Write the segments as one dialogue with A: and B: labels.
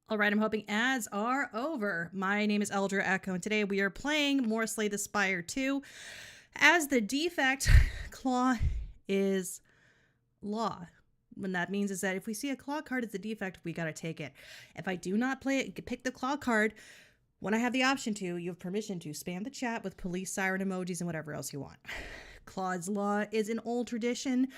A: All right, I'm hoping ads are over. My name is Eldritch Echo, and today we are playing more Slay the Spire II. As the defect, claw is law. What that means is that if we see a claw card as a defect, we gotta take it. If I do not play it, pick the claw card, when I have the option to, you have permission to spam the chat with police siren emojis and whatever else you want. Claw's Law is an old tradition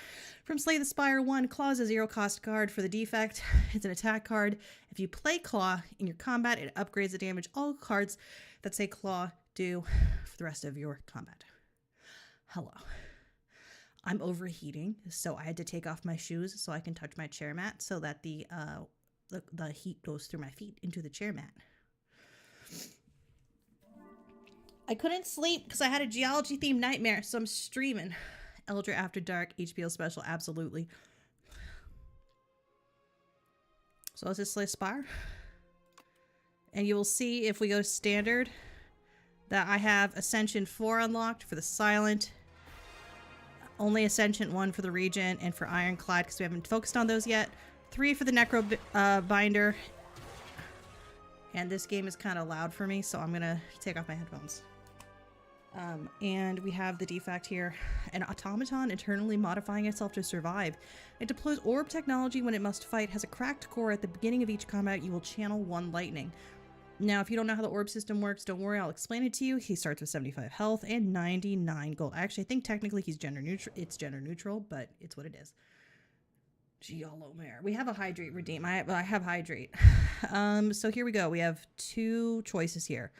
A: from Slay the Spire I. Claw is a zero-cost card for the defect. It's an attack card. If you play Claw in your combat, it upgrades the damage all cards that say Claw do for the rest of your combat. Hello. I'm overheating, so I had to take off my shoes so I can touch my chair mat so that the heat goes through my feet into the chair mat. I couldn't sleep because I had a geology-themed nightmare, so I'm streaming. Eldritch After Dark, HBO special, absolutely. So let's just Slay Spire. And you will see, if we go standard, that I have Ascension 4 unlocked for the Silent. Only Ascension 1 for the Regent, and for Ironclad, because we haven't focused on those yet. 3 for the Necro Binder. And this game is kind of loud for me, so I'm going to take off my headphones. And we have the defect here. An automaton eternally modifying itself to survive. It deploys orb technology when it must fight, has a cracked core. At the beginning of each combat, you will channel 1 lightning. Now, if you don't know how the orb system works, don't worry, I'll explain it to you. He starts with 75 health and 99 gold. Actually, I think technically he's gender neutral. It's gender neutral, but it's what it is. Giallo-mare. We have a hydrate redeem. I have hydrate. So here we go. We have 2 choices here.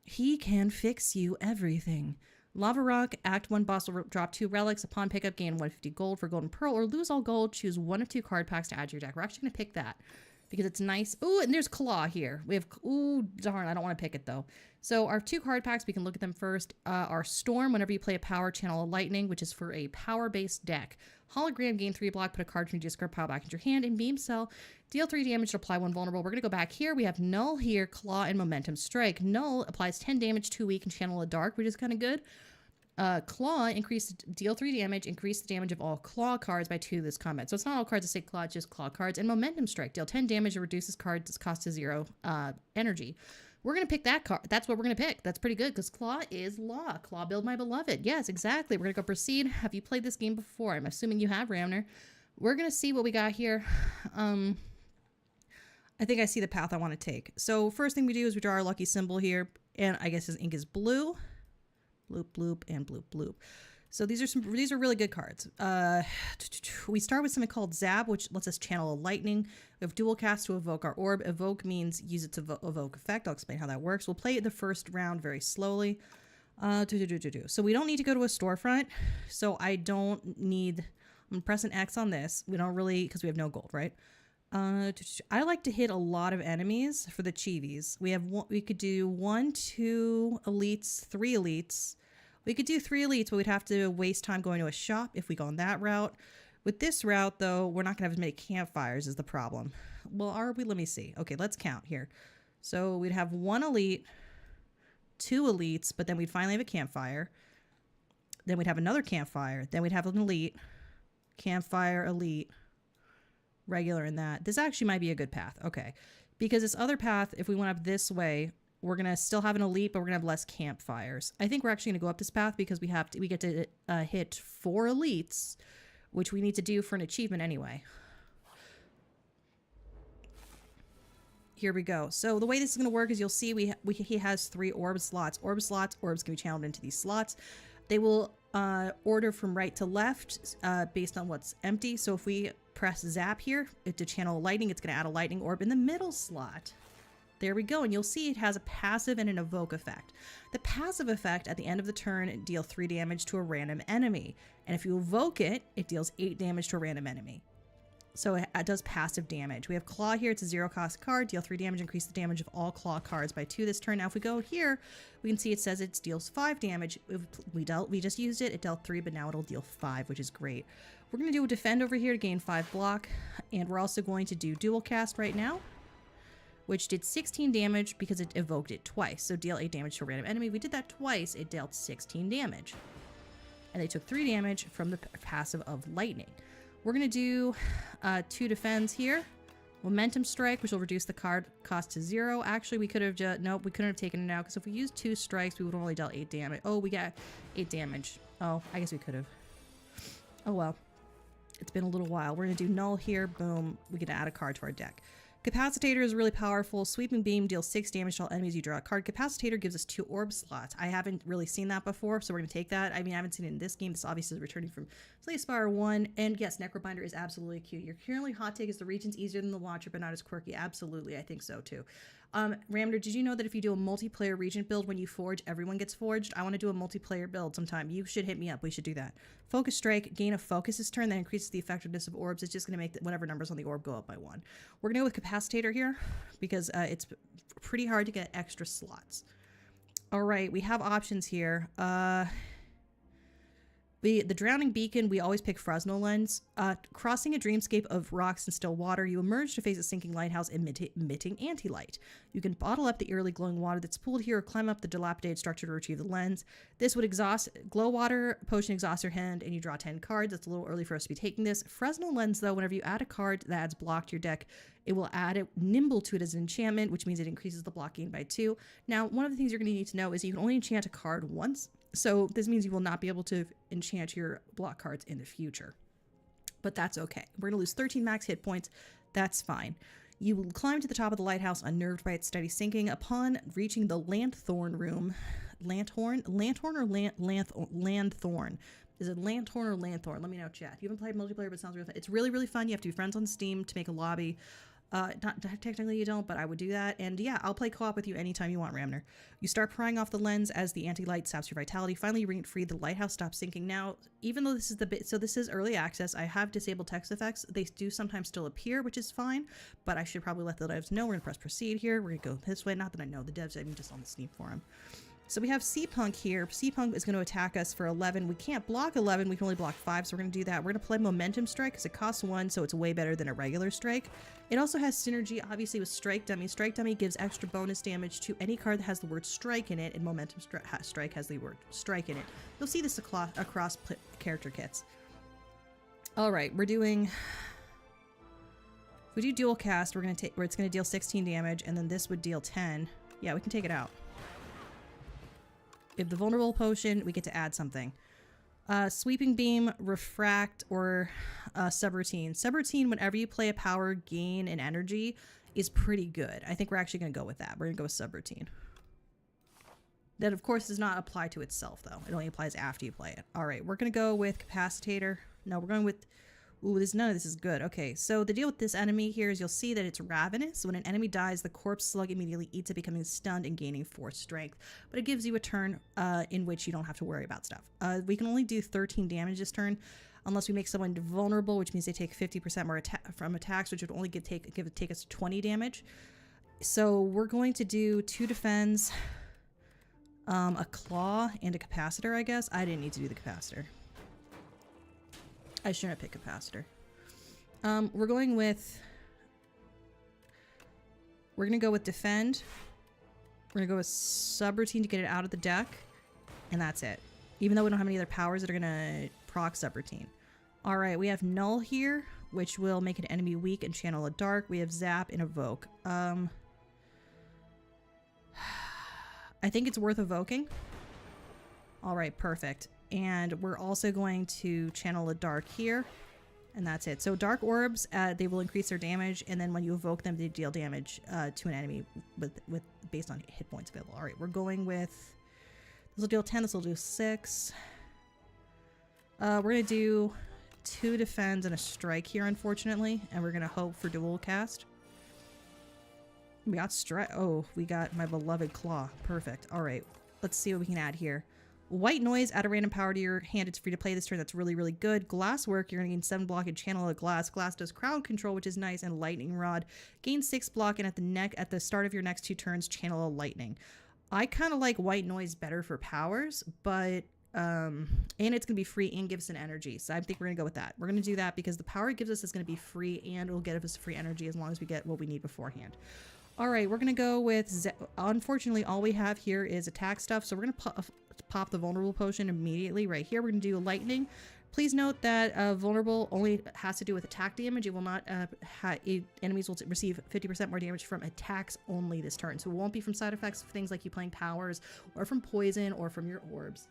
A: He can fix you everything. Lava Rock, Act 1 boss will drop 2 relics. Upon pickup, gain 150 gold for Golden Pearl, or lose all gold. Choose 1 of 2 card packs to add to your deck. We're actually going to pick that because it's nice. Ooh, and there's Claw here. We have, ooh, darn, I don't want to pick it though. So our 2 card packs, we can look at them first. Our Storm, whenever you play a power, channel a lightning, which is for a power-based deck. Hologram, gain 3 block, put a card from your discard pile back into your hand, and Beam Cell, deal 3 damage to apply 1 vulnerable. We're going to go back here. We have Null here, Claw, and Momentum Strike. Null applies 10 damage, 2 weak, and channel a dark, which is kind of good. Claw, deal 3 damage, increase the damage of all Claw cards by 2 this combat. So it's not all cards that say Claw, it's just Claw cards. And Momentum Strike, deal 10 damage and reduces cards cost to 0 energy. We're going to pick that card. That's what we're going to pick. That's pretty good because Claw is law. Claw build my beloved. Yes, exactly. We're going to go proceed. Have you played this game before? I'm assuming you have, Ramner. We're going to see what we got here. I think I see the path I want to take. So first thing we do is we draw our lucky symbol here. And I guess his ink is blue. Bloop, bloop, and bloop, bloop. So these are really good cards. We start with something called Zap, which lets us channel a lightning. We have dual cast to evoke our orb. Evoke means use it to evoke effect. I'll explain how that works. We'll play it the first round very slowly. So we don't need to go to a storefront. So I don't need, I'm gonna press an X on this. We don't really, because we have no gold, right? I like to hit a lot of enemies for the chivis. We could do 1, 2 elites, 3 elites. We could do 3 elites, but we'd have to waste time going to a shop if we go on that route. With this route, though, we're not going to have as many campfires is the problem. Well, are we? Let me see. Okay, let's count here. So we'd have 1 elite, 2 elites, but then we'd finally have a campfire. Then we'd have another campfire. Then we'd have an elite, campfire, elite, regular, and that. This actually might be a good path. Okay. Because this other path, if we went up this way, we're going to still have an elite, but we're going to have less campfires. I think we're actually going to go up this path because we get to hit 4 elites, which we need to do for an achievement anyway. Here we go. So the way this is going to work is you'll see he has 3 orb slots. Orbs can be channeled into these slots. They will order from right to left based on what's empty. So if we press Zap here to channel lightning, it's going to add a lightning orb in the middle slot. There we go, and you'll see it has a passive and an evoke effect. The passive effect at the end of the turn deal 3 damage to a random enemy, and if you evoke it, it deals 8 damage to a random enemy. So it does passive damage. We have Claw here. It's a 0-cost card. Deal 3 damage, increase the damage of all Claw cards by 2 this turn. Now if we go here, we can see it says it deals 5 damage. We just used it. It dealt 3, but now it'll deal 5, which is great. We're going to do a Defend over here to gain 5 block, and we're also going to do Dual Cast right now, which did 16 damage because it evoked it twice. So deal 8 damage to a random enemy. We did that twice. It dealt 16 damage. And they took 3 damage from the passive of lightning. We're going to do 2 defends here. Momentum Strike, which will reduce the card cost to 0. Actually, we could have just... Nope, we couldn't have taken it out, because if we used 2 strikes, we would have only dealt 8 damage. Oh, we got 8 damage. Oh, I guess we could have. Oh, well. It's been a little while. We're going to do Null here. Boom. We can add a card to our deck. Capacitator is really powerful. Sweeping Beam deals 6 damage to all enemies you draw a card. Capacitator gives us 2 orb slots. I haven't really seen that before, so we're going to take that. I mean, I haven't seen it in this game. This obviously is returning from Slay the Spire 1. And yes, Necrobinder is absolutely cute. Your currently hot take is the region's easier than the Watcher, but not as quirky. Absolutely, I think so too. Ramner, did you know that if you do a multiplayer regent build when you forge, everyone gets forged? I want to do a multiplayer build sometime. You should hit me up. We should do that. Focus Strike, gain a focus this turn that increases the effectiveness of orbs. It's just going to make whatever numbers on the orb go up by 1. We're going to go with Capacitator here because it's pretty hard to get extra slots. All right, we have options here. The Drowning Beacon, we always pick Fresnel Lens. Crossing a dreamscape of rocks and still water, you emerge to face a sinking lighthouse emitting anti-light. You can bottle up the eerily glowing water that's pooled here or climb up the dilapidated structure to retrieve the lens. This would exhaust glow water, potion exhausts your hand, and you draw 10 cards. That's a little early for us to be taking this. Fresnel Lens, though, whenever you add a card that adds block to your deck, it will add a Nimble to it as an enchantment, which means it increases the block gain by 2. Now, one of the things you're going to need to know is you can only enchant a card once. So this means you will not be able to enchant your block cards in the future. But that's okay. We're going to lose 13 max hit points. That's fine. You will climb to the top of the lighthouse, unnerved by its steady sinking. Upon reaching the Lanthorn room... Lanthorn? Lanthorn or Lanthorn? Is it Lanthorn or Lanthorn? Let me know, chat. You haven't played multiplayer, but it sounds really fun. It's really, really fun. You have to be friends on Steam to make a lobby. Not technically you don't, but I would do that. And yeah, I'll play co-op with you anytime you want, Ramner. You start prying off the lens as the anti-light saps your vitality. Finally, you bring it free. The lighthouse stops sinking. Now, even though this is so this is early access, I have disabled text effects. They do sometimes still appear, which is fine, but I should probably let the devs know. We're gonna press proceed here. We're gonna go this way. Not that I know the devs, I'm just on the Steam forum. So we have Sea-Punk here. Sea-Punk is going to attack us for 11. We can't block 11. We can only block 5, so we're going to do that. We're going to play Momentum Strike because it costs 1, so it's way better than a regular strike. It also has synergy, obviously, with Strike Dummy. Strike Dummy gives extra bonus damage to any card that has the word Strike in it, and Momentum Strike has the word Strike in it. You'll see this across character kits. All right, we're doing... If we do dual cast, we're going to take where it's going to deal 16 damage, and then this would deal 10. Yeah, we can take it out. If the vulnerable potion, we get to add something. Sweeping Beam, Refract, or Subroutine. Subroutine, whenever you play a power, gain, and energy, is pretty good. I think we're actually going to go with that. We're going to go with Subroutine. That, of course, does not apply to itself, though. It only applies after you play it. All right, we're going to go with Capacitator. No, we're going with... Ooh, none of this is good. Okay, so the deal with this enemy here is you'll see that it's ravenous. When an enemy dies, the corpse slug immediately eats it, becoming stunned and gaining 4 strength. But it gives you a turn in which you don't have to worry about stuff. We can only do 13 damage this turn, unless we make someone vulnerable, which means they take 50% more from attacks, which would only take us 20 damage. So we're going to do 2 defense, a claw, and a capacitor, I guess. I didn't need to do the capacitor. I shouldn't have picked capacitor. We're going to go with defend. We're going to go with subroutine to get it out of the deck. And that's it. Even though we don't have any other powers that are going to proc subroutine. All right, we have null here, which will make an enemy weak and channel a dark. We have zap and evoke. I think it's worth evoking. All right, perfect. And we're also going to channel a dark here, and that's it. So dark orbs, they will increase their damage, and then when you evoke them, they deal damage to an enemy with based on hit points available. All right, we're going with this will deal 10. This will do 6. We're gonna do 2 defends and a strike here, unfortunately, and we're gonna hope for dual cast. We got strike. Oh, we got my beloved claw. Perfect. All right, let's see what we can add here. White noise, add a random power to your hand. It's free to play this turn. That's really, really good. Glasswork, you're going to gain 7 block and channel a glass. Glass does crowd control, which is nice. And lightning rod, gain 6 block, and at the start of your next 2 turns, channel a lightning. I kind of like white noise better for powers, but and it's going to be free and gives us an energy. So I think we're going to go with that. We're going to do that because the power it gives us is going to be free and it'll get us free energy as long as we get what we need beforehand. All right, we're going to go with... Unfortunately, all we have here is attack stuff, so we're going to pop the vulnerable potion immediately right here. We're going to do lightning, Please note that vulnerable only has to do with attack damage. It will not, enemies will receive 50% more damage from attacks only this turn. So it won't be from side effects of things like you playing powers or from poison or from your orbs.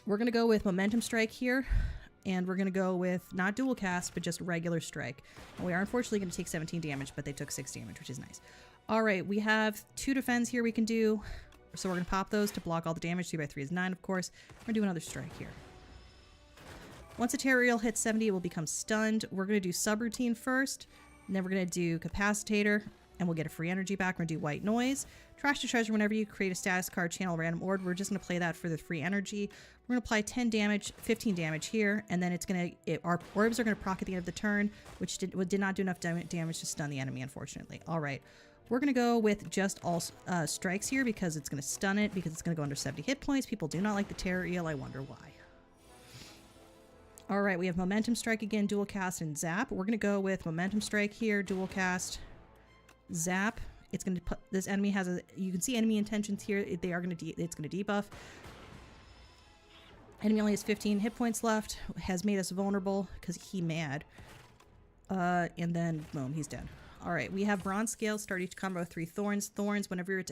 A: We're going to go with Momentum Strike here. And we're going to go with not dual cast, but just regular strike. And we are unfortunately going to take 17 damage, but they took 6 damage, which is nice. All right, we have 2 defends here we can do. So we're going to pop those to block all the damage. 2 by 3 is 9, of course. We're going to do another strike here. Once a Terrarial hits 70, it will become stunned. We're going to do subroutine first. And then we're going to do Capacitator. And we'll get a free energy back. We're going to do White Noise. Trash to Treasure whenever you create a status card, channel random orb. We're just going to play that for the free energy. We're going to apply 10 damage, 15 damage here. And then it's going to, our orbs are going to proc at the end of the turn, which did not do enough damage to stun the enemy, unfortunately. All right. We're going to go with just all strikes here because it's going to stun it, because it's going to go under 70 hit points. People do not like the Terrarial. I wonder why. All right, we have Momentum Strike again, dual cast, and Zap. We're going to go with Momentum Strike here, dual cast, Zap. It's going to put, this enemy has a, you can see enemy intentions here. They are going to, it's going to debuff. Enemy only has 15 hit points left, has made us vulnerable because he mad. And then, boom, he's dead. All right, we have Bronze Scale, start each combo with 3 Thorns. Thorns, whenever you're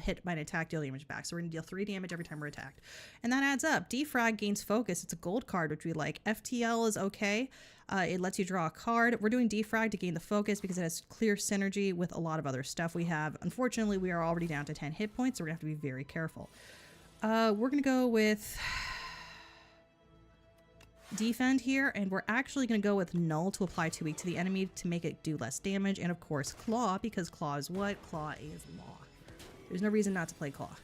A: hit by an attack, deal damage back. So we're going to deal 3 damage every time we're attacked. And that adds up. Defrag gains focus. It's a gold card, which we like. FTL is okay. It lets you draw a card. We're doing Defrag to gain the focus because it has clear synergy with a lot of other stuff we have. Unfortunately, we are already down to 10 hit points, so we're going to have to be very careful. We're going to go with Defend here, and we're actually going to go with Null to apply 2 weak to the enemy to make it do less damage, and of course Claw, because Claw is what? Claw is law. There's no reason not to play Claw.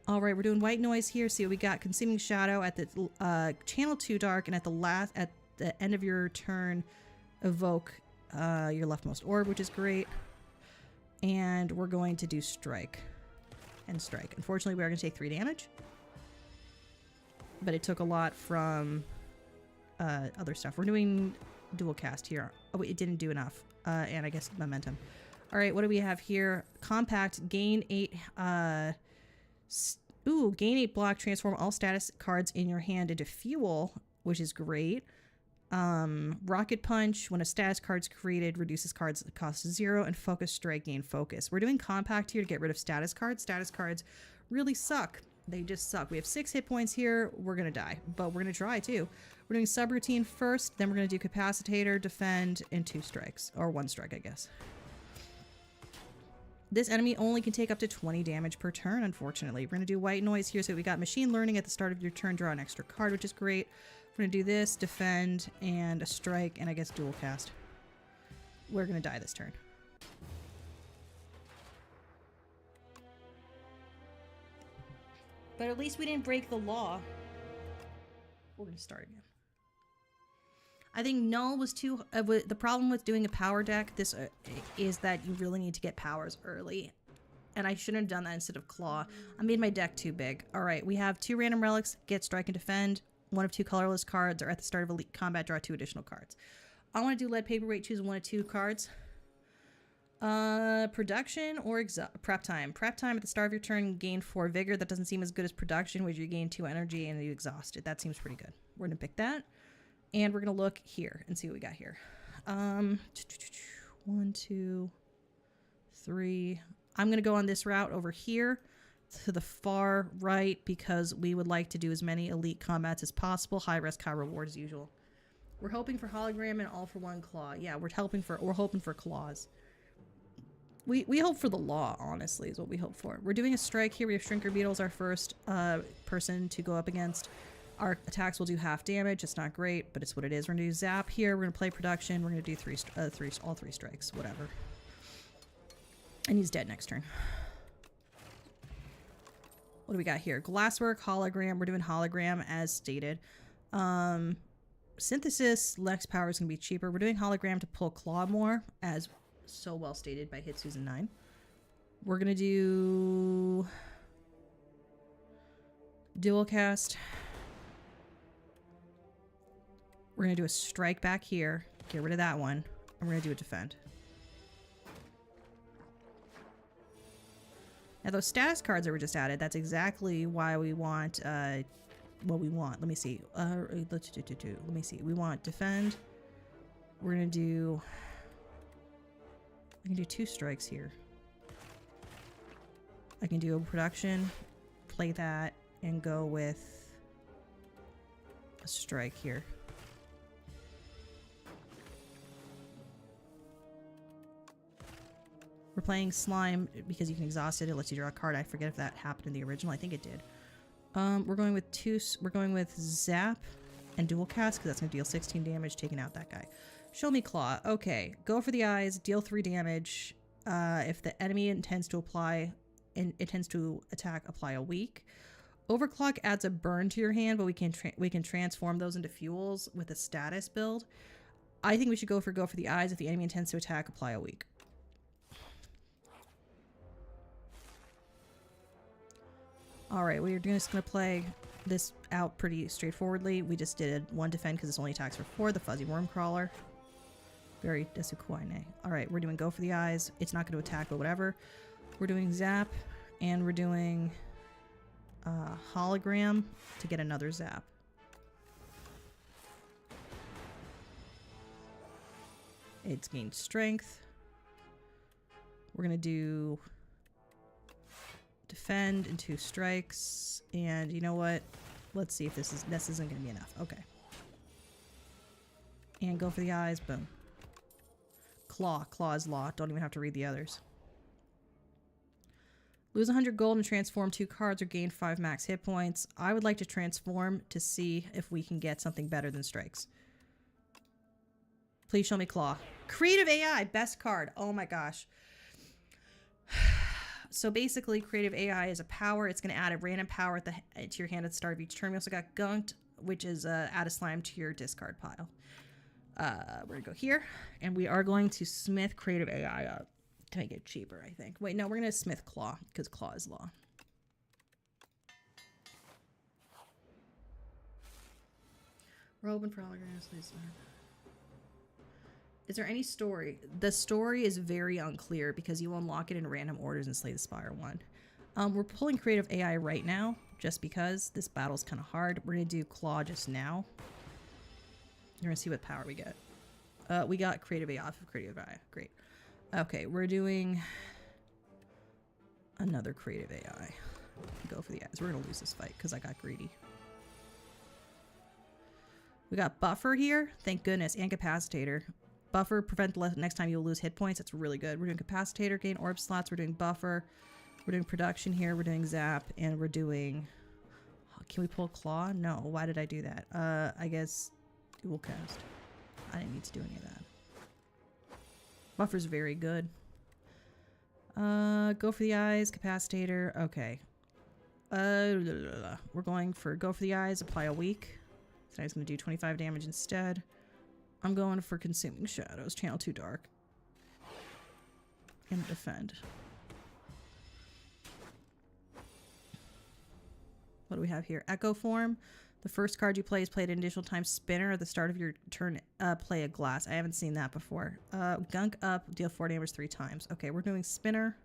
A: Alright, we're doing White Noise here. See what we got. Consuming Shadow at the channel 2 Dark, and at the end of your turn, evoke your leftmost orb, which is great. And we're going to do Strike and Strike. Unfortunately, we are going to take 3 damage. But it took a lot from other stuff. We're doing dual cast here. Oh, it didn't do enough. And I guess Momentum. All right, what do we have here? Compact, gain 8. Gain 8 block, transform all status cards in your hand into fuel, which is great. Rocket Punch, when a status card's created, reduces cards cost 0, and Focus Strike, gain focus. We're doing Compact here to get rid of status cards. Status cards really suck. They just suck. We have 6 hit points here. We're going to die, but we're going to try too. We're doing subroutine first, then we're going to do Capacitator, Defend, and 2 strikes. Or 1 strike, I guess. This enemy only can take up to 20 damage per turn, unfortunately. We're going to do White Noise here. So we got Machine Learning at the start of your turn, draw an extra card, which is great. We're going to do this, Defend, and a Strike, and I guess Dual Cast. We're going to die this turn. But at least we didn't break the law. We're going to start again. I think Null was too... the problem with doing a power deck is that you really need to get powers early. And I shouldn't have done that instead of Claw. I made my deck too big. Alright, we have 2 random relics, get, strike, and defend. 1 of 2 colorless cards, or at the start of elite combat, draw 2 additional cards. I want to do lead, paper, weight, choose 1 of 2 cards. Production or prep time. Prep time at the start of your turn, gain 4 vigor. That doesn't seem as good as production, which you gain 2 energy and you exhaust it. That seems pretty good. We're gonna pick that, and we're gonna look here and see what we got here. 1, 2, 3. I'm gonna go on this route over here to the far right because we would like to do as many elite combats as possible. High risk, high reward as usual. We're hoping for hologram and all for 1 claw. Yeah, we're hoping for claws. We hope for the law, honestly, is what we hope for. We're doing a strike here. We have Shrinker Beetles, our first person to go up against. Our attacks will do half damage. It's not great, but it's what it is. We're going to do Zap here. We're going to play Production. We're going to do all 3 strikes, whatever. And he's dead next turn. What do we got here? Glasswork, Hologram. We're doing Hologram as stated. Synthesis, Lex Power is going to be cheaper. We're doing Hologram to pull Claw more, as so well stated by Hit Susan 9. We're gonna do dual cast. We're gonna do a strike back here, get rid of that one, and we're gonna do a defend. Now those status cards that were just added, that's exactly why we want what we want. Let me see. Let me see. We want defend. We're gonna do. I can do 2 strikes here. I can do a production, play that, and go with a strike here. We're playing slime because you can exhaust it. It lets you draw a card. I forget if that happened in the original. I think it did. We're going with We're going with zap and dual cast because that's going to deal 16 damage, taking out that guy. Show me claw. Okay, go for the eyes. Deal 3 damage. If the enemy intends to attack, apply a weak. Overclock adds a burn to your hand, but we can transform those into fuels with a status build. I think we should go for the eyes. If the enemy intends to attack, apply a weak. Alright, we're just going to play this out pretty straightforwardly. We just did 1 defend because this only attacks for 4, the Fuzzy Worm Crawler. Very desukuine. Alright, we're doing go for the eyes. It's not going to attack, but whatever. We're doing zap, and we're doing hologram to get another zap. It's gained strength. We're going to do defend and 2 strikes, and you know what, let's see if this isn't gonna be enough. Okay, and go for the eyes. Boom. Claw is law. Don't even have to read the others. Lose 100 gold and transform 2 cards or gain 5 max hit points. I would like to transform to see if we can get something better than strikes. Please show me claw. Creative AI, best card. Oh my gosh. So basically, creative AI is a power. It's going to add a random power to your hand at the start of each turn. We also got gunked, which is add a slime to your discard pile. We're going to go here, and we are going to smith creative AI up to make it cheaper, I think. Wait, no, we're going to smith claw, because claw is law. We're open for holograms, please. Is there any story? The story is very unclear because you unlock it in random orders in Slay the Spire I. We're pulling creative AI right now just because this battle's kind of hard. We're going to do claw just now. You're going to see what power we get. We got creative AI off of creative AI. Great. Okay, we're doing another creative AI. Go for the eyes. We're going to lose this fight because I got greedy. We got buffer here. Thank goodness. And capacitator. Buffer, prevent next time you'll lose hit points. That's really good. We're doing capacitator, gain orb slots. We're doing buffer. We're doing production here. We're doing zap. And we're doing... Can we pull claw? No. Why did I do that? I guess dual cast. I didn't need to do any of that. Buffer's very good. Go for the eyes. Capacitator. Okay. We're going for go for the eyes. Apply a weak. So I'm going to do 25 damage instead. I'm going for Consuming Shadows, Channel 2 Dark, and defend. What do we have here? Echo Form. The first card you play is played an additional time spinner at the start of your turn. Play a glass. I haven't seen that before. Gunk up, deal 4 damage 3 times. Okay, we're doing spinner.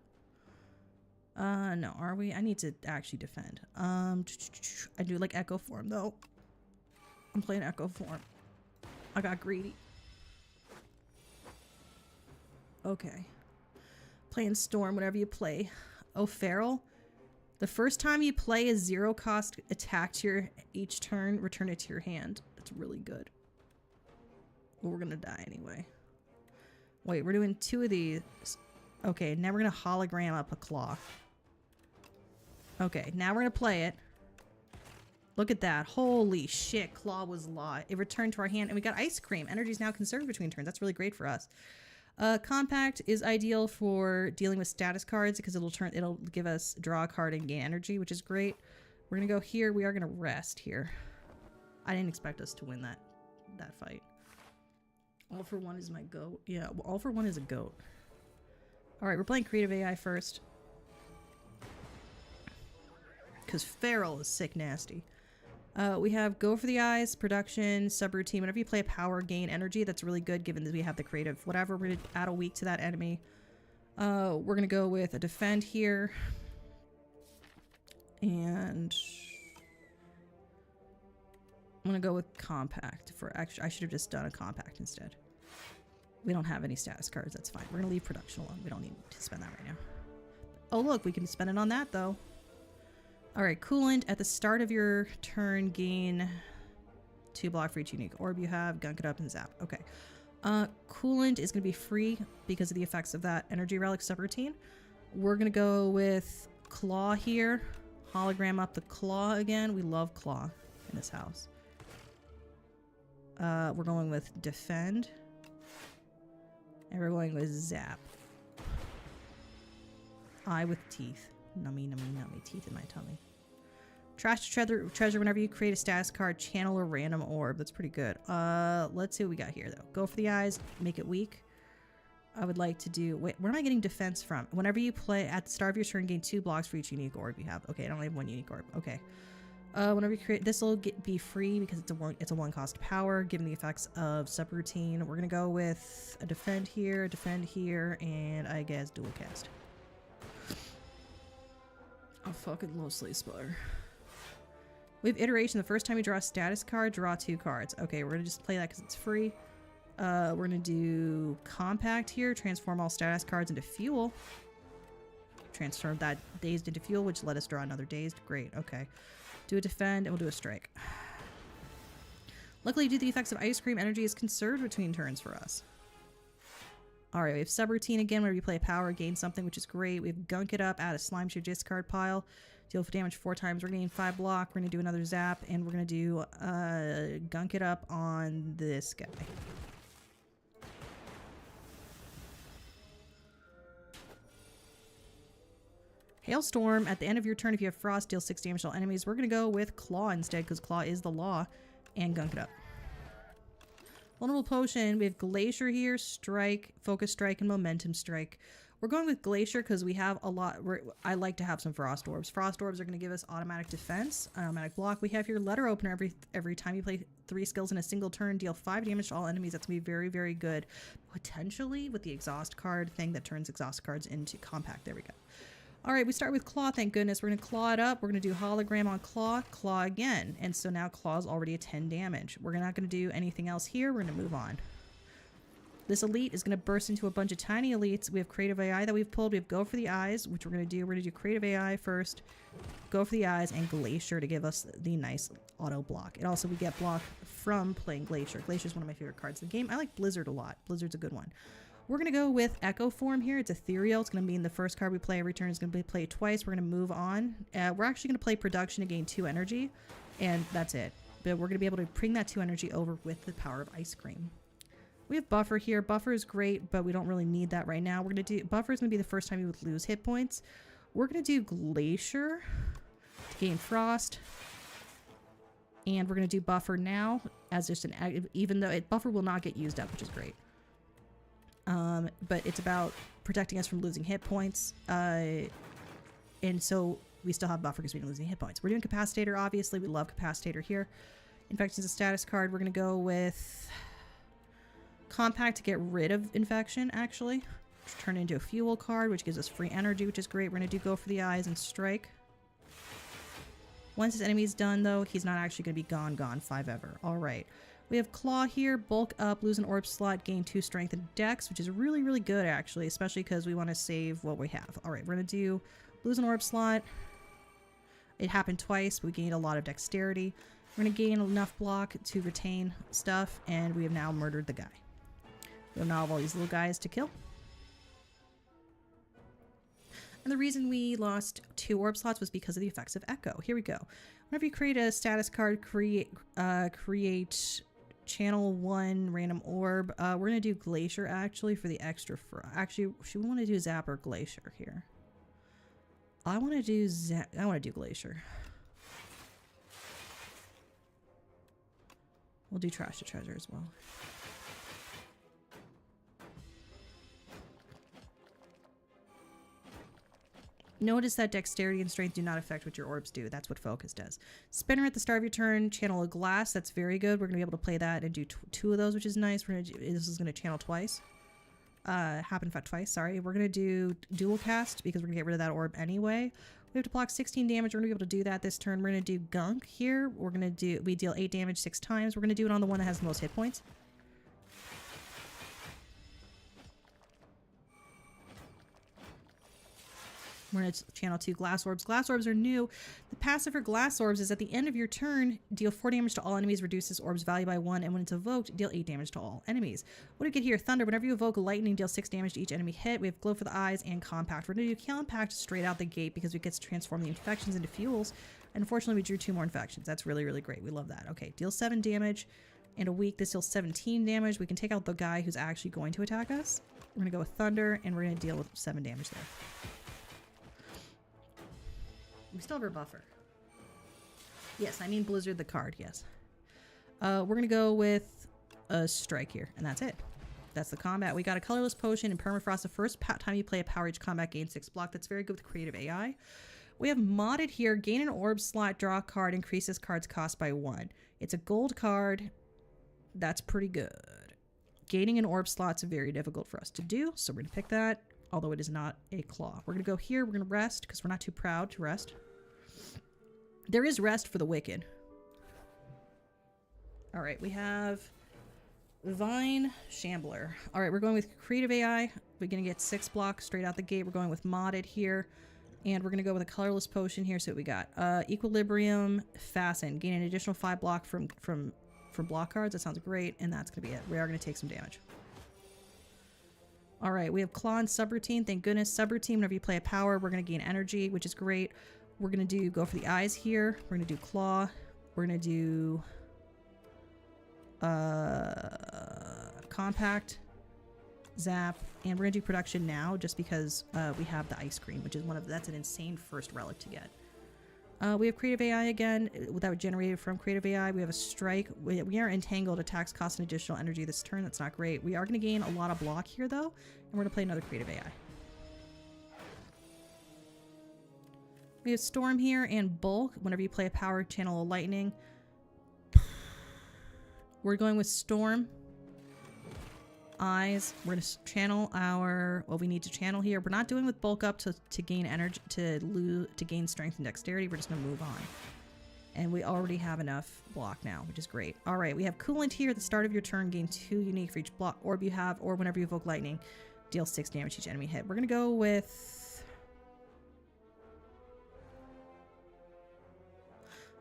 A: No, are we? I need to actually defend. I do like Echo Form though. I'm playing Echo Form. I got greedy. Okay. Playing Storm, whatever you play. Oh, Feral. The first time you play a 0 cost attack to each turn, return it to your hand. That's really good. Well, we're gonna die anyway. Wait, we're doing 2 of these. Okay, now we're gonna hologram up a claw. Okay, now we're gonna play it. Look at that. Holy shit, claw was law. It returned to our hand, and we got ice cream. Energy is now conserved between turns. That's really great for us. Compact is ideal for dealing with status cards because it'll give us draw a card and gain energy, which is great. We're gonna go here. We are gonna rest here. I didn't expect us to win that fight. All for one is my goat. Yeah, all for one is a goat. All right, we're playing creative AI first because Feral is sick nasty. We have go for the eyes, production, subroutine. Whenever you play a power, gain energy. That's really good given that we have the creative whatever. We're going to add a weak to that enemy. We're going to go with a defend here. And I'm going to go with compact for extra. I should have just done a compact instead. We don't have any status cards. That's fine. We're going to leave production alone. We don't need to spend that right now. Oh, look, we can spend it on that, though. All right, coolant. At the start of your turn, gain 2 block for each unique orb you have. Gunk it up and zap. Okay. Coolant is going to be free because of the effects of that energy relic subroutine. We're going to go with claw here. Hologram up the claw again. We love claw in this house. We're going with defend. And we're going with zap. Eye with teeth. Nummy, nummy, nummy. Teeth in my tummy. Trash treasure whenever you create a status card, channel a random orb. That's pretty good. Let's see what we got here, though. Go for the eyes. Make it weak. I would like to do... Wait, where am I getting defense from? Whenever you play at the start of your turn, gain 2 blocks for each unique orb you have. Okay, I only have 1 unique orb. Okay. Whenever you create... This will be free because it's a 1-cost power, given the effects of subroutine. We're going to go with a defend here, and I guess dual cast. I fucking love Slay the Spire. We have iteration. The first time you draw a status card, draw 2 cards. Okay, we're going to just play that because it's free. We're going to do compact here. Transform all status cards into fuel. Transform that dazed into fuel, which let us draw another dazed. Great, okay. Do a defend, and we'll do a strike. Luckily, due to the effects of ice cream, energy is conserved between turns for us. Alright, we have subroutine again. Whenever you play a power, gain something, which is great. We have gunk it up, add a slime to your discard pile. Deal damage 4 times. We're going to gain 5 block. We're going to do another zap, and we're going to do gunk it up on this guy. Hailstorm. At the end of your turn, if you have frost, deal 6 damage to all enemies. We're going to go with claw instead, because claw is the law, and gunk it up. Vulnerable potion. We have glacier here, strike, focus strike, and momentum strike. We're going with glacier because we have a lot. I like to have some frost orbs. Frost orbs are going to give us automatic defense, automatic block. We have here letter opener. Every time you play 3 skills in a single turn, deal 5 damage to all enemies. That's going to be very, very good. Potentially with the exhaust card thing that turns exhaust cards into compact. There we go. All right, we start with claw. Thank goodness. We're going to claw it up. We're going to do hologram on claw, claw again. And so now claw's already a 10 damage. We're not going to do anything else here. We're going to move on. This elite is going to burst into a bunch of tiny elites. We have creative AI that we've pulled. We have go for the eyes, which we're going to do. We're going to do creative AI first, go for the eyes, and glacier to give us the nice auto block. And also we get block from playing glacier. Glacier is one of my favorite cards in the game. I like Blizzard a lot. Blizzard's a good one. We're going to go with Echo Form here. It's ethereal. It's going to be in the first card we play every turn. It's going to be played twice. We're going to move on. We're actually going to play production to gain 2 energy, and that's it. But we're going to be able to bring that 2 energy over with the power of ice cream. We have buffer here. Buffer is great, but we don't really need that right now. We're going to do buffer is going to be the first time you would lose hit points. We're going to do glacier to gain frost. And we're going to do buffer now as just an, even though buffer will not get used up, which is great. But it's about protecting us from losing hit points. And so we still have buffer because we didn't lose any hit points. We're doing capacitator, obviously. We love capacitator here. Infection is a status card. We're going to go with compact to get rid of infection, actually. Turn it into a fuel card, which gives us free energy, which is great. We're going to do go for the eyes and strike. Once his enemy's done, though, he's not actually going to be gone 5 ever. All right. We have claw here, bulk up, lose an orb slot, gain 2 strength and dex, which is really, really good, actually, especially because we want to save what we have. All right, we're going to do lose an orb slot. It happened twice, but we gained a lot of dexterity. We're going to gain enough block to retain stuff, and we have now murdered the guy. We now have all these little guys to kill. And the reason we lost 2 orb slots was because of the effects of Echo. Here we go. Whenever you create a status card, create channel 1 random orb. We're going to do glacier, actually, for the extra. Actually, should we want to do zap or glacier here? I want to do glacier. We'll do trash to treasure as well. Notice that dexterity and strength do not affect what your orbs do. That's what focus does. Spinner at the start of your turn, channel a glass. That's very good. We're going to be able to play that and do 2 of those, which is nice. We're going to do, this is going to channel twice. Happen twice, sorry. We're going to do dual cast because we're going to get rid of that orb anyway. We have to block 16 damage. We're going to be able to do that this turn. We're going to do Gunk here. We deal 8 damage 6 times. We're going to do it on the one that has the most hit points. We're going to channel 2 Glass Orbs. Glass Orbs are new. The passive for Glass Orbs is at the end of your turn, deal 4 damage to all enemies, reduce this orb's value by 1, and when it's evoked, deal 8 damage to all enemies. What do we get here? Thunder. Whenever you evoke lightning, deal 6 damage to each enemy hit. We have Glow for the Eyes and Compact. We're going to do Compact straight out the gate because we get to transform the infections into fuels. And unfortunately, we drew 2 more infections. That's really, really great. We love that. Okay, deal 7 damage. And a weak, this deals 17 damage. We can take out the guy who's actually going to attack us. We're going to go with Thunder, and we're going to deal with 7 damage there. We still have our buffer. Yes, I mean Blizzard the card, yes. We're going to go with a strike here, and that's it. That's the combat. We got a colorless potion and permafrost. The first time you play a power, each combat gain 6 block. That's very good with creative AI. We have modded here. Gain an orb slot, draw a card, increase this card's cost by 1. It's a gold card. That's pretty good. Gaining an orb slot's very difficult for us to do, so we're going to pick that, although it is not a claw. We're going to go here. We're going to rest because we're not too proud to rest. There is rest for the wicked. All right, we have Vine Shambler. All right, we're going with creative AI. We're going to get 6 blocks straight out the gate. We're going with modded here. And we're going to go with a colorless potion here. So what we got Equilibrium, Fasten. Gain an additional 5 block from block cards. That sounds great. And that's going to be it. We are going to take some damage. All right, we have Claw and Subroutine. Thank goodness. Subroutine, whenever you play a power, we're going to gain energy, which is great. We're going to go for the eyes here. We're going to do Claw. We're going to do Compact, Zap, and we're going to do Production now just because we have the Ice Cream, which is that's an insane first relic to get. We have Creative AI again, that was generated from Creative AI. We have a Strike. We are Entangled. Attacks cost an additional energy this turn. That's not great. We are going to gain a lot of block here, though, and we're going to play another Creative AI. We have Storm here and Bulk. Whenever you play a power, channel a lightning. We're going with Storm. Eyes. We're going to channel what we need to channel here. We're not doing with Bulk up to gain energy, to gain strength and dexterity. We're just going to move on. And we already have enough block now, which is great. All right, we have Coolant here. At the start of your turn, gain 2 unique for each block orb you have, or whenever you evoke lightning, deal 6 damage to each enemy hit. We're going to go with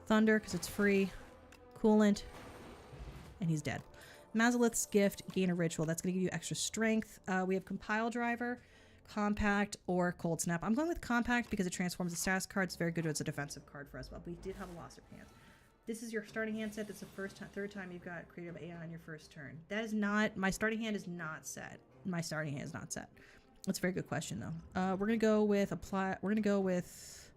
A: Thunder because it's free. Coolant. And he's dead. Mazalith's Gift, gain a ritual. That's going to give you extra strength. We have Compile Driver, Compact, or Cold Snap. I'm going with Compact because it transforms the status card. It's very good as a defensive card for us. But we did have a loss of hands. This is your starting hand set. That's the third time you've got Creative AI on your first turn. That is not... My starting hand is not set. My starting hand is not set. That's a very good question, though. We're going to go with We're going to go with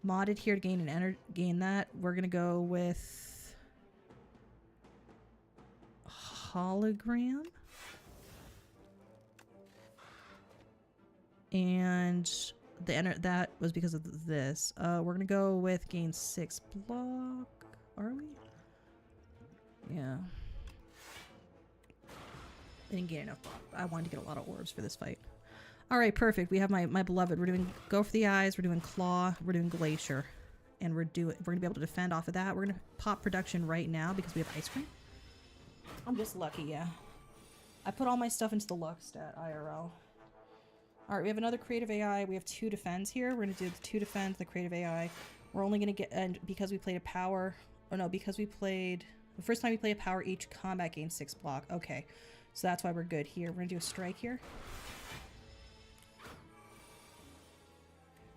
A: Modded here to gain that. We're going to go with Hologram. And that was because of this. We're going to go with gain 6 block. Are we? Yeah. I didn't get enough block. I wanted to get a lot of orbs for this fight. All right, perfect. We have my beloved. We're doing Go for the Eyes. We're doing Claw. We're doing Glacier. And we're going to be able to defend off of that. We're going to pop Production right now because we have Ice Cream. I'm just lucky, yeah. I put all my stuff into the luck stat, IRL. All right, we have another Creative AI. We have 2 Defends here. We're going to do the 2 Defends, the Creative AI. We're only going to get, and because we played a power, because we played, the first time we play a power, each combat gains 6 block. Okay, so that's why we're good here. We're going to do a Strike here.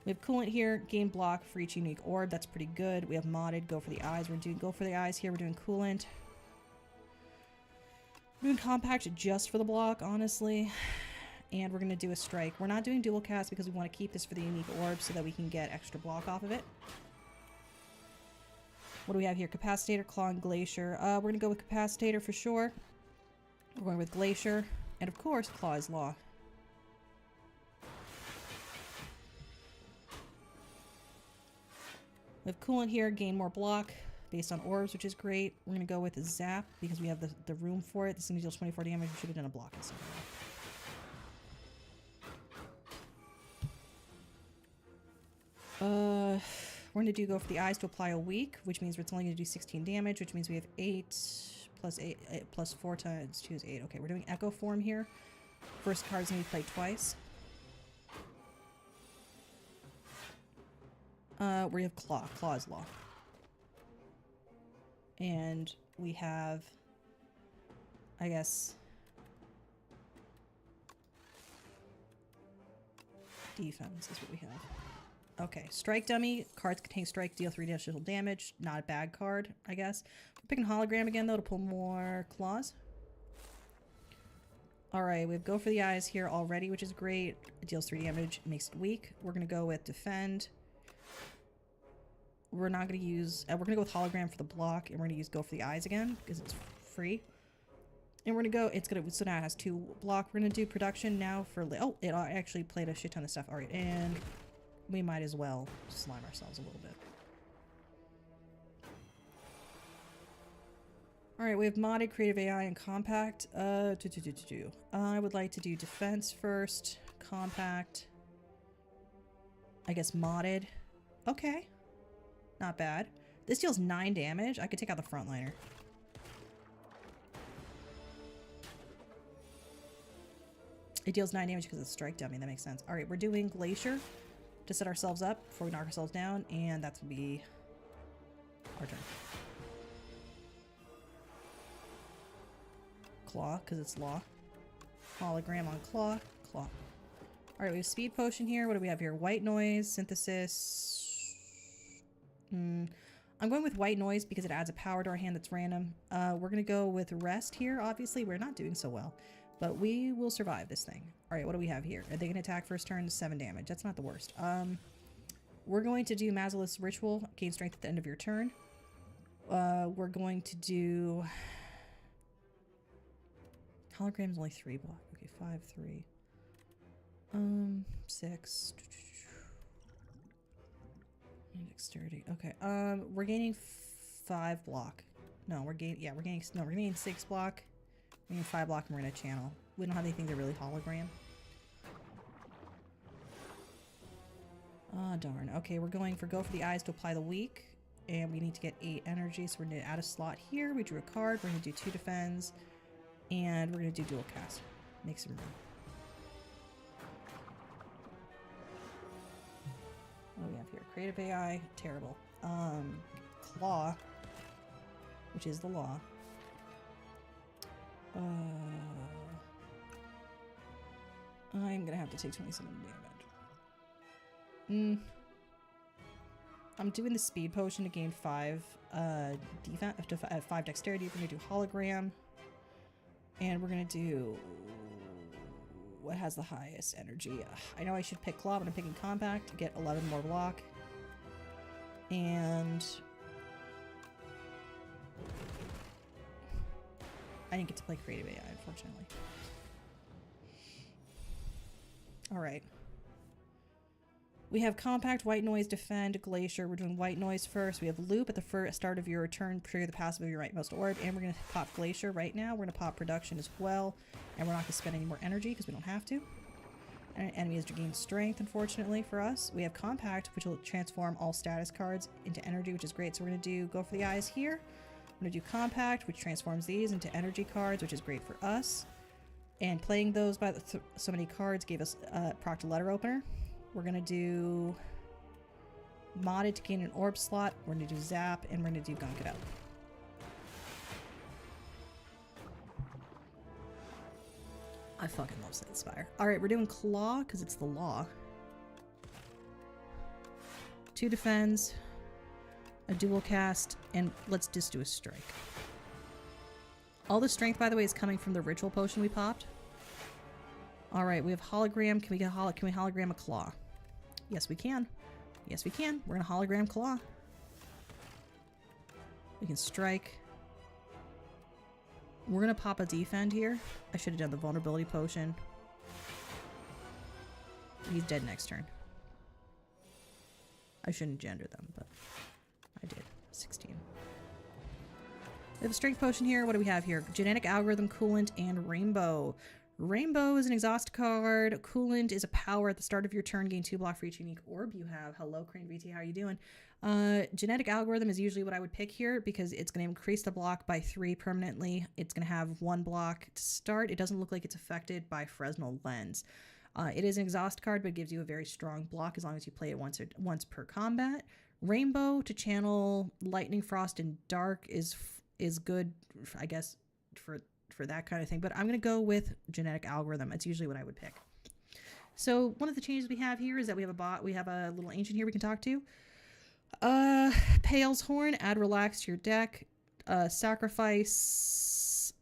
A: We have Coolant here, gain block for each unique orb. That's pretty good. We have Modded, Go for the Eyes. We're doing Go for the Eyes here. We're doing Coolant. We're doing Compact just for the block, honestly. And we're going to do a Strike. We're not doing Dual Cast because we want to keep this for the unique orb so that we can get extra block off of it. What do we have here? Capacitator, Claw, and Glacier. We're going to go with Capacitator for sure. We're going with Glacier. And of course, Claw is Law. We have Coolant here, gain more block based on orbs, which is great. We're going to go with Zap because we have the room for it. This is going to deal 24 damage. We should have done a block instead. We're going to go for the eyes to apply a weak, which means it's only going to do 16 damage, which means we have 8 plus 8 plus 4 times 2 is 8. Okay, we're doing Echo Form here. First card's going to be played twice. We have Claw. Claw is Law. And we have, I guess, Defense is what we have. Okay, Strike Dummy. Cards contain Strike, deal 3 additional damage. Not a bad card, I guess. We're picking Hologram again, though, to pull more Claws. Alright, we have Go for the Eyes here already, which is great. It deals 3 damage, makes it weak. We're going to go with Defend. We're not going to use... we're going to go with Hologram for the block, and we're going to use Go for the Eyes again, because it's free. And we're going to go... It's going to... So now it has 2 block. We're going to do Production now for... Oh, it actually played a shit ton of stuff. Alright, and we might as well slime ourselves a little bit. Alright, we have Modded, Creative AI, and Compact. I would like to do Defense first. Compact. I guess Modded. Okay. Not bad. This deals 9 damage. I could take out the frontliner. It deals 9 damage because it's Strike Dummy. That makes sense. Alright, we're doing Glacier to set ourselves up before we knock ourselves down, and that's going to be our turn. Claw, because it's Law. Hologram on Claw. Claw. Alright, we have Speed Potion here. What do we have here? White Noise, Synthesis. I'm going with White Noise because it adds a power to our hand that's random. We're going to go with Rest here. Obviously, we're not doing so well, but we will survive this thing. Alright, what do we have here? They can attack first turn, 7 damage. That's not the worst. We're going to do Mazalith's Ritual. Gain strength at the end of your turn. We're going to do... Hologram's only 3 block. Okay, 5, 3. 6. Dexterity. Okay. We're gaining 5 block. No, we're gaining 6 block. We're gaining 5 block, and we're gonna channel. We don't have anything to really hologram. Oh, darn. Okay, we're going for Go for the Eyes to apply the weak, and we need to get 8 energy, so we're gonna add a slot here. We drew a card. We're gonna do 2 defends, and we're gonna do dual cast. Make some room. What do we have here? Creative AI, terrible. Claw, which is the Law. I'm gonna have to take 27 damage. I'm doing the Speed Potion to gain 5 defense, 5 dexterity. We're gonna do Hologram, and we're gonna do what has the highest energy. I know I should pick Claw, but I'm picking Compact to get 11 more block. And I didn't get to play Creative AI, unfortunately. Alright. We have Compact, White Noise, Defend, Glacier. We're doing White Noise first. We have Loop at the start of your turn, trigger the passive of your rightmost orb. And we're going to pop Glacier right now. We're going to pop Production as well. And we're not going to spend any more energy because we don't have to. And enemy has to gain strength, unfortunately, for us. We have Compact, which will transform all status cards into energy, which is great. So we're going to do Go for the Eyes here. We're going to do Compact, which transforms these into energy cards, which is great for us. And playing those by so many cards gave us proc letter opener. We're going to do Modded to gain an orb slot. We're going to do Zap, and we're going to do Gunk It Out. I fucking love Slay the Spire. Alright, we're doing Claw, because it's the Law. 2 defends, a dual cast, and let's just do a strike. All the strength, by the way, is coming from the Ritual Potion we popped. Alright, we have Hologram. Can we hologram a Claw? Yes, we can. Yes, we can. We're going to hologram Claw. We can strike. We're going to pop a Defend here. I should have done the Vulnerability Potion. He's dead next turn. I shouldn't gender them, but I did. 16. We have a Strength Potion here. What do we have here? Genetic Algorithm, Coolant, and Rainbow. Rainbow is an exhaust card. Coolant is a power at the start of your turn. Gain 2 block for each unique orb you have. Hello, Crane VT. How are you doing? Genetic algorithm is usually what I would pick here because it's going to increase the block by 3 permanently. It's going to have 1 block to start. It doesn't look like it's affected by Fresnel Lens. It is an exhaust card, but it gives you a very strong block as long as you play it once per combat. Rainbow to channel Lightning, Frost, and Dark is good, I guess, for that kind of thing, but I'm going to go with genetic algorithm. It's usually what I would pick. So one of the changes we have here is that we have a little ancient here we can talk to. Pale's Horn, add relax to your deck. Sacrifice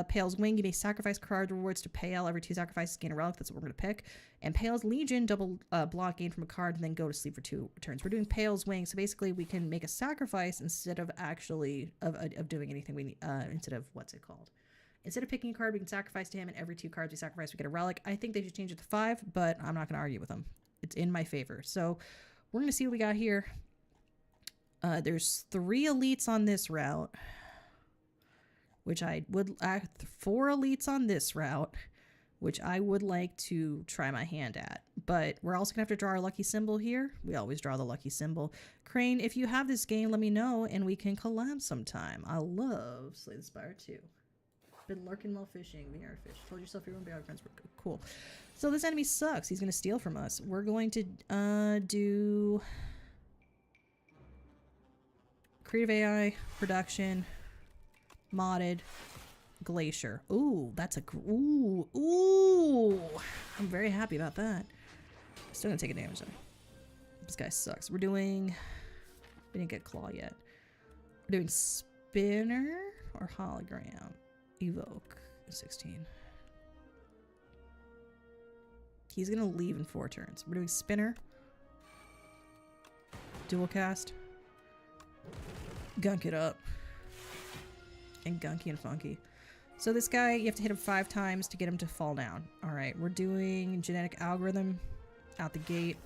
A: Pale's Wing, you may sacrifice card rewards to Pale. Every 2 sacrifices gain a relic. That's what we're going to pick. And Pale's Legion, double block gain from a card and then go to sleep for 2 turns. We're doing Pale's Wing, so basically we can make a sacrifice instead of actually of doing anything we need, instead of what's it called? Instead of picking a card, we can sacrifice to him, and every 2 cards we sacrifice, we get a relic. I think they should change it to 5, but I'm not going to argue with them. It's in my favor. So we're going to see what we got here. There's 3 elites on this route, which I would... 4 elites on this route, which I would like to try my hand at. But we're also going to have to draw our lucky symbol here. We always draw the lucky symbol. Crane, if you have this game, let me know, and we can collab sometime. I love Slay the Spire II. Been lurking while fishing. The fish. Told yourself you wouldn't be our friends. We're cool. So this enemy sucks. He's going to steal from us. We're going to do creative AI, production, modded, glacier. Ooh, that's a ooh. I'm very happy about that. Still gonna take a damage though. This guy sucks. We didn't get claw yet. We're doing spinner or hologram. Evoke 16. He's gonna leave in 4 turns. We're doing spinner, dual cast, gunk it up, and gunky and funky. So this guy, you have to hit him 5 times to get him to fall down. All right, we're doing genetic algorithm out the gate.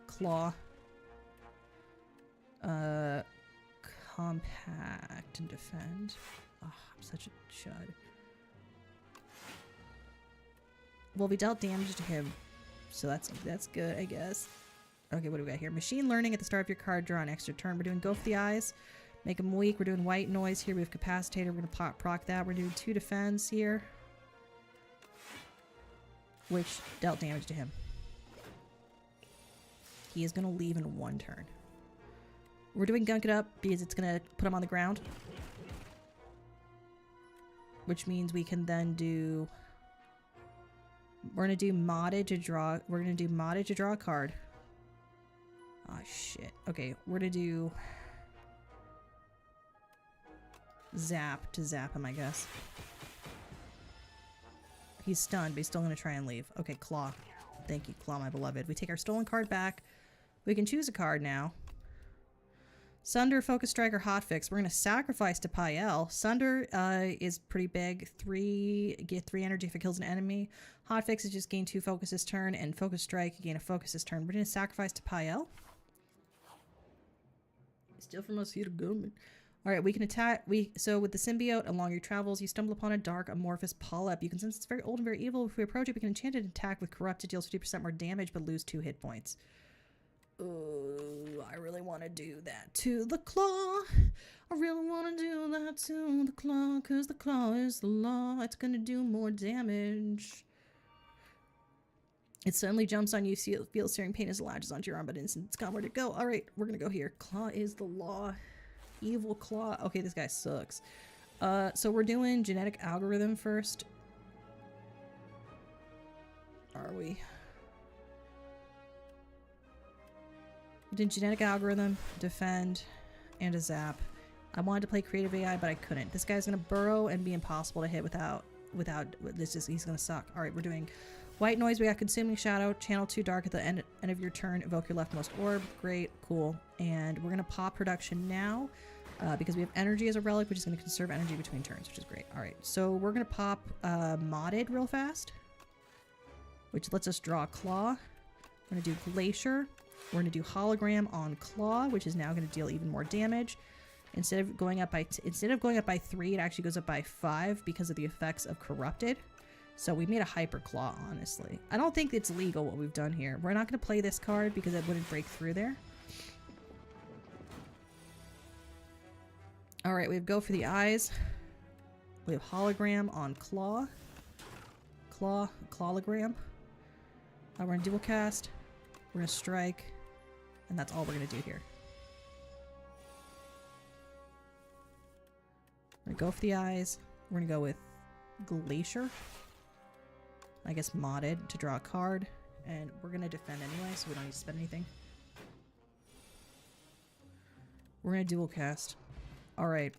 A: Claw, compact and defend. Oh, I'm such a chud. Well, we dealt damage to him, so that's good, I guess. Okay, what do we got here? Machine learning at the start of your card draw an extra turn. We're doing go for the eyes, make him weak. We're doing white noise here. We have capacitator. We're gonna proc that. We're doing 2 defense here, which dealt damage to him. He is gonna leave in 1 turn. We're doing gunk it up because it's gonna put him on the ground. Which means we can then do... We're going to do modded to draw... We're going to do modded to draw a card. Oh, shit. Okay, we're going to do... Zap to zap him, I guess. He's stunned, but he's still going to try and leave. Okay, Claw. Thank you, Claw, my beloved. We take our stolen card back. We can choose a card now. Sunder, Focus Strike, or Hotfix. We're going to sacrifice to Pael. Sunder is pretty big. Get 3 energy if it kills an enemy. Hotfix is just gain 2 focus this turn, and Focus Strike, you gain a focus this turn. We're going to sacrifice to Pael. Steal from us, here to government. All right, we can attack. So with the symbiote, along your travels, you stumble upon a dark amorphous polyp. You can sense it's very old and very evil. If we approach it, we can enchant it and attack with corrupt. It deals 50% more damage, but lose 2 hit points. Oh, I really want to do that to the claw. I really want to do that to the claw, because the claw is the law. It's going to do more damage. It suddenly jumps on you, feel searing pain as it latches onto your arm, but instantly it's got where to go. All right, we're going to go here. Claw is the law. Evil claw. Okay, this guy sucks. So we're doing genetic algorithm first. Are we? We did genetic algorithm, defend, and a zap. I wanted to play creative AI, but I couldn't. This guy's gonna burrow and be impossible to hit without this. He's gonna suck. All right, we're doing white noise. We got consuming shadow, channel 2 dark at the end of your turn. Evoke your leftmost orb. Great, cool. And we're gonna pop production now because we have energy as a relic, which is gonna conserve energy between turns, which is great. All right, so we're gonna pop modded real fast, which lets us draw a claw. We're gonna do glacier. We're going to do hologram on claw, which is now going to deal even more damage. Instead of going up by 3, it actually goes up by 5 because of the effects of corrupted. So we made a hyper claw, honestly. I don't think it's legal what we've done here. We're not going to play this card because it wouldn't break through there. All right, we have go for the eyes. We have hologram on claw. Clawlogram. We're going to dual cast. We're going to strike. And that's all we're going to do here. We're going to go for the eyes. We're going to go with Glacier. I guess modded to draw a card. And we're going to defend anyway, so we don't need to spend anything. We're going to dual cast. Alright.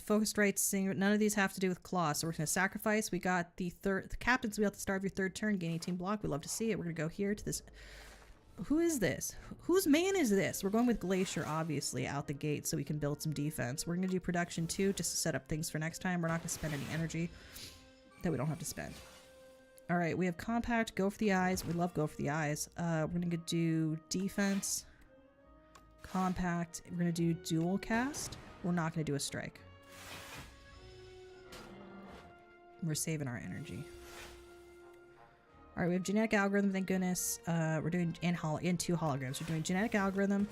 A: Focused rights, none of these have to do with claw, so we're going to sacrifice. We got the captain's wheel at the start of your third turn, gain 18 block. We love to see it. We're going to go here to this. Who is this? Whose man is this? We're going with Glacier, obviously, out the gate so we can build some defense. We're going to do production 2 just to set up things for next time. We're not going to spend any energy that we don't have to spend. Alright, we have compact, go for the eyes. We love go for the eyes. We're going to do defense, compact. We're going to do dual cast. We're not going to do a strike. We're saving our energy. All right, we have genetic algorithm, thank goodness. We're doing in 2 holograms. We're doing genetic algorithm,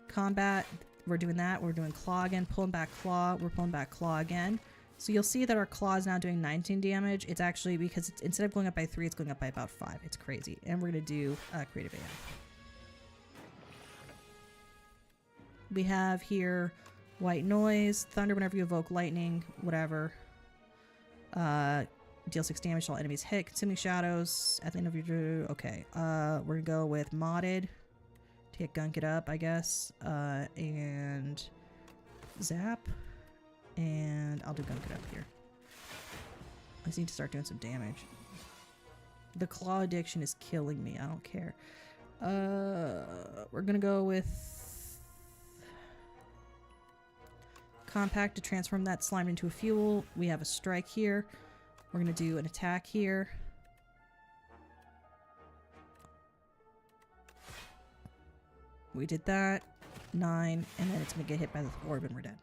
A: combat. We're doing that. We're doing claw again, pulling back claw. We're pulling back claw again. So you'll see that our claw is now doing 19 damage. It's actually because it's, instead of going up by 3, it's going up by about 5. It's crazy. And we're going to do creative AI. We have here white noise, thunder whenever you evoke lightning, whatever. Deal 6 damage to all enemies hit. Consuming shadows at the end of your... Okay. We're going to go with modded to get gunk it up, I guess. And zap. And I'll do gunk it up here. I just need to start doing some damage. The claw addiction is killing me. I don't care. We're going to go with... compact to transform that slime into a fuel. We have a strike here. We're going to do an attack here. We did that. 9. And then it's going to get hit by the orb and we're dead.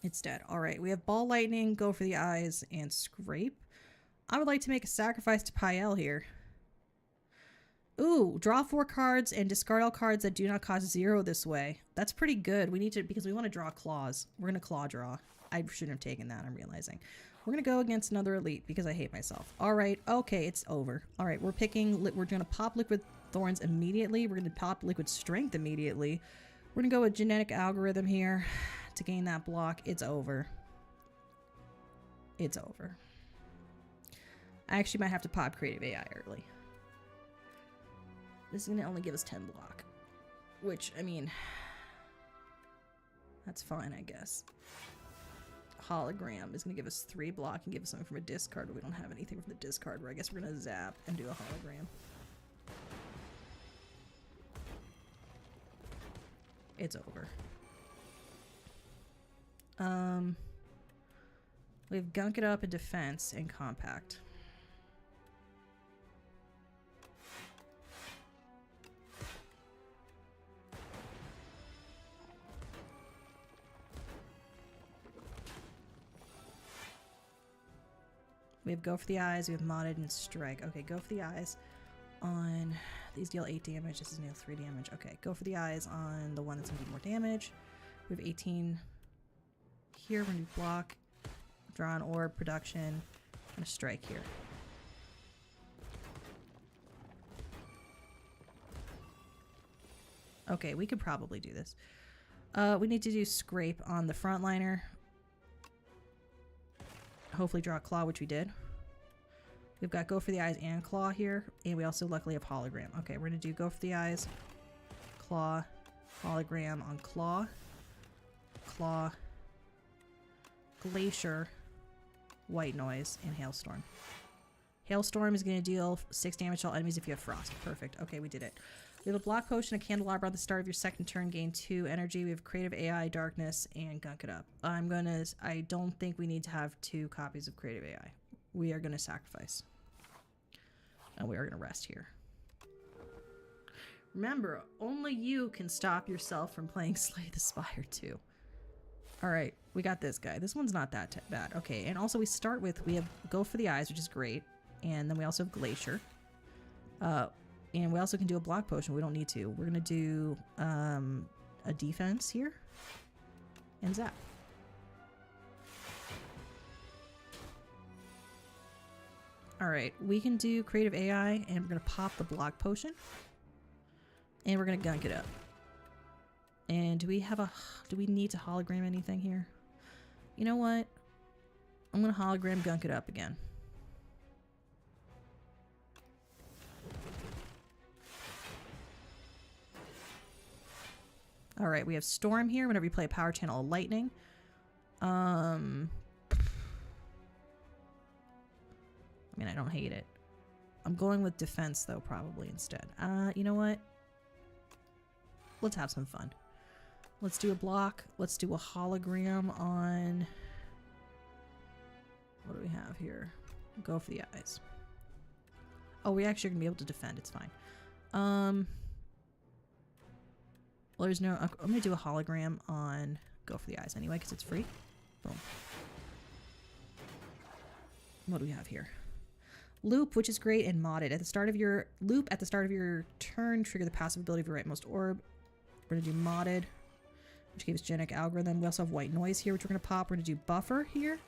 A: It's dead. Alright, we have ball lightning, go for the eyes, and scrape. I would like to make a sacrifice to Pael here. Ooh, draw 4 cards and discard all cards that do not cost 0 this way. That's pretty good. We need to, because we want to draw claws. We're going to claw draw. I shouldn't have taken that, I'm realizing. We're going to go against another elite because I hate myself. Alright, okay, it's over. Alright, we're going to pop liquid thorns immediately. We're going to pop liquid strength immediately. We're going to go with genetic algorithm here to gain that block. It's over. It's over. I actually might have to pop creative AI early. This is going to only give us 10 block. Which, I mean... that's fine, I guess. Hologram is going to give us 3 block and give us something from a discard, but we don't have anything from the discard, where I guess we're going to zap and do a hologram. It's over. We have gunk it up in defense and compact. We have go for the eyes, we have modded and strike. Okay, go for the eyes on... these deal 8 damage, this is deal 3 damage. Okay, go for the eyes on the one that's going to do more damage. We have 18 here, we're going to do block, draw an orb, production, and a strike here. Okay, we could probably do this. We need to do scrape on the frontliner. Hopefully draw a claw, which we did. We've got go for the eyes and claw here, and we also luckily have hologram. Okay, we're gonna do go for the eyes, claw, hologram on claw, claw, glacier, white noise, and hailstorm. Hailstorm is gonna deal 6 damage to all enemies if you have frost. Perfect. Okay, we did it. We have a block potion, a candelabra at the start of your second turn, gain 2 energy. We have creative AI, darkness, and gunk it up. I don't think we need to have 2 copies of creative AI. We are gonna sacrifice. And we are gonna rest here. Remember, only you can stop yourself from playing Slay the Spire II. All right, we got this guy. This one's not that bad. Okay, and also we start with, we have Go for the Eyes, which is great. And then we also have Glacier. And we also can do a block potion. We don't need to. We're going to do a defense here. And zap. All right, we can do creative AI, and we're going to pop the block potion. And we're going to gunk it up. And do we need to hologram anything here? You know what? I'm going to hologram gunk it up again. All right, we have Storm here. Whenever you play a power channel of lightning. I mean, I don't hate it. I'm going with defense, though, probably instead. You know what? Let's have some fun. Let's do a block. Let's do a hologram on... What do we have here? Go for the Eyes. Oh, we actually are going to be able to defend. It's fine. Well, there's no... I'm going to do a hologram on Go for the Eyes anyway, because it's free. Boom. What do we have here? Loop, which is great and modded. At the start of your loop, at the start of your turn, trigger the passive ability of your rightmost orb. We're going to do modded, which gives genetic algorithm. We also have white noise here, which we're going to pop. We're going to do buffer here,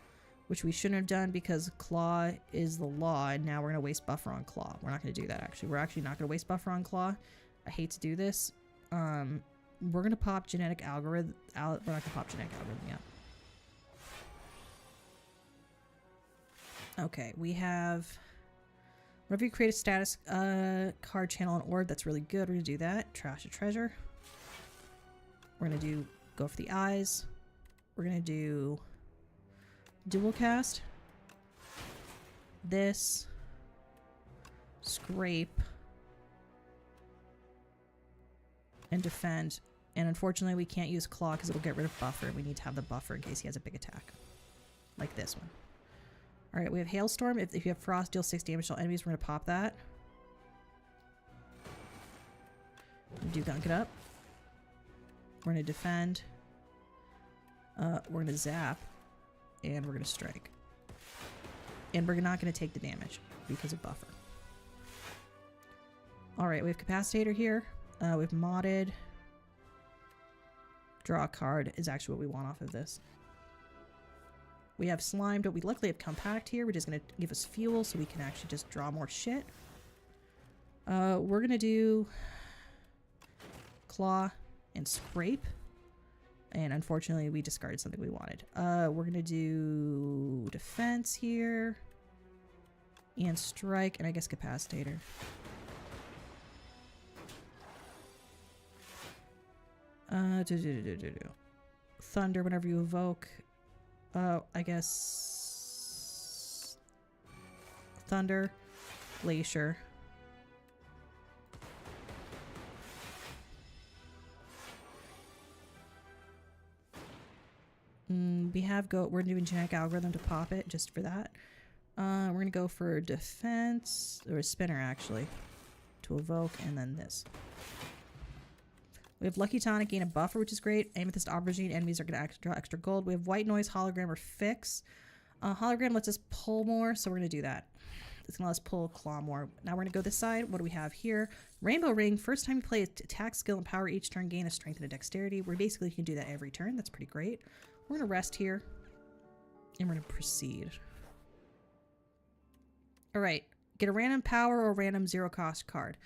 A: which we shouldn't have done because claw is the law, and now we're going to waste buffer on claw. We're not going to do that, actually. We're actually not going to waste buffer on claw. I hate to do this. We're going to pop genetic algorithm. We're not going to pop genetic algorithm yet. Okay, we have... Whenever you create a status card channel on orb, that's really good. We're going to do that. Trash a treasure. We're going to do Go for the Eyes. We're going to do dual cast. This. Scrape. And defend. And unfortunately, we can't use claw because it'll get rid of buffer. We need to have the buffer in case he has a big attack. Like this one. Alright, we have Hailstorm. If you have Frost, deal 6 damage to all enemies. We're going to pop that. Do gunk it up. We're going to defend. We're going to zap. And we're going to strike. And we're not going to take the damage because of buffer. Alright, we have Capacitator here. We have modded. Draw a card is actually what we want off of this. We have Slime, but we luckily have Compact here, which is going to give us fuel so we can actually just draw more shit. We're going to do Claw and Scrape. And unfortunately, we discarded something we wanted. We're going to do Defense here. And Strike, and I guess Capacitator. Thunder whenever you evoke. I guess Thunder, Glacier. We have we're doing genetic algorithm to pop it just for that. We're gonna go for defense or a spinner actually to evoke, and then this. We have Lucky Tonic, gain a buffer, which is great. Amethyst Aubergine, enemies are going to draw extra gold. We have White Noise, Hologram, or Fix. Hologram lets us pull more, so we're going to do that. It's going to let us pull Claw more. Now we're going to go this side. What do we have here? Rainbow Ring. First time you play attack, skill, and power each turn, gain a strength and a dexterity. We basically can do that every turn. That's pretty great. We're going to rest here, and we're going to proceed. All right. Get a random power or random zero-cost card.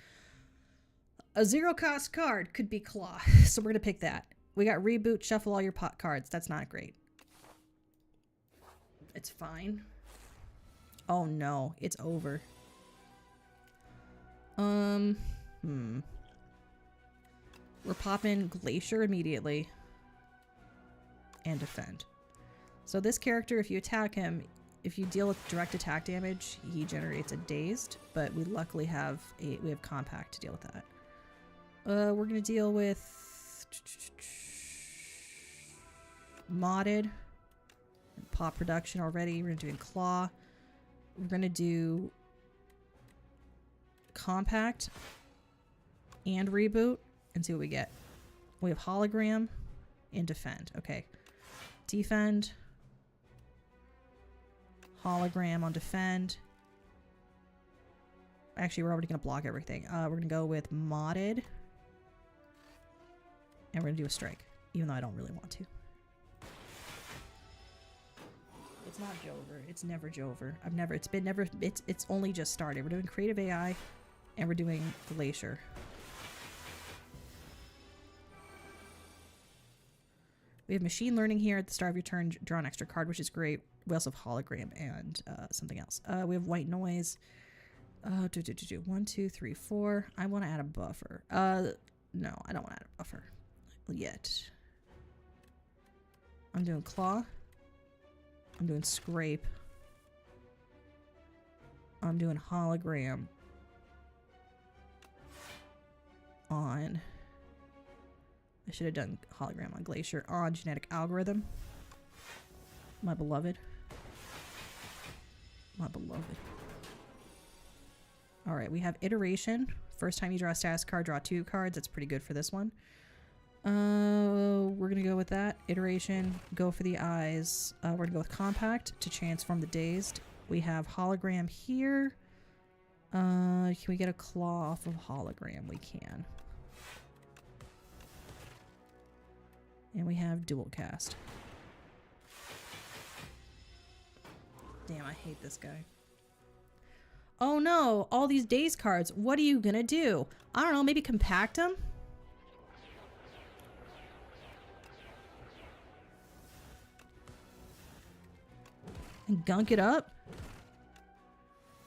A: A zero-cost card could be Claw, so we're going to pick that. We got Reboot, shuffle all your pot cards. That's not great. It's fine. Oh no, it's over. We're popping Glacier immediately. And defend. So this character, if you attack him, if you deal with direct attack damage, he generates a dazed, but we luckily have Compact to deal with that. We're going to deal with modded pop production already. We're going to do Claw. We're going to do Compact and Reboot and see what we get. We have Hologram and Defend. Okay. Defend. Hologram on defend. Actually, we're already going to block everything. We're going to go with modded. And we're going to do a strike. Even though I don't really want to. It's not Jover. It's never Jover. It's only just started. We're doing creative AI. And we're doing Glacier. We have machine learning here. At the start of your turn, draw an extra card, which is great. We also have hologram and something else. We have white noise. 1, 2, 3, 4. I want to add a buffer. No, I don't want to add a buffer yet. I'm doing claw. I'm doing scrape. I'm doing hologram on. I should have done hologram on Glacier on genetic algorithm. My beloved. My beloved. Alright, we have iteration. First time you draw a status card, draw 2 cards. That's pretty good for this one. We're gonna go with that. Iteration, go for the eyes. We're gonna go with compact to transform the dazed. We have hologram here. Can we get a claw off of hologram? We can. And we have dual cast. Damn, I hate this guy. Oh no, all these daze cards. What are you gonna do? I don't know, maybe compact them? And gunk it up?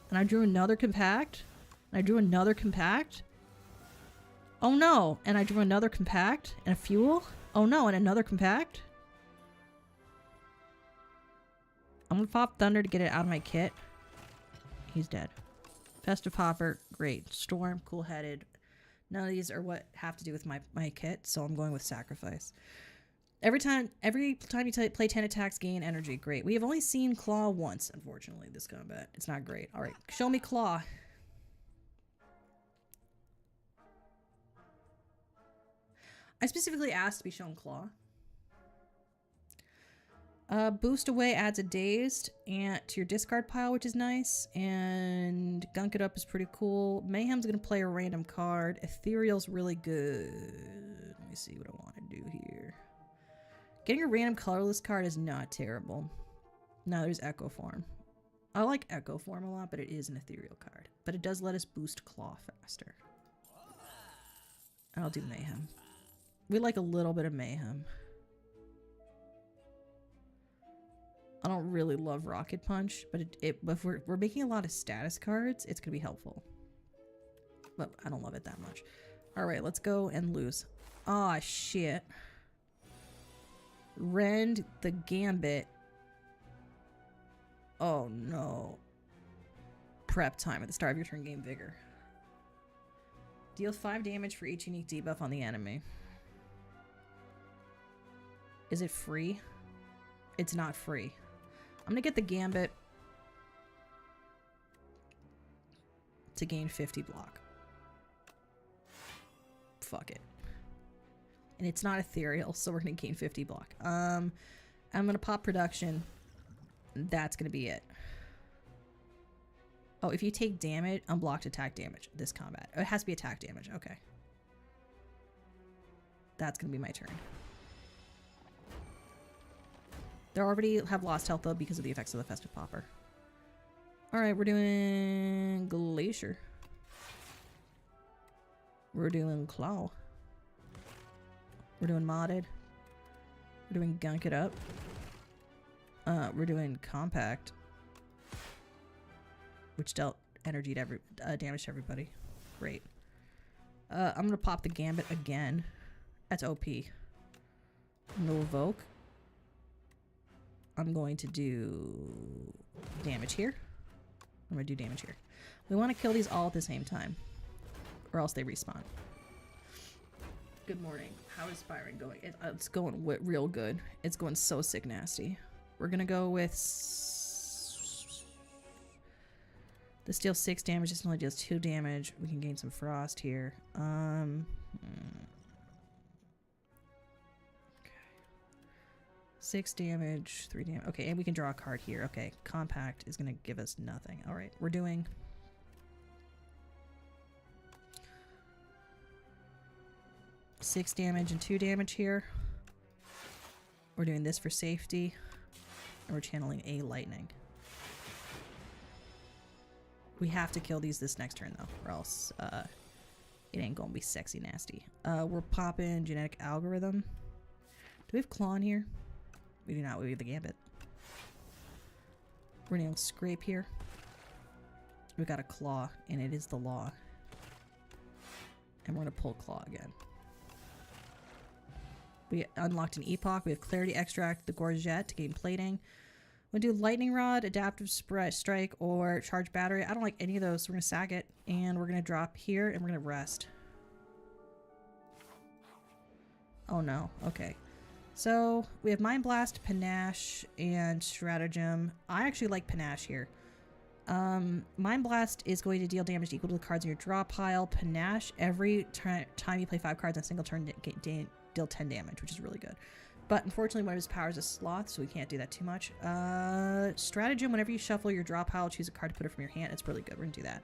A: And I drew another compact? And I drew another compact? Oh no, and I drew another compact? And a fuel? Oh no, and another compact? I'm gonna pop Thunder to get it out of my kit. He's dead. Festive Popper, great. Storm, cool-headed. None of these are what have to do with my kit, so I'm going with Sacrifice. Every time you play 10 attacks, gain energy. Great. We have only seen Claw once, unfortunately, this combat. It's not great. Alright, show me Claw. I specifically asked to be shown Claw. Boost away adds a dazed and to your discard pile, which is nice. And gunk it up is pretty cool. Mayhem's gonna play a random card. Ethereal's really good. Let me see what I want to do here. Getting a random colorless card is not terrible. No, there's Echo Form. I like Echo Form a lot, but it is an ethereal card. But it does let us boost Claw faster. I'll do Mayhem. We like a little bit of Mayhem. I don't really love Rocket Punch, but if we're making a lot of status cards, it's gonna be helpful. But I don't love it that much. Alright, let's go and lose. Aw, shit. Rend the Gambit. Oh no. Prep time at the start of your turn, gain Vigor. Deal 5 damage for each unique debuff on the enemy. Is it free? It's not free. I'm gonna get the Gambit to gain 50 block. Fuck it. And it's not ethereal, so we're gonna gain 50 block. I'm gonna pop production. That's gonna be it. Oh, if you take damage, unblocked attack damage this combat. It has to be attack damage. Okay. That's gonna be my turn. They already have lost health though because of the effects of the Festive Popper. Alright, we're doing Glacier. We're doing Claw. We're doing Modded. We're doing Gunk It Up. We're doing Compact. Which dealt energy to damage to everybody. Great. I'm gonna pop the Gambit again. That's OP. I'm gonna evoke. I'm going to do damage here. I'm going to do damage here. We want to kill these all at the same time, or else they respawn. Good morning. How is Spiring going? It's going real good. It's going so sick nasty. We're going to go with... This deals 6 damage. This only deals 2 damage. We can gain some frost here. 6 damage, 3 damage. Okay, and we can draw a card here. Okay, compact is going to give us nothing. All right, we're doing... six damage and 2 damage here. We're doing this for safety. And we're channeling a lightning. We have to kill these this next turn, though, or else it ain't gonna be sexy nasty. We're popping genetic algorithm. Do we have claw in here? We do not. We have the gambit. We're gonna scrape here. We've got a claw, and it is the law. And we're gonna pull claw again. We unlocked an epoch. We have clarity extract, the gorget to gain plating. We're gonna do lightning rod, adaptive strike, or charge battery. I don't like any of those, so we're gonna sack it, and we're gonna drop here, and we're gonna rest. Oh no. Okay. So we have mind blast, panache, and stratagem. I actually like panache here. Mind blast is going to deal damage equal to the cards in your draw pile. Panache, every time you play 5 cards in a single turn, deal 10 damage, which is really good. But unfortunately, one of his powers is sloth, so we can't do that too much. Stratagem, whenever you shuffle your draw pile, choose a card to put it from your hand. It's really good. We're gonna do that.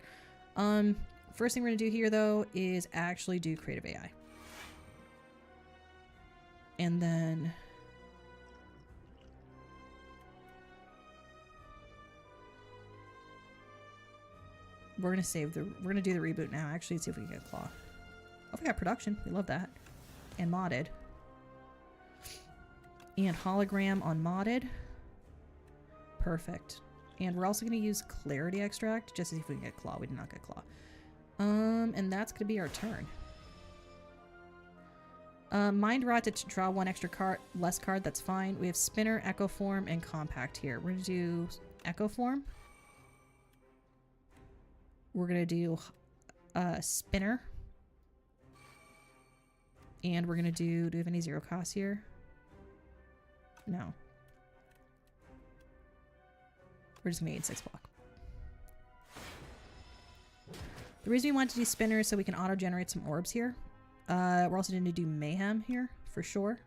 A: First thing we're gonna do here, though, is actually do creative AI. And then... we're gonna save the... we're gonna do the reboot now, actually, and see if we can get a claw. Oh, we got production. We love that. And modded. And hologram on modded. Perfect. And we're also going to use clarity extract just to see if we can get claw. We did not get claw. And that's going to be our turn. Mind rot to draw 1 extra card, less card. That's fine. We have spinner, echo form, and compact here. We're going to do echo form. We're going to do spinner. And we're going to do we have any 0 costs here? No. We're just going to need 6 block. The reason we want to do spinner is so we can auto-generate some orbs here. We're also going to do mayhem here, for sure.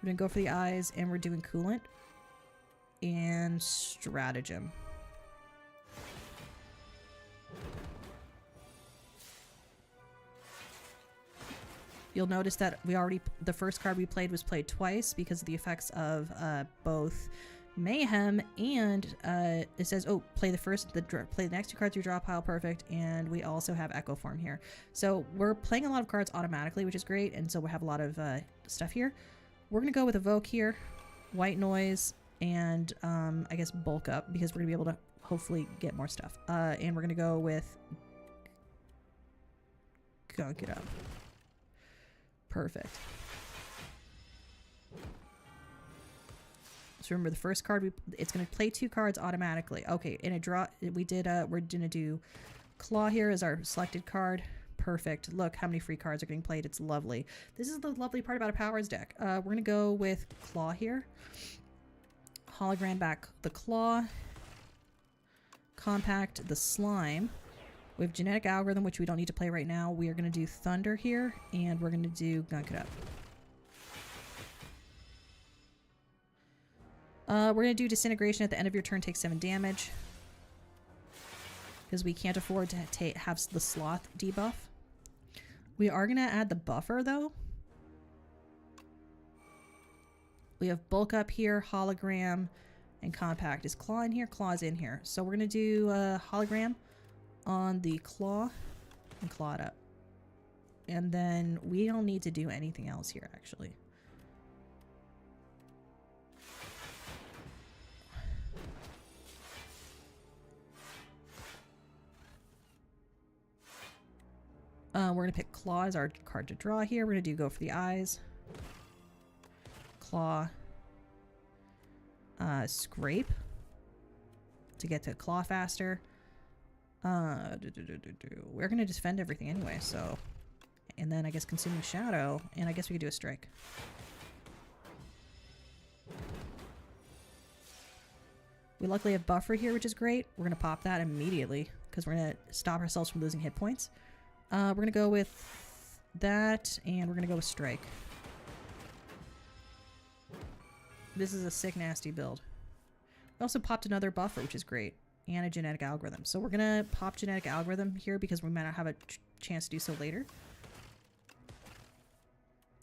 A: We're going to go for the eyes, and we're doing coolant. And stratagem. You'll notice that the first card we played was played twice because of the effects of both mayhem and it says, oh, play the next 2 cards of your draw pile, perfect, and we also have echo form here. So we're playing a lot of cards automatically, which is great, and so we have a lot of stuff here. We're gonna go with evoke here, white noise, and I guess bulk up because we're gonna be able to hopefully get more stuff. And we're gonna go with gunk it up. Perfect. So remember the first card, it's going to play 2 cards automatically. Okay, in a draw, we're going to do claw here as our selected card. Perfect. Look how many free cards are getting played. It's lovely. This is the lovely part about a powers deck. We're going to go with claw here. Hologram back the claw. Compact the slime. We have genetic algorithm, which we don't need to play right now. We are going to do thunder here, and we're going to do gunk it up. We're going to do disintegration at the end of your turn, take 7 damage. Because we can't afford to have the sloth debuff. We are going to add the buffer, though. We have bulk up here, hologram, and compact. Is claw in here? Claw's in here. So we're going to do hologram on the claw and claw it up. And then we don't need to do anything else here, actually. We're going to pick claw as our card to draw here. We're going to go for the eyes. Claw. Scrape. To get to claw faster. We're going to defend everything anyway, so... And then I guess consuming shadow, and I guess we could do a strike. We luckily have buffer here, which is great. We're going to pop that immediately, because we're going to stop ourselves from losing hit points. We're going to go with that, and we're going to go with strike. This is a sick, nasty build. We also popped another buffer, which is great. And a genetic algorithm. So we're going to pop genetic algorithm here because we might not have a chance to do so later.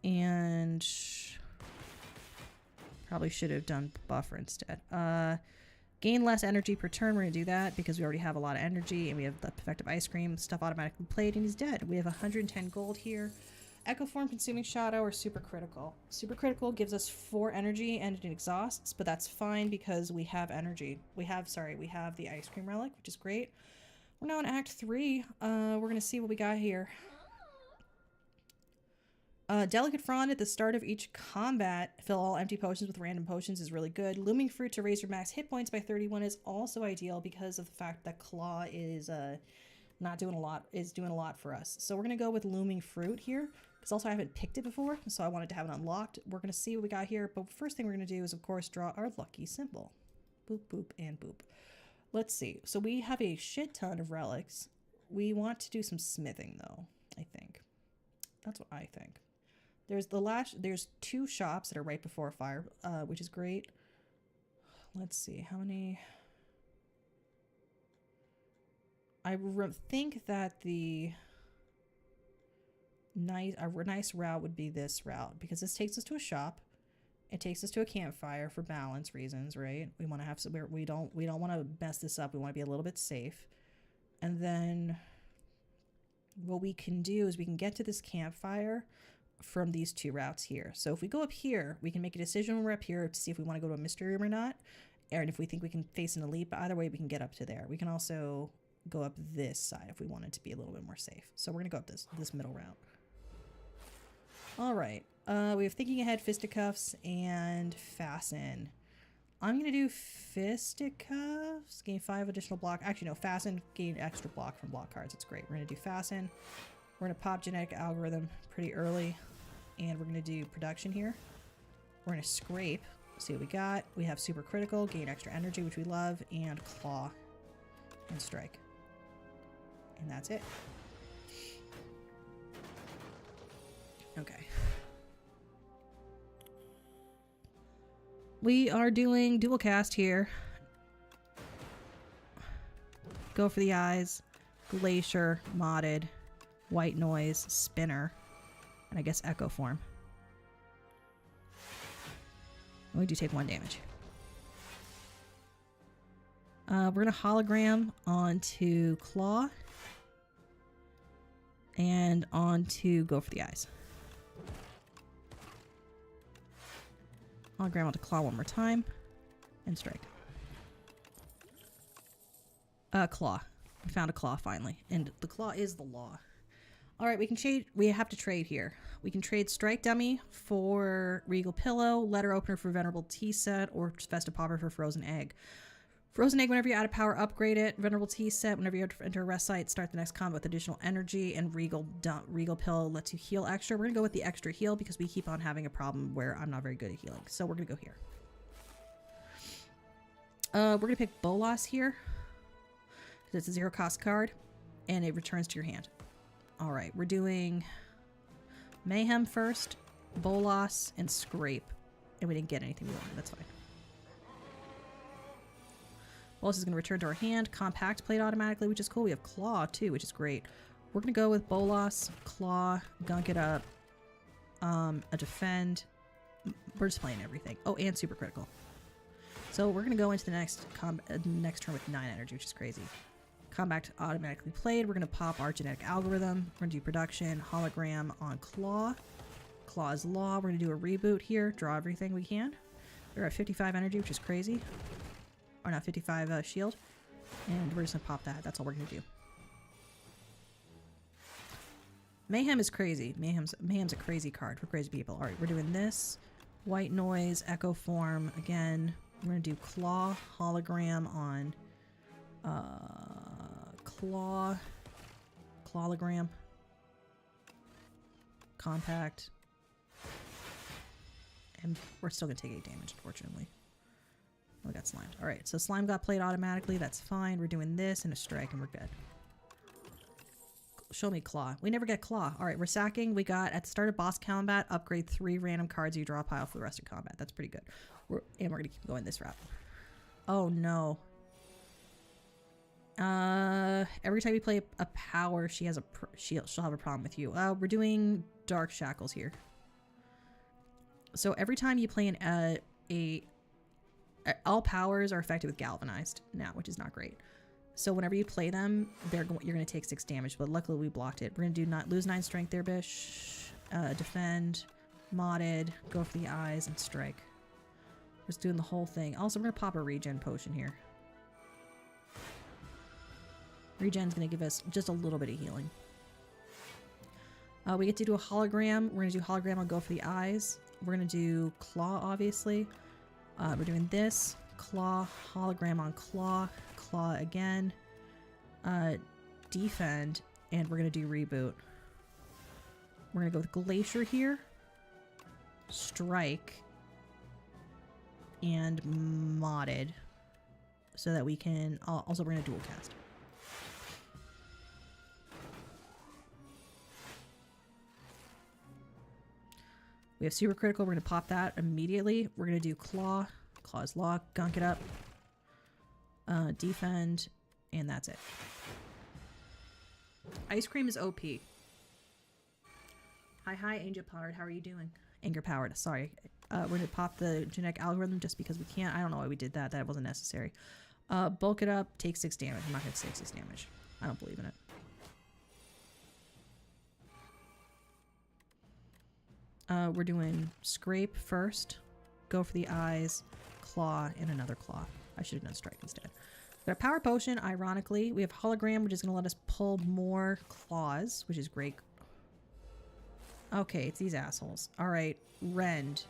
A: And probably should have done buffer instead. Gain less energy per turn. We're going to do that because we already have a lot of energy and we have the effective ice cream stuff automatically played and he's dead. We have 110 gold here. Echo form, consuming shadow, or super critical. Super critical gives us 4 energy and it exhausts, but that's fine because we have energy. We have the ice cream relic, which is great. We're now in Act 3. We're going to see what we got here. Delicate Frond at the start of each combat. Fill all empty potions with random potions is really good. Looming Fruit to raise your max hit points by 31 is also ideal because of the fact that Claw is doing a lot for us. So we're going to go with Looming Fruit here. Because also I haven't picked it before, so I wanted to have it unlocked. We're going to see what we got here, but first thing we're going to do is, of course, draw our lucky symbol. Boop, boop, and boop. Let's see. So we have a shit ton of relics. We want to do some smithing, though, I think. That's what I think. There's 2 shops that are right before fire, which is great. Let's see. How many... I think that a nice route would be this route because this takes us to a shop. It takes us to a campfire for balance reasons, right? We want to have some, we don't want to mess this up. We want to be a little bit safe. And then what we can do is we can get to this campfire from these 2 routes here. So if we go up here, we can make a decision when we're up here to see if we want to go to a mystery room or not, and if we think we can face an elite. But either way, we can get up to there. We can also go up this side if we wanted to be a little bit more safe. So we're gonna go up this middle route. All right, we have Thinking Ahead, Fisticuffs, and Fasten. I'm going to do Fisticuffs, gain 5 additional block. Actually, no, Fasten, gain extra block from block cards. It's great. We're going to do Fasten. We're going to pop Genetic Algorithm pretty early, and we're going to do Production here. We're going to Scrape, see what we got. We have Super Critical, gain extra energy, which we love, and Claw, and Strike. And that's it. Okay. We are doing dual cast here. Go for the Eyes, Glacier, Modded, White Noise, Spinner, and I guess Echo form. We do take 1 damage. We're going to hologram onto Claw and onto Go for the Eyes. Hologram onto Claw one more time and strike. Claw. We found a Claw finally, and the Claw is the law. All right, we can trade. We have to trade here. We can trade Strike Dummy for Regal Pillow, Letter Opener for Venerable Tea Set, or Festive Popper for Frozen Egg. Frozen Egg, whenever you add a power, upgrade it. Venerable Tea Set, whenever you enter a rest site, start the next combat with additional energy. And Regal Pillow lets you heal extra. We're going to go with the extra heal because we keep on having a problem where I'm not very good at healing. So we're going to go here. We're going to pick Bolas here. It's a 0-cost card, and it returns to your hand. All right, we're doing Mayhem first, Bolas, and Scrape. And we didn't get anything we wanted. That's fine. Bolas is going to return to our hand. Compact played automatically, which is cool. We have Claw, too, which is great. We're going to go with Bolas, Claw, Gunk It Up, a Defend. We're just playing everything. Oh, and Super Critical. So we're going to go into the next turn with 9 energy, which is crazy. Compact automatically played. We're going to pop our Genetic Algorithm. We're going to do Production, Hologram on Claw. Claw is Law. We're going to do a reboot here. Draw everything we can. We're at 55 energy, which is crazy. Or not, 55 shield. And we're just going to pop that. That's all we're going to do. Mayhem is crazy. Mayhem's a crazy card for crazy people. All right, we're doing this. White Noise, Echo Form. Again, we're going to do Claw, Hologram on Clawlogram, Compact, and we're still going to take 8 damage, unfortunately. We got slimed. Alright, so slime got played automatically. That's fine. We're doing this and a strike, and we're good. Show me claw. We never get claw. All right, we're sacking. We got at the start of boss combat, upgrade 3 random cards. You draw a pile for the rest of combat. That's pretty good. We're gonna keep going this route. Oh no. Every time you play a power, she'll have a problem with you. We're doing dark shackles here. So every time you play all powers are affected with galvanized now, which is not great. So whenever you play them, you're going to take 6 damage, but luckily we blocked it. We're going to do not lose 9 strength there, bish. Defend, modded, go for the eyes, and strike. We're just doing the whole thing. Also, we're going to pop a regen potion here. Regen's going to give us just a little bit of healing. We get to do a hologram. We're going to do hologram on go for the eyes. We're going to do claw, obviously. We're doing this. Claw, hologram on claw. Claw again. Defend. And we're going to do reboot. We're going to go with glacier here. Strike. And modded. So that we can... also, we're going to dual cast. We have super critical. We're going to pop that immediately. We're going to do claw. Claw's lock. Gunk it up. Defend. And that's it. Ice cream is OP. Hi, Angel Powered. How are you doing? Anger Powered. Sorry. We're going to pop the genetic algorithm just because we can't. I don't know why we did that. That wasn't necessary. Bulk it up. Take 6 damage. I'm not going to take 6 damage. I don't believe in it. We're doing scrape first, go for the eyes, claw, and another claw. I should have done strike instead. We got a power potion, ironically. We have hologram, which is going to let us pull more claws, which is great. Okay, it's these assholes. All right, rend.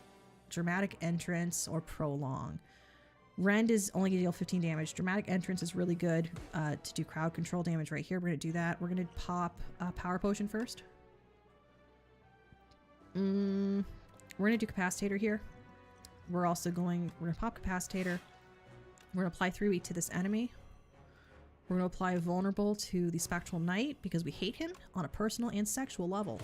A: Dramatic entrance or prolong. Rend is only going to deal 15 damage. Dramatic entrance is really good to do crowd control damage right here. We're going to do that. We're going to pop a power potion first. We're going to do capacitator here. We're going to pop capacitator. We're going to apply 3 weak to this enemy. We're going to apply vulnerable to the spectral knight because we hate him on a personal and sexual level.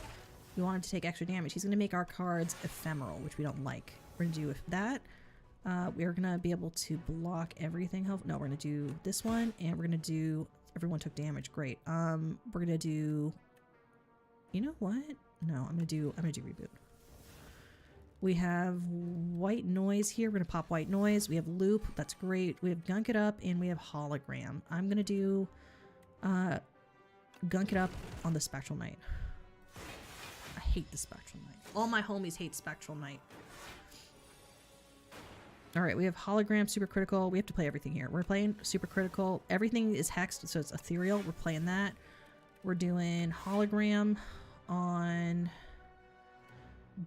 A: We want him to take extra damage. He's going to make our cards ephemeral, which we don't like. We're going to do that. We're going to be able to block everything. No, we're going to do this one, and we're going to do... Everyone took damage. Great. We're going to do... You know what? No, I'm gonna do reboot. We have white noise here. We're gonna pop white noise. We have loop. That's great. We have gunk it up, and we have hologram. I'm gonna do gunk it up on the spectral knight. I hate the spectral knight. All my homies hate spectral knight. All right, we have hologram, super critical. We have to play everything here. We're playing super critical. Everything is hexed, so it's ethereal. We're playing that. We're doing hologram on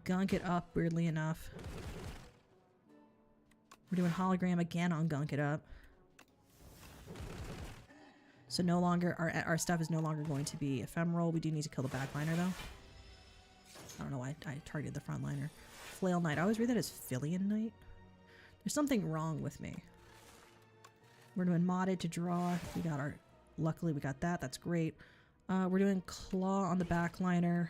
A: gunk it up, weirdly enough. We're doing hologram again on gunk it up. So no longer, our stuff is no longer going to be ephemeral. We do need to kill the backliner though. I don't know why I targeted the frontliner. Flail Knight. I always read that as Filian Knight. There's something wrong with me. We're doing modded to draw. We got our, luckily we got that. That's great. We're doing claw on the backliner,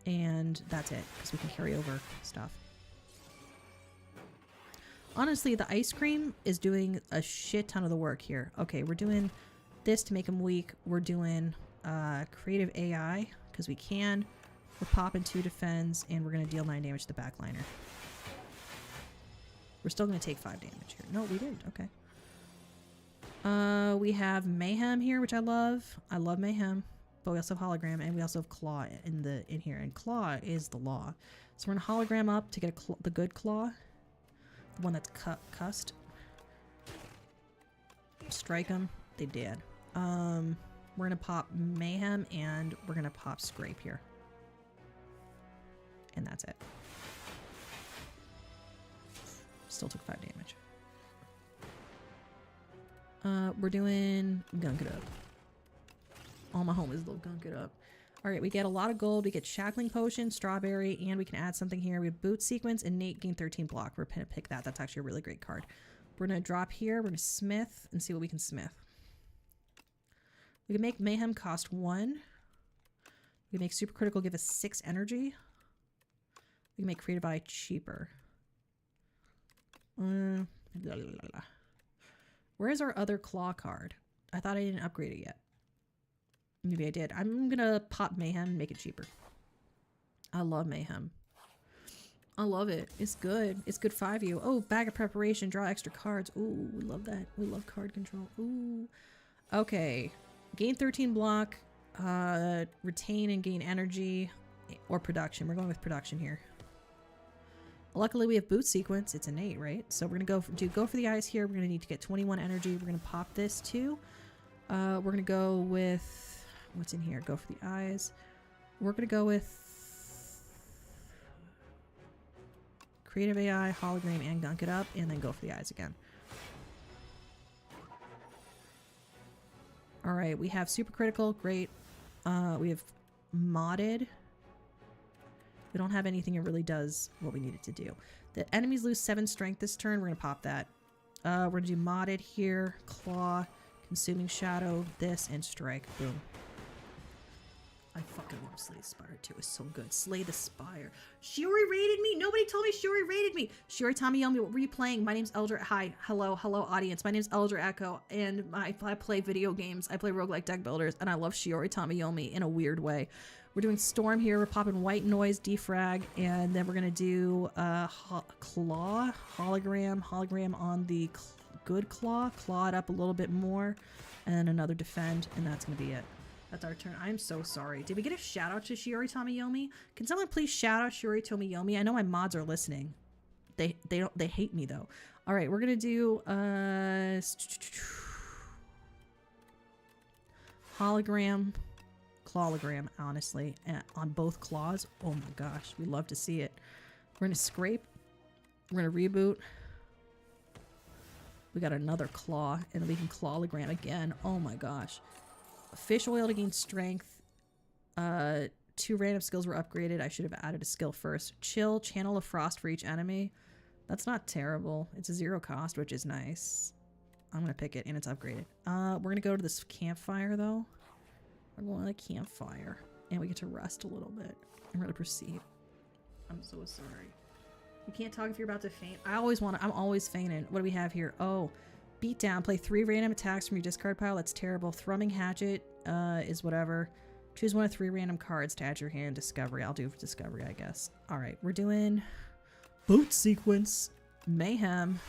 A: and that's it, because we can carry over stuff. Honestly, the ice cream is doing a shit ton of the work here. Okay, we're doing this to make him weak. We're doing creative AI, because we can. We're popping 2 defends, and we're going to deal 9 damage to the backliner. We're still going to take 5 damage here. No, we didn't. Okay. We have Mayhem here, which I love. I love Mayhem. But we also have hologram, and we also have claw in here. And claw is the law. So we're gonna hologram up to get the good claw, the one that's cussed. Strike them. They did. We're gonna pop Mayhem, and we're gonna pop Scrape here. And that's it. Still took 5 damage. We're doing gunk it up. All my homies love gunk it up. All right, we get a lot of gold. We get shackling potion, strawberry, and we can add something here. We have boot sequence, and Nate gain 13 block. We're gonna pick that. That's actually a really great card. We're gonna drop here. We're gonna smith and see what we can smith. We can make Mayhem cost 1. We can make Super Critical give us 6 energy. We can make Creative Eye cheaper. Where's our other claw card? I thought I didn't upgrade it yet. Maybe I did. I'm gonna pop Mayhem and make it cheaper. I love Mayhem. I love it. It's good. It's good 5U. Oh, bag of preparation. Draw extra cards. Ooh, we love that. We love card control. Ooh. Okay. Gain 13 block. Retain and gain energy. Or production. We're going with production here. Luckily, we have boot sequence. It's innate, right? So we're going to go for the eyes here. We're going to need to get 21 energy. We're going to pop this too. We're going to go with... What's in here? Go for the eyes. We're going to go with... Creative AI, hologram, and gunk it up, and then go for the eyes again. Alright, we have super critical, great. We have modded. We don't have anything that really does what we need it to do. The enemies lose 7 strength this turn. We're going to pop that. We're going to do modded here, claw, consuming shadow, this, and strike. Boom. I fucking love Slay the Spire II. It's so good. Slay the Spire. Shiori rated me. Nobody told me Shiori rated me. Shiori Tamiyomi, what were you playing? My name's Eldritch. Hi. Hello. Hello, audience. My name's Eldritch Echo, and I play video games. I play roguelike deck builders, and I love Shiori Tamiyomi in a weird way. We're doing Storm here. We're popping White Noise, Defrag, and then we're going to do Claw, Hologram on the good Claw. Claw it up a little bit more, and then another Defend, and that's going to be it. That's our turn. I'm so sorry. Did we get a shout out to Shiori Tamiyomi? Can someone please shout out Shiori Tamiyomi? I know my mods are listening. They hate me though. All right, we're gonna do hologram, clawlogram. Honestly, on both claws. Oh my gosh, we love to see it. We're gonna scrape. We're gonna reboot. We got another claw, and we can clawlogram again. Oh my gosh. Fish oil to gain strength. 2 random skills were upgraded. I should have added a skill first. Chill, channel of frost for each enemy. That's not terrible. It's a 0 cost, which is nice. I'm gonna pick it, and it's upgraded. We're gonna go to this campfire though. We're going to the campfire, and we get to rest a little bit. I'm gonna proceed. I'm so sorry. You can't talk if you're about to faint. I'm always fainting. What do we have here? Oh. Beat down. Play 3 random attacks from your discard pile. That's terrible. Thrumming Hatchet is whatever. Choose one of 3 random cards to add to your hand. Discovery. I'll do Discovery, I guess. Alright, we're doing Boot Sequence, Mayhem,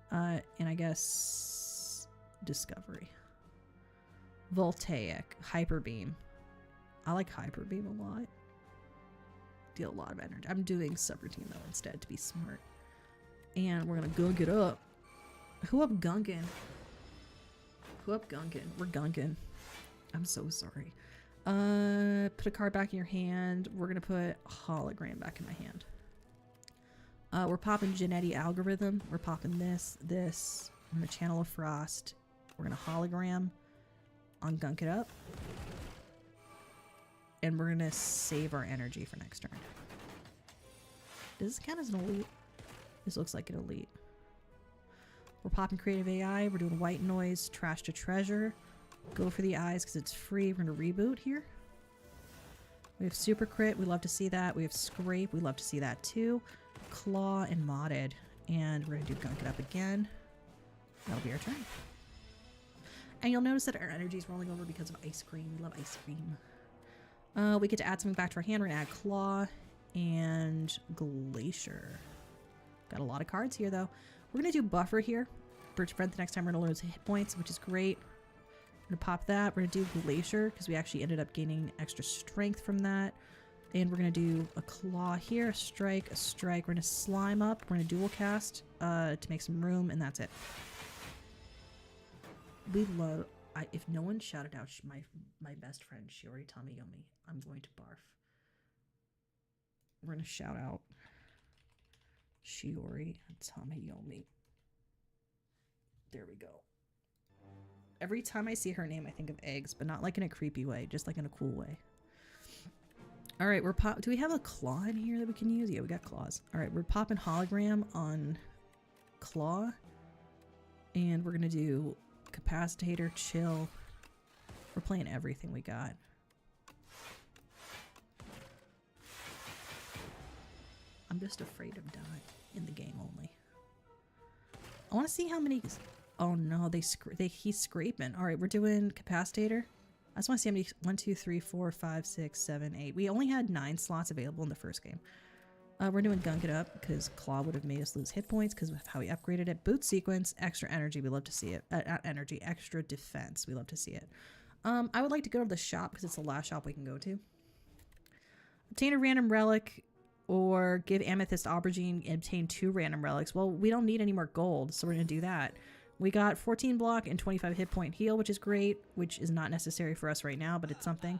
A: and I guess Discovery. Voltaic, Hyper Beam. I like Hyper Beam a lot. Deal a lot of energy. I'm doing subroutine though instead to be smart. And we're gonna gunk it up. Who up gunkin'? Who up gunkin'? We're gunkin'. I'm so sorry. Put a card back in your hand. We're gonna put hologram back in my hand. We're popping Genetti Algorithm. We're popping this. We're gonna Channel of Frost. We're gonna hologram on gunk it up. And we're gonna save our energy for next turn. Does this count as an elite? This looks like an elite. We're popping Creative AI. We're doing White Noise, Trash to Treasure. Go for the eyes because it's free. We're going to reboot here. We have Super Crit. We love to see that. We have Scrape. We love to see that too. Claw and Modded. And we're going to do Gunk It Up again. That'll be our turn. And you'll notice that our energy is rolling over because of ice cream. We love ice cream. We get to add something back to our hand. We're going to add Claw and Glacier. Got a lot of cards here though. We're going to do Buffer here. Birch Breath the next time we're going to lose hit points, which is great. We're going to pop that. We're going to do Glacier because we actually ended up gaining extra strength from that. And we're going to do a Claw here, a Strike, a Strike. We're going to Slime up. We're going to dual cast to make some room, and that's it. We love... if no one shouted out my best friend, Shiori Tamiyomi, I'm going to barf. We're going to shout out Shiori Tamiyomi. There we go. Every time I see her name, I think of eggs, but not like in a creepy way, just like in a cool way. All right, do we have a claw in here that we can use? Yeah, we got claws. All right, we're popping hologram on claw, and we're gonna do capacitator, chill, We're playing everything we got. I'm just afraid of dying in the game only. I want to see how many... Oh no, he's scraping. All right, we're doing capacitator. I just want to see how many... 1, 2, 3, 4, 5, 6, 7, 8. We only had 9 slots available in the first game. We're doing Gunk It Up because Claw would have made us lose hit points because of how we upgraded it. Boot sequence, extra energy. We love to see it. Not energy, extra defense. We love to see it. I would like to go to the shop because it's the last shop we can go to. Obtain a random relic or give Amethyst Aubergine and obtain 2 random relics. Well, we don't need any more gold, so we're going to do that. We got 14 block and 25 hit point heal, which is great, which is not necessary for us right now, but it's something.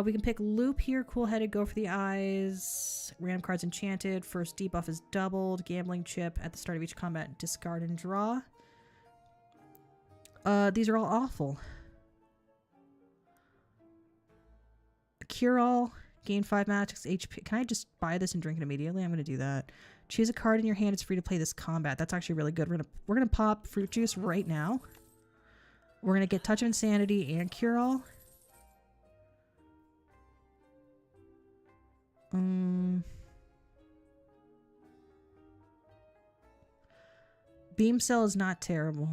A: We can pick Loop here, Cool-Headed, Go for the Eyes, random cards enchanted, first debuff is doubled, Gambling Chip at the start of each combat, discard and draw. These are all awful. Cure All, gain 5 magic HP. Can I just buy this and drink it immediately? I'm going to do that. Choose a card in your hand. It's free to play this combat. That's actually really good. We're gonna pop Fruit Juice right now. We're going to get Touch of Insanity and Cure All. Beam Cell is not terrible.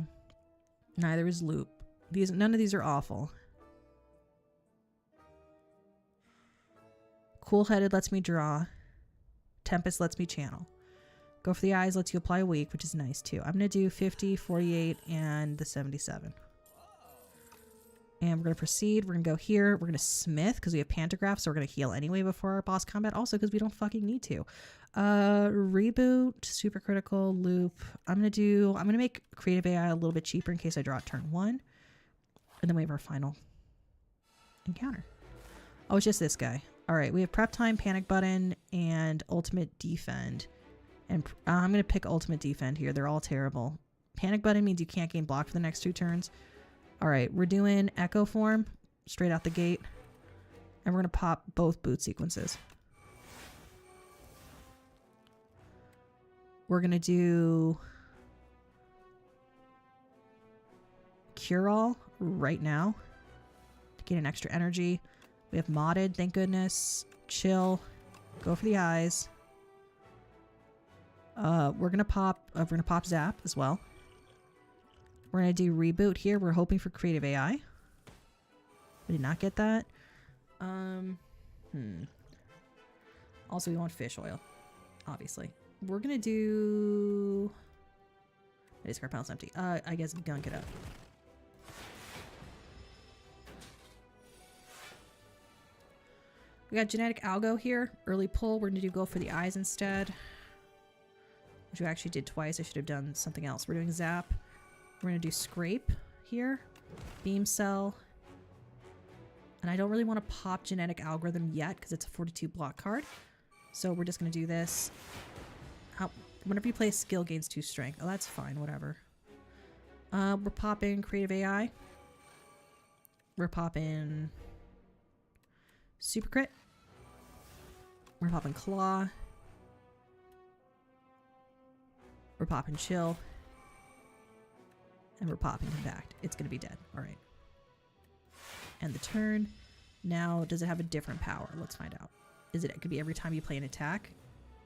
A: Neither is Loop. None of these are awful. Cool-Headed lets me draw. Tempest lets me channel. Go for the Eyes lets you apply a weak, which is nice too. I'm going to do 50, 48, and the 77. And we're going to proceed. We're going to go here. We're going to Smith because we have Pantograph, so we're going to heal anyway before our boss combat. Also because we don't fucking need to. Reboot, Super Critical, Loop. I'm going to make Creative AI a little bit cheaper in case I draw at turn 1. And then we have our final encounter. Oh, it's just this guy. All right, we have Prep Time, Panic Button, and Ultimate Defend. And I'm going to pick Ultimate Defend here. They're all terrible. Panic Button means you can't gain block for the next 2 turns. All right, we're doing Echo Form straight out the gate. And we're going to pop both boot sequences. We're going to do Cure All right now to get an extra energy. We have Modded, thank goodness. Chill. Go for the Eyes. We're gonna pop Zap as well. We're gonna do Reboot here. We're hoping for Creative AI. We did not get that. Also, we want Fish Oil, obviously. We're gonna do. My discard pile's empty. I guess Gunk It Up. We got Genetic Algo here. Early pull. We're going to go for the Eyes instead. Which we actually did twice. I should have done something else. We're doing Zap. We're going to do Scrape here. Beam Cell. And I don't really want to pop Genetic Algorithm yet because it's a 42 block card. So we're just going to do this. Whenever you play a skill, gains 2 strength. Oh, that's fine. Whatever. We're popping Creative AI. We're popping Super Crit. We're popping Claw. We're popping Chill. And we're popping Compact. It's going to be dead. All right. And the turn. Now, does it have a different power? Let's find out. It could be every time you play an attack.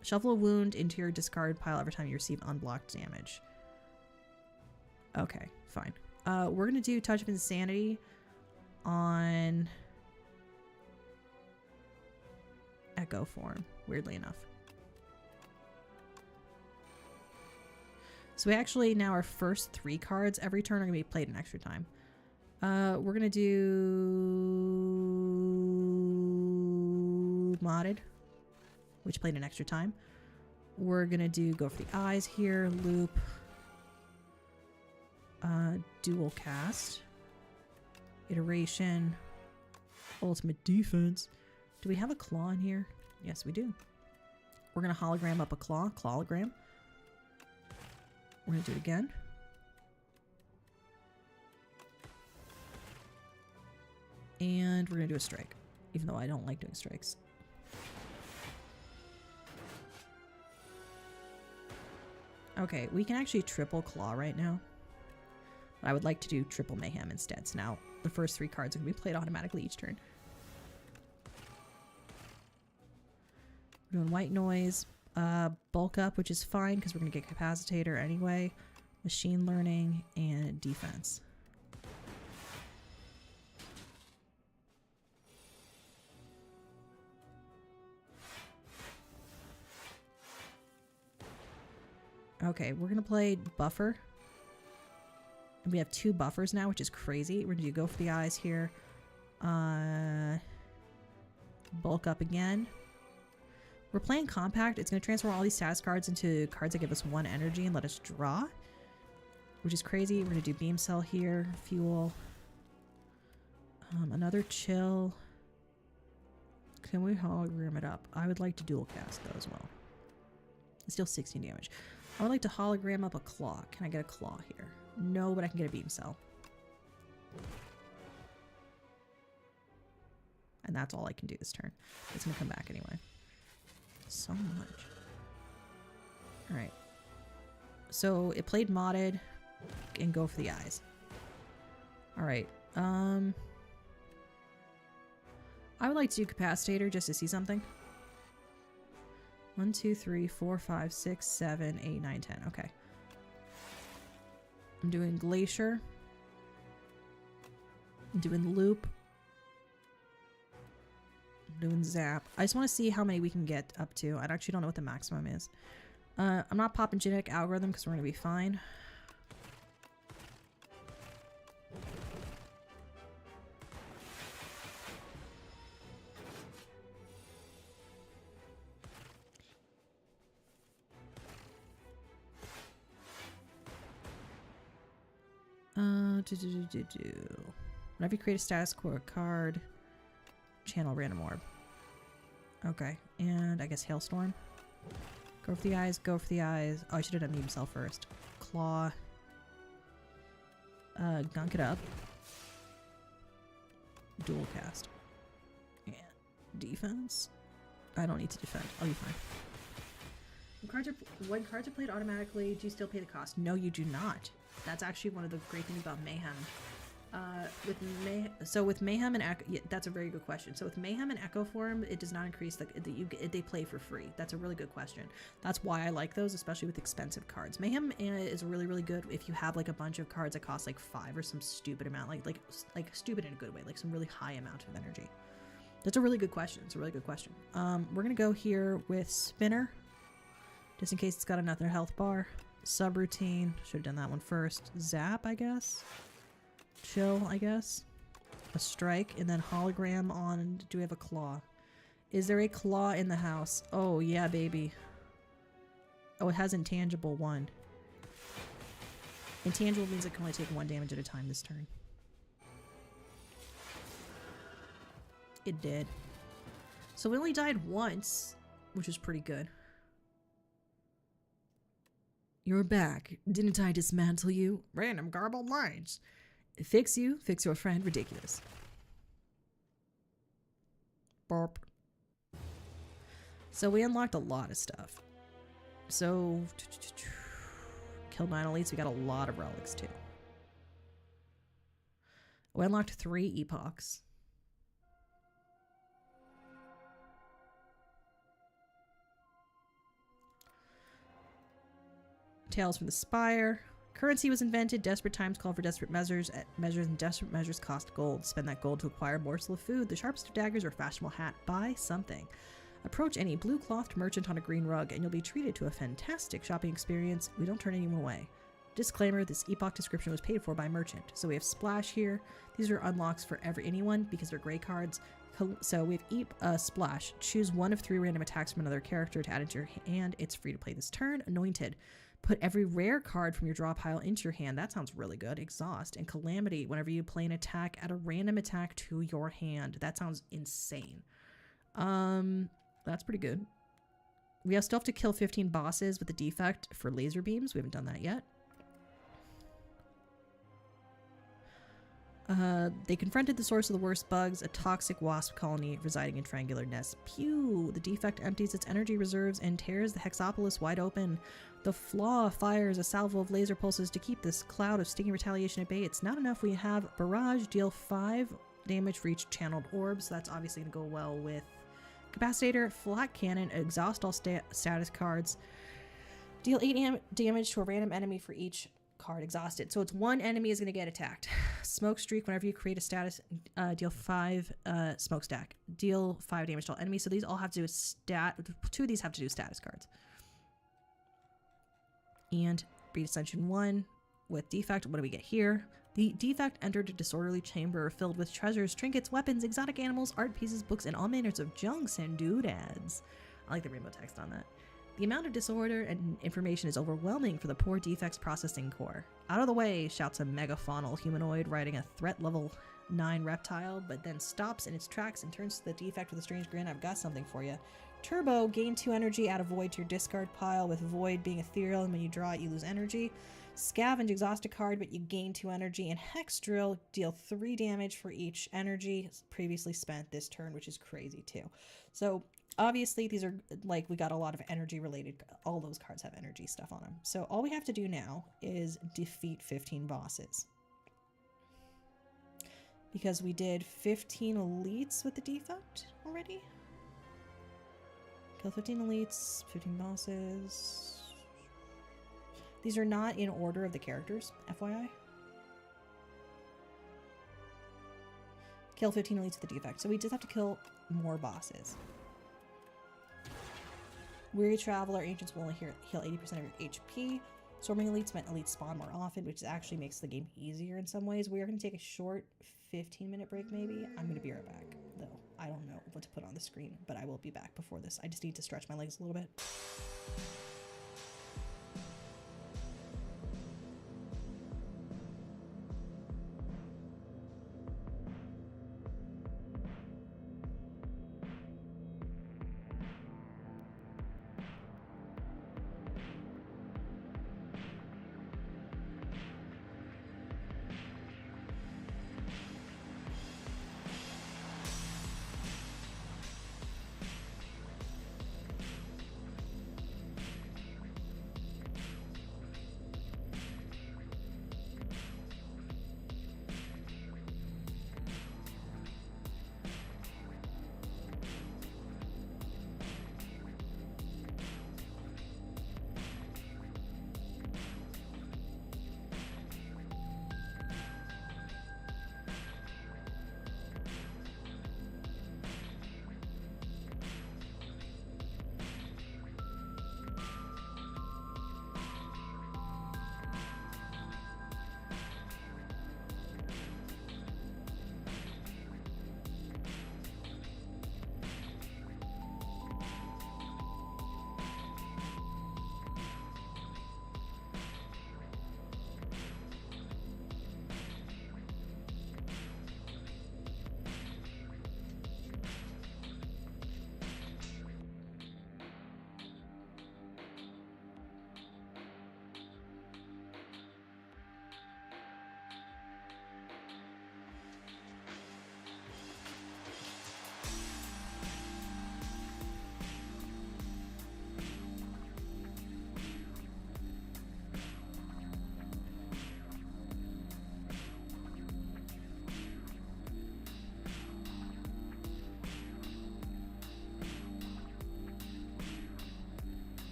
A: Shuffle a wound into your discard pile every time you receive unblocked damage. Okay, fine. We're going to do Touch of Insanity on Echo Form, weirdly enough. So we actually, now our first 3 cards every turn are going to be played in extra time. We're going to do Modded, which played in extra time. We're going to do Go for the Eyes here, Loop, Dual Cast, Iteration, Ultimate Defense. Do we have a Claw in here? Yes, we do. We're going to hologram up a Clawlogram. We're going to do it again. And we're going to do a strike, even though I don't like doing strikes. Okay, we can actually triple Claw right now. But I would like to do triple mayhem instead. So now the first 3 cards are going to be played automatically each turn. We're doing white noise, bulk up, which is fine because we're going to get capacitator anyway, machine learning, and defense. Okay, we're going to play buffer. And we have 2 buffers now, which is crazy. We're going to go for the eyes here. Bulk up again. We're playing compact. It's going to transform all these status cards into cards that give us 1 energy and let us draw, which is crazy. We're going to do beam cell here, fuel, another chill. Can we hologram it up? I would like to dual cast though as well. It's still 16 damage. I would like to hologram up a claw. Can I get a claw here? No, but I can get a beam cell. And that's all I can do this turn. It's going to come back anyway. So much. Alright. So it played modded and go for the eyes. Alright. I would like to do capacitator just to see something. 1, 2, 3, 4, 5, 6, 7, 8, 9, 10. Okay. I'm doing glacier. I'm doing loop. I'm doing zap. I just want to see how many we can get up to. I actually don't know what the maximum is. I'm not popping genetic algorithm because we're going to be fine. Whenever you create a status quo card, channel random orb. Okay, and I guess hailstorm. Go for the eyes, go for the eyes. Oh, I should have done beam cell first. Claw. Gunk it up. Dual cast. And defense. I don't need to defend. I'll be fine. When cards are played automatically, do you still pay the cost? No, you do not. That's actually one of the great things about Mayhem. With Mayhem and Echo, yeah, that's a very good question. So with Mayhem and Echo form, it does not increase they play for free. That's a really good question. That's why I like those, especially with expensive cards. Mayhem is really, really good if you have like a bunch of cards that cost like 5 or some stupid amount, like stupid in a good way, like some really high amount of energy. That's a really good question. It's a really good question. We're gonna go here with Spinner, just in case it's got another health bar. Subroutine, should have done that one first. Zap, I guess. Chill, I guess. A strike, and then hologram on. Do we have a claw? Is there a claw in the house? Oh, yeah, baby. Oh, it has intangible 1. Intangible means it can only take 1 damage at a time this turn. It did. So we only died once, which is pretty good. You're back. Didn't I dismantle you? Random garbled lines. Fix you, fix your friend. Ridiculous. Burp. So we unlocked a lot of stuff. So killed 9 elites. We got a lot of relics too. We unlocked 3 epochs. Tales from the Spire. Currency was invented. Desperate times call for desperate measures. Measures and desperate measures cost gold. Spend that gold to acquire a morsel of food, the sharpest of daggers, or a fashionable hat. Buy something. Approach any blue-clothed merchant on a green rug, and you'll be treated to a fantastic shopping experience. We don't turn anyone away. Disclaimer, this epoch description was paid for by merchant. So we have Splash here. These are unlocks for anyone because they're gray cards. So we have Splash. Choose 1 of 3 random attacks from another character to add into your hand. It's free to play this turn. Anointed. Put every rare card from your draw pile into your hand. That sounds really good. Exhaust. And Calamity. Whenever you play an attack, add a random attack to your hand. That sounds insane. That's pretty good. We still have to kill 15 bosses with the defect for laser beams. We haven't done that yet. They confronted the source of the worst bugs, a toxic wasp colony residing in triangular nests. Pew! The Defect empties its energy reserves and tears the Hexopolis wide open. The Flaw fires a salvo of laser pulses to keep this cloud of stinging retaliation at bay. It's not enough. We have Barrage, deal 5 damage for each channeled orb, so that's obviously going to go well with Capacitator. Flat Cannon, exhaust all status cards. Deal 8 damage to a random enemy for each card exhausted. So it's one enemy is going to get attacked. Smoke Streak, whenever you create a status, deal 5 smokestack. Deal 5 damage to all enemies. So these all have to do with 2 of these have to do status cards. And Breed Ascension 1 with Defect. What do we get here? The Defect entered a disorderly chamber filled with treasures, trinkets, weapons, exotic animals, art pieces, books, and all manners of junks and doodads. I like the rainbow text on that. The amount of disorder and information is overwhelming for the poor Defect's processing core. Out of the way, shouts a megafaunal humanoid riding a threat level 9 reptile, but then stops in its tracks and turns to the Defect with a strange grin. I've got something for you. Turbo, gain 2 energy, add a void to your discard pile, with void being ethereal, and when you draw it, you lose energy. Scavenge, exhaust a card, but you gain 2 energy. And Hex Drill, deal 3 damage for each energy previously spent this turn, which is crazy too. So obviously these are, like, we got a lot of energy related, all those cards have energy stuff on them. So all we have to do now is defeat 15 bosses. Because we did 15 elites with the Defect already. Kill 15 elites, 15 bosses. These are not in order of the characters, FYI. Kill 15 elites with the Defect. So we just have to kill more bosses. Weary Traveler, Ancients will only heal 80% of your HP. Storming elites meant elites spawn more often, which actually makes the game easier in some ways. We are going to take a short 15-minute break maybe. I'm going to be right back, though. I don't know what to put on the screen, but I will be back before this. I just need to stretch my legs a little bit.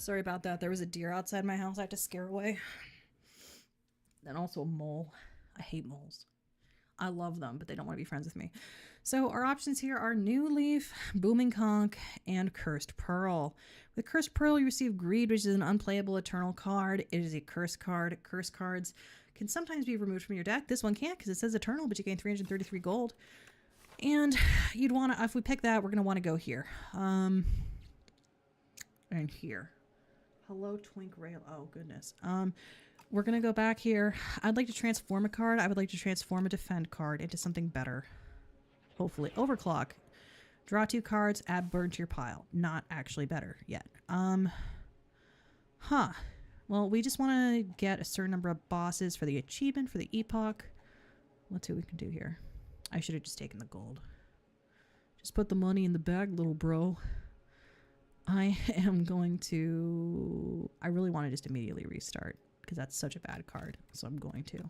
A: Sorry about that. There was a deer outside my house I had to scare away. And also a mole. I hate moles. I love them, but they don't want to be friends with me. So our options here are New Leaf, Booming Conch, and Cursed Pearl. With Cursed Pearl, you receive Greed, which is an unplayable eternal card. It is a curse card. Curse cards can sometimes be removed from your deck. This one can't because it says eternal, but you gain 333 gold. And you'd want to, if we pick that, we're going to want to go here. And here. Hello, Twink Rail. Oh, goodness. We're going to go back here. I'd like to transform a card. I would like to transform a defend card into something better. Hopefully. Overclock. Draw 2 cards, add burn to your pile. Not actually better yet. Well, we just want to get a certain number of bosses for the achievement, for the epoch. Let's see what we can do here. I should have just taken the gold. Just put the money in the bag, little bro. I am going to... I really want to just immediately restart because that's such a bad card. So I'm going to.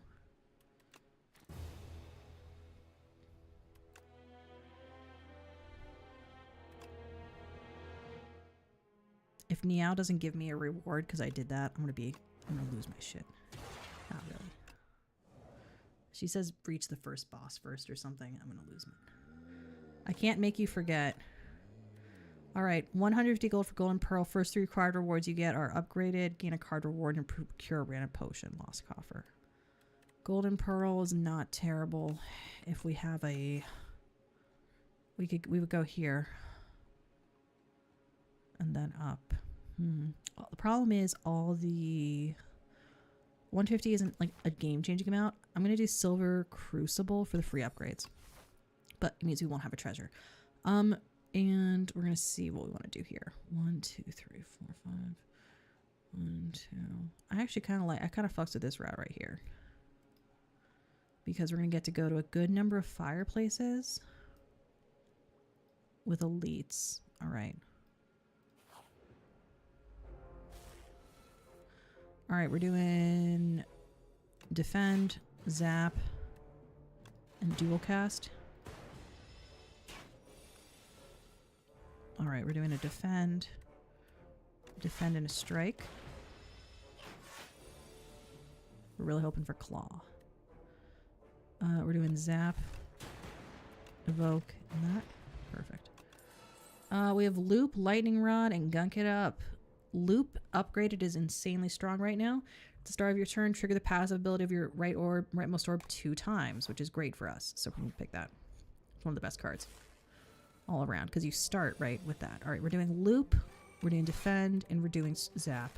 A: If Niao doesn't give me a reward because I did that, I'm gonna lose my shit. Not really. She says reach the first boss first or something. I'm gonna lose it. I can't make you forget. Alright, 150 gold for Golden Pearl. First 3 card rewards you get are upgraded, gain a card reward, and procure a random potion. Lost coffer. Golden Pearl is not terrible. If we have a... We would go here. And then up. Well, the problem is all the 150 isn't like a game-changing amount. I'm going to do Silver Crucible for the free upgrades. But it means we won't have a treasure. And we're going to see what we want to do here. 1, 2, 3, 4, 5. 1, 2. I actually kind of fucks with this route right here. Because we're going to get to go to a good number of fireplaces with elites. All right. All right, we're doing defend, zap, and dual cast. All right, we're doing a defend, and a strike. We're really hoping for claw. We're doing zap, evoke, and that. Perfect. We have loop, lightning rod, and gunk it up. Loop upgraded is insanely strong right now. At the start of your turn, trigger the passive ability of your rightmost orb 2 times, which is great for us. So we're going to pick that. It's one of the best cards all around because you start right with that. All right, we're doing loop, we're doing defend, and we're doing zap.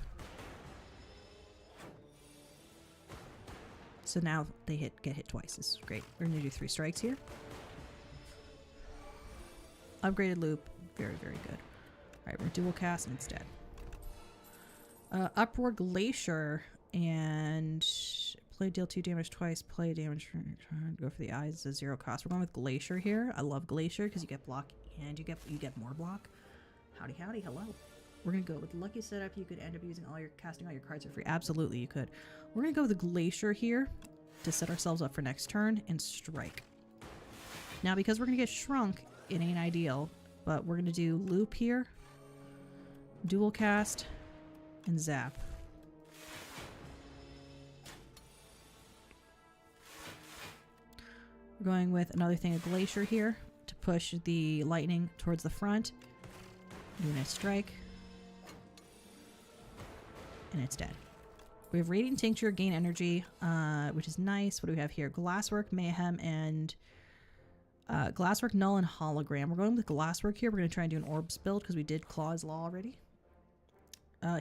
A: So now they get hit twice. This is great. We're going to do 3 strikes here. Upgraded loop, very, very good. All right, we're dual cast and it's dead. Uproar Glacier and play deal 2 damage twice. Play damage. Go for the eyes. It's a 0 cost. We're going with Glacier here. I love Glacier because you get block and you get more block. Howdy, howdy, hello. We're gonna go with Lucky Setup. You could end up using casting all your cards for free. Absolutely, you could. We're gonna go with the Glacier here to set ourselves up for next turn and strike. Now, because we're gonna get shrunk, it ain't ideal, but we're gonna do loop here, dual cast, and zap. We're going with another thing of Glacier here to push the lightning towards the front. Doing a strike. And it's dead. We have Radiant Tincture, gain energy, which is nice. What do we have here? Glasswork, Mayhem, and Glasswork, Null, and Hologram. We're going with Glasswork here. We're going to try and do an Orbs build because we did Claw's Law already.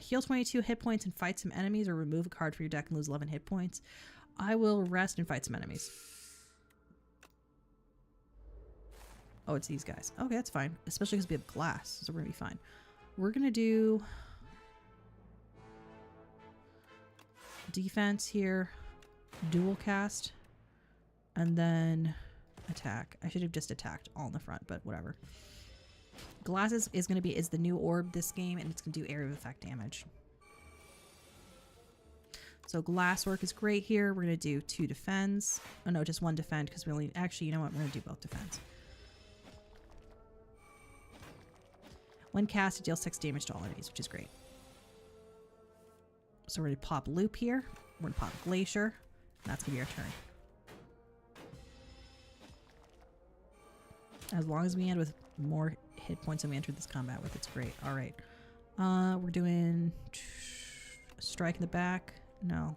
A: Heal 22 hit points and fight some enemies, or remove a card from your deck and lose 11 hit points. I will rest and fight some enemies. Oh, it's these guys. Okay, that's fine. Especially because we have glass, so we're going to be fine. We're going to do defense here, dual cast, and then attack. I should have just attacked all in the front, but whatever. Glasses is the new orb this game, and it's going to do area of effect damage. So Glasswork is great here. We're going to do 2 defends. Oh no, just 1 defend because we only... Actually, you know what? We're going to do both defends. When cast, it deals 6 damage to all enemies, which is great. So we're going to pop Loop here. We're going to pop Glacier. And that's going to be our turn. As long as we end with more hit points than we entered this combat with, it's great. Alright. We're doing strike in the back. No.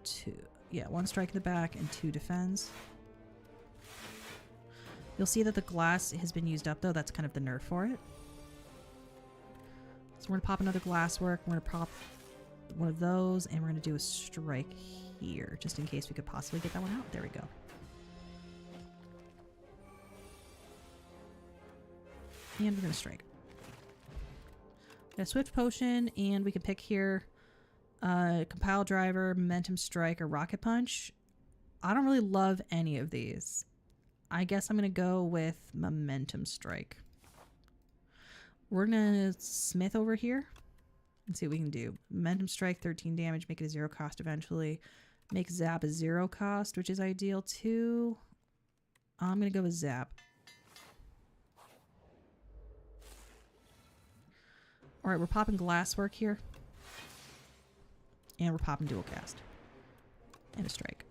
A: Two. Yeah, 1 strike in the back and 2 defends. You'll see that the glass has been used up though. That's kind of the nerf for it. So we're going to pop another glass work. We're going to pop one of those and we're going to do a strike here just in case we could possibly get that one out. There we go. And we're going to strike. A Swift Potion, and we can pick here Compile Driver, Momentum Strike, or Rocket Punch. I don't really love any of these. I guess I'm going to go with Momentum Strike. We're going to Smith over here and see what we can do. Momentum Strike, 13 damage, make it a 0 cost eventually. Make Zap a 0 cost, which is ideal too. I'm going to go with Zap. Alright, we're popping Glasswork here. And we're popping Dual Cast. And a Strike.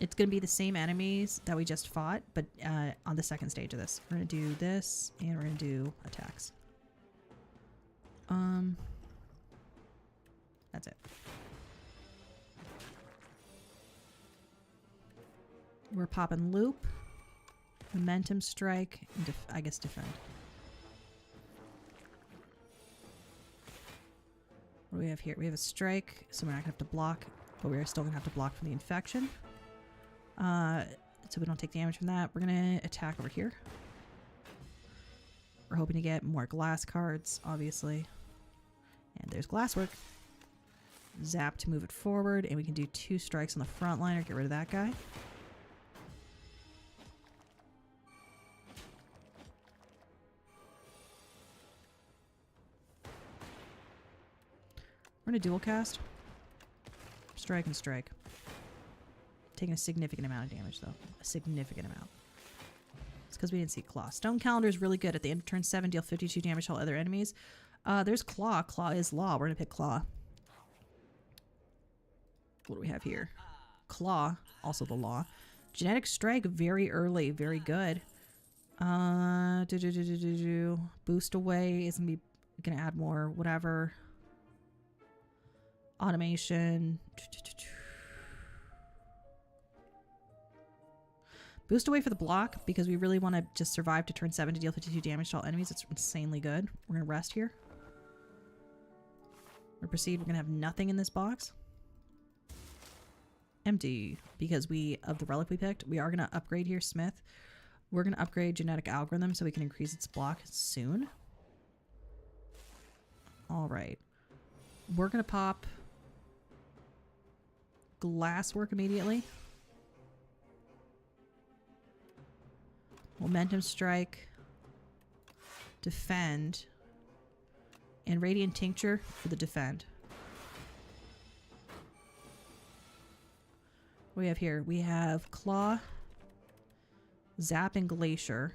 A: It's going to be the same enemies that we just fought, but on the second stage of this. We're going to do this, and we're going to do attacks. That's it. We're popping Loop, Momentum Strike, and I guess Defend. What do we have here? We have a Strike, so we're not going to have to block, but we're still going to have to block from the infection. So we don't take damage from that. We're going to attack over here. We're hoping to get more glass cards, obviously. And there's Glasswork. Zap to move it forward, and we can do 2 strikes on the front line or get rid of that guy. We're going to dual cast. Strike and strike. Taking a significant amount of damage, though. A significant amount. It's because we didn't see Claw. Stone Calendar is really good. At the end of turn 7, deal 52 damage to all other enemies. There's Claw. Claw is Law. We're going to pick Claw. What do we have here? Claw. Also the Law. Genetic Strike very early. Very good. Boost Away is going to add more. Whatever. Automation. Boost Away for the block because we really want to just survive to turn 7 to deal 52 damage to all enemies. It's insanely good. We're going to rest here. We're proceed. We're going to have nothing in this box. Empty because of the relic we picked. We are going to upgrade here, Smith. We're going to upgrade Genetic Algorithm so we can increase its block soon. All right. We're going to pop Glasswork immediately. Momentum Strike. Defend. And Radiant Tincture for the defend. What do we have here? We have Claw, Zap, and Glacier.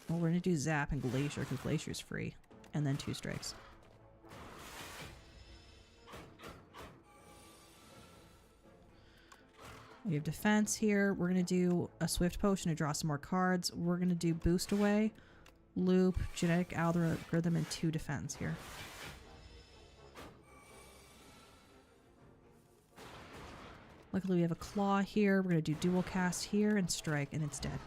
A: Well, we're going to do Zap and Glacier because Glacier is free. And then 2 strikes. We have defense here. We're going to do a Swift Potion to draw some more cards. We're going to do Boost Away, Loop, Genetic Algorithm, and 2 defense here. Luckily, we have a Claw here. We're going to do Dual Cast here and Strike, and it's dead.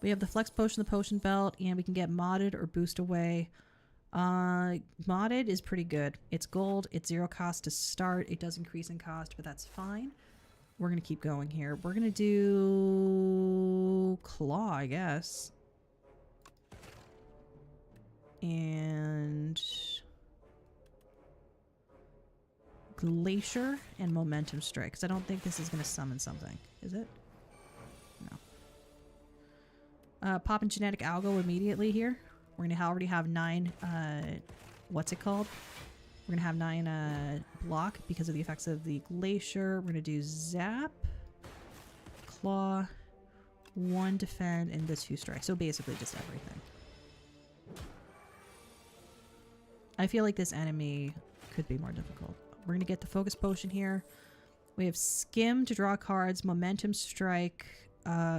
A: We have the Flex Potion, the Potion Belt, and we can get Modded or Boost Away. Modded is pretty good. It's gold. It's 0 cost to start. It does increase in cost, but that's fine. We're going to keep going here. We're going to do Claw, I guess. And Glacier and Momentum Strike. Because I don't think this is going to summon something. Is it? No. Pop in Genetic Algo immediately here. We're going to already have 9, what's it called? We're going to have 9 block because of the effects of the Glacier. We're going to do Zap, Claw, 1 defend, and the 2 strike. So basically just everything. I feel like this enemy could be more difficult. We're going to get the focus potion here. We have skim to draw cards, momentum strike,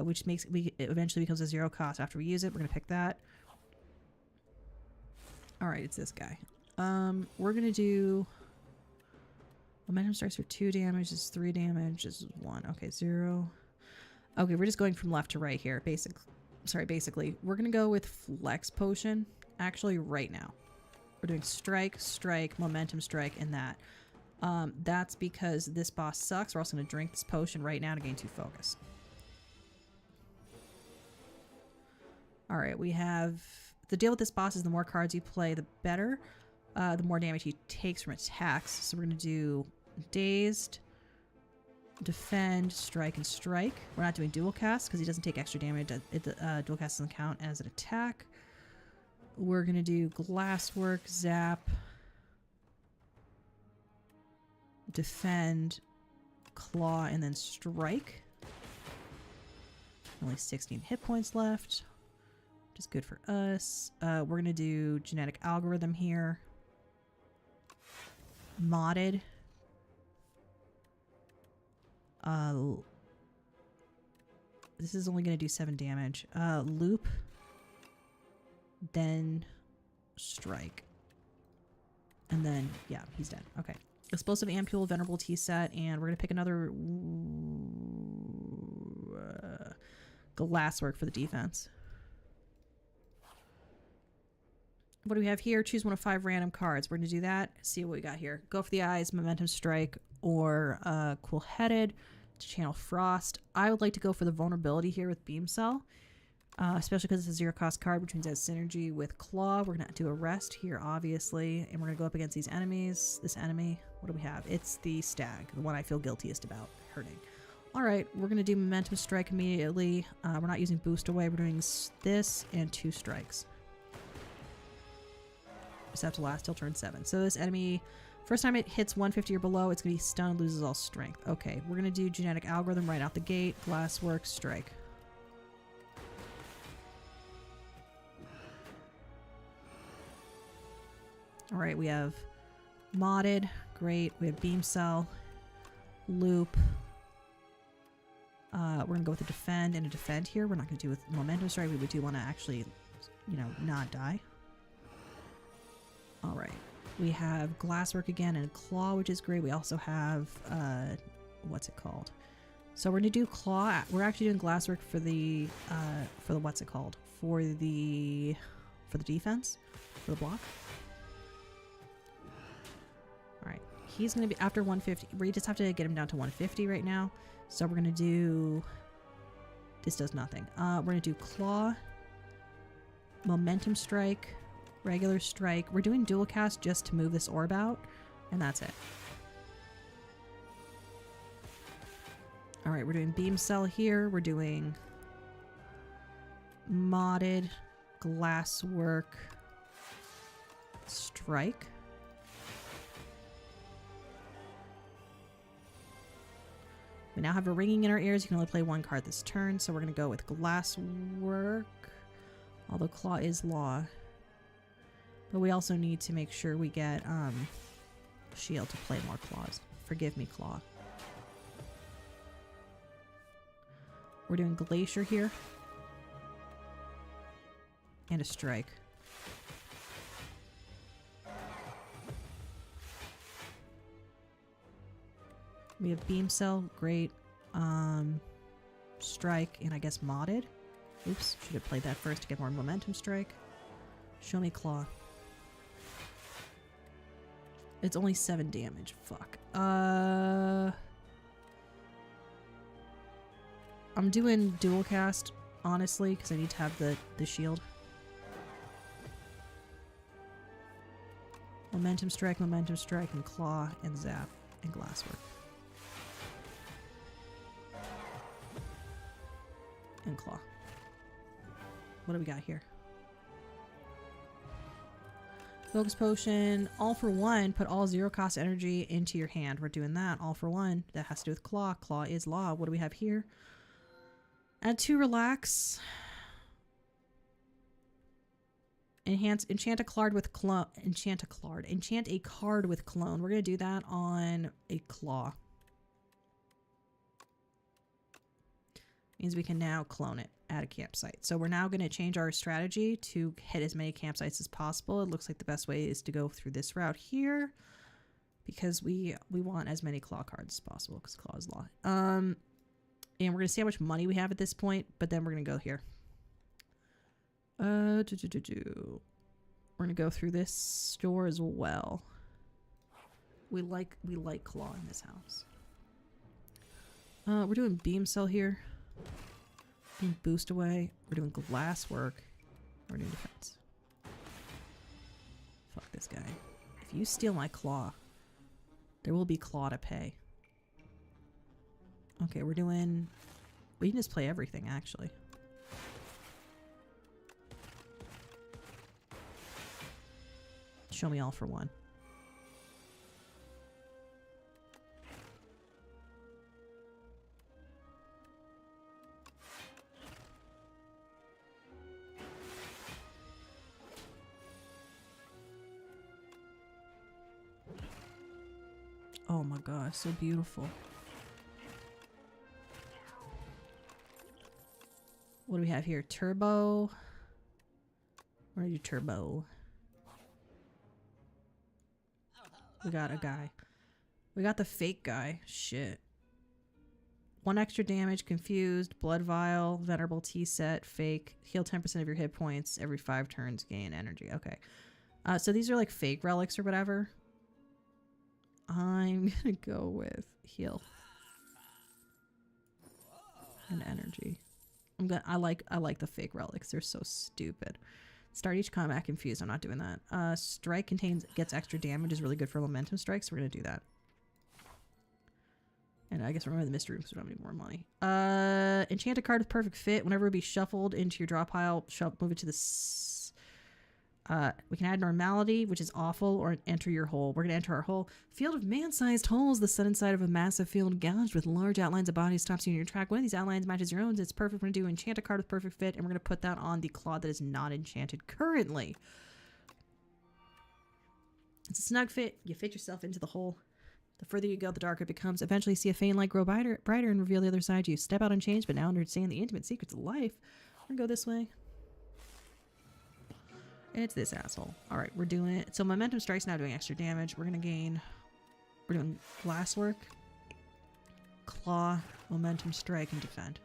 A: which makes it eventually becomes a 0 cost after we use it. We're going to pick that. All right, it's this guy. We're going to do momentum strikes for 2 damage. This is 3 damage. This is 1. Okay, 0. Okay, we're just going from left to right here. Basically, we're going to go with flex potion actually right now. We're doing strike, strike, momentum strike, and that. That's because this boss sucks. We're also going to drink this potion right now to gain 2 focus. Alright, we have... The deal with this boss is the more cards you play, the better. The more damage he takes from attacks. So we're going to do dazed, defend, strike, and strike. We're not doing dual cast because he doesn't take extra damage. Dual cast doesn't count as an attack. We're going to do glasswork, zap, defend, claw, and then strike. Only 16 hit points left, which is good for us. We're going to do genetic algorithm here. Modded. This is only going to do 7 damage. Loop. Then strike. And then, yeah, he's dead. Okay. Explosive Ampule, Venerable Tea Set, and we're going to pick another glasswork for the defense. What do we have here? Choose one of 5 random cards. We're going to do that. See what we got here. Go for the Eyes, Momentum Strike, or Cool Headed to channel Frost. I would like to go for the Vulnerability here with Beam Cell. Especially because it's a 0 cost card, which means it has synergy with Claw. We're going to do a rest here, obviously, and we're going to go up against these enemies. This enemy, what do we have? It's the Stag, the one I feel guiltiest about hurting. All right, we're going to do Momentum Strike immediately. We're not using Boost Away. We're doing this and 2 strikes. Just have to last till turn 7. So this enemy, first time it hits 150 or below, it's going to be stunned, loses all strength. Okay, we're going to do Genetic Algorithm right out the gate. Glasswork, strike. All right, we have modded, great. We have beam cell, loop. We're gonna go with a defend and a defend here. We're not gonna do with momentum strike. We do want to actually, you know, not die. All right, we have glasswork again and claw, which is great. We also have what's it called? So we're gonna do claw. We're actually doing glasswork for the what's it called? For the defense, for the block. Alright, he's going to be after 150. We just have to get him down to 150 right now. So we're going to do... This does nothing. We're going to do Claw, Momentum Strike, Regular Strike. We're doing Dual Cast just to move this orb out, and that's it. Alright, we're doing Beam Cell here. We're doing Modded, Glasswork, Strike. We now have a ringing in our ears. You can only play 1 card this turn, so we're going to go with Glasswork. Although Claw is law. But we also need to make sure we get Shield to play more Claws. Forgive me, Claw. We're doing Glacier here. And a Strike. We have Beam Cell, great. Strike, and I guess Modded. Oops, should have played that first to get more Momentum Strike. Show me Claw. It's only 7 damage. Fuck. I'm doing Dual Cast, honestly, because I need to have the shield. Momentum Strike, and Claw, and Zap, and Glasswork. And Claw. What do we got here? Focus Potion. All for 1. Put all 0 cost energy into your hand. We're doing that. All for 1. That has to do with Claw. Claw is law. What do we have here? Add 2 Relax. Enchant a card with clone. Enchant a card with clone. We're gonna do that on a claw. Means we can now clone it at a campsite. So we're now gonna change our strategy to hit as many campsites as possible. It looks like the best way is to go through this route here because we want as many claw cards as possible because claw is law. And we're gonna see how much money we have at this point, but then we're gonna go here. We're gonna go through this store as well. We like claw in this house. We're doing beam cell here. Doing boost away. We're doing glass work. We're doing defense. Fuck this guy. If you steal my claw, there will be claw to pay. Okay, we're doing... We can just play everything, actually. Show me all for one. Oh my god, so beautiful. What do we have here? Turbo. We're gonna do turbo. We got a guy. We got the fake guy. Shit. 1 extra damage, confused, blood vial, venerable tea set, fake, heal 10% of your hit points every 5 turns, gain energy. Okay. So these are like fake relics or whatever. I'm gonna go with heal and energy. I like the fake relics. They're so stupid. Start each combat confused. I'm not doing that. Strike gets extra damage, is really good for momentum strikes. So we're gonna do that. And I guess remember the mystery because we don't have any more money. Enchant a card with perfect fit. Whenever it be shuffled into your draw pile, move it to the. We can add normality, which is awful, or enter your hole. We're gonna enter our hole. Field of man-sized holes. The sun inside of a massive field gouged with large outlines of bodies stops you in your track. One of these outlines matches your own. It's perfect. We're gonna do enchant a card with perfect fit, and we're gonna put that on the claw that is not enchanted currently. It's a snug fit. You fit yourself into the hole. The further you go, the darker it becomes. Eventually, see a faint light grow brighter and reveal the other side. You step out unchanged, but now understand the intimate secrets of life. I'm gonna go this way. It's this asshole. All right, we're doing it. So momentum strike's now doing extra damage. We're doing glass work, claw, momentum strike, and defend.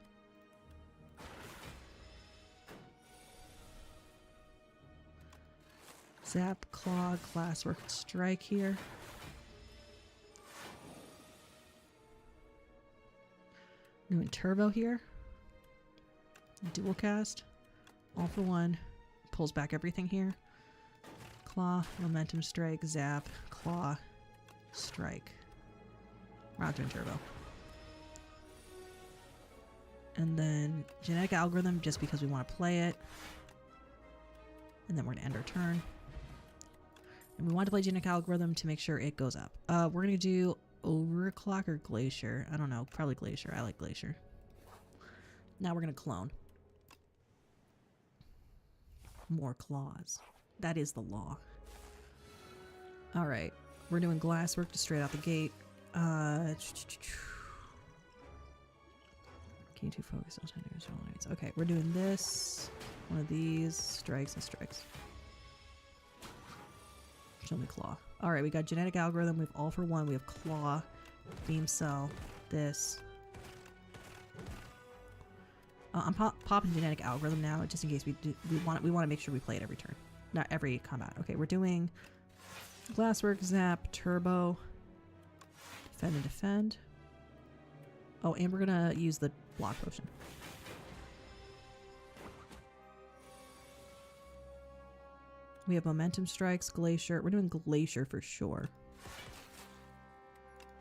A: Zap, claw, glass work, strike here. Doing turbo here. Dual cast. All for one. Pulls back everything here. Claw, momentum strike, zap, claw, strike. We're not doing turbo. And then genetic algorithm just because we want to play it. And then we're going to end our turn. And we want to play genetic algorithm to make sure it goes up. We're going to do overclock or glacier. I don't know. Probably glacier. I like glacier. Now we're going to clone. More claws. That is the law. All right. We're doing glass work just straight out the gate. Key to focus on. Okay, we're doing this. One of these. Strikes and strikes. Show me claw. All right, we got genetic algorithm. We have all for one. We have claw, beam cell, this. I'm popping genetic algorithm now, just in case we want to make sure we play it every turn, not every combat. Okay, we're doing glasswork, zap, turbo, defend and defend. Oh, and we're gonna use the block potion. We have momentum strikes, glacier. We're doing glacier for sure.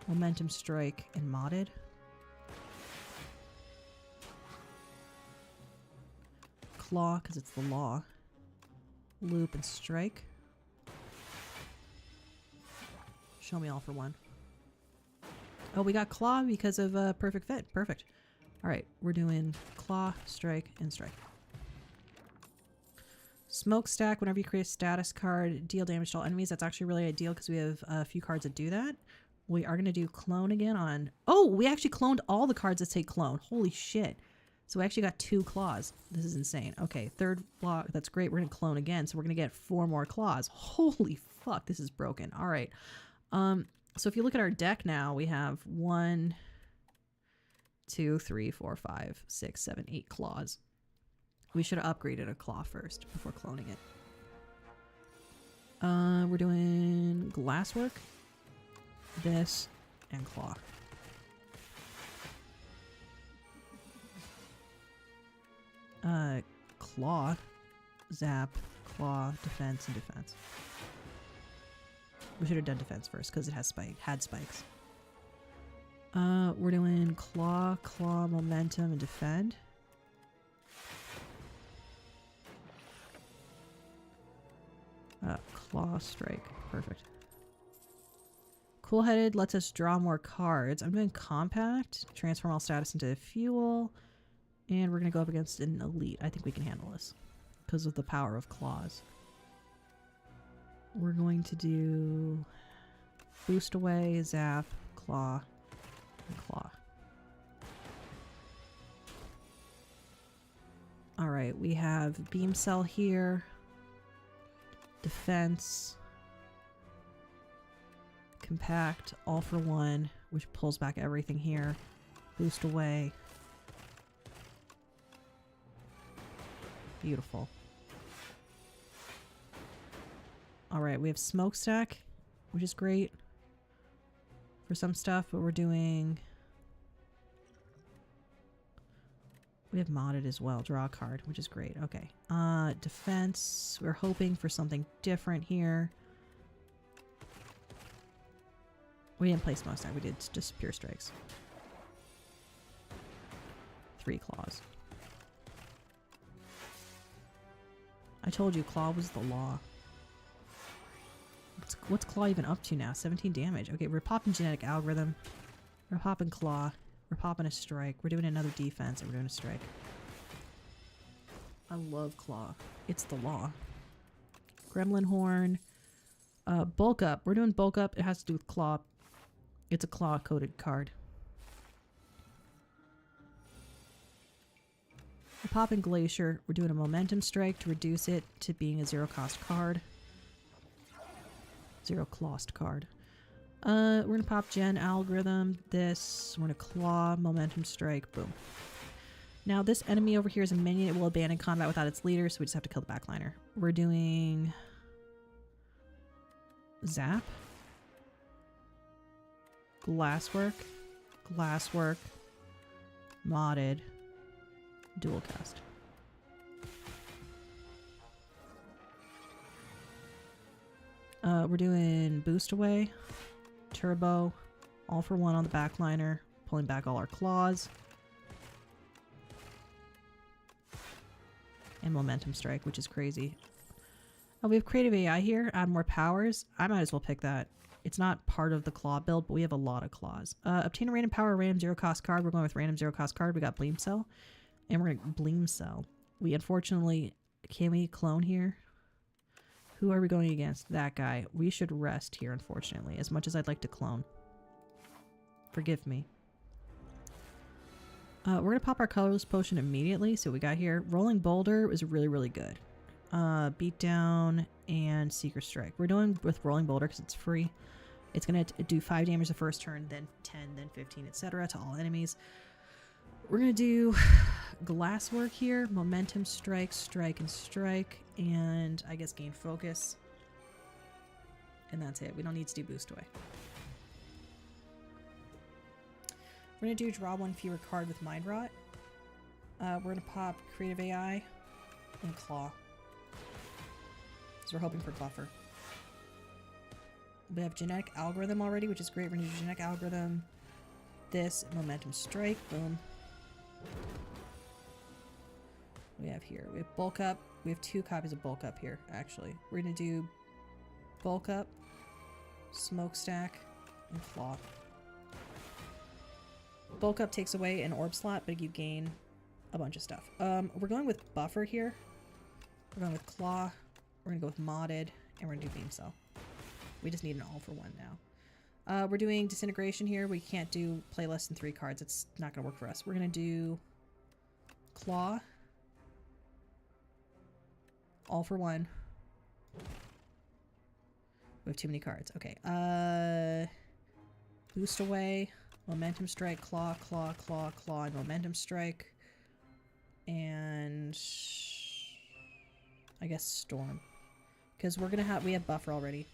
A: Momentum strike and modded. Claw, because it's the law. Loop and strike. Show me all for one. Oh, we got claw because of perfect fit. Perfect. All right, we're doing claw, strike, and strike. Smokestack, whenever you create a status card, deal damage to all enemies. That's actually really ideal because we have a few cards that do that. We are going to do clone again on... Oh, we actually cloned all the cards that say clone. Holy shit. So we actually got 2 claws. This is insane. Okay, third block. That's great. We're going to clone again. So we're going to get 4 more claws. Holy fuck, this is broken. All right. So if you look at our deck now, we have 1, 2, 3, 4, 5, 6, 7, 8 claws. We should have upgraded a claw first before cloning it. We're doing glasswork, this, and claw. Claw, zap, claw, defense, and defense. We should have done defense first because it has had spikes. We're doing claw, momentum, and defend. Claw, strike. Perfect. Cool-headed lets us draw more cards. I'm doing compact, transform all status into fuel, and we're going to go up against an elite. I think we can handle this because of the power of claws. We're going to do boost away, zap, claw, and claw. Alright, we have beam cell here. Defense, compact, all for one, which pulls back everything here. Boost away. Beautiful. Alright, we have smokestack, which is great for some stuff, but we're doing... We have modded as well. Draw a card, which is great. Okay. Defense. We're hoping for something different here. We didn't play smokestack. We did just pure strikes. 3 claws. I told you claw was the law. What's claw even up to now? 17 damage. Okay, we're popping genetic algorithm. We're popping claw. We're popping a strike. We're doing another defense and we're doing a strike. I love claw. It's the law. Gremlin horn. Bulk up. We're doing bulk up. It has to do with claw. It's a claw coded card. We're popping glacier. We're doing a momentum strike to reduce it to being a 0 cost card. 0 cost card. We're gonna pop gen algorithm, this, we're gonna claw, momentum strike, boom. Now this enemy over here is a minion, it will abandon combat without its leader, so we just have to kill the backliner. We're doing zap, glasswork, modded, dual cast. We're doing boost away, turbo, all for one on the backliner, pulling back all our claws, and momentum strike, which is crazy. Oh, we have creative AI here, add more powers. I might as well pick that. It's not part of the claw build, but we have a lot of claws. Obtain a random power, random 0 cost card. We're going with random 0 cost card. We got Bleam Cell, and we're going to Bleam Cell. We unfortunately, can we clone here? Who are we going against? That guy. We should rest here, unfortunately, as much as I'd like to clone. Forgive me. We're going to pop our colorless potion immediately. So what we got here. Rolling Boulder is really, really good. Beatdown and Seeker Strike. We're doing with Rolling Boulder because it's free. It's going to do 5 damage the first turn, then 10, then 15, etc. to all enemies. We're going to do Glasswork here. Momentum Strike, Strike, and Strike. And I guess gain focus. And that's it. We don't need to do Boost Away. We're going to do draw 1 fewer card with Mind Rot. We're going to pop Creative AI and Claw. So we're hoping for Buffer. We have Genetic Algorithm already, which is great. We're going to do Genetic Algorithm. This, Momentum Strike. Boom. We have here. We have Bulk Up. We have 2 copies of Bulk Up here, actually. We're going to do Bulk Up, Smokestack, and Claw. Bulk Up takes away an orb slot, but you gain a bunch of stuff. We're going with Buffer here. We're going with Claw. We're going to go with Modded. And we're going to do Beam Cell. We just need an all for one now. We're doing Disintegration here. We can't play less than 3 cards. It's not going to work for us. We're going to do Claw. All for one. We have too many cards. Okay. Boost Away. Momentum Strike. Claw, Claw, Claw, Claw, and Momentum Strike. And I guess Storm. Because we have Buffer already.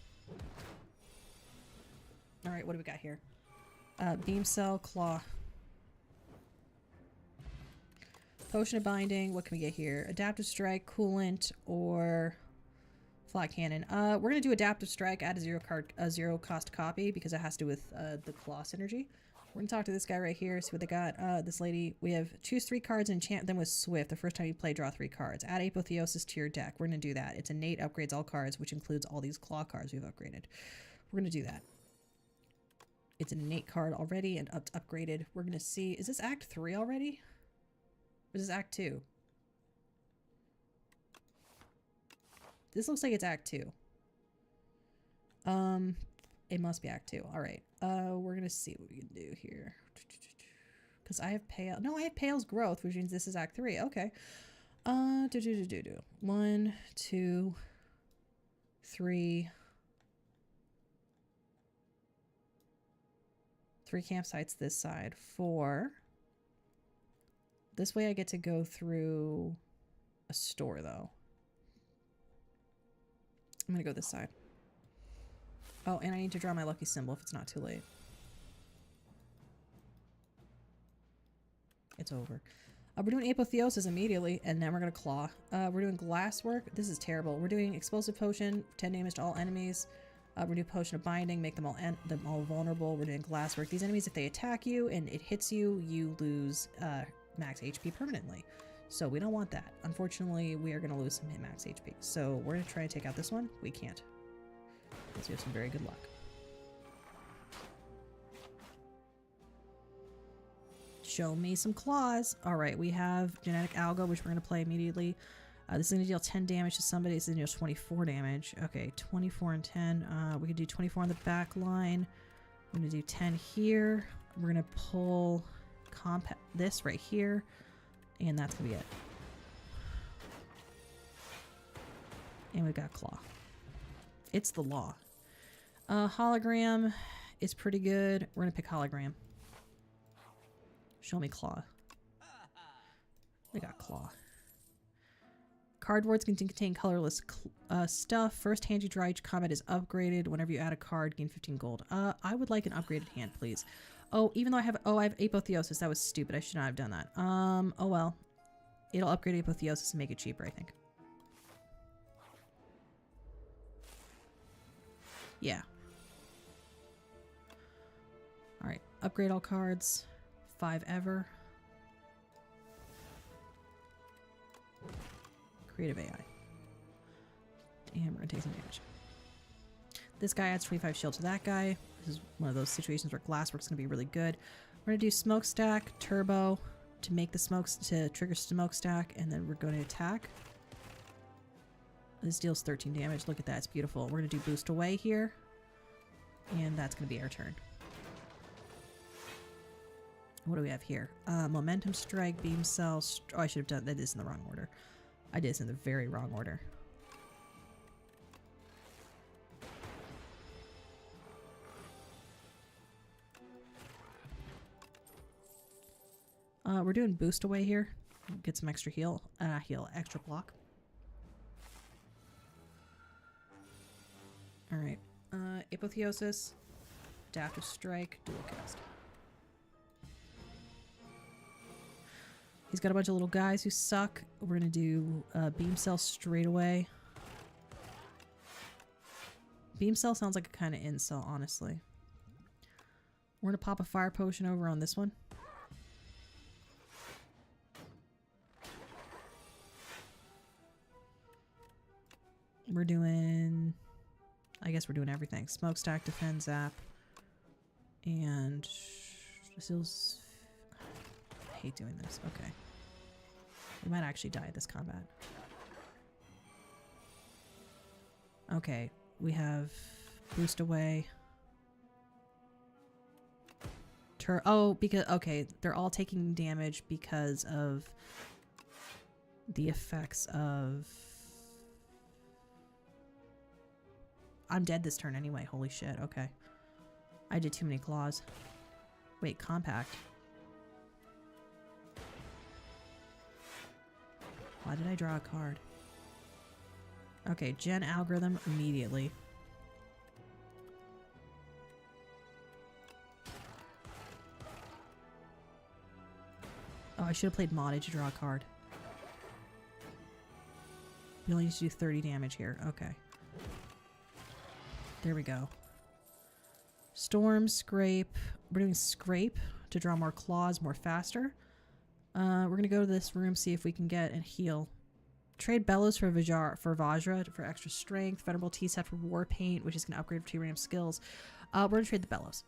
A: Alright, what do we got here? Beam Cell, Claw. Potion of Binding, what can we get here? Adaptive Strike, Coolant, or Flat Cannon. We're gonna do Adaptive Strike, add a 0 cost copy because it has to do with the Claw synergy. We're gonna talk to this guy right here, see what they got. This lady, we have choose 3 cards and enchant them with Swift. The first time you play, draw 3 cards. Add Apotheosis to your deck. We're gonna do that. It's innate, upgrades all cards, which includes all these Claw cards we've upgraded. We're gonna do that. It's an innate card already and upgraded. We're gonna see, is this Act 3 already? Or is this Act 2? This looks like it's Act 2. It must be Act 2. Alright. We're gonna see what we can do here. Because I have Pale. No, I have Pale's Growth, which means this is Act 3. Okay. 1, 2, 3. 3 campsites this side. 4. This way I get to go through a store, though. I'm gonna go this side. Oh, and I need to draw my lucky symbol if it's not too late. It's over. We're doing Apotheosis immediately, and then we're gonna Claw. We're doing Glasswork. This is terrible. We're doing Explosive Potion, 10 damage to all enemies. We're doing Potion of Binding, make them all vulnerable. We're doing Glasswork. These enemies, if they attack you and it hits you, you lose max HP permanently. So we don't want that. Unfortunately, we are going to lose some max HP. So we're going to try and take out this one. We can't. Because we have some very good luck. Show me some claws. Alright, we have Genetic Alga, which we're going to play immediately. This is going to deal 10 damage to somebody. This is going to deal 24 damage. Okay, 24 and 10. We can do 24 on the back line. We're going to do 10 here. We're going to pull this right here. And that's going to be it. And we've got Claw. It's the law. Hologram is pretty good. We're going to pick Hologram. Show me Claw. We got Claw. Cardboards can contain colorless stuff. First hand you draw each combat is upgraded. Whenever you add a card, gain 15 gold. I would like an upgraded hand, please. Oh, even though I have Apotheosis. That was stupid. I should not have done that. Oh well. It'll upgrade Apotheosis and make it cheaper, I think. Yeah. Alright. Upgrade all cards. 5 ever. Creative AI. And we're gonna take some damage. This guy adds 25 shield to that guy. This is one of those situations where Glasswork's gonna be really good. We're gonna do Smokestack, Turbo to make the smokes to trigger Smokestack, and then we're going to attack. This deals 13 damage. Look at that, it's beautiful. We're gonna do Boost Away here, and that's gonna be our turn. What do we have here? Momentum Strike, Beam Cell. Oh, I should have done that. Is in the wrong order. I did this in the very wrong order. We're doing Boost Away here. Get some extra heal. Extra block. Alright. Apotheosis. Adaptive Strike. Dual Cast. He's got a bunch of little guys who suck. We're going to do Beam Cell straight away. Beam Cell sounds like a kind of incel, honestly. We're going to pop a Fire Potion over on this one. We're doing... I guess we're doing everything. Smokestack, Defend, Zap. And... This feels... I hate doing this. Okay. We might actually die at this combat. Okay, we have boost away. Oh, because, okay, they're all taking damage because of the effects of... I'm dead this turn anyway, holy shit, okay. I did too many claws. Wait, compact. Why did I draw a card? Okay, gen algorithm immediately. Oh, I should have played modded to draw a card. We only need to do 30 damage here. Okay. There we go. Storm, scrape. We're doing scrape to draw more claws more faster. We're going to go to this room, see if we can get and heal. Trade Bellows for Vajra for extra strength. Venerable T-set for War Paint, which is going to upgrade for 2 random skills. We're going to trade the Bellows.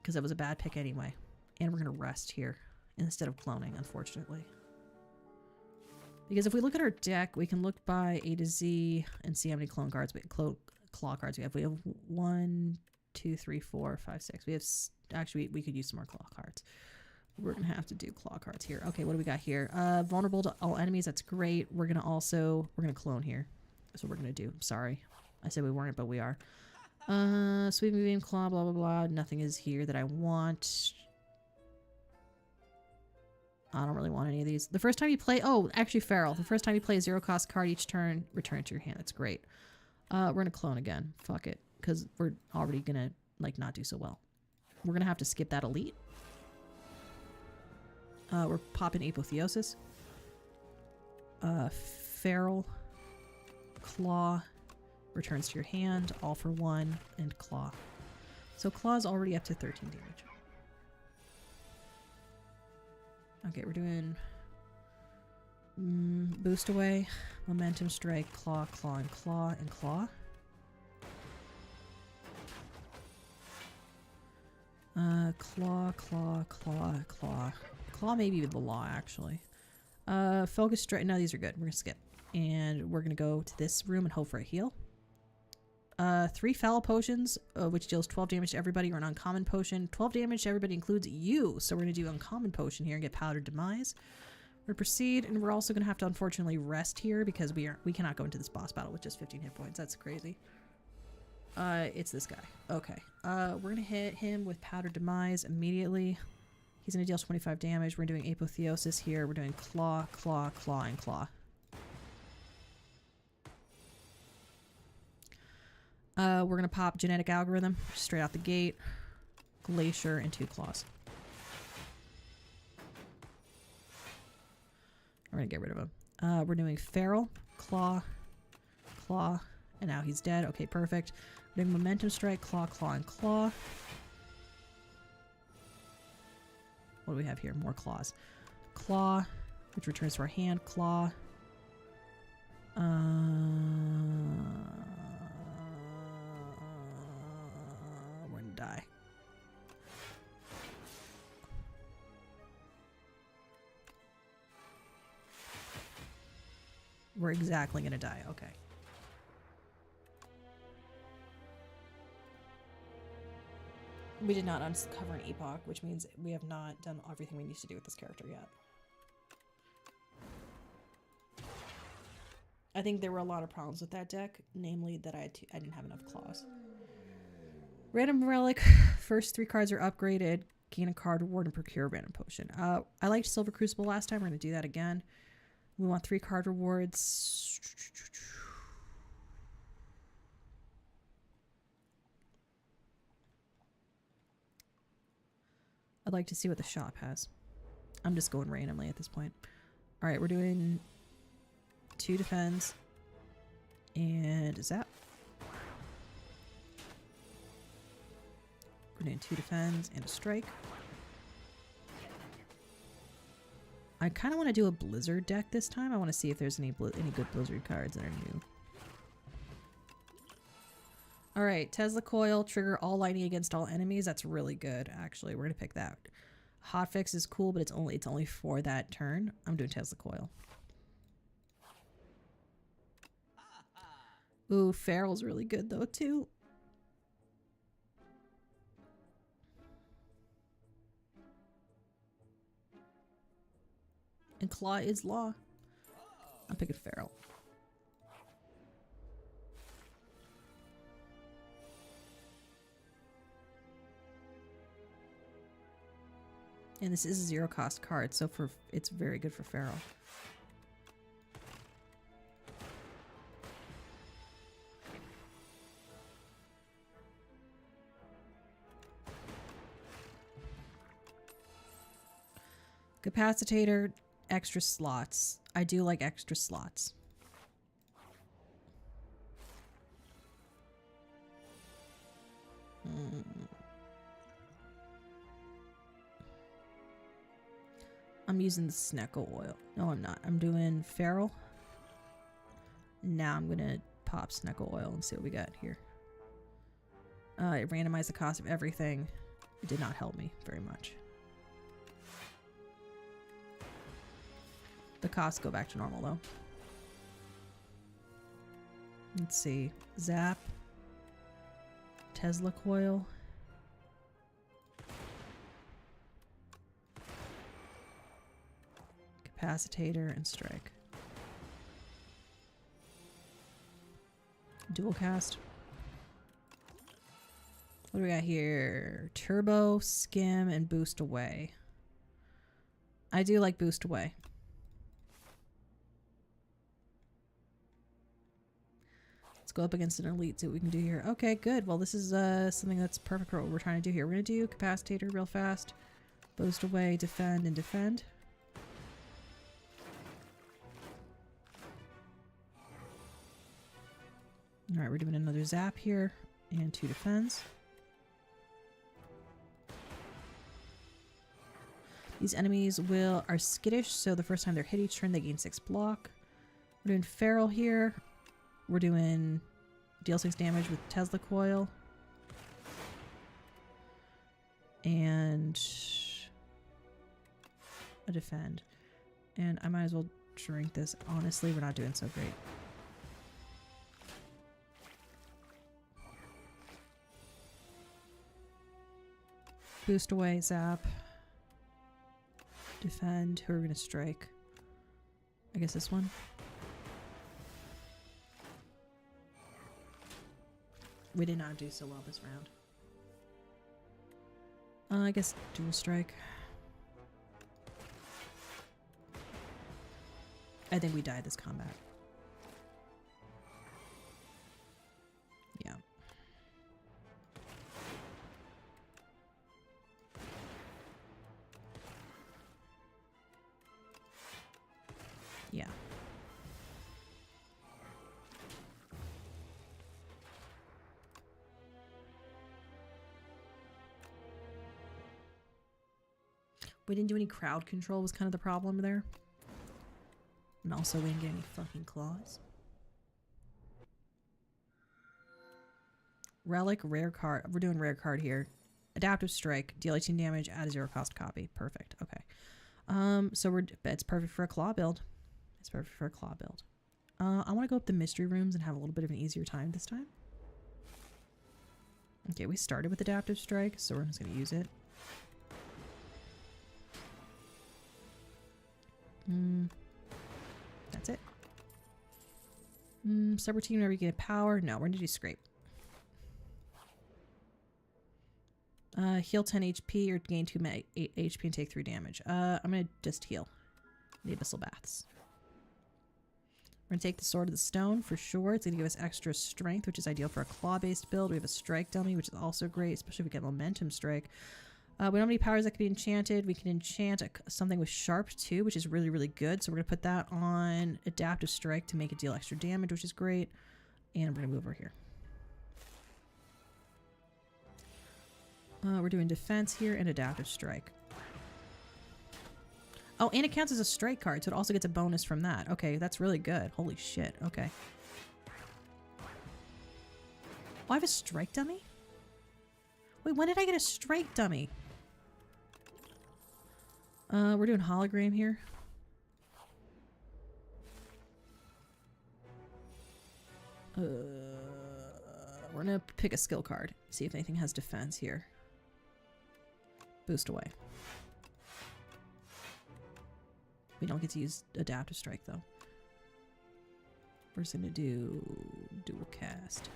A: Because that was a bad pick anyway. And we're going to rest here instead of cloning, unfortunately. Because if we look at our deck, we can look by A to Z and see how many clone cards, claw cards we have. We have 1, 2, 3, 4, 5, 6. We have, actually, we could use some more claw cards. We're going to have to do claw cards here. Okay, what do we got here? Vulnerable to all enemies. That's great. We're going to clone here. That's what we're going to do. Sorry. I said we weren't, but we are. Sweeping beam, claw, blah, blah, blah. Nothing is here that I want. I don't really want any of these. The first time you play... Oh, actually, Feral. The first time you play a 0-cost card each turn, return it to your hand. That's great. We're going to clone again. Fuck it. Because we're already going to, like, not do so well. We're going to have to skip that elite. We're popping Apotheosis. Feral. Claw. Returns to your hand. All for 1. And Claw. So Claw's already up to 13 damage. Okay, we're doing boost away, momentum strike, claw, claw, and claw, and claw. Claw, claw, claw, claw. Claw maybe with the law, actually. Focus strike. No, these are good. We're gonna skip. And we're gonna go to this room and hope for a heal. 3 foul potions, which deals 12 damage to everybody, or an uncommon potion. 12 damage to everybody includes you. So we're going to do uncommon potion here and get powdered demise. We're going to proceed, and we're also going to have to unfortunately rest here because we cannot go into this boss battle with just 15 hit points. That's crazy. It's this guy. Okay. We're going to hit him with powdered demise immediately. He's going to deal 25 damage. We're doing apotheosis here. We're doing claw, claw, claw, and claw. We're going to pop Genetic Algorithm straight out the gate. Glacier and 2 claws. We're going to get rid of him. We're doing Feral, Claw, Claw, and now he's dead. Okay, perfect. We're doing Momentum Strike, Claw, Claw, and Claw. What do we have here? More claws. Claw, which returns to our hand. Claw. We're gonna die. We're exactly gonna die. Okay. We did not uncover an epoch, which means we have not done everything we need to do with this character yet. I think there were a lot of problems with that deck, namely that I didn't have enough claws. Random relic. First 3 cards are upgraded. Gain a card reward and procure a random potion. I liked Silver Crucible last time. We're going to do that again. We want 3 card rewards. I'd like to see what the shop has. I'm just going randomly at this point. All right, we're doing 2 defense and zap. We're doing 2 defense and a strike. I kind of want to do a Blizzard deck this time. I want to see if there's any good Blizzard cards that are new. All right, Tesla Coil, trigger all lightning against all enemies. That's really good, actually. We're gonna pick that. Hotfix is cool, but it's only for that turn. I'm doing Tesla Coil. Ooh, Feral's really good though too. And Claw is law. I'm picking Feral. And this is a 0 cost card, so it's very good for Feral. Capacitator, extra slots. I do like extra slots. I'm using the Sneckle oil. No, I'm not. I'm doing Feral. Now I'm gonna pop Sneckle oil and see what we got here. It randomized the cost of everything. It did not help me very much. The costs go back to normal though. Let's see. Zap. Tesla coil. Capacitator and strike. Dual cast. What do we got here? Turbo, skim, and boost away. I do like boost away. Let's go up against an elite, see what we can do here. Okay, good. Well, this is something that's perfect for what we're trying to do here. We're going to do capacitator real fast. Boost away, defend, and defend. Alright, we're doing another zap here. And 2 defense. These enemies are skittish, so the first time they're hit each turn, they gain 6 block. We're doing Feral here. We're doing deal 6 damage with Tesla coil. And a defend. And I might as well drink this. Honestly, we're not doing so great. Boost away, zap. Defend. Who are we going to strike? I guess this one. We did not do so well this round. I guess dual strike. I think we died this combat. Yeah. Yeah. We didn't do any crowd control was kind of the problem there. And also we didn't get any fucking claws. Relic, rare card. We're doing rare card here. Adaptive strike. Deal 18 damage, add a 0 cost copy. Perfect. Okay. So it's perfect for a claw build. It's perfect for a claw build. I want to go up the mystery rooms and have a little bit of an easier time this time. Okay, we started with adaptive strike, so we're just going to use it. That's it. Subroutine whenever you get power. No, we're going to do scrape. Heal 10 HP or gain 2 HP and take 3 damage. I'm going to just heal. The Abyssal Baths. We're going to take the Sword of the Stone for sure. It's going to give us extra strength, which is ideal for a claw-based build. We have a strike dummy, which is also great, especially if we get momentum strike. We don't have any powers that can be enchanted. We can enchant something with sharp too, which is really, really good. So we're going to put that on adaptive strike to make it deal extra damage, which is great. And we're going to move over here. We're doing defense here and adaptive strike. Oh, and it counts as a strike card, so it also gets a bonus from that. Okay, that's really good. Holy shit. Okay. Oh, I have a strike dummy? Wait, when did I get a strike dummy? We're doing hologram here. We're gonna pick a skill card. See if anything has defense here. Boost away. We don't get to use Adaptive Strike though. We're just gonna do dual cast.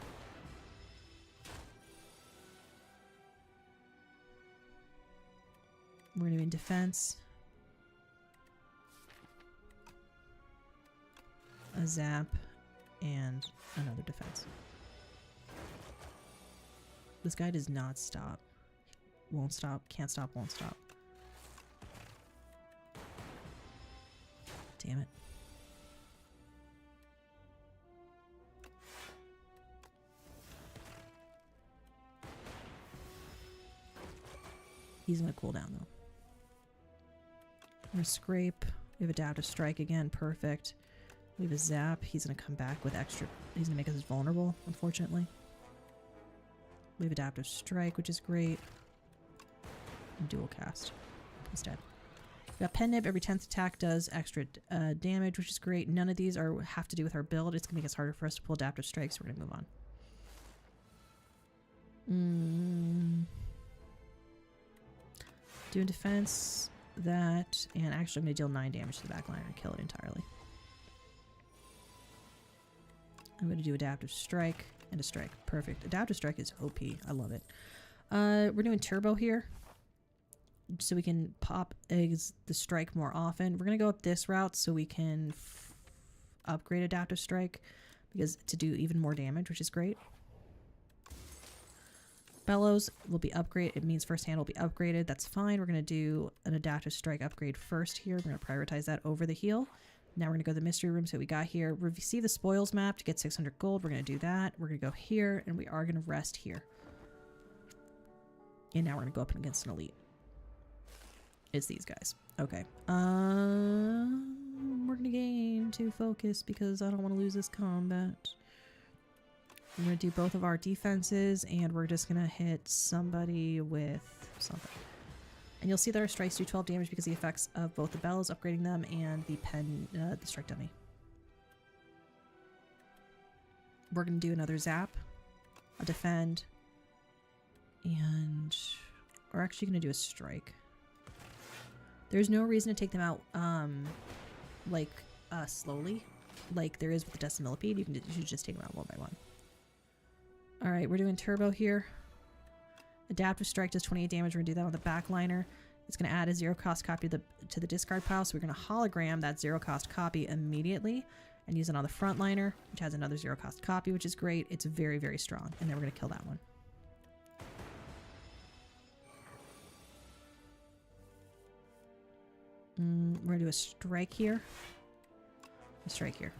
A: We're doing defense. A zap and another defense. This guy does not stop. Won't stop, can't stop, won't stop. Damn it. He's gonna cool down though. We're gonna scrape. We have Adaptive Strike again, perfect. We have a zap. He's gonna come back with extra. He's gonna make us vulnerable, unfortunately. We have Adaptive Strike, which is great. And dual cast instead. We got Pen Nib. Every 10th attack does extra damage, which is great. None of these have to do with our build. It's gonna make it harder for us to pull Adaptive Strike, so we're gonna move on. Doing defense, that, and actually I'm gonna deal 9 damage to the back line and kill it entirely. I'm going to do Adaptive Strike and a Strike. Perfect. Adaptive Strike is OP. I love it. We're doing Turbo here. So we can pop the Strike more often. We're going to go up this route so we can upgrade Adaptive Strike because to do even more damage, which is great. Bellows will be upgraded. It means First Hand will be upgraded. That's fine. We're going to do an Adaptive Strike upgrade first here. We're going to prioritize that over the heal. Now we're going to go to the mystery room. So we got here. Receive the spoils map to get 600 gold. We're going to do that. We're going to go here and we are going to rest here. And now we're going to go up against an elite. It's these guys. Okay. We're going to gain 2 focus because I don't want to lose this combat. We're going to do both of our defenses and we're just going to hit somebody with something. And you'll see that our strikes do 12 damage because of the effects of both the bells, upgrading them, and the the strike dummy. We're going to do another zap, a defend, and we're actually going to do a strike. There's no reason to take them out slowly, like there is with the Decimillipede. You should just take them out one by one. All right, we're doing turbo here. Adaptive Strike does 28 damage. We're going to do that on the backliner. It's going to add a 0-cost copy to the discard pile. So we're going to hologram that 0-cost copy immediately and use it on the frontliner, which has another 0-cost copy, which is great. It's very, very strong. And then we're going to kill that one. We're going to do a strike here. A strike here.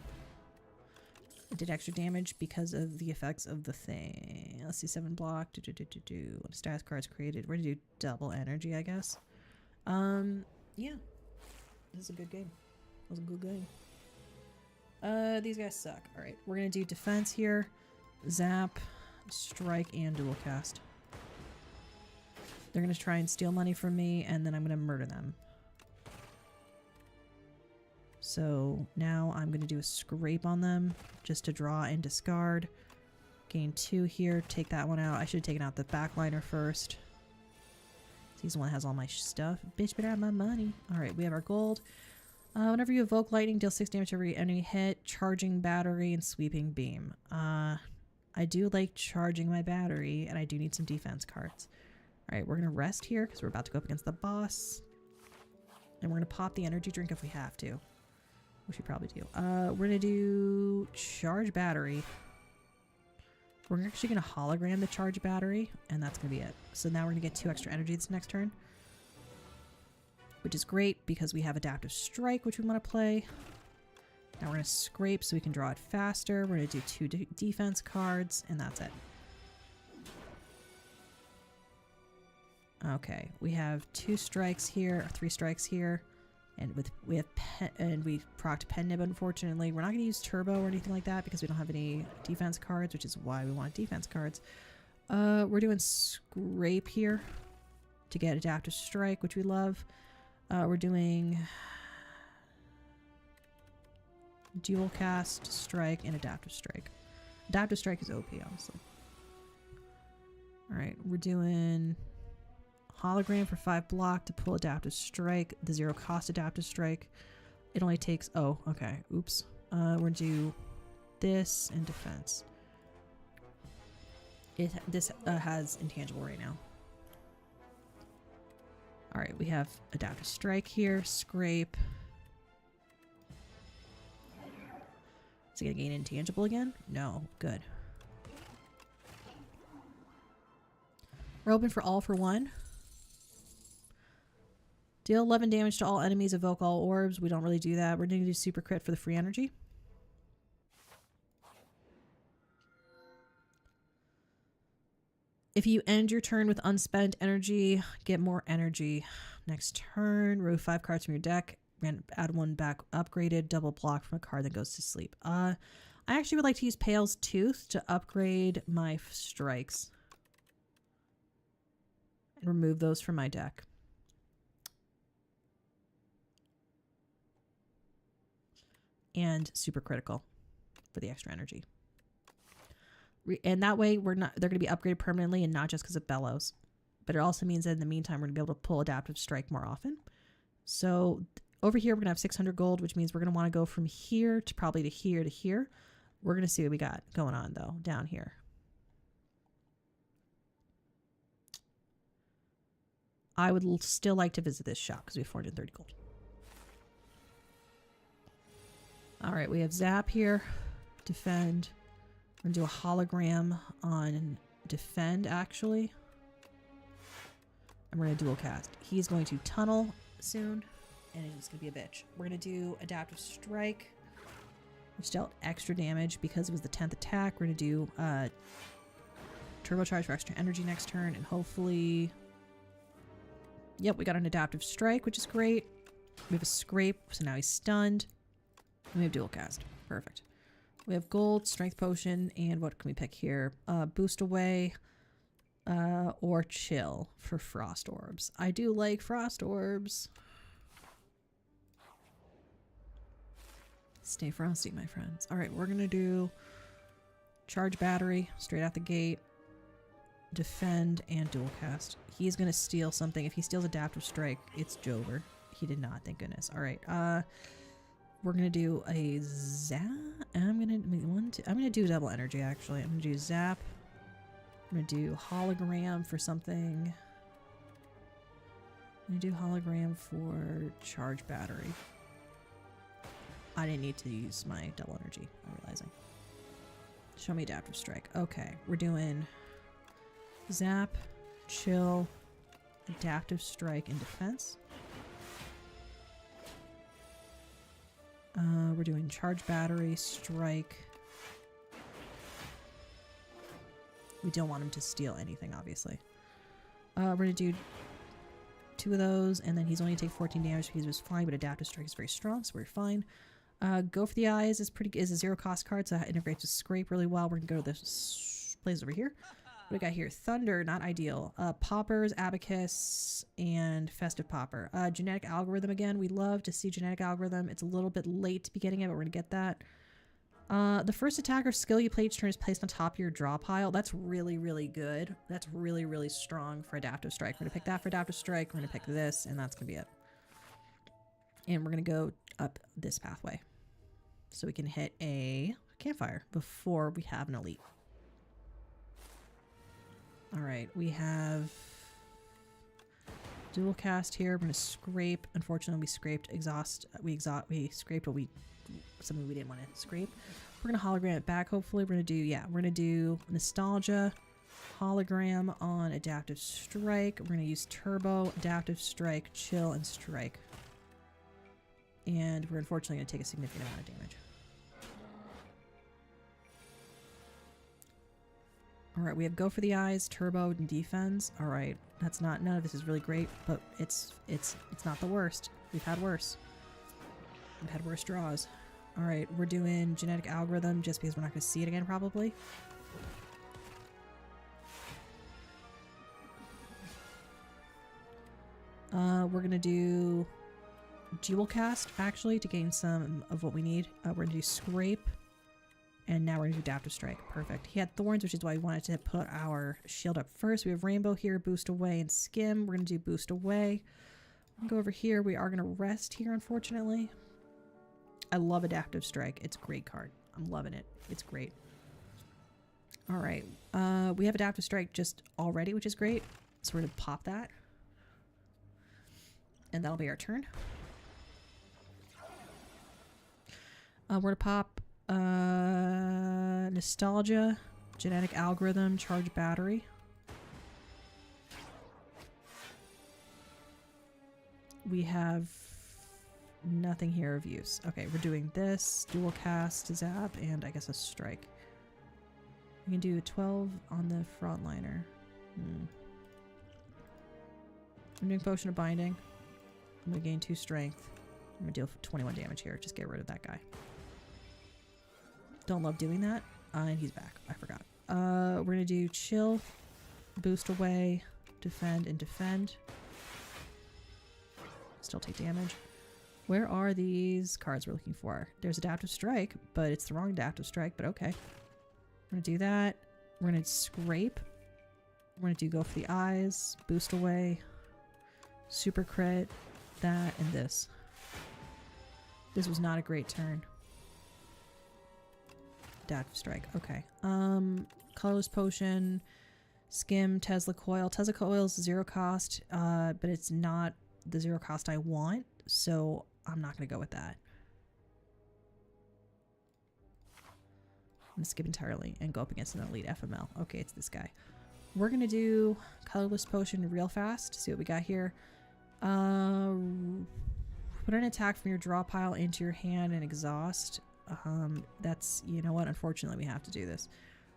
A: It did extra damage because of the effects of the thing. Let's see, 7 block. When a status card is created, we're gonna do double energy, I guess. Yeah, this is a good game. It was a good game. These guys suck. All right, we're gonna do defense here, zap, strike, and dual cast. They're gonna try and steal money from me, and then I'm gonna murder them. So now I'm going to do a scrape on them just to draw and discard. Gain 2 here. Take that one out. I should have taken out the backliner first. He's the one that has all my stuff. Bitch, better have my money. Alright, we have our gold. Whenever you evoke lightning, deal 6 damage to every enemy hit. Charging battery and sweeping beam. I do like charging my battery, and I do need some defense cards. Alright, we're going to rest here because we're about to go up against the boss. And we're going to pop the energy drink if we have to. Which we probably do. We're going to do charge battery. We're actually going to hologram the charge battery, and that's going to be it. So now we're going to get 2 extra energy this next turn. Which is great because we have Adaptive Strike, which we want to play. Now we're going to scrape so we can draw it faster. We're going to do 2 defense cards, and that's it. Okay, we have 2 strikes here, or 3 strikes here. And we procced Pen Nib, unfortunately. We're not going to use Turbo or anything like that because we don't have any defense cards, which is why we want defense cards. We're doing Scrape here to get Adaptive Strike, which we love. We're doing Dual Cast, Strike, and Adaptive Strike. Adaptive Strike is OP, honestly. Alright, we're doing Hologram for 5 block to pull Adaptive Strike. The 0 cost Adaptive Strike. It only takes... Oh, okay. Oops. We're going to do this and defense. This has intangible right now. Alright, we have Adaptive Strike here. Scrape. Is he going to gain intangible again? No. Good. We're open for all for 1. Deal 11 damage to all enemies, evoke all orbs. We don't really do that. We're going to do super crit for the free energy. If you end your turn with unspent energy, get more energy. Next turn, remove 5 cards from your deck. Add 1 back upgraded, double block from a card that goes to sleep. I actually would like to use Pale's Tooth to upgrade my strikes. And remove those from my deck. And super critical for the extra energy. And that way they're going to be upgraded permanently and not just because of bellows. But it also means that in the meantime, we're going to be able to pull Adaptive Strike more often. So over here, we're going to have 600 gold, which means we're going to want to go from here to probably to here to here. We're going to see what we got going on, though, down here. I would still like to visit this shop because we have 430 gold. All right, we have Zap here. Defend. We're going to do a hologram on defend, actually. And we're going to dual cast. He's going to tunnel soon, and it's going to be a bitch. We're going to do Adaptive Strike, which dealt extra damage because it was the 10th attack. We're going to do Turbocharge for extra energy next turn, and hopefully... Yep, we got an Adaptive Strike, which is great. We have a Scrape, so now he's stunned. And we have dual cast. Perfect. We have gold, strength potion, and what can we pick here? Boost away, or chill for frost orbs. I do like frost orbs. Stay frosty, my friends. All right, we're gonna do charge battery straight out the gate, defend, and dual cast. He's gonna steal something. If he steals Adaptive Strike, it's Jover. He did not, thank goodness. All right, we're gonna do a zap. I'm gonna do double energy actually. I'm gonna do zap. I'm gonna do hologram for something. I'm gonna do hologram for charge battery. I didn't need to use my double energy, I'm realizing. Show me Adaptive Strike. Okay, we're doing zap, chill, Adaptive Strike, and defense. We're doing charge battery, strike. We don't want him to steal anything, obviously. We're going to do 2 of those, and then he's only going to take 14 damage because he was flying, but Adaptive Strike is very strong, so we're fine. Go for the Eyes is a 0 cost card, so that integrates with Scrape really well. We're going to go to this place over here. What do we got here? Thunder, not ideal. Poppers, Abacus, and Festive Popper. Genetic Algorithm again. We love to see Genetic Algorithm. It's a little bit late to be getting it, but we're going to get that. The first attack or skill you play each turn is placed on top of your draw pile. That's really, really good. That's really, really strong for Adaptive Strike. We're going to pick that for Adaptive Strike. We're going to pick this, and that's going to be it. And we're going to go up this pathway. So we can hit a campfire before we have an elite. All right, we have dual cast here. We're going to scrape. Unfortunately, we scraped exhaust. We scraped what something we didn't want to scrape. We're going to hologram it back. Hopefully, we're going to do nostalgia, hologram on Adaptive Strike. We're going to use turbo, Adaptive Strike, chill, and strike. And we're unfortunately going to take a significant amount of damage. Alright, we have Go for the Eyes, Turbo, and Defense. Alright, none of this is really great, but it's not the worst. We've had worse. We've had worse draws. Alright, we're doing Genetic Algorithm just because we're not going to see it again, probably. We're going to do Dual Cast, actually, to gain some of what we need. We're going to do Scrape And now we're going to do Adaptive Strike. Perfect. He had Thorns, which is why we wanted to put our shield up first. We have Rainbow here, Boost Away, and Skim. We're going to do Boost Away. Go over here. We are going to rest here, unfortunately. I love Adaptive Strike. It's a great card. I'm loving it. It's great. All right. We have Adaptive Strike just already, which is great. So we're going to pop that. And that'll be our turn. We're going to pop Nostalgia, Genetic Algorithm, Charge Battery. We have nothing here of use. Okay, we're doing this, dual cast, zap, and I guess a strike. We can do 12 on the frontliner. I'm doing Potion of Binding. I'm going to gain 2 strength. I'm going to deal 21 damage here. Just get rid of that guy. Don't love doing that. And he's back. I forgot. We're going to do Chill, Boost Away, Defend, and Defend. Still take damage. Where are these cards we're looking for? There's Adaptive Strike, but it's the wrong Adaptive Strike, but okay. We're going to do that. We're going to Scrape. We're going to do Go for the Eyes, Boost Away, Super Crit, that, and this. This was not a great turn. Adaptive Strike. Okay. Colorless Potion, Skim, Tesla Coil. Tesla Coil is 0 cost, but it's not the 0 cost I want, so I'm not going to go with that. I'm going to skip entirely and go up against an elite FML. Okay, it's this guy. We're going to do Colorless Potion real fast. See what we got here. Put an attack from your draw pile into your hand and exhaust. That's, you know what, unfortunately we have to do this.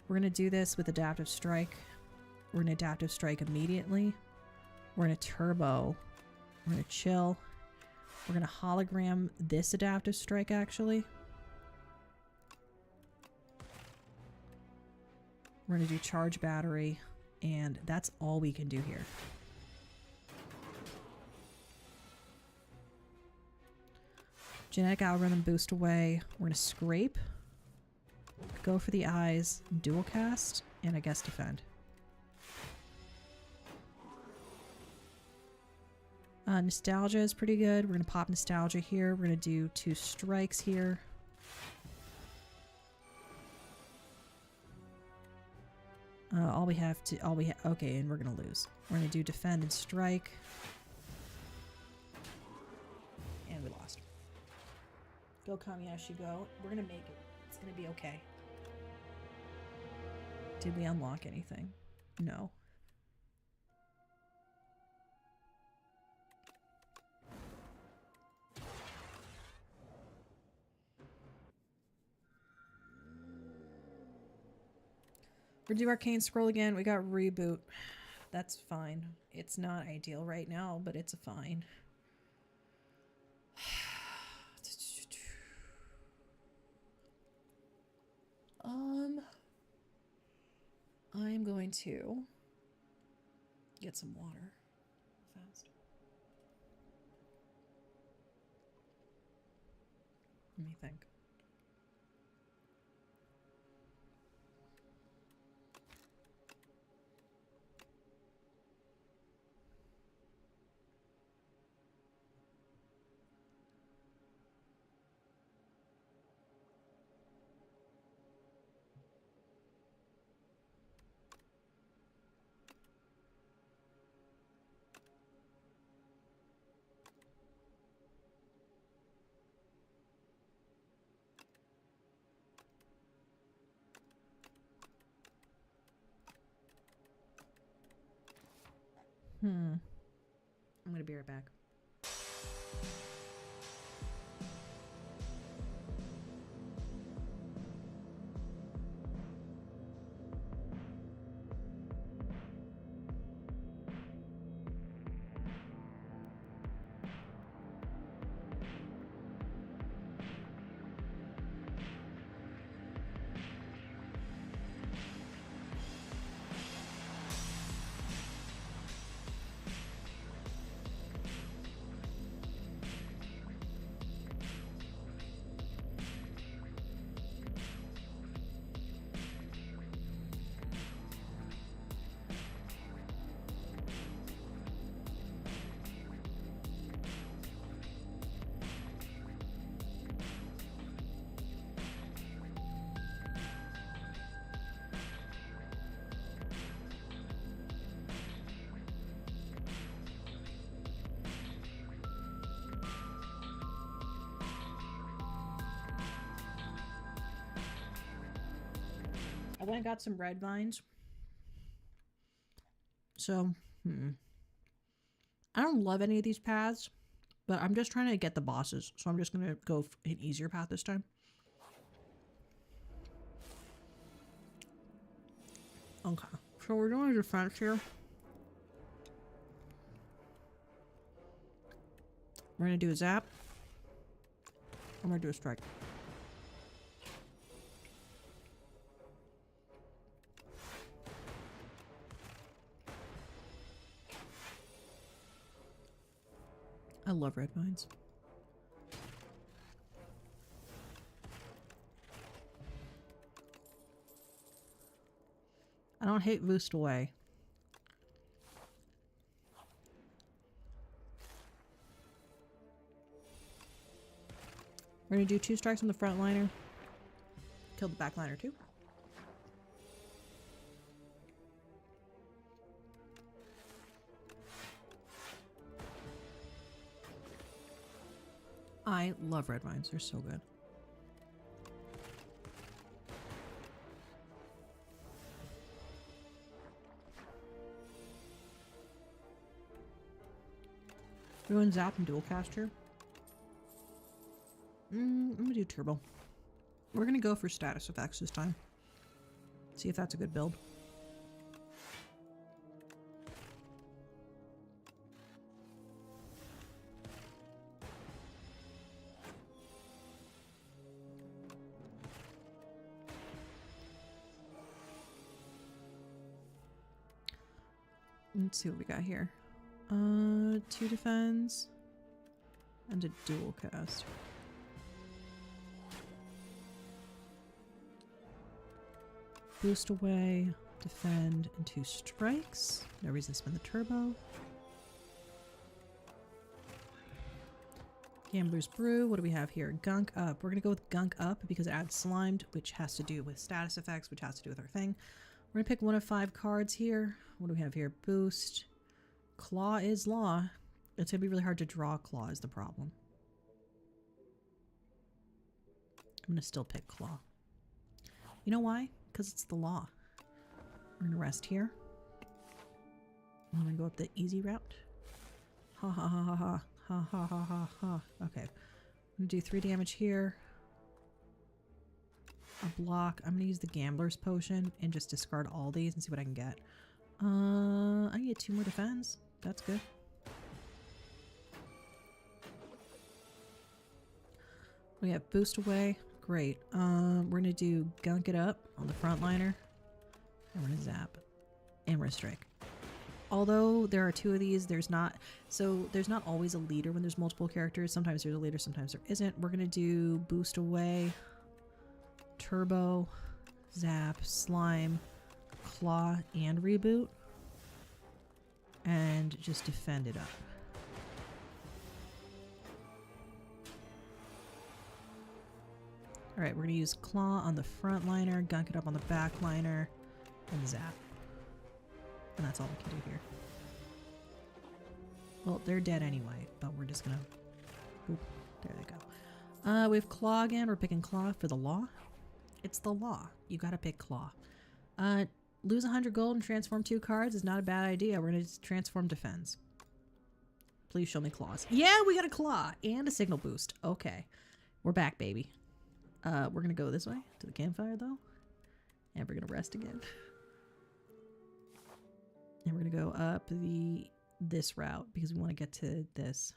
A: We're going to do this with Adaptive Strike. We're going to Adaptive Strike immediately. We're going to Turbo. We're going to Chill. We're going to Hologram this Adaptive Strike, actually. We're going to do Charge Battery, and that's all we can do here. Genetic Algorithm, Boost Away. We're going to Scrape, Go for the Eyes, Dual Cast, and I guess Defend. Nostalgia is pretty good. We're going to pop Nostalgia here. We're going to do 2 strikes here. Okay, and we're going to lose. We're going to do Defend and Strike. And we lost. Go Kamiyashi, go. We're going to make it. It's going to be okay. Did we unlock anything? No. We're do Arcane Scroll again. We got Reboot. That's fine. It's not ideal right now, but it's a fine. I'm going to get some water fast. Let me think. I'm gonna be right back. I went and got some red vines. So, I don't love any of these paths, but I'm just trying to get the bosses. So I'm just going to go an easier path this time. Okay, so we're doing a defense here. We're going to do a zap. I'm going to do a strike. I love red vines. I don't hate boost away. We're going to do 2 strikes on the front liner. Kill the back liner too. I love red vines. They're so good. We're going zap and dual cast here. I'm gonna do turbo. We're gonna go for status effects this time. See if that's a good build. Let's see what we got here. 2 defense and a dual cast. Boost away, defend, and 2 strikes. No reason to spend the turbo. Gambler's Brew. What do we have here? Gunk Up. We're going to go with Gunk Up because it adds Slimed, which has to do with status effects, which has to do with our thing. We're going to pick 1 of 5 cards here. What do we have here? Boost. Claw is law. It's going to be really hard to draw Claw is the problem. I'm going to still pick Claw. You know why? Because it's the law. We're going to rest here. I'm going to go up the easy route. Ha ha ha ha ha. Ha ha ha ha ha. Okay. I'm going to do 3 damage here. A block. I'm going to use the Gambler's Potion and just discard all these and see what I can get. I can get 2 more defense. That's good. We have Boost Away. Great. We're going to do Gunk It Up on the front liner. And we're going to zap. And we're going to strike. Although there are 2 of these, there's not always a leader when there's multiple characters. Sometimes there's a leader, sometimes there isn't. We're going to do Boost Away, Turbo, Zap, Slime, Claw, and Reboot. And just defend it up. Alright, we're going to use Claw on the front liner, Gunk It Up on the back liner, and Zap. And that's all we can do here. Well, they're dead anyway, but we're just gonna... Oop, there they go. We have Claw again. We're picking Claw for the law. It's the law. You gotta pick Claw. Lose 100 gold and transform 2 cards is not a bad idea. We're gonna transform Defense. Please show me claws. Yeah, we got a claw and a signal boost. Okay. We're back, baby. We're gonna go this way to the campfire though. And we're gonna rest again. And we're gonna go up this route because we want to get to this.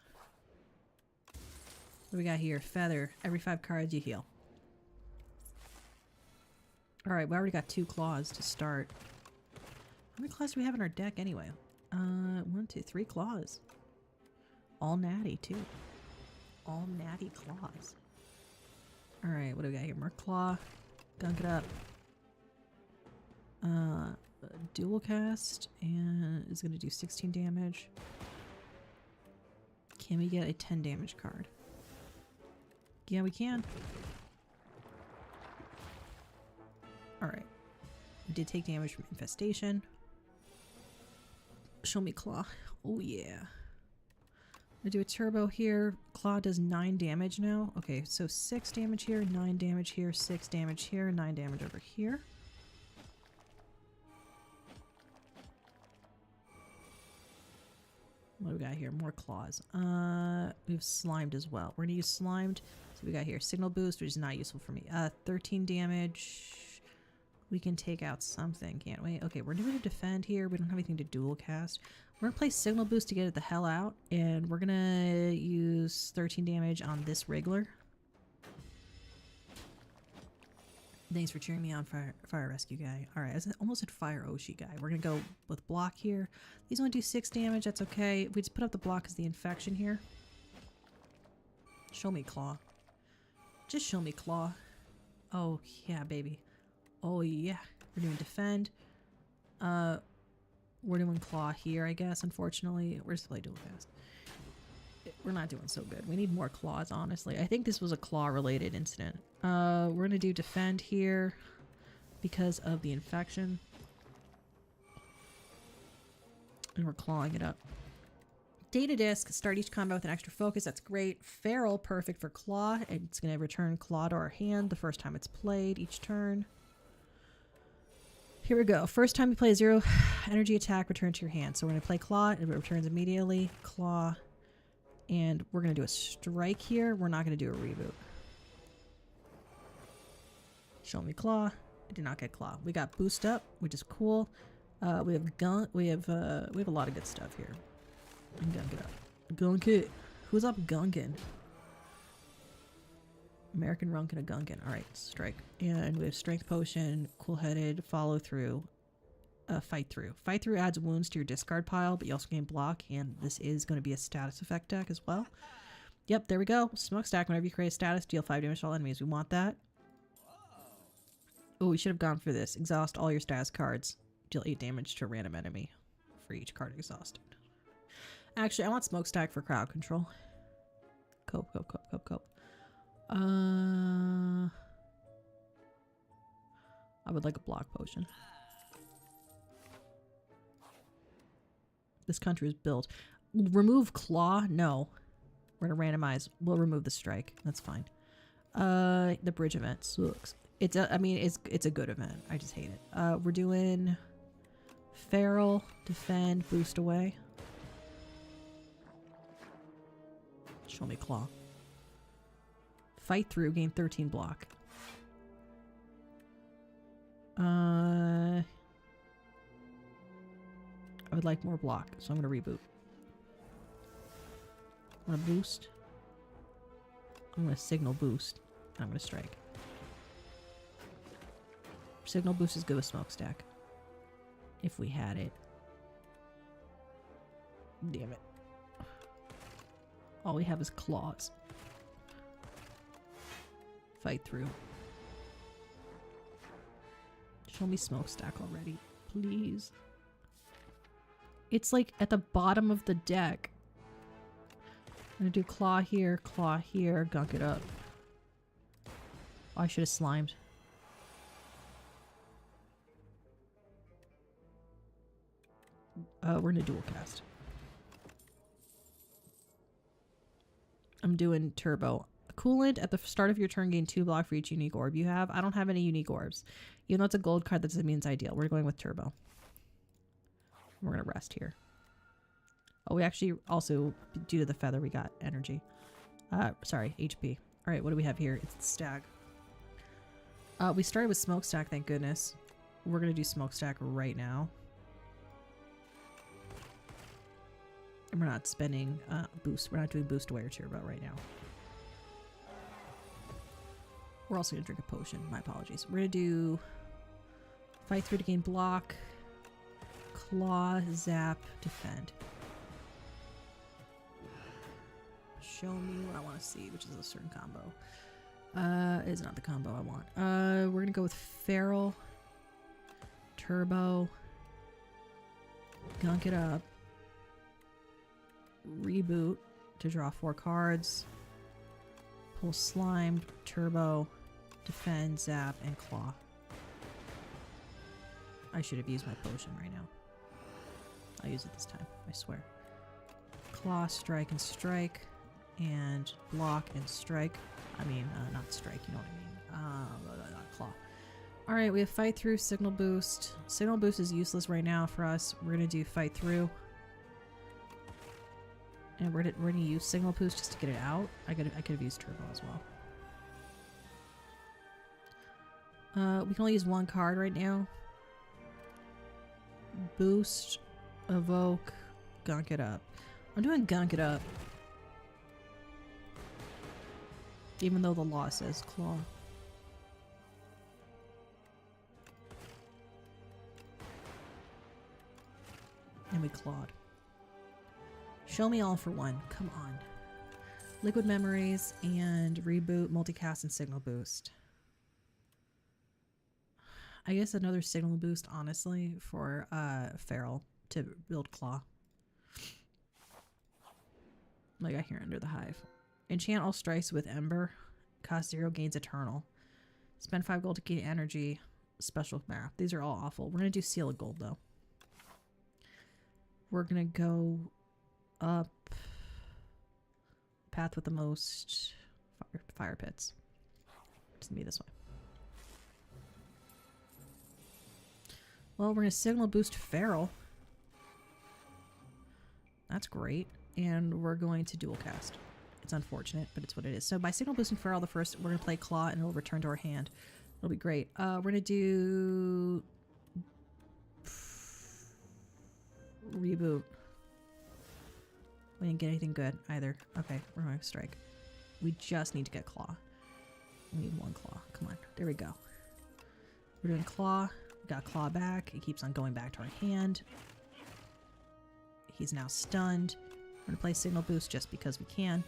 A: What do we got here? Feather. Every 5 cards you heal. Alright, we already got 2 claws to start. How many claws do we have in our deck anyway? 1, 2, 3 claws. All natty too. All natty claws. Alright, what do we got here? More claw. Gunk it up. Dual cast and is going to do 16 damage. Can we get a 10 damage card? Yeah, we can. Alright. We did take damage from infestation. Show me claw. Oh yeah. I'm gonna do a turbo here. Claw does 9 damage now. Okay, so 6 damage here, 9 damage here, 6 damage here, 9 damage over here. What do we got here? More claws. We have slimed as well. We're gonna use slimed. So we got here signal boost, which is not useful for me. 13 damage. We can take out something, can't we? Okay, we're doing a defend here. We don't have anything to dual cast. We're gonna play signal boost to get it the hell out, and we're gonna use 13 damage on this Wriggler. Thanks for cheering me on, fire rescue guy. All right, I almost said fire Oshi guy. We're gonna go with block here. These only do 6 damage. That's okay. We just put up the block as the infection here. Show me claw. Just show me claw. Oh yeah, baby. Oh yeah. We're doing defend. We're doing claw here, I guess. Unfortunately, we're just play dual cast. We're not doing so good. We need more claws, honestly. I think this was a claw-related incident. We're gonna do defend here because of the infection. And we're clawing it up. Data disc, start each combat with an extra focus. That's great. Feral, perfect for claw. It's gonna return claw to our hand the first time it's played each turn. Here we go. First time you play a 0 energy attack, return to your hand. So we're gonna play claw, and it returns immediately. Claw. And we're going to do a strike here. We're not going to do a reboot. Show me claw. I did not get claw. We got boost up, which is cool. We have gun. We have a lot of good stuff here. Gunk it up. Gunk it. Who's up gunkin? American Runkin' a gunkin. All right, strike. And we have strength potion, cool headed, follow through. Fight through. Fight through adds wounds to your discard pile, but you also gain block, and this is going to be a status effect deck as well. Yep, there we go. Smokestack. Whenever you create a status, deal 5 damage to all enemies. We want that. Oh, we should have gone for this. Exhaust all your status cards. Deal 8 damage to a random enemy for each card exhausted. Actually, I want Smokestack for crowd control. Cope. I would like a block potion. This country is built. Remove claw? No. We're gonna randomize. We'll remove the strike. That's fine. The bridge event sucks. I mean, it's a good event. I just hate it. We're doing feral, defend, boost away. Show me claw. Fight through, gain 13 block. I would like more block, so I'm going to reboot. I'm going to boost. I'm going to signal boost. And I'm going to strike. Signal boost is good with smokestack. If we had it. Damn it. All we have is claws. Fight through. Show me smokestack already, please. It's like at the bottom of the deck. I'm gonna do claw here, gunk it up. Oh, I should have slimed. We're gonna dual cast. I'm doing turbo. Coolant at the start of your turn, gain 2 block for each unique orb you have. I don't have any unique orbs. Even though it's a gold card, that doesn't mean it's ideal. We're going with turbo. We're going to rest here. Oh, we actually also, due to the feather, we got energy. Sorry, HP. All right, what do we have here? It's the stag. We started with smokestack, thank goodness. We're going to do smokestack right now. And we're not spending boost. We're not doing boost away or turbo right now. We're also going to drink a potion. My apologies. We're going to do fight through to gain block. Claw, zap, defend. Show me what I want to see, which is a certain combo. It's not the combo I want. We're going to go with feral. Turbo. Gunk it up. Reboot to draw 4 cards. Pull slime, turbo, defend, zap, and claw. I should have used my potion right now. I'll use it this time, I swear. Claw, strike, and block and strike. I mean, not strike, you know what I mean. Claw. Alright, we have fight through, signal boost. Signal boost is useless right now for us. We're gonna do fight through. And we're gonna use signal boost just to get it out. I could have used turbo as well. We can only use one card right now. Boost, evoke, gunk it up. I'm doing gunk it up. Even though the law says claw. And we clawed. Show me all for one. Come on. Liquid memories and reboot, multicast, and signal boost. I guess another signal boost, honestly, for Feral to build claw. Like I hear under the hive. Enchant all strikes with Ember. Cost 0, gains eternal. Spend 5 gold to gain energy. Special math. These are all awful. We're going to do Seal of Gold, though. We're going to go up. Path with the most fire pits. It's going to be this way. Well, we're going to signal boost Feral. That's great. And we're going to dual cast. It's unfortunate, but it's what it is. So by signal boosting Feral the first, we're going to play Claw and it'll return to our hand. It'll be great. We're going to do... Reboot. We didn't get anything good either. Okay, we're going to strike. We just need to get Claw. We need one Claw. Come on. There we go. We're doing Claw. We got Claw back. It keeps on going back to our hand. He's now stunned. We're going to play Signal Boost just because we can.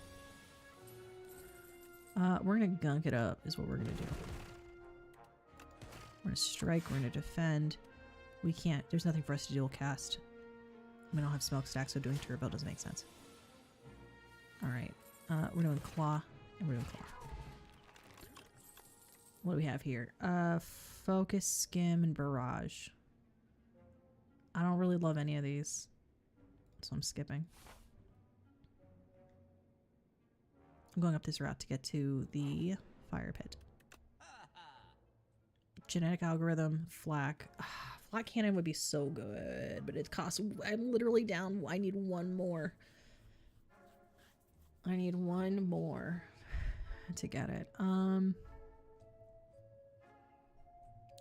A: We're going to gunk it up is what we're going to do. We're going to strike. We're going to defend. We can't. There's nothing for us to dual cast. We don't have Smokestack, so doing Turbo doesn't make sense. Alright. We're doing Claw. And we're doing Claw. What do we have here? Focus, Skim, and Barrage. I don't really love any of these. So I'm skipping. I'm going up this route to get to the fire pit. Genetic algorithm, flak. Flak cannon would be so good, but it costs. I'm literally down. I need one more. I need one more to get it.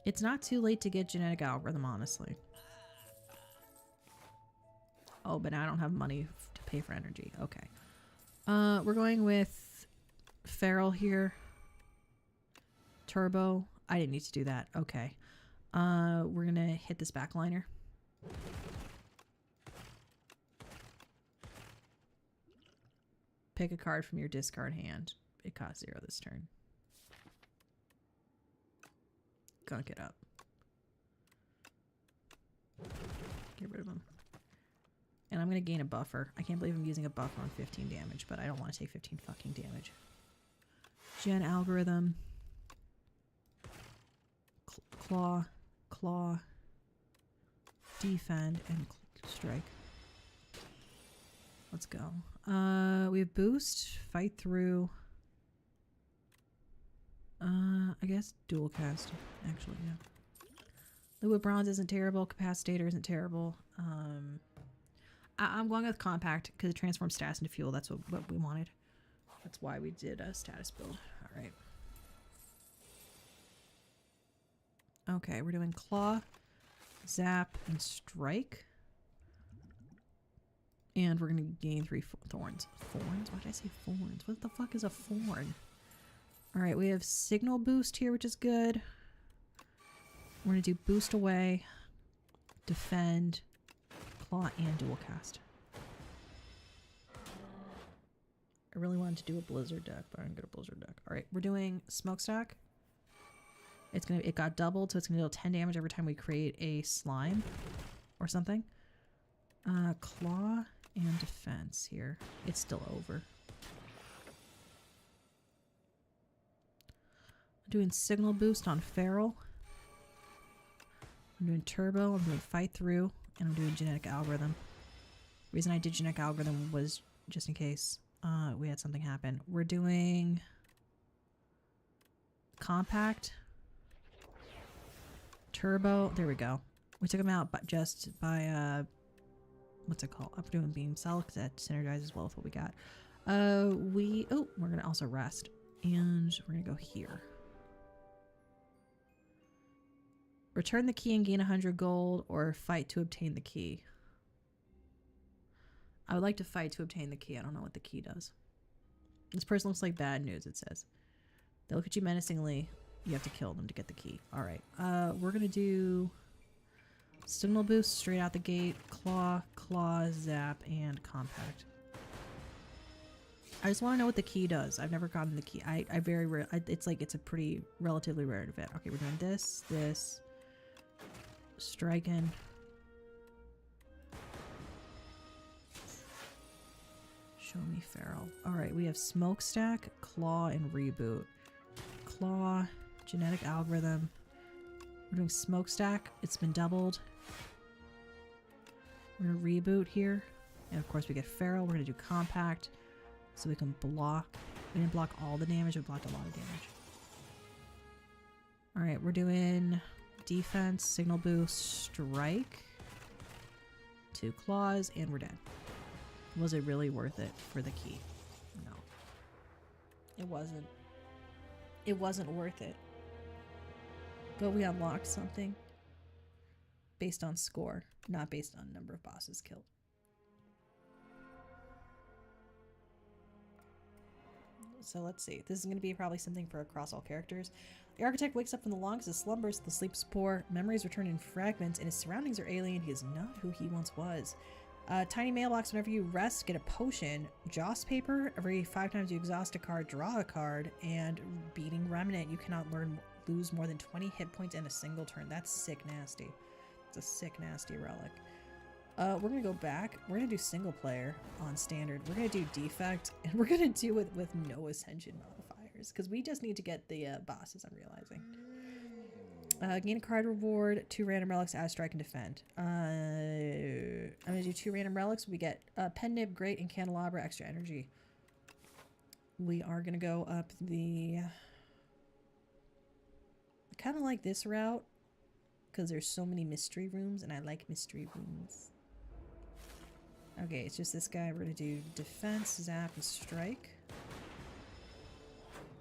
A: It's not too late to get genetic algorithm, honestly. Oh, but I don't have money to pay for energy. Okay. We're going with Feral here. Turbo. I didn't need to do that. Okay. We're gonna hit this backliner. Pick a card from your discard hand. It costs 0 this turn. Gunk it up. Get rid of him. And I'm gonna gain a buffer. I can't believe I'm using a buffer on 15 damage, but I don't want to take 15 fucking damage. Gen algorithm. Claw. Claw. Defend and strike. Let's go. We have boost, fight through. I guess dual cast, actually, yeah. Liquid bronze isn't terrible. Capacitator isn't terrible. I'm going with compact because it transforms status into fuel. That's what we wanted. That's why we did a status build. All right. Okay, we're doing claw, zap, and strike. And we're going to gain 3 thorns. Thorns? Why did I say thorns? What the fuck is a thorn? Alright, we have signal boost here, which is good. We're going to do boost away, defend, claw, and dual cast. I really wanted to do a blizzard deck, but I'm going to get a blizzard deck. Alright, we're doing smokestack. It got doubled, so it's gonna deal 10 damage every time we create a slime or something. Claw and defense here. It's still over. I'm doing signal boost on Feral. I'm doing turbo, I'm doing fight through, and I'm doing genetic algorithm. The reason I did genetic algorithm was just in case we had something happen. We're doing compact. Turbo, there we go. We took him out, but just by what's it called? Up doing beam cell because that synergizes well with what we got. We're gonna also rest, and we're gonna go here. Return the key and gain 100 gold, or fight to obtain the key. I would like to fight to obtain the key. I don't know what the key does. This person looks like bad news, it says. They look at you menacingly. You have to kill them to get the key. Alright. We're gonna do signal boost straight out the gate, claw, zap, and compact. I just want to know what the key does. I've never gotten the key. I very rare. It's like it's a pretty relatively rare event. Okay, we're doing this, striking. Show me feral. All right, we have smokestack, claw, and reboot. Claw, genetic algorithm. We're doing smokestack. It's been doubled. We're gonna reboot here, and of course we get feral. We're gonna do compact. So we can block. We didn't block all the damage, we blocked a lot of damage. Alright, we're doing defense, signal boost, strike. 2 claws, and we're dead. Was it really worth it for the key? No. It wasn't. It wasn't worth it. But we unlocked something based on score, not based on number of bosses killed. So let's see. This is going to be probably something for across all characters. The architect wakes up from the longest of slumbers. The sleep is poor. Memories return in fragments, and his surroundings are alien. He is not who he once was. Tiny mailbox. Whenever you rest, get a potion. Joss paper. Every 5 times you exhaust a card, draw a card. And beating remnant. You cannot lose more than 20 hit points in a single turn. That's sick nasty. It's a sick nasty relic. We're gonna go back. We're gonna do single player on standard. We're gonna do defect, and we're gonna do it with no ascension modifiers because we just need to get the bosses. I'm realizing. Gain a card reward, 2 random relics, add strike and defend. I'm gonna do 2 random relics. We get pen nib, grate, and candelabra, extra energy. We are gonna go up the kind of like this route because there's so many mystery rooms, and I like mystery rooms. Okay, it's just this guy. We're gonna do defense, zap, and strike.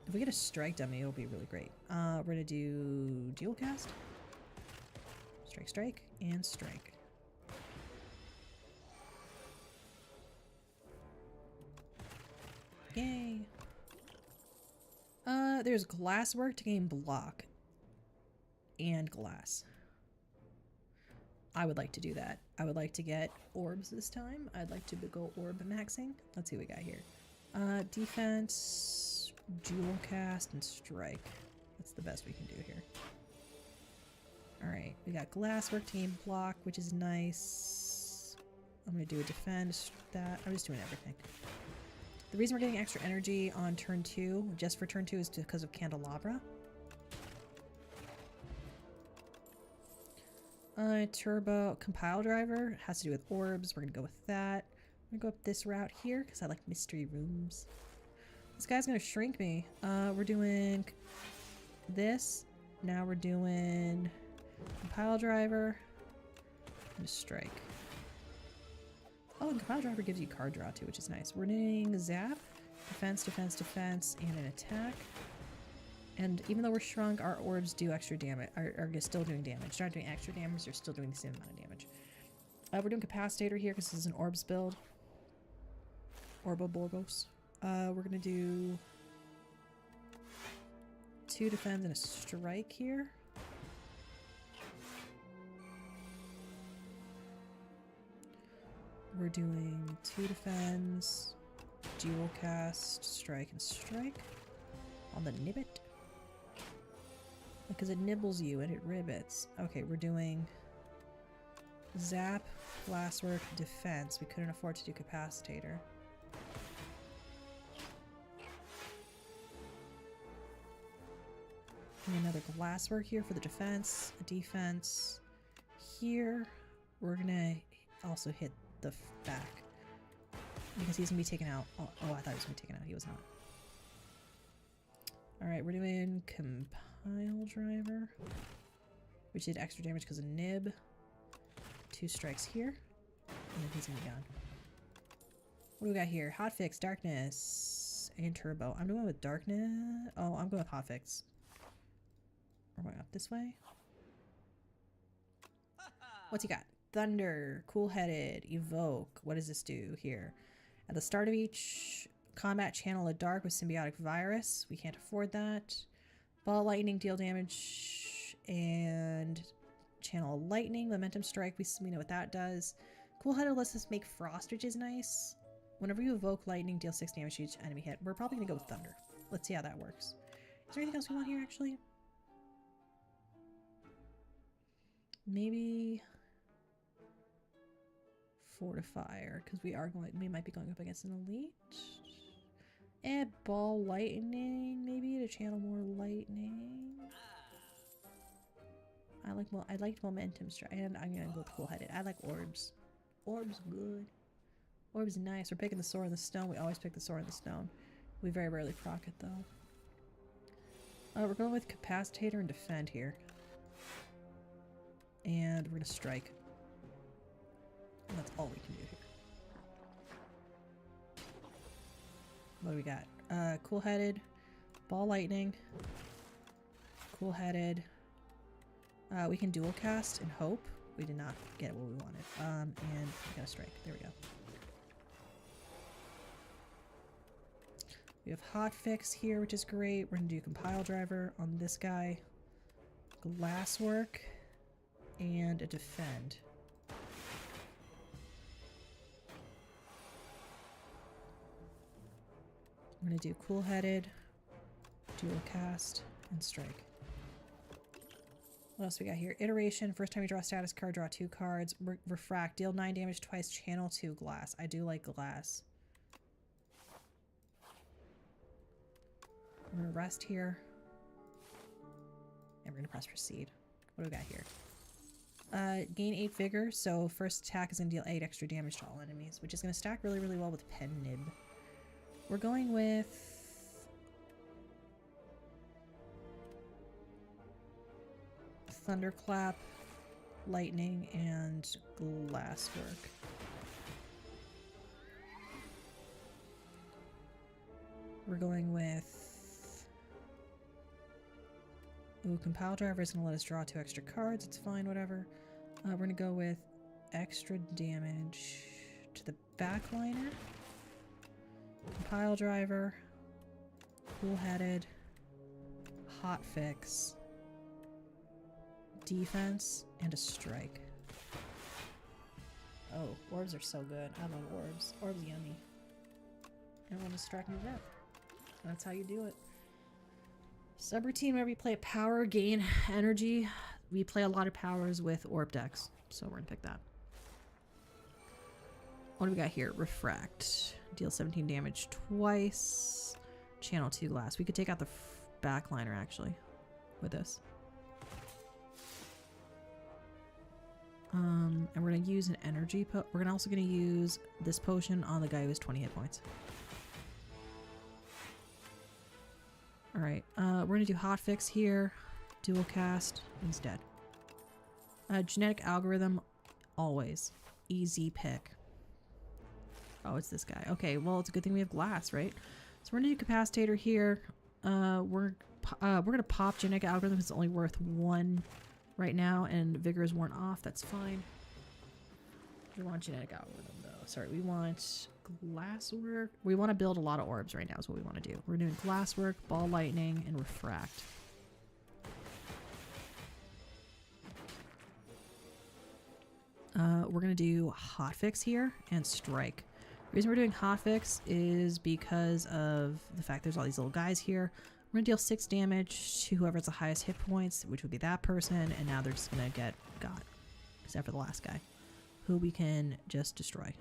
A: If we get a strike dummy, it'll be really great. We're gonna do dual cast. Strike, strike, and strike. Yay. There's glasswork to gain block. And glass. I would like to do that. I would like to get orbs this time. I'd like to go orb maxing. Let's see what we got here. Defense, dual cast, and strike. That's the best we can do here. Alright, we got glasswork to gain block, which is nice. I'm going to do a defend, that. I'm just doing everything. The reason we're getting extra energy on turn 2, just for turn 2, is because of candelabra. Turbo compile driver has to do with orbs. We're gonna go with that. I'm gonna go up this route here because I like mystery rooms. This guy's gonna shrink me. We're doing this. Now we're doing compile driver and strike. Oh, and compile driver gives you card draw too, which is nice. We're doing zap, defense, defense, defense, and an attack. And even though we're shrunk, our orbs do extra damage, are still doing damage. They're not doing extra damage, they're still doing the same amount of damage. We're doing capacitator here because this is an orbs build. Orboborgos. We're gonna do 2 defense and a strike here. We're doing 2 defense, dual cast, strike, and strike on the nibbit. Because it nibbles you and it ribbits. Okay, we're doing zap, glasswork, defense. We couldn't afford to do capacitator. And another glasswork here for the defense. Defense here. We're gonna also hit the back because he's gonna be taken out. Oh, I thought he was gonna be taken out. He was not. All right, we're doing compile driver, which did extra damage because of nib. 2 strikes here. and then he's gonna be gone. What do we got here? Hotfix, darkness, and turbo. I'm going with darkness. Oh, I'm going with hotfix. We're going up this way. What's he got? Thunder, cool-headed, evoke. What does this do here? At the start of each combat, channel a dark with symbiotic virus. We can't afford that. Ball lightning, deal damage, and channel lightning. Momentum strike, we know what that does. Cool-headed lets us make frost, which is nice. Whenever you evoke lightning, deal 6 damage to each enemy hit. We're probably going to go with thunder. Let's see how that works. Is there anything else we want here, actually? Maybe fortifier, because we might be going up against an elite. And ball lightning, maybe to channel more lightning. I liked momentum strike, and I'm gonna go with cool-headed. I like orbs. Orbs good. Orbs nice. We're picking the sword in the stone. We always pick the sword in the stone. We very rarely proc it though. We're going with capacitator and defend here. And we're gonna strike. And that's all we can do here. What do we got? Cool-headed, ball lightning, cool-headed. We can dual cast and hope. We did not get what we wanted. And we got a strike. There we go. We have hotfix here, which is great. We're gonna do compile driver on this guy, glasswork, and a defend. We're gonna do cool-headed, dual cast, and strike. What else we got here? Iteration. First time you draw a status card, draw 2 cards. Refract. Deal 9 damage twice. Channel 2 glass. I do like glass. I'm gonna rest here. And we're gonna press proceed. What do we got here? Gain 8 vigor. So first attack is gonna deal 8 extra damage to all enemies, which is gonna stack really, really well with Pen Nib. We're going with Thunderclap, Lightning, and Glasswork. We're going with... Ooh, Compile Driver is going to let us draw 2 extra cards. It's fine, whatever. We're going to go with extra damage to the backliner. Compile Driver, cool-headed, hotfix, defense, and a strike. Oh, orbs are so good. I love orbs. Orbs yummy. Everyone just strike me rip. That's how you do it. Subroutine, whenever you play a power, gain energy. We play a lot of powers with orb decks, so we're gonna pick that. What do we got here? Refract. Deal 17 damage twice. Channel 2 glass. We could take out the backliner actually with this. And we're gonna use an energy we're also gonna use this potion on the guy who has 20 hit points. Alright, we're gonna do hotfix here. Dual cast instead. Genetic algorithm, always. Easy pick. Oh, it's this guy. Okay, well, it's a good thing we have glass, right? So we're gonna do capacitator here. We're gonna pop genetic algorithm. It's only worth 1 right now, and vigor is worn off. That's fine. We want genetic algorithm though. Sorry, we want glasswork. We want to build a lot of orbs right now. Is what we want to do. We're doing glasswork, ball lightning, and refract. We're gonna do hotfix here and strike. The reason we're doing hotfix is because of the fact there's all these little guys here. We're gonna deal 6 damage to whoever has the highest hit points, which would be that person, and now they're just gonna get got. Except for the last guy, who we can just destroy.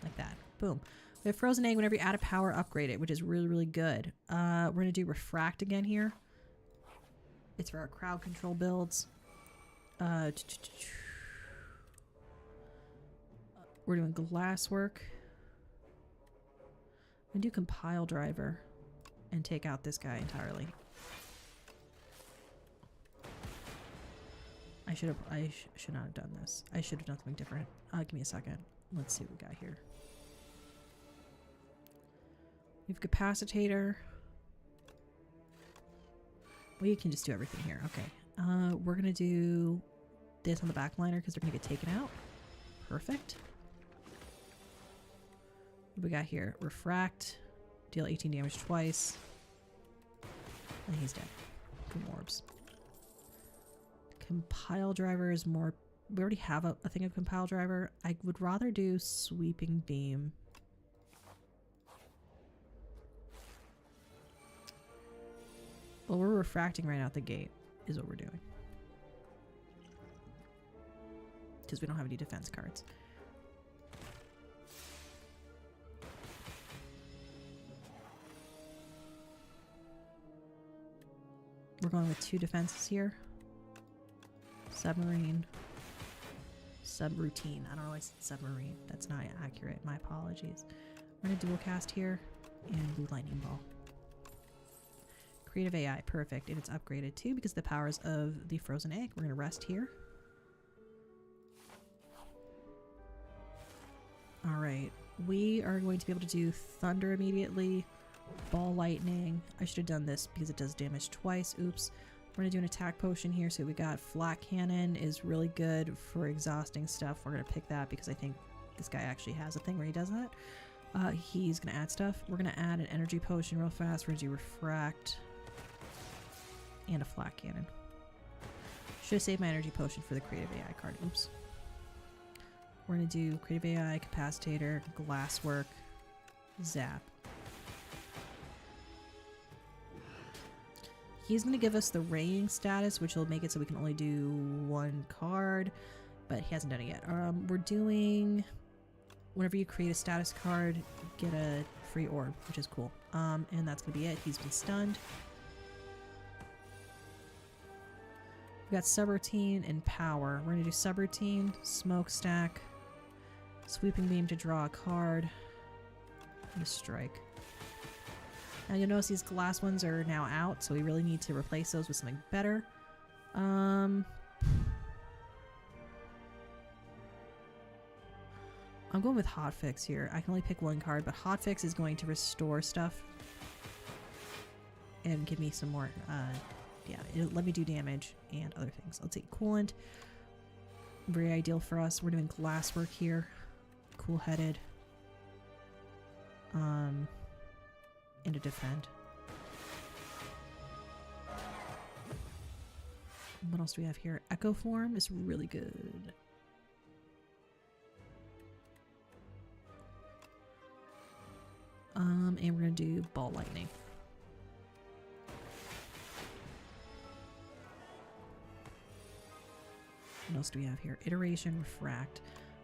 A: Like that. Boom. We have Frozen Egg. Whenever you add a power, upgrade it, which is really, really good. We're gonna do Refract again here. It's for our crowd control builds. We're doing glasswork. I'm gonna do compile driver and take out this guy entirely. I should not have done this. I should have done something different. Give me a second. Let's see what we got here. We have capacitator. We can just do everything here. Okay. We're gonna do this on the backliner because they're gonna get taken out. Perfect. What we got here? Refract. Deal 18 damage twice. And he's dead. Good orbs. Compile driver is more... We already have a thing of compile driver. I would rather do sweeping beam. Well, we're refracting right out the gate is what we're doing. Because we don't have any defense cards. We're going with 2 defenses here. Submarine. Subroutine. I don't know why I said submarine. That's not accurate. My apologies. We're going to dual cast here. And blue lightning ball. Creative AI. Perfect. And it's upgraded too because of the powers of the frozen egg. We're going to rest here. Alright. We are going to be able to do thunder immediately. Ball lightning. I should have done this because it does damage twice. Oops. We're going to do an attack potion here. So we got flat cannon is really good for exhausting stuff. We're going to pick that because I think this guy actually has a thing where he does that. He's going to add stuff. We're going to add an energy potion real fast. We're going to do refract and a flat cannon. Should have saved my energy potion for the creative AI card. Oops. We're going to do creative AI, capacitator, glasswork, zap. He's going to give us the raying status, which will make it so we can only do 1 card, but he hasn't done it yet. We're doing, whenever you create a status card, get a free orb, which is cool. And that's going to be it. He's been stunned. We got subroutine and power. We're going to do subroutine, smokestack, sweeping beam to draw a card, and a strike. Now you'll notice these glass ones are now out, so we really need to replace those with something better. I'm going with hotfix here. I can only pick 1 card, but hotfix is going to restore stuff and give me some more, yeah, it'll let me do damage and other things. Let's see, coolant. Very ideal for us. We're doing glasswork here. Cool-headed. And to defend. What else do we have here? Echo form is really good. And we're gonna do ball lightning. What else do we have here? Iteration, refract.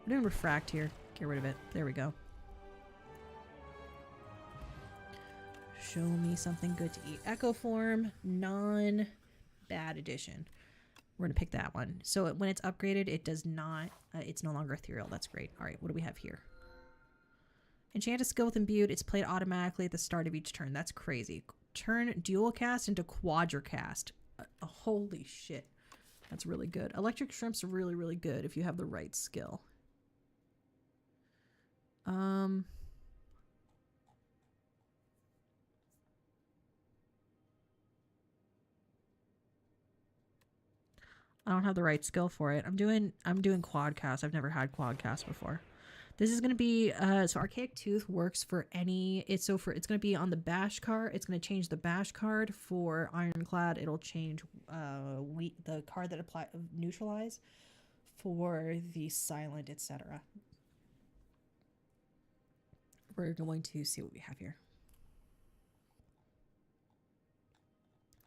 A: We're doing refract here. Get rid of it. There we go. Show me something good to eat. Echo form, non-bad addition. We're gonna pick that one. So when it's upgraded, it does not, it's no longer ethereal. That's great. All right, what do we have here? Enchant a skill with imbued. It's played automatically at the start of each turn. That's crazy. Turn dual cast into quadricast. Holy shit. That's really good. Electric shrimps are really, really good if you have the right skill. I don't have the right skill for it. I'm doing quadcast. I've never had quadcast before. This is going to be so Archaic Tooth works for any it's going to be on the bash card. It's going to change the bash card. For Ironclad, it'll change the card that apply neutralize. For the silent, etc. We're going to see what we have here.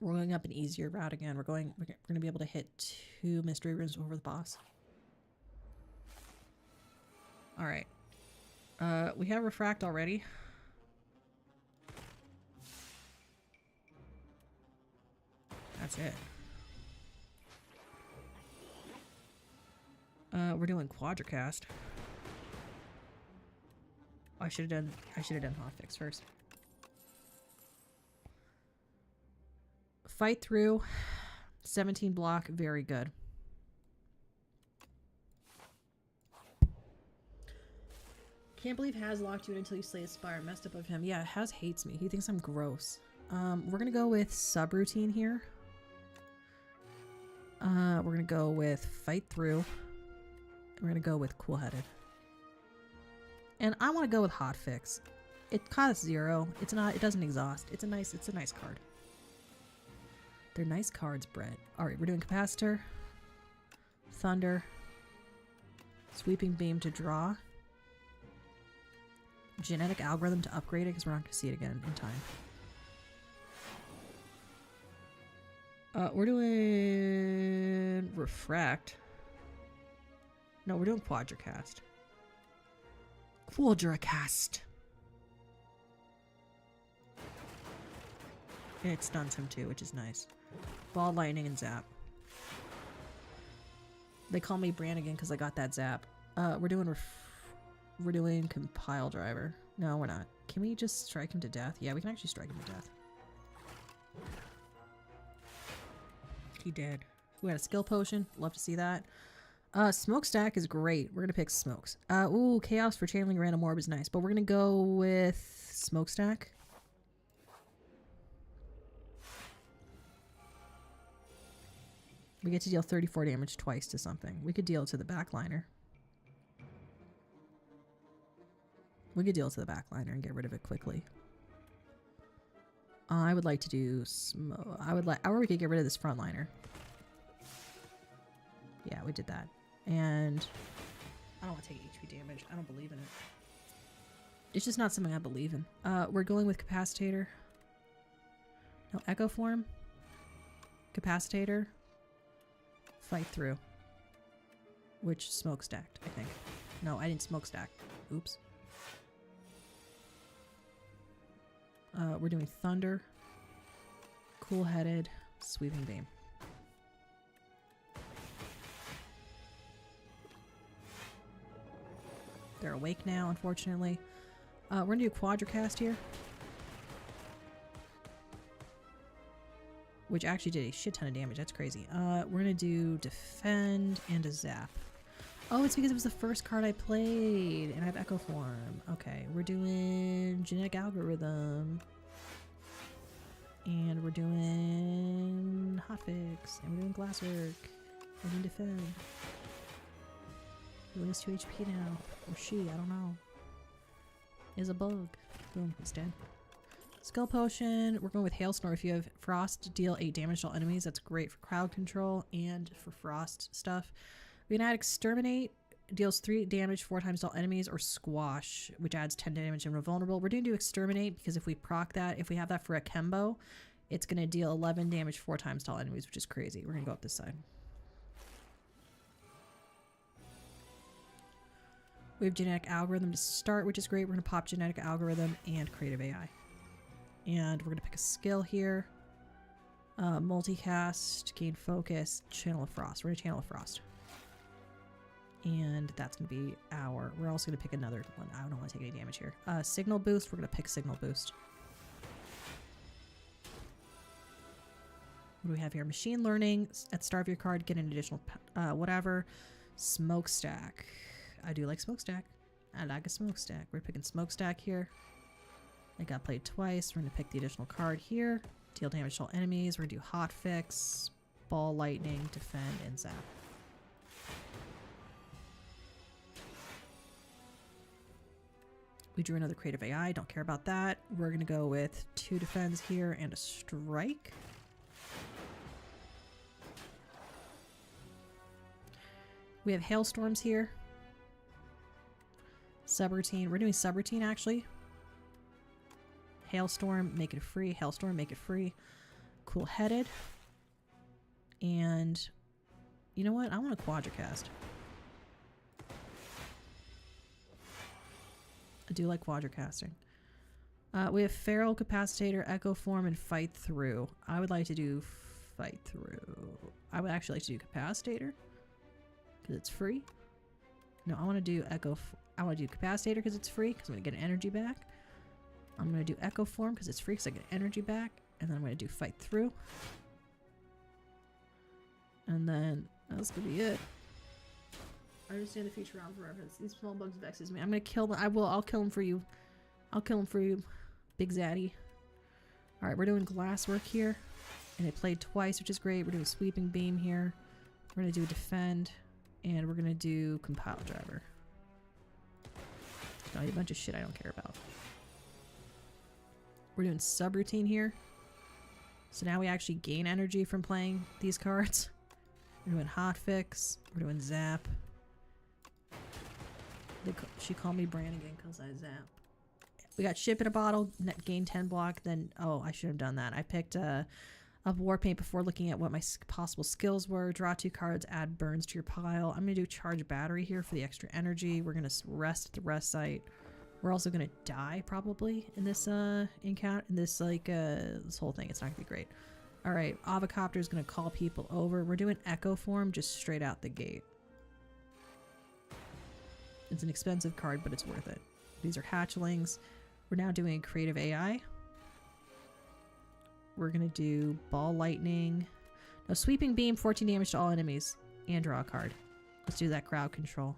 A: We're going up an easier route again. We're going to be able to hit 2 mystery rooms over the boss. All right. We have refract already. That's it. We're doing quadricast. I should have done hotfix first. Fight through. 17 block, very good. Can't believe Haz locked you in until you slay a spire. Messed up of him. Yeah, Haz hates me. He thinks I'm gross. We're gonna go with subroutine here. We're gonna go with fight through. We're gonna go with cool-headed. And I want to go with hotfix. It costs 0. It's not. It doesn't exhaust. It's a nice card. They're nice cards, Brett. All right, we're doing capacitor, thunder, sweeping beam to draw, genetic algorithm to upgrade it because we're not going to see it again in time. We're doing refract. No, we're doing quadracast. Quadracast. It stuns him too, which is nice. Ball, lightning, and zap. They call me Brannigan because I got that zap. We're doing compile driver. No, we're not. Can we just strike him to death? Yeah, we can actually strike him to death. He did. We had a skill potion. Love to see that. Smokestack is great. We're gonna pick smokes. Ooh, chaos for channeling random orb is nice, but we're gonna go with smokestack. We get to deal 34 damage twice to something. We could deal it to the backliner. We could deal it to the backliner and get rid of it quickly. I would like to do smoke. Or we could get rid of this frontliner. Yeah, we did that. And I don't want to take HP damage. I don't believe in it. It's just not something I believe in. We're going with capacitator. No, echo form. Capacitator. Fight through. Which smokestacked, I think. No, I didn't smokestack. Oops. We're doing thunder. Cool-headed. Sweeping beam. They're awake now, unfortunately. We're gonna do quadracast here. Which actually did a shit ton of damage. That's crazy. We're gonna do defend and a zap. Oh, it's because it was the first card I played and I have echo form. Okay, we're doing genetic algorithm. And we're doing hotfix. And we're doing glasswork. We're doing defend. He loses 2 HP now. Or she, I don't know. Is a bug. Boom, he's dead. Skill potion. We're going with Hailstorm. If you have frost, deal 8 damage to all enemies. That's great for crowd control and for frost stuff. We can add exterminate. Deals 3 damage 4 times to all enemies, or squash, which adds 10 damage and we're vulnerable. We're going to do exterminate because if we proc that, if we have that for a Kembo, it's going to deal 11 damage 4 times to all enemies, which is crazy. We're going to go up this side. We have genetic algorithm to start, which is great. We're going to pop genetic algorithm and creative AI. And we're going to pick a skill here. Multicast, gain focus, channel of frost. We're going to channel of frost. And that's going to be our... We're also going to pick another one. I don't want to take any damage here. Signal boost. We're going to pick signal boost. What do we have here? Machine learning. At the start of your card, get an additional whatever. Smokestack. I do like smokestack. I like a smokestack. We're picking smokestack here. It got played twice. We're going to pick the additional card here. Deal damage to all enemies. We're going to do hotfix, ball lightning, defend, and zap. We drew another creative AI. Don't care about that. We're going to go with 2 defends here and a strike. We have hailstorms here. Subroutine. We're doing subroutine actually. Hailstorm, make it free. Hailstorm, make it free. Cool-headed. And you know what? I want a quadracast. I do like quadracasting. We have feral, capacitator, echo form, and fight through. I would like to do fight through. I would actually like to do capacitator because it's free. No, I want to do echo. I want to do capacitator because it's free because I'm going to get energy back. I'm going to do echo form because it's free because I get energy back. And then I'm going to do fight through. And then that's going to be it. I understand the future realm for reference. These small bugs vexes me. I'm gonna kill them. I'll kill them for you. I'll kill them for you, Big Zaddy. Alright, we're doing glasswork here. And it played twice, which is great. We're doing sweeping beam here. We're gonna do defend. And we're gonna do compile driver. Got a bunch of shit I don't care about. We're doing subroutine here. So now we actually gain energy from playing these cards. We're doing hotfix. We're doing zap. She called me Brannigan because I zap. We got ship in a bottle, gain 10 block, then, oh, I should have done that. I picked up Warpaint before looking at what my possible skills were. Draw 2 cards, add burns to your pile. I'm going to do charge battery here for the extra energy. We're going to rest at the rest site. We're also going to die probably in this encounter, in this this whole thing. It's not going to be great. All right, Avocopter is going to call people over. We're doing Echo Form just straight out the gate. It's an expensive card, but it's worth it. These are hatchlings. We're now doing creative AI. We're going to do ball lightning. No, sweeping beam, 14 damage to all enemies. And draw a card. Let's do that crowd control.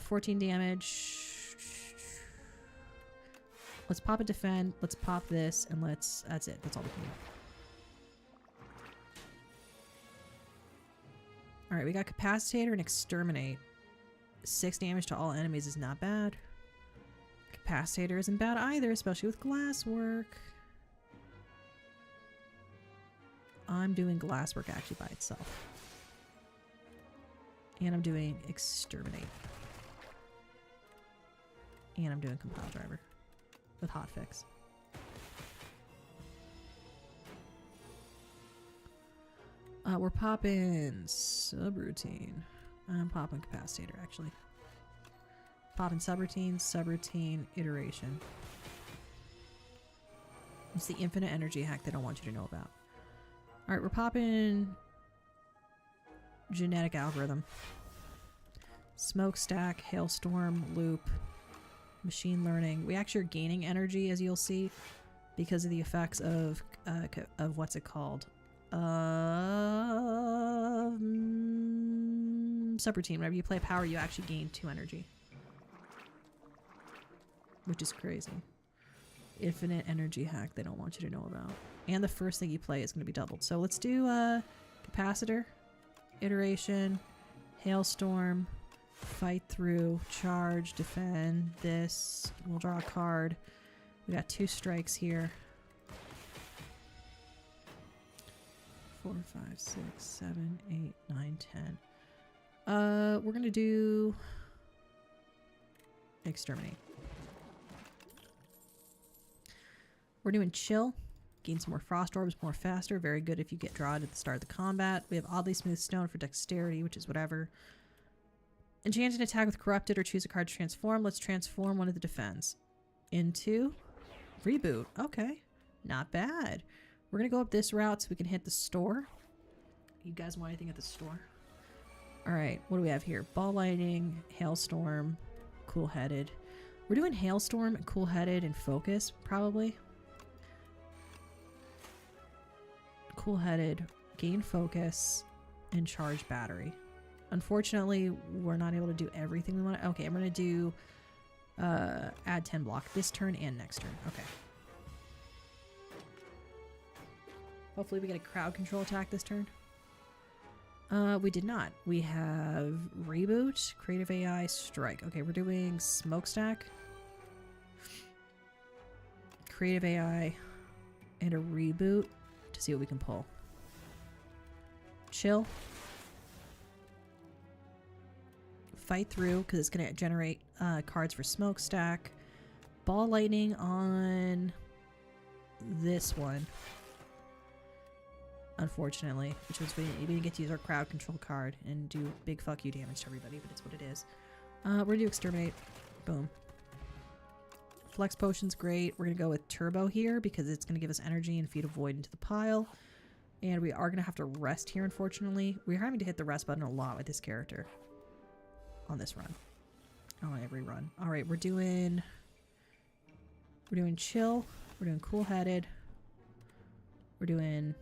A: 14 damage. Let's pop a defend. Let's pop this. And let's... That's it. That's all we can do. Alright, we got Capacitator and Exterminate. 6 damage to all enemies is not bad. Capacitator isn't bad either, especially with glasswork. I'm doing glasswork actually by itself. And I'm doing Exterminate. And I'm doing Compile Driver with hotfix. We're popping subroutine. I'm popping Capacitator actually. Popping subroutine, iteration. It's the infinite energy hack they don't want you to know about. Alright, we're popping genetic algorithm. Smokestack, hailstorm, loop, machine learning. We actually are gaining energy, as you'll see, because of the effects of what's it called? Subroutine. Whenever you play power, you actually gain 2 energy. Which is crazy. Infinite energy hack they don't want you to know about. And the first thing you play is going to be doubled. So let's do capacitor, iteration, hailstorm, fight through, charge, defend, this. We'll draw a card. We got 2 strikes here. 4, 5, 6, 7, 8, 9, 10. We're going to do exterminate. We're doing chill. Gain some more frost orbs more faster. Very good if you get drawn at the start of the combat. We have oddly smooth stone for dexterity, which is whatever. Enchant an attack with corrupted or choose a card to transform. Let's transform one of the defends into reboot. Okay, not bad. We're gonna go up this route so we can hit the store. You guys want anything at the store? All right, what do we have here? Ball lightning, hailstorm, cool-headed. We're doing hailstorm, cool-headed, and focus probably. Cool-headed, gain focus, and charge battery. Unfortunately, we're not able to do everything we want. Okay, I'm gonna do add 10 block this turn and next turn. Okay. Hopefully we get a crowd control attack this turn. We did not. We have reboot, creative AI, strike. Okay, we're doing smokestack, creative AI, and a reboot to see what we can pull. Chill. Fight through, because it's going to generate cards for smokestack. Ball lightning on this one. Unfortunately, which was we didn't get to use our crowd control card and do big fuck you damage to everybody, but it's what it is. We're going to do exterminate. Boom. Flex potion's great. We're going to go with turbo here because it's going to give us energy and feed a void into the pile. And we are going to have to rest here, unfortunately. We're having to hit the rest button a lot with this character on this run. On every run. All right, we're doing chill. We're doing cool-headed. We're doing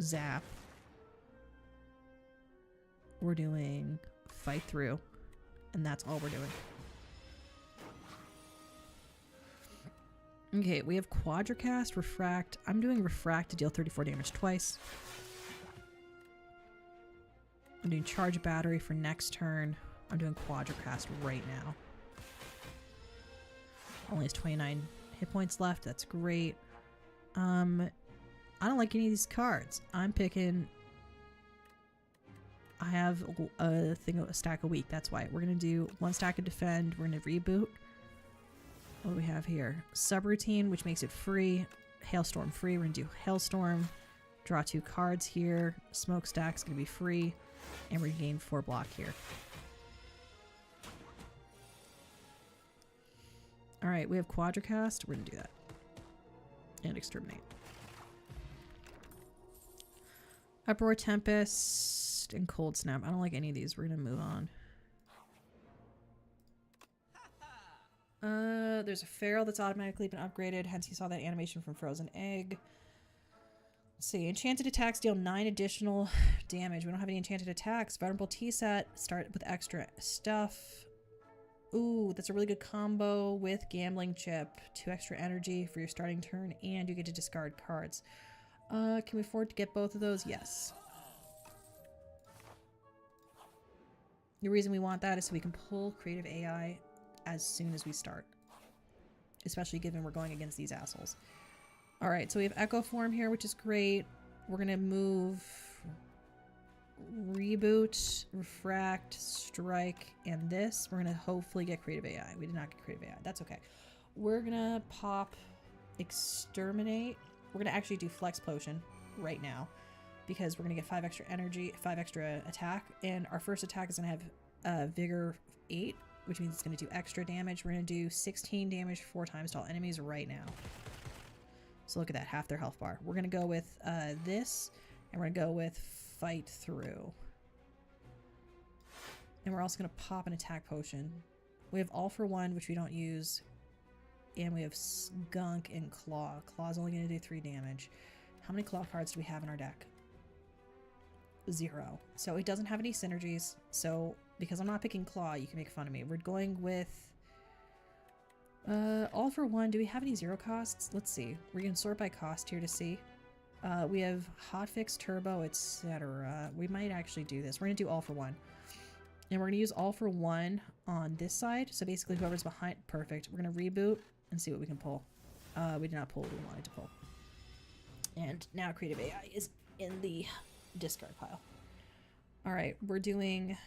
A: zap. We're doing fight through, and that's all we're doing. Okay, we have quadracast, refract. I'm doing refract to deal 34 damage twice. I'm doing charge battery for next turn. I'm doing quadracast right now. Only has 29 hit points left. That's great. I don't like any of these cards. I'm picking... I have a stack of weak. That's why. We're going to do 1 stack of defend. We're going to reboot. What do we have here? Subroutine, which makes it free. Hailstorm free. We're going to do Hailstorm. Draw 2 cards here. Smokestack's going to be free. And we're going to gain 4 block here. Alright, we have Quadracast. We're going to do that. And Exterminate. Uproar, Tempest, and Cold Snap. I don't like any of these. We're going to move on. There's a Feral that's automatically been upgraded. Hence you saw that animation from Frozen Egg. Let's see. Enchanted attacks deal 9 additional damage. We don't have any enchanted attacks. Vulnerable T-set. Start with extra stuff. Ooh, that's a really good combo with Gambling Chip. 2 extra energy for your starting turn, and you get to discard cards. Can we afford to get both of those? Yes. The reason we want that is so we can pull Creative AI as soon as we start. Especially given we're going against these assholes. Alright, so we have Echo Form here, which is great. We're going to move... Reboot, Refract, Strike, and this. We're going to hopefully get Creative AI. We did not get Creative AI. That's okay. We're going to pop Exterminate. We're going to actually do Flex Potion right now because we're going to get 5 extra energy, 5 extra attack, and our first attack is going to have Vigor 8, which means it's going to do extra damage. We're going to do 16 damage 4 times to all enemies right now. So look at that, half their health bar. We're going to go with this, and we're going to go with Fight Through. And we're also going to pop an attack potion. We have All for One, which we don't use. And we have Skunk and Claw. Claw's only going to do 3 damage. How many Claw cards do we have in our deck? 0. So it doesn't have any synergies. So because I'm not picking Claw, you can make fun of me. We're going with All for One. Do we have any 0 costs? Let's see. We're going to sort by cost here to see. We have Hotfix, Turbo, etc. We might actually do this. We're going to do All for One. And we're going to use All for One on this side. So basically whoever's behind... Perfect. We're going to reboot and see what we can pull. We did not pull what we wanted to pull. And now Creative AI is in the discard pile. Alright, we're doing...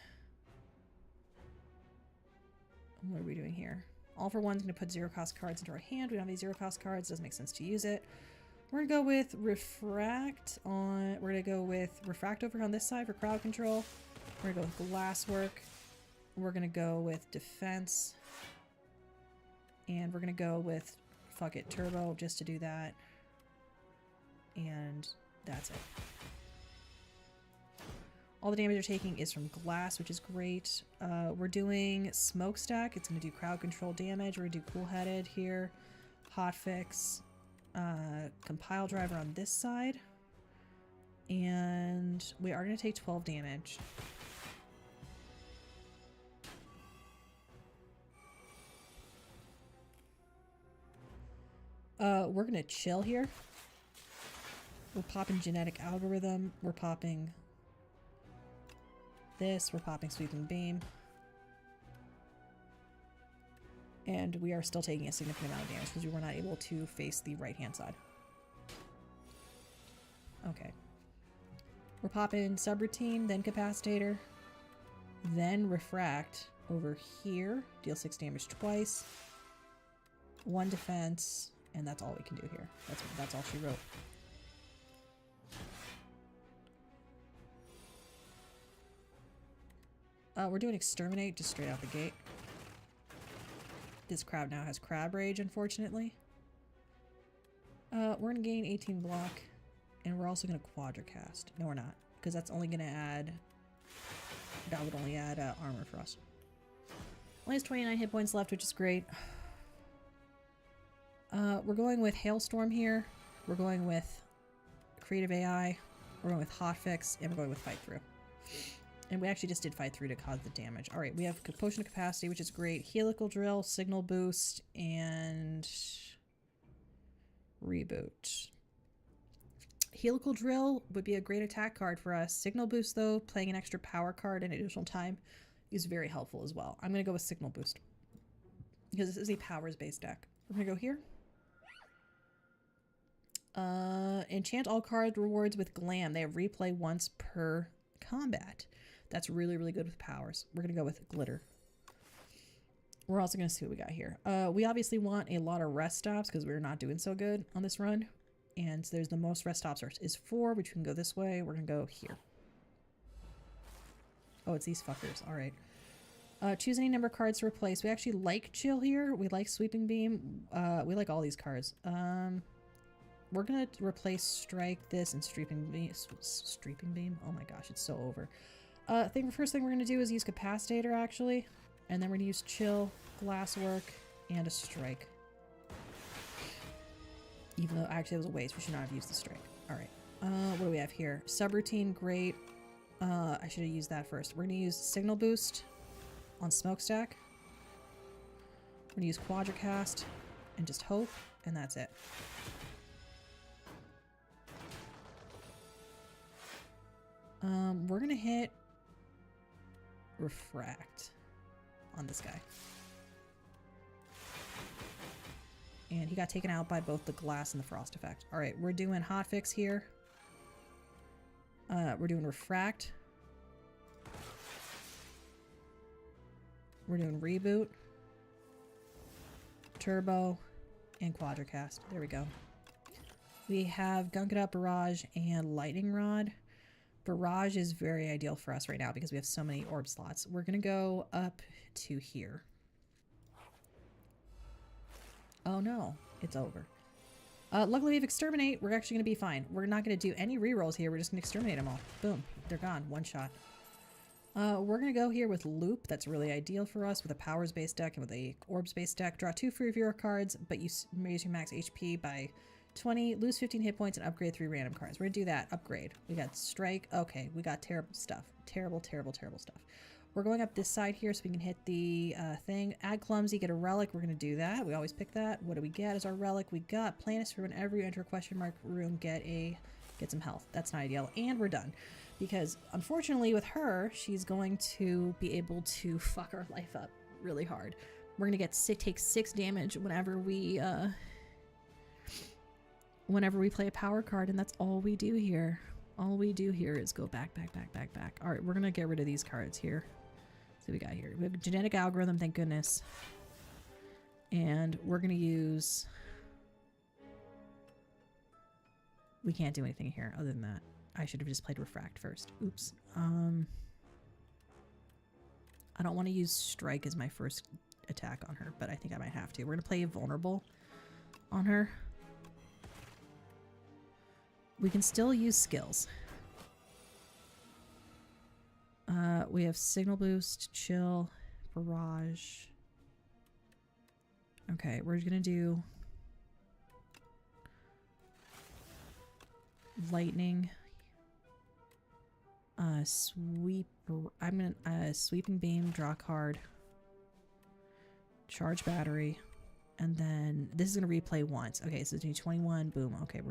A: What are we doing here? All for One's going to put 0 cost cards into our hand. We don't have any 0 cost cards. Doesn't make sense to use it. We're going to go with Refract on... We're going to go with Refract over on this side for crowd control. We're going to go with Glasswork. We're going to go with Defense. And we're going to go with, fuck it, Turbo just to do that. And that's it. All the damage you're taking is from Glass, which is great. We're doing Smokestack. It's going to do crowd control damage. We're going to do Cool Headed here. Hotfix. Compile Driver on this side. And we are going to take 12 damage. We're going to chill here. We're popping Genetic Algorithm. We're popping this. We're popping Sweeping Beam. And we are still taking a significant amount of damage because we were not able to face the right-hand side. Okay. We're popping Subroutine, then Capacitator, then Refract over here. Deal 6 damage twice. 1 defense, and that's all we can do here. That's all she wrote. We're doing Exterminate just straight out the gate. This crowd now has Crab Rage, unfortunately. We're going to gain 18 block, and we're also going to Quadracast. No, we're not, because that's only going to add... That would only add armor for us. Only has 29 hit points left, which is great. We're going with Hailstorm here. We're going with Creative AI. We're going with hotfix, and we're going with fight through. And we actually just did fight through to cause the damage. All right, we have potion of capacity, which is great. Helical drill, signal boost, and reboot. Helical drill would be a great attack card for us. Signal boost, though, playing an extra power card and additional time is very helpful as well. I'm going to go with signal boost because this is a powers-based deck. We're going to go here. Enchant all card rewards with glam. They have replay once per combat. That's really, really good with powers. We're going to go with glitter. We're also going to see what we got here. We obviously want a lot of rest stops because we're not doing so good on this run. And there's the most rest stops is 4, which we can go this way. We're going to go here. Oh, it's these fuckers. All right. Choose any number of cards to replace. We actually like chill here. We like sweeping beam. We like all these cards. We're going to replace strike, this, and streeping beam. Streeping beam? Oh my gosh, it's so over. First thing we're going to do is use capacitator, actually. And then we're going to use chill, glasswork, and a strike. Even though, actually, it was a waste. We should not have used the strike. All right. What do we have here? Subroutine, great. I should have used that first. We're going to use signal boost on smokestack. We're going to use quadracast and just hope, and that's it. We're going to hit refract on this guy. And he got taken out by both the glass and the frost effect. All right, we're doing hotfix here. We're doing refract. We're doing reboot, turbo, and quadracast. There we go. We have Gunk It Up, Barrage, and Lightning Rod. Barrage is very ideal for us right now because we have so many orb slots. We're going to go up to here. Oh no, it's over. Luckily we have Exterminate. We're actually going to be fine. We're not going to do any rerolls here. We're just going to exterminate them all. Boom. They're gone. One shot. We're going to go here with Loop. That's really ideal for us with a powers-based deck and with a orbs-based deck. Draw 2 free viewer cards, but you raise your max HP by 20, lose 15 hit points, and upgrade 3 random cards. We're going to do that. Upgrade. We got Strike. Okay, we got terrible stuff. Terrible, terrible, terrible stuff. We're going up this side here so we can hit the thing. Add Clumsy, get a relic. We're going to do that. We always pick that. What do we get as our relic? We got Planisfer. Whenever you enter a question mark room, get some health. That's not ideal. And we're done. Because unfortunately with her, she's going to be able to fuck our life up really hard. We're going to take 6 damage whenever we play a power card, and that's all we do here. All we do here is go back, back, back, back, back. All right, we're going to get rid of these cards here. So we got here. We have a genetic algorithm, thank goodness. And we're going to use... We can't do anything here other than that. I should have just played Refract first. Oops. I don't want to use Strike as my first attack on her, but I think I might have to. We're going to play Vulnerable on her. We can still use skills. We have Signal Boost, Chill, Barrage. Okay, we're going to do Lightning. I'm gonna Sweeping Beam, draw card, charge battery, and then this is gonna replay once. Okay, so do 21, boom. Okay, I'm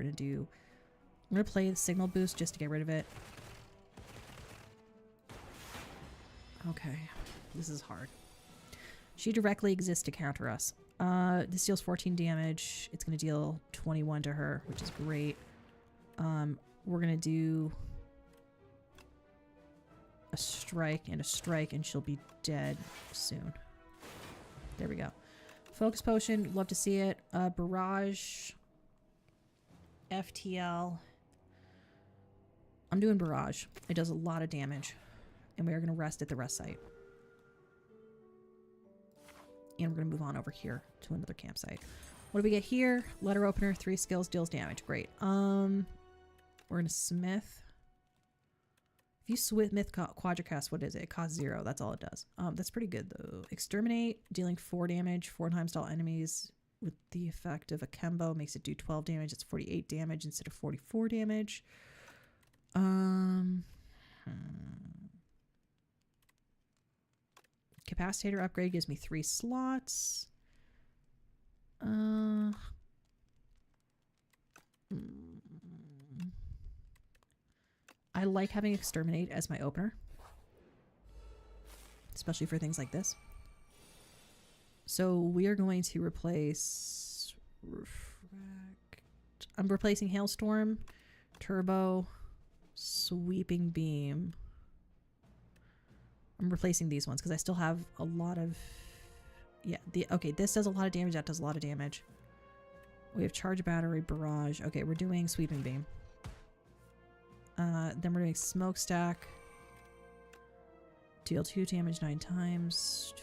A: gonna play the Signal Boost just to get rid of it. Okay, this is hard. She directly exists to counter us. This deals 14 damage. It's gonna deal 21 to her, which is great. We're gonna do a strike, and she'll be dead soon. There we go. Focus Potion, love to see it. Barrage. FTL. I'm doing Barrage. It does a lot of damage. And we are going to rest at the rest site. And we're going to move on over here to another campsite. What do we get here? Letter Opener, 3 skills, deals damage. Great. We're going to Smith. If you Smith Quadracast, what is it? It costs 0. That's all it does. That's pretty good, though. Exterminate, dealing 4 damage, 4 times to all enemies with the effect of Akembo. Makes it do 12 damage. It's 48 damage instead of 44 damage. Capacitator upgrade gives me 3 slots. I like having Exterminate as my opener, especially for things like this. So we are going to replace Refract. I'm replacing Hailstorm, Turbo, Sweeping Beam. I'm replacing these ones because I still have a lot of... Yeah, okay, this does a lot of damage, that does a lot of damage. We have Charge Battery, Barrage. Okay, we're doing Sweeping Beam. Then we're doing Smokestack. Deal 2 damage 9 times.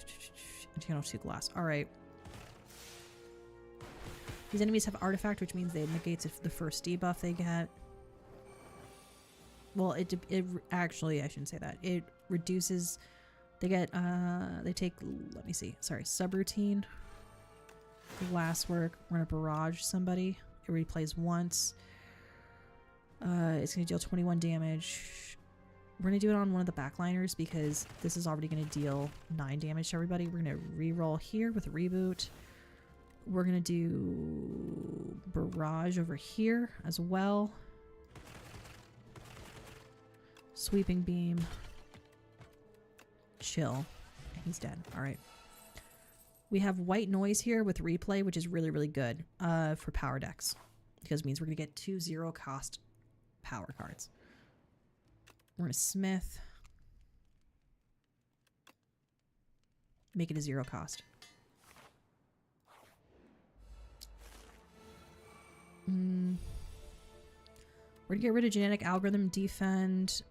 A: And channel 2 glass. Alright. These enemies have Artifact, which means they negates the first debuff they get. Well, it actually, I shouldn't say that. It reduces... They get, they take, let me see. Sorry, Subroutine. Glasswork. We're going to Barrage somebody. It replays once. It's going to deal 21 damage. We're going to do it on one of the backliners because this is already going to deal 9 damage to everybody. We're going to re-roll here with a Reboot. We're going to do Barrage over here as well. Sweeping Beam. Chill. He's dead. Alright. We have White Noise here with Replay, which is really, really good for power decks. Because it means we're going to get 2 0 cost power cards. We're going to Smith. Make it a 0 cost. We're going to get rid of Genetic Algorithm, Defend,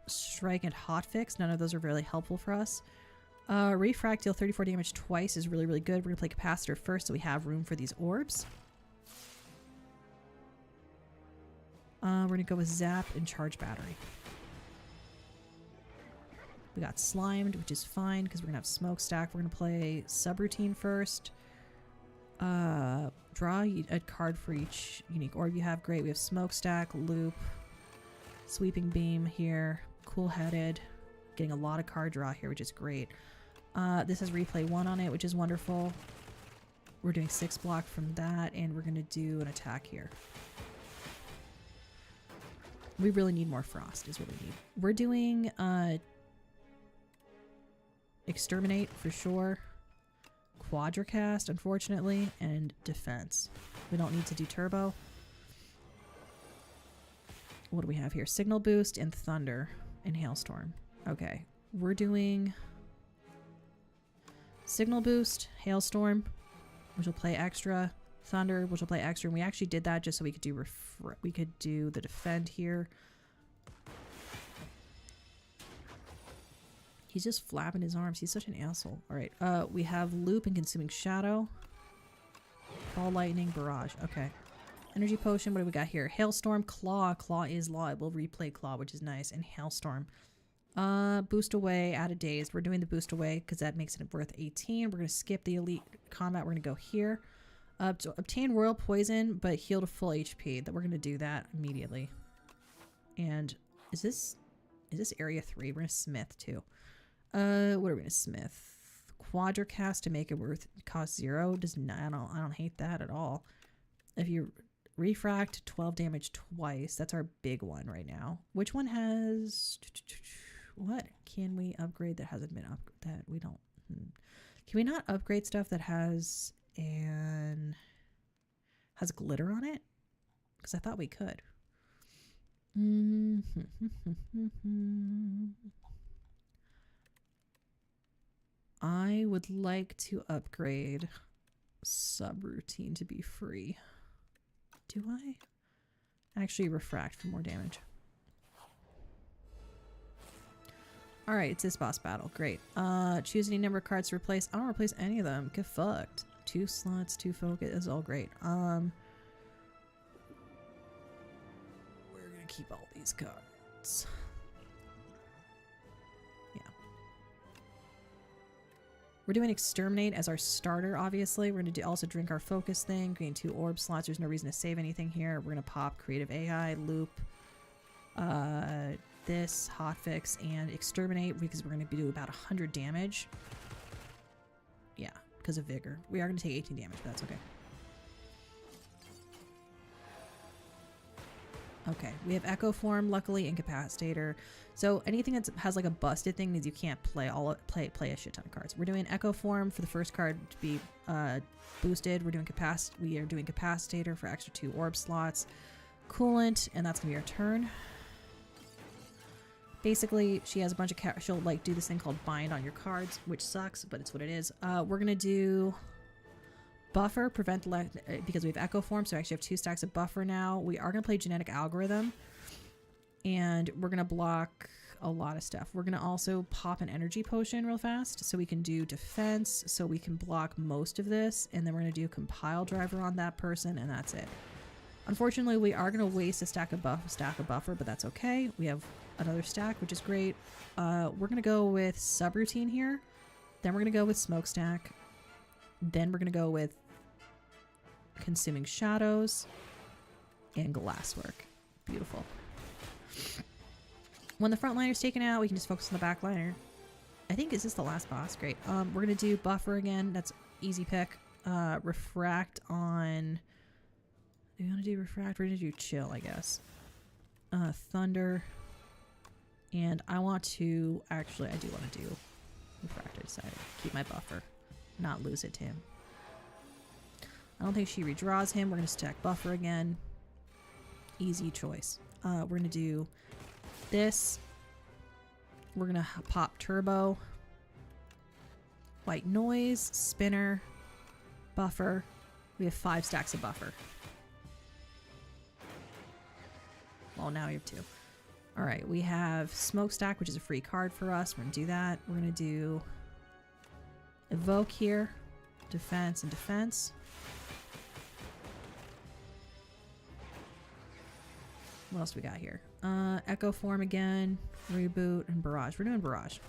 A: Strike, and Hotfix. None of those are really helpful for us. Refract, deal 34 damage twice is really, really good. We're going to play Capacitor first so we have room for these orbs. We're going to go with Zap and Charge Battery. We got Slimed, which is fine because we're going to have Smokestack. We're going to play Subroutine first. Draw a card for each unique orb you have. Great. We have Smokestack, Loop, Sweeping Beam here, Cool-Headed. Getting a lot of card draw here, which is great. This has Replay 1 on it, which is wonderful. We're doing 6 block from that, and we're going to do an attack here. We really need more Frost, is what we need. We're doing Exterminate for sure. Quadracast, unfortunately, and Defense. We don't need to do Turbo. What do we have here? Signal Boost and Thunder and Hailstorm. Okay, we're doing Signal Boost, Hailstorm, which will play extra, Thunder, which will play extra, and we actually did that just so we could do the Defend here. He's just flapping his arms. He's such an asshole. All right, we have Loop and Consuming Shadow, Ball Lightning, Barrage. Okay, Energy Potion. What do we got here? Hailstorm, Claw. Claw is Law. It will replay Claw, which is nice, and Hailstorm. Boost away, add a daze. We're doing the boost away because that makes it worth 18. We're going to skip the elite combat. We're going to go here. To obtain royal poison, but heal to full HP. That we're going to do that immediately. And is this area 3? We're going to Smith too. What are we going to Smith? Quadracast to make it cost 0. Does not, I don't hate that at all. If you refract 12 damage twice, that's our big one right now. Which one has... What can we upgrade that hasn't been upgraded? That we don't... Can we not upgrade stuff that has glitter on it? Because I thought we could. I would like to upgrade Subroutine to be free. Do I? Actually, refract for more damage. Alright, it's this boss battle. Great. Choose any number of cards to replace. I don't replace any of them. Get fucked. 2 slots, 2 focus. It's all great. We're gonna keep all these cards. Yeah. We're doing Exterminate as our starter, obviously. We're gonna also drink our focus thing. Gain 2 orb slots. There's no reason to save anything here. We're gonna pop Creative AI, Loop, This hotfix and exterminate because we're going to do about 100 damage. Yeah, because of vigor. We are going to take 18 damage, but that's okay. Okay, we have Echo Form, luckily Incapacitator. So anything that has like a busted thing means you can't play play a shit ton of cards. We're doing Echo Form for the first card to be boosted. We are doing Capacitator for extra 2 orb slots. Coolant, and that's gonna be our turn. Basically, she has a bunch of she'll like do this thing called bind on your cards, which sucks, but it's what it is. We're gonna do buffer, prevent because we have Echo Form, so I actually have 2 stacks of buffer now. We are gonna play Genetic Algorithm, and we're gonna block a lot of stuff. We're gonna also pop an energy potion real fast, so we can do defense, so we can block most of this, and then we're gonna do Compile Driver on that person, and that's it. Unfortunately, we are gonna waste a stack of buffer, but that's okay. We have another stack, which is great. We're gonna go with Subroutine here, then we're gonna go with Smokestack, then we're gonna go with Consuming Shadows and Glasswork. Beautiful. When the frontliner's taken out, we can just focus on the backliner. I think, is this the last boss? Great. We're gonna do buffer again. That's easy pick. Refract on... Do you want to do refract? We're gonna do chill, I guess. Thunder. And I want to... Actually, I do want to do refract. I decided. Keep my buffer. Not lose it to him. I don't think she redraws him. We're going to stack buffer again. Easy choice. We're going to do this. We're going to pop turbo. White noise. Spinner. Buffer. We have 5 stacks of buffer. Well, now we have 2. All right, we have Smokestack, which is a free card for us. We're going to do that. We're going to do Evoke here. Defense and defense. What else we got here? Echo Form again, Reboot, and Barrage. We're doing Barrage.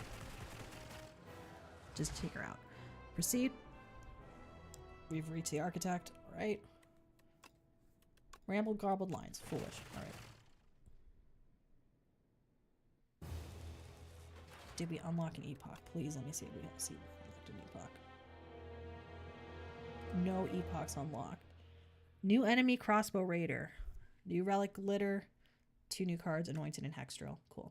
A: Just take her out. Proceed. We've reached the Architect. All right. Rambled, garbled lines. Foolish. All right. Did we unlock an epoch? Please let me see if we see an epoch. No epochs unlocked. New enemy crossbow raider. New relic glitter. 2 new cards, anointed and hexdrill. Cool.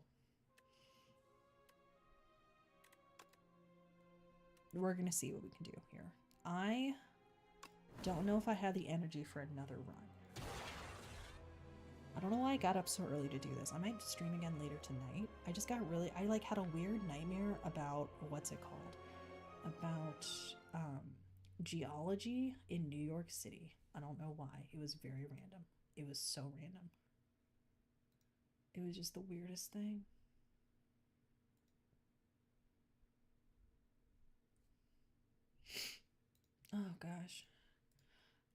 A: We're gonna see what we can do here. I don't know if I have the energy for another run. I don't know why I got up so early to do this. I might stream again later tonight. I just got really, I like had a weird nightmare about, what's it called? About geology in New York City. I don't know why. It was very random. It was so random. It was just the weirdest thing. Oh gosh.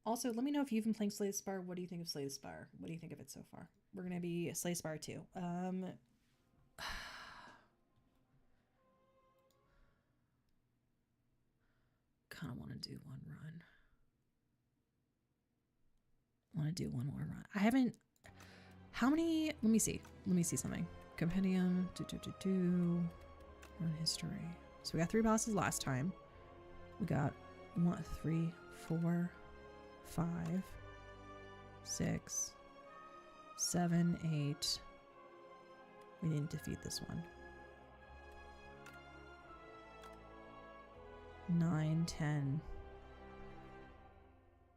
A: Also, let me know if you've been playing Slay the Spire. What do you think of Slay the Spire? What do you think of it so far? We're gonna be Slay the Spire II. Kind of want to do one run. Want to do one more run. I haven't. How many? Let me see. Let me see something. Compendium. Run history. So we got 3 bosses last time. We got 1, 3, 4, 5, 6, 7, 8. We didn't defeat this one. 9, 10,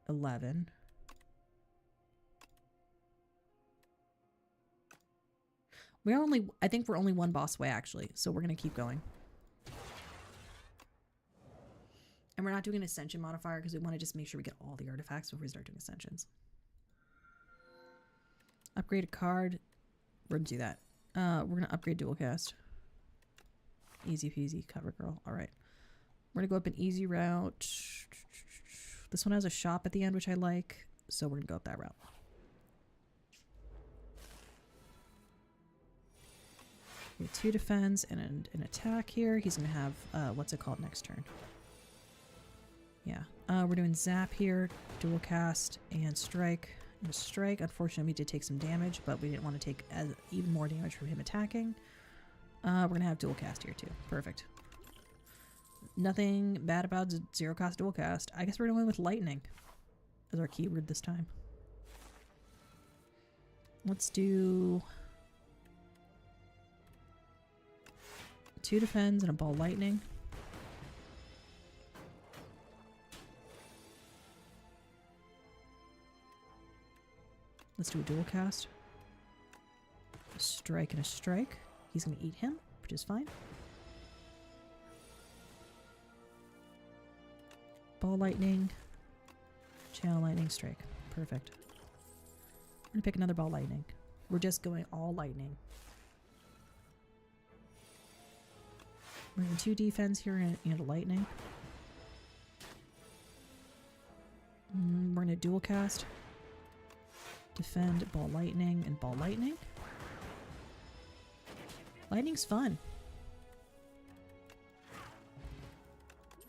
A: 11. I think we're only 1 boss away actually, so we're gonna keep going. And we're not doing an ascension modifier because we want to just make sure we get all the artifacts before we start doing ascensions. Upgrade a card. We're gonna do that. We're gonna upgrade dual cast. Easy peasy, cover girl. All right. We're gonna go up an easy route. This one has a shop at the end, which I like, so we're gonna go up that route. We have 2 defense and an attack here. He's gonna have what's it called next turn? Yeah. We're doing zap here, dual cast and strike. A strike. Unfortunately, we did take some damage, but we didn't want to take even more damage from him attacking. We're going to have dual cast here too. Perfect. Nothing bad about zero cost dual cast. I guess we're going with lightning as our keyword this time. Let's do 2 defends and a ball lightning. Let's do a dual cast. A strike and a strike. He's going to eat him, which is fine. Ball lightning. Channel lightning, strike. Perfect. We're going to pick another ball lightning. We're just going all lightning. We're going 2 defense here and a lightning. We're going to dual cast. Defend, ball lightning, and ball lightning. Lightning's fun.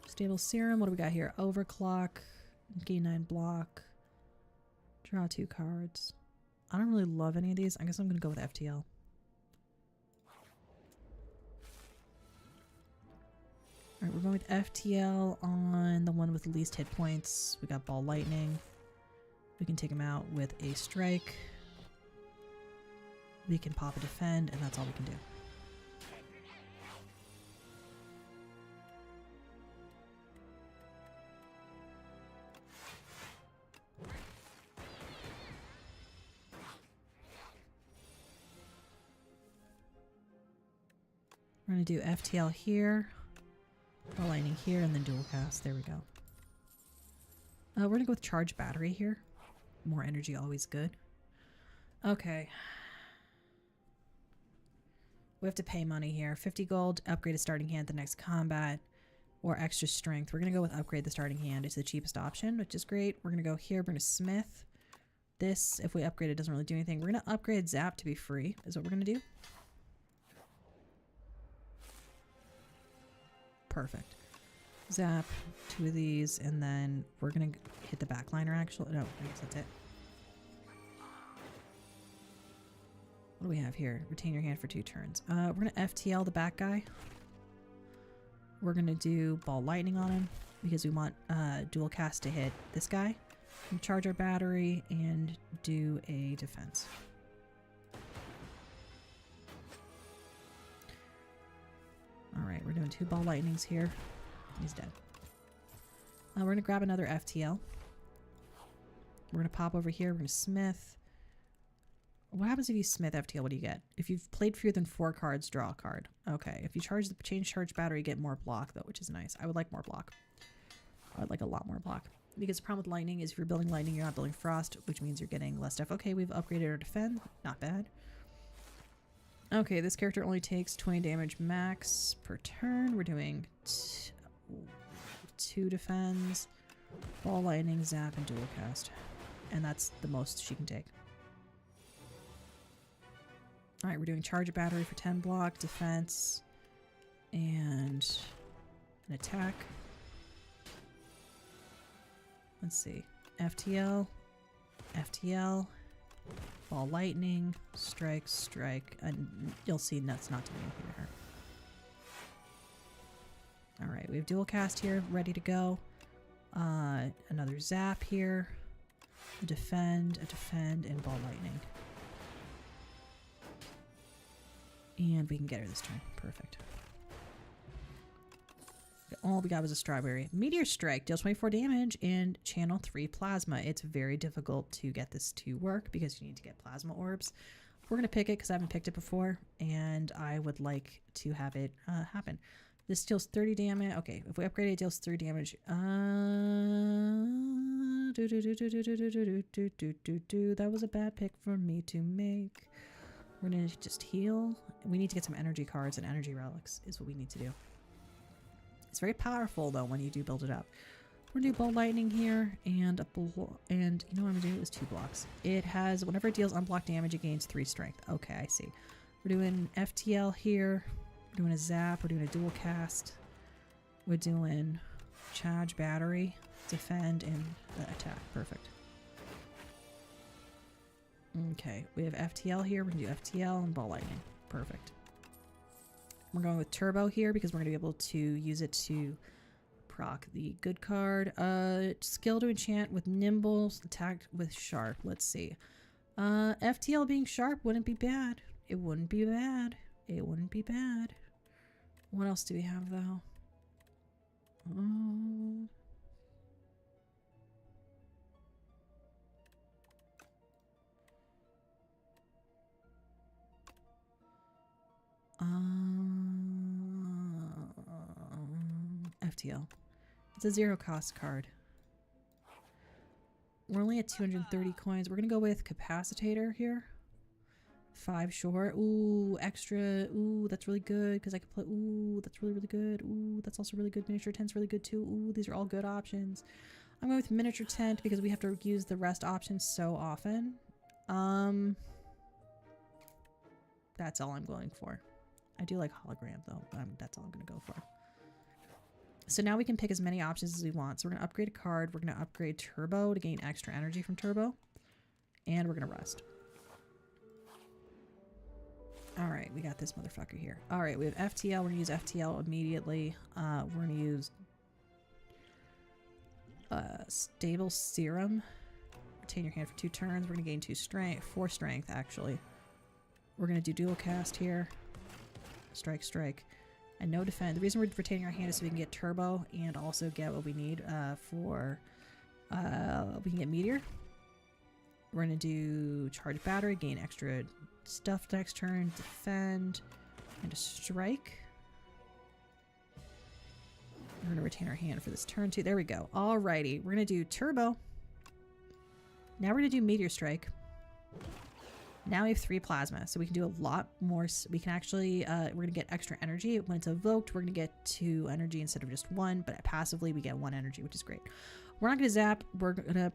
A: Stable serum. What do we got here? Overclock. Gain 9 block. Draw 2 cards. I don't really love any of these. I guess I'm going to go with FTL. Alright, we're going with FTL on the one with the least hit points. We got ball lightning. We can take him out with a strike. We can pop a defend, and that's all we can do. We're going to do FTL here, ball lightning here, and then dual cast. There we go. We're going to go with charge battery here. More energy, always good. Okay. We have to pay money here. 50 gold, upgrade a starting hand the next combat, or extra strength. We're going to go with upgrade the starting hand. It's the cheapest option, which is great. We're going to go here. We're going to smith. This, if we upgrade it, doesn't really do anything. We're going to upgrade zap to be free, is what we're going to do. Perfect. Zap, 2 of these, and then we're going to hit the backliner actually. No, I guess that's it. What do we have here? Retain your hand for 2 turns. We're going to FTL the back guy. We're going to do ball lightning on him because we want dual cast to hit this guy. We charge our battery and do a defense. Alright, we're doing 2 ball lightnings here. He's dead. We're going to grab another FTL. We're going to pop over here. We're going to smith. What happens if you smith FTL? What do you get? If you've played fewer than 4 cards, draw a card. Okay. If you change charge battery, you get more block though, which is nice. I would like more block. I would like a lot more block. Because the problem with lightning is if you're building lightning, you're not building frost, which means you're getting less stuff. Okay, we've upgraded our defend. Not bad. Okay, this character only takes 20 damage max per turn. We're doing 2 defends, ball lightning, zap, and dual cast. And that's the most she can take. Alright, we're doing charge a battery for 10 block, defense, and an attack. Let's see. FTL, FTL, ball lightning, strike, strike, and you'll see that's not doing anything to her. Alright, we have dual cast here, ready to go. Another zap here. A defend, and ball lightning. And we can get her this turn. Perfect. All we got was a strawberry. Meteor Strike deals 24 damage and channel 3 plasma. It's very difficult to get this to work because you need to get plasma orbs. We're going to pick it because I haven't picked it before and I would like to have it happen. This deals 30 damage. Okay, if we upgrade it, it deals 3 damage. That was a bad pick for me to make. We're going to just heal. We need to get some energy cards and energy relics is what we need to do. It's very powerful though when you do build it up. We're going to do ball lightning here and you know what I'm going to do is 2 blocks. It has, whenever it deals unblocked damage, it gains 3 strength. Okay, I see. We're doing FTL here. We're doing a zap. We're doing a dual cast. We're doing charge battery, defend, and attack. Perfect. Okay, we have FTL here. We're going to do FTL and ball lightning. Perfect. We're going with turbo here because we're going to be able to use it to proc the good card. Skill to enchant with nimble, attack with sharp. Let's see. FTL being sharp wouldn't be bad. It wouldn't be bad. It wouldn't be bad. What else do we have though? FTL. It's a 0 cost card. We're only at 230 coins. We're gonna go with Capacitator here. 5 short. Ooh, extra. Ooh, that's really good because I could play. Ooh, that's really, really good. Ooh, that's also really good. Miniature tent's really good too. Ooh, these are all good options. I'm going with miniature tent because we have to use the rest options so often. That's all I'm going for. I do like hologram though. That's all I'm going to go for. So now we can pick as many options as we want. So we're going to upgrade a card. We're going to upgrade turbo to gain extra energy from turbo. And we're going to rest. Alright, we got this motherfucker here. Alright, we have FTL. We're going to use FTL immediately. We're going to use Stable Serum. Retain your hand for 2 turns. We're going to gain 2 strength. 4 strength, actually. We're going to do dual cast here. Strike, strike. And no defend. The reason we're retaining our hand is so we can get turbo and also get what we need we can get meteor. We're going to do charge battery, gain extra stuff next turn, defend, and a strike. We're going to retain our hand for this turn too. There we go. Alrighty. We're going to do turbo. Now we're going to do meteor strike. Now we have 3 plasma, so we can do a lot more. We can actually, we're going to get extra energy. When it's evoked, we're going to get 2 energy instead of just 1, but passively we get 1 energy, which is great. We're not going to zap. We're going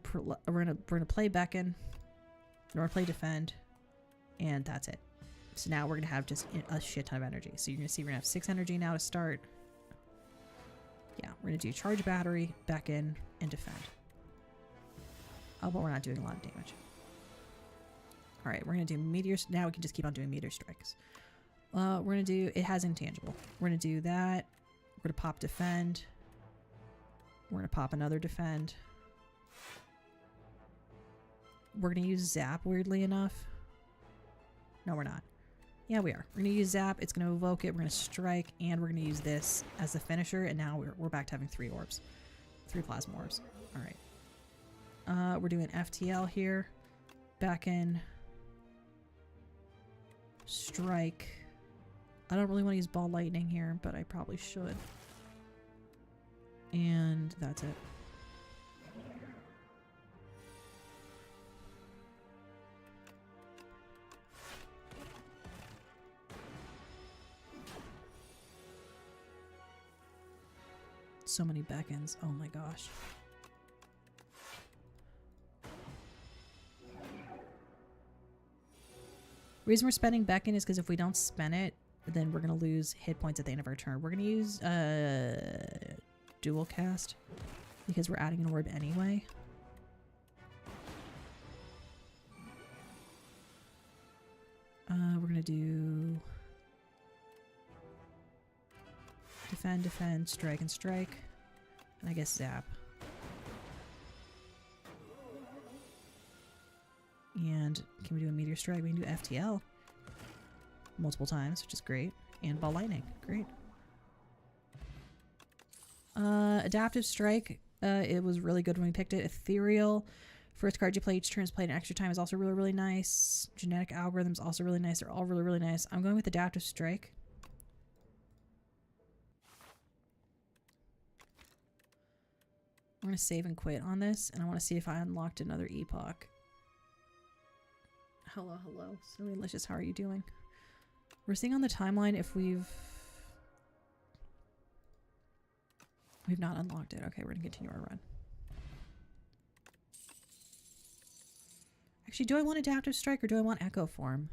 A: to play beckon, or play defend, and that's it. So now we're going to have just a shit ton of energy. So you're going to see we're going to have 6 energy now to start. Yeah, we're going to do charge battery, beckon, and defend. Oh, but we're not doing a lot of damage. Alright, we're going to do meteors. Now we can just keep on doing meteor strikes. We're going to do... It has intangible. We're going to do that. We're going to pop defend. We're going to pop another defend. We're going to use zap, weirdly enough. No, we're not. Yeah, we are. We're going to use zap. It's going to evoke it. We're going to strike. And we're going to use this as the finisher. And now we're back to having 3 orbs. 3 plasma orbs. Alright. We're doing FTL here. Back in... Strike. I don't really want to use ball lightning here, but I probably should. And that's it. So many beckons. Oh my gosh. The reason we're spending beckon is because if we don't spend it, then we're going to lose hit points at the end of our turn. We're going to use dual cast because we're adding an orb anyway. We're going to do defend, defend, strike, and strike. And I guess zap. And can we do a meteor strike? We can do FTL multiple times, which is great. And ball lightning. Great. Adaptive strike. It was really good when we picked it. Ethereal. First card you play each turn is played an extra time is also really, really nice. Genetic algorithms also really nice. They're all really, really nice. I'm going with adaptive strike. I'm going to save and quit on this, and I want to see if I unlocked another epoch. Hello, hello. Snowylicious, how are you doing? We're seeing on the timeline if we've not unlocked it. Okay, we're going to continue our run. Actually, do I want adaptive strike or do I want echo form?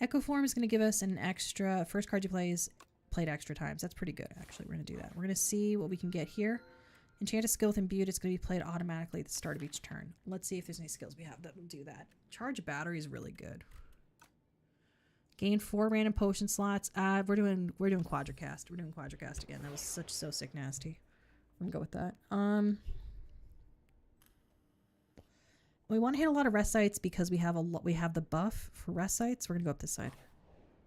A: Echo form is going to give us an extra first card you play is played extra times. That's pretty good, actually. We're going to do that. We're going to see what we can get here. Enchant a skill with imbued. It's going to be played automatically at the start of each turn. Let's see if there's any skills we have that will do that. Charge battery is really good. Gain 4 random potion slots. We're doing Quadracast. We're doing Quadracast again. That was so sick nasty. I'm gonna go with that. We want to hit a lot of rest sites because we have the buff for rest sites. We're gonna go up this side.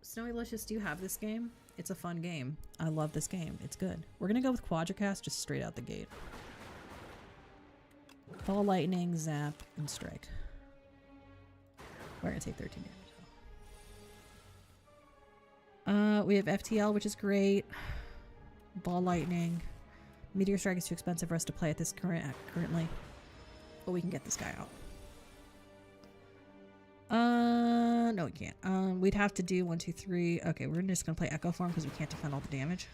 A: Snowy Licious, do you have this game? It's a fun game. I love this game. It's good. We're gonna go with Quadracast just straight out the gate. Ball lightning, zap, and strike. We're gonna take 13 damage. We have FTL, which is great. Ball lightning. Meteor strike is too expensive for us to play at this currently. But we can get this guy out. No we can't. We'd have to do 1, 2, 3. Okay, we're just gonna play Echo Form because we can't defend all the damage.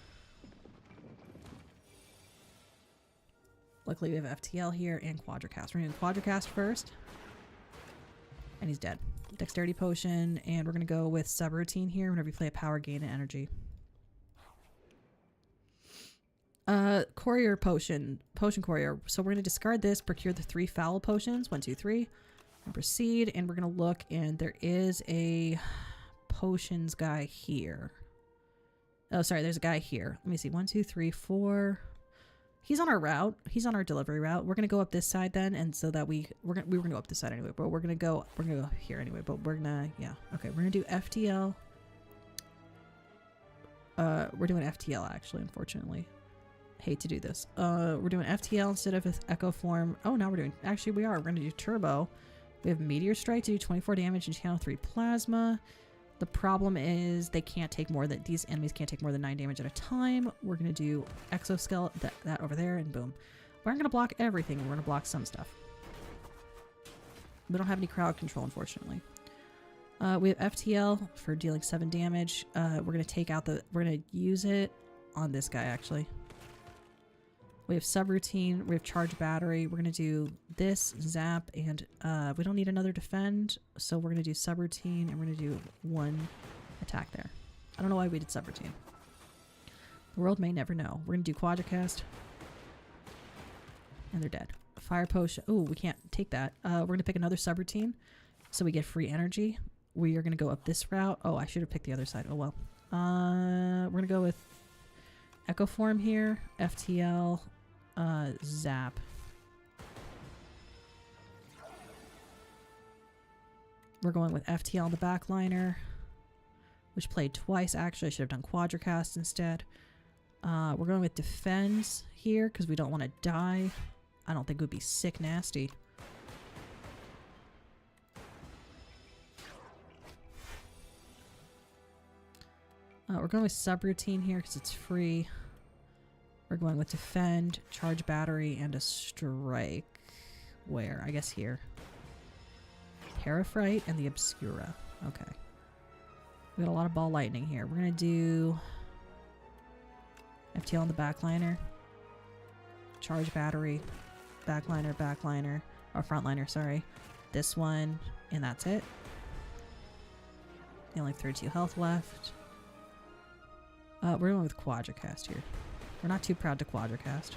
A: Luckily we have FTL here and Quadracast. We're gonna do Quadracast first. And he's dead. Dexterity potion, and we're gonna go with subroutine here whenever you play a power, gain, and energy. Courier potion courier. So we're gonna discard this, procure the 3 foul potions, 1, 2, 3, and proceed. And we're gonna look, and there is a potions guy here. Oh, sorry, there's a guy here. Let me see, 1, 2, 3, 4. He's on our route. He's on our delivery route. We're gonna go up this side then, and so that we were gonna go up this side anyway, but we're gonna go here anyway. But we're gonna okay. We're gonna do FTL. We're doing FTL actually. Unfortunately, hate to do this. We're doing FTL instead of Echo Form. Oh, now we are. We're gonna do Turbo. We have Meteor Strike to do 24 damage and channel 3 Plasma. The problem is these enemies can't take more than 9 damage at a time. We're going to do Exoskeleton, that over there, and boom. We aren't going to block everything. We're going to block some stuff. We don't have any crowd control, unfortunately. We have FTL for dealing 7 damage. We're going to use it on this guy, actually. We have subroutine. We have charge battery. We're going to do this, zap, and we don't need another defend. So we're going to do subroutine, and we're going to do 1 attack there. I don't know why we did subroutine. The world may never know. We're going to do Quadracast. And they're dead. Fire potion. Oh, we can't take that. We're going to pick another subroutine. So we get free energy. We are going to go up this route. Oh, I should have picked the other side. Oh, well. We're going to go with Echo Form here. FTL. Zap. We're going with FTL on the backliner, which played twice. Actually, I should have done Quadracast instead. We're going with Defense here because we don't want to die. I don't think it would be sick nasty. We're going with Subroutine here because it's free. We're going with Defend, Charge Battery, and a Strike. Where? I guess here. Parafrite and the Obscura. Okay. We got a lot of Ball Lightning here. We're going to do FTL on the backliner. Charge Battery. Backliner. Or frontliner, sorry. This one. And that's it. They only have 32 health left. We're going with Quadracast here. We're not too proud to Quadracast.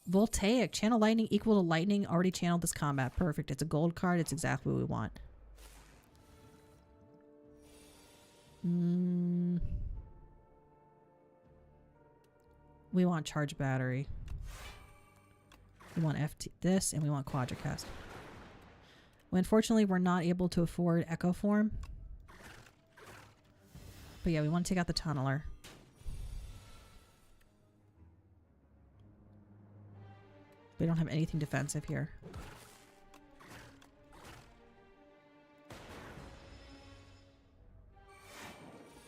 A: Voltaic. Channel lightning equal to lightning. Already channeled this combat. Perfect. It's a gold card. It's exactly what we want. We want charge battery. We want this, and we want Quadracast. Well, unfortunately, we're not able to afford Echo Form. But yeah, we want to take out the Tunneler. We don't have anything defensive here.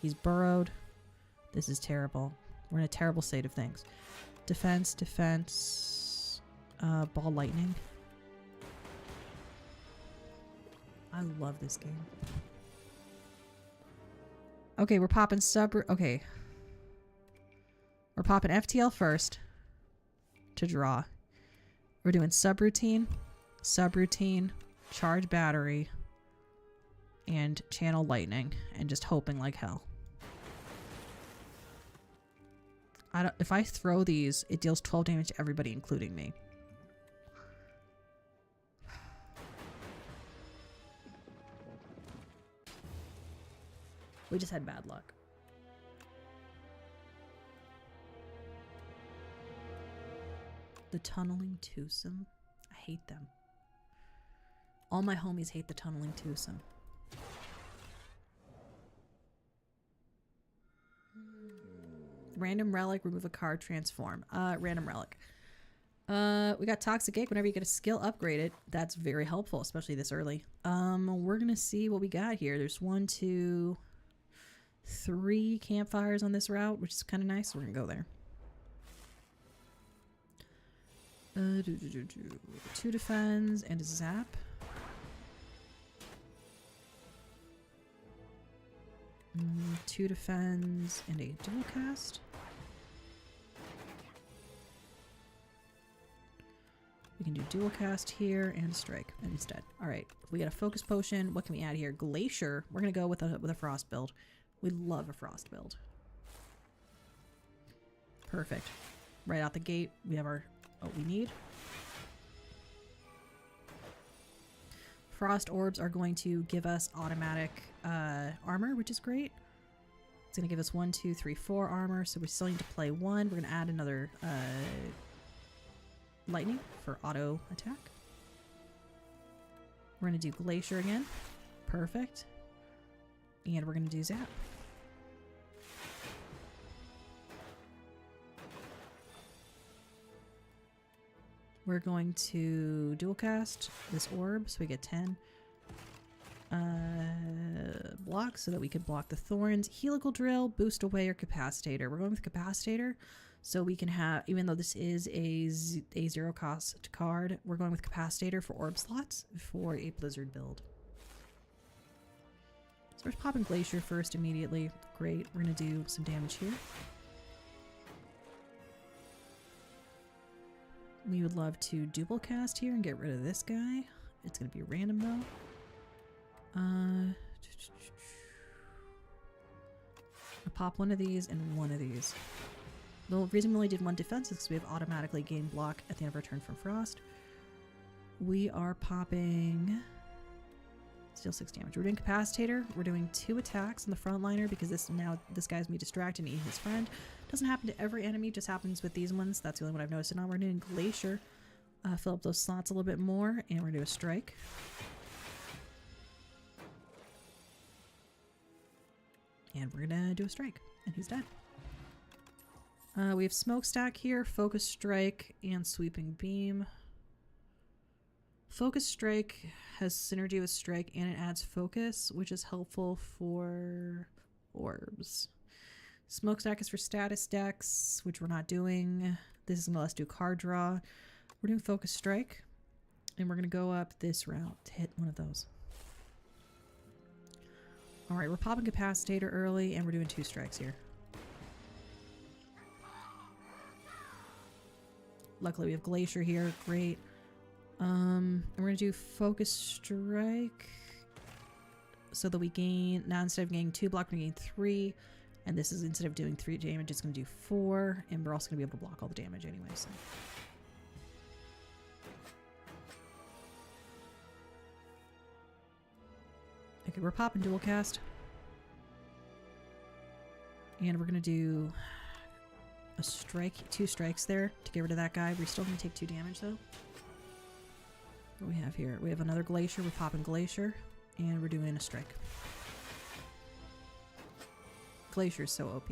A: He's burrowed. This is terrible. We're in a terrible state of things. Defense. Ball lightning. I love this game. Okay, we're popping okay. We're popping FTL first to draw. We're doing subroutine, charge battery, and channel lightning, and just hoping like hell. If I throw these, it deals 12 damage to everybody, including me. We just had bad luck. The tunneling twosome. I hate them. All my homies hate the tunneling twosome. Random relic, remove a card, transform. Random relic. We got toxic egg. Whenever you get a skill upgraded, that's very helpful, especially this early. We're gonna see what we got here. There's 1, 2, 3 campfires on this route, which is kind of nice. We're gonna go there. 2 defends and a zap. Two defends and a dual cast. We can do dual cast here and strike instead. All right, we got a focus potion. What can we add here? Glacier. We're gonna go with a frost build. We love a frost build. Perfect. Right out the gate, we have our what we need. Frost orbs are going to give us automatic armor, which is great. It's going to give us 1, 2, 3, 4 armor, so we still need to play 1. We're going to add another lightning for auto attack. We're going to do glacier again. Perfect. And we're going to do zap. We're going to dual cast this orb, so we get 10 blocks so that we can block the thorns. Helical drill, boost away, or capacitator. We're going with capacitator, so we can have, even though this is a 0 cost card, we're going with capacitator for orb slots for a blizzard build. So we're popping glacier first immediately. Great. We're going to do some damage here. We would love to dual cast here and get rid of this guy. It's going to be random though. I'll pop one of these and one of these. The reason we only did 1 defense is because we have automatically gained block at the end of our turn from Frost. We are popping Steal 6 damage. We're doing Capacitator. We're doing 2 attacks on the frontliner because this guy's gonna be distracted and eat his friend. Doesn't happen to every enemy, just happens with these ones. That's the only one I've noticed. And now we're doing Glacier. Fill up those slots a little bit more, and we're gonna do a strike. And we're gonna do a strike, and he's dead. We have Smokestack here, Focus Strike, and Sweeping Beam. Focus Strike has synergy with Strike, and it adds focus, which is helpful for orbs. Smokestack is for status decks, which we're not doing. This is going to let us do card draw. We're doing Focus Strike, and we're going to go up this route to hit one of those. Alright, we're popping Capacitator early, and we're doing 2 strikes here. Luckily we have Glacier here, great. And we're going to do Focus Strike so that we gain, now instead of gaining 2 block, we gain 3. And this is, instead of doing 3 damage, it's going to do 4. And we're also going to be able to block all the damage anyway, so. Okay, we're popping Dual Cast. And we're going to do a strike, 2 strikes there to get rid of that guy. We're still going to take 2 damage though. What do we have here? We have another Glacier. We're popping Glacier. And we're doing a strike. Glacier is so OP.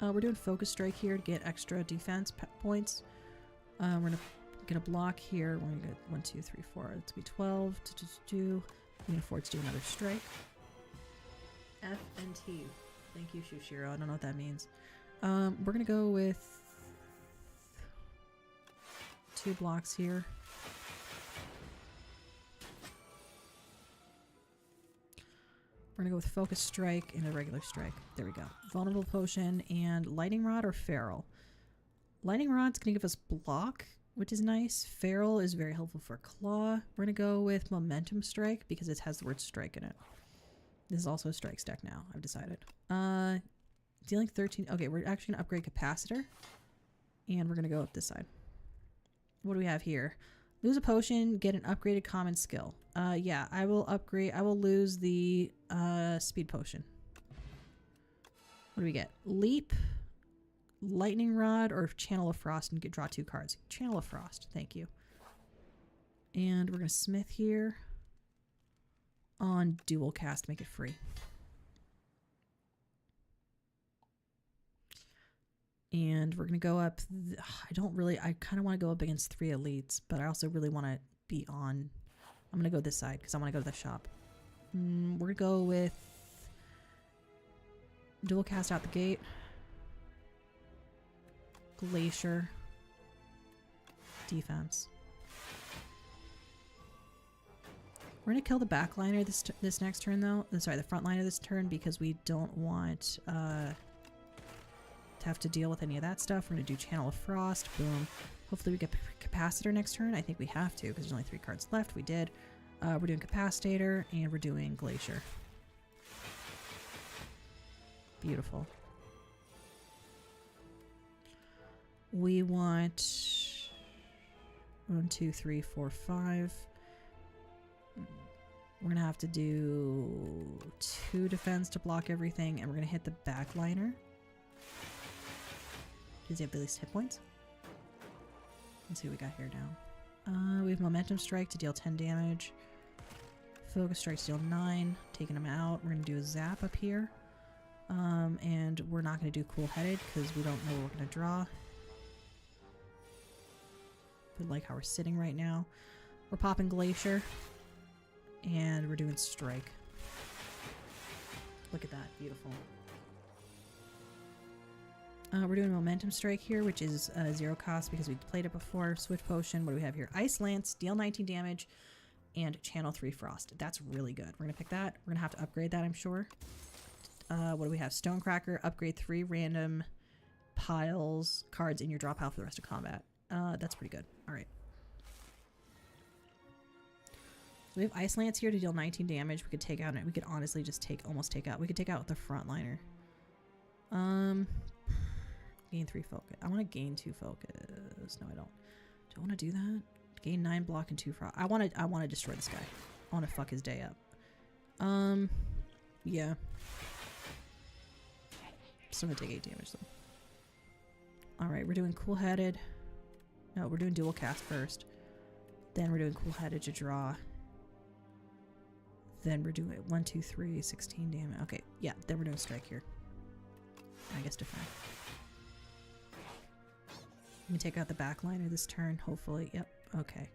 A: We're doing Focus Strike here to get extra defense points. We're going to get a block here. We're going to get 1, 2, 3, 4. It's going to be 12 to do. We can afford to do another strike. F and T. Thank you, Shushiro. I don't know what that means. We're going to go with 2 blocks here. We're going to go with Focus Strike and a regular strike. There we go. Vulnerable Potion and Lightning Rod or Feral. Lightning Rod's going to give us block, which is nice. Feral is very helpful for Claw. We're going to go with Momentum Strike because it has the word strike in it. This is also a strike stack now, I've decided. Dealing 13. Okay, we're actually going to upgrade capacitor. And we're going to go up this side. What do we have here? Lose a potion, get an upgraded common skill. Yeah, I will upgrade. I will lose the speed potion. What do we get? Leap, lightning rod, or channel of frost and draw 2 cards. Channel of frost. Thank you. And we're going to smith here on dual cast, make it free. And we're going to go up. I kind of want to go up against 3 elites, but I also really want to be on. I'm going to go this side because I want to go to the shop. We're going to go with dual cast out the gate. Glacier. Defense. We're going to kill the backliner this next turn, though. Sorry, the front liner this turn, because we don't want to have to deal with any of that stuff. We're going to do Channel of Frost. Boom. Hopefully we get Capacitor next turn. I think we have to, because there's only 3 cards left. We did. We're doing Capacitator, and we're doing Glacier. Beautiful. We want 1, 2, 3, 4, 5. We're going to have to do 2 defense to block everything, and we're going to hit the backliner. Does he have the least hit points? Let's see what we got here now. We have Momentum Strike to deal 10 damage. Focus Strike to deal 9. Taking him out. We're going to do a Zap up here. And we're not going to do Cool Headed because we don't know what we're going to draw. But like how we're sitting right now. We're popping Glacier. And we're doing Strike. Look at that. Beautiful. We're doing Momentum Strike here, which is 0 cost because we played it before. Switch Potion. What do we have here? Ice Lance, deal 19 damage, and Channel 3 Frost. That's really good. We're going to pick that. We're going to have to upgrade that, I'm sure. What do we have? Stonecracker, upgrade 3 random piles, cards in your draw pile for the rest of combat. That's pretty good. All right. So we have Ice Lance here to deal 19 damage. We could take out, we could honestly just almost take out the frontliner. Gain 3 focus. I want to gain 2 focus. No, I don't. Do I want to do that? Gain 9 block and 2 frost. I want to destroy this guy. I want to fuck his day up. Yeah. Still gonna take 8 damage though. Alright, we're doing Cool Headed. No, we're doing dual cast first. Then we're doing Cool Headed to draw. Then we're doing 1, 2, 3, 16 damage. Okay, yeah, then we're doing Strike here. I guess Defend. Let me take out the backliner this turn, hopefully. Yep, okay.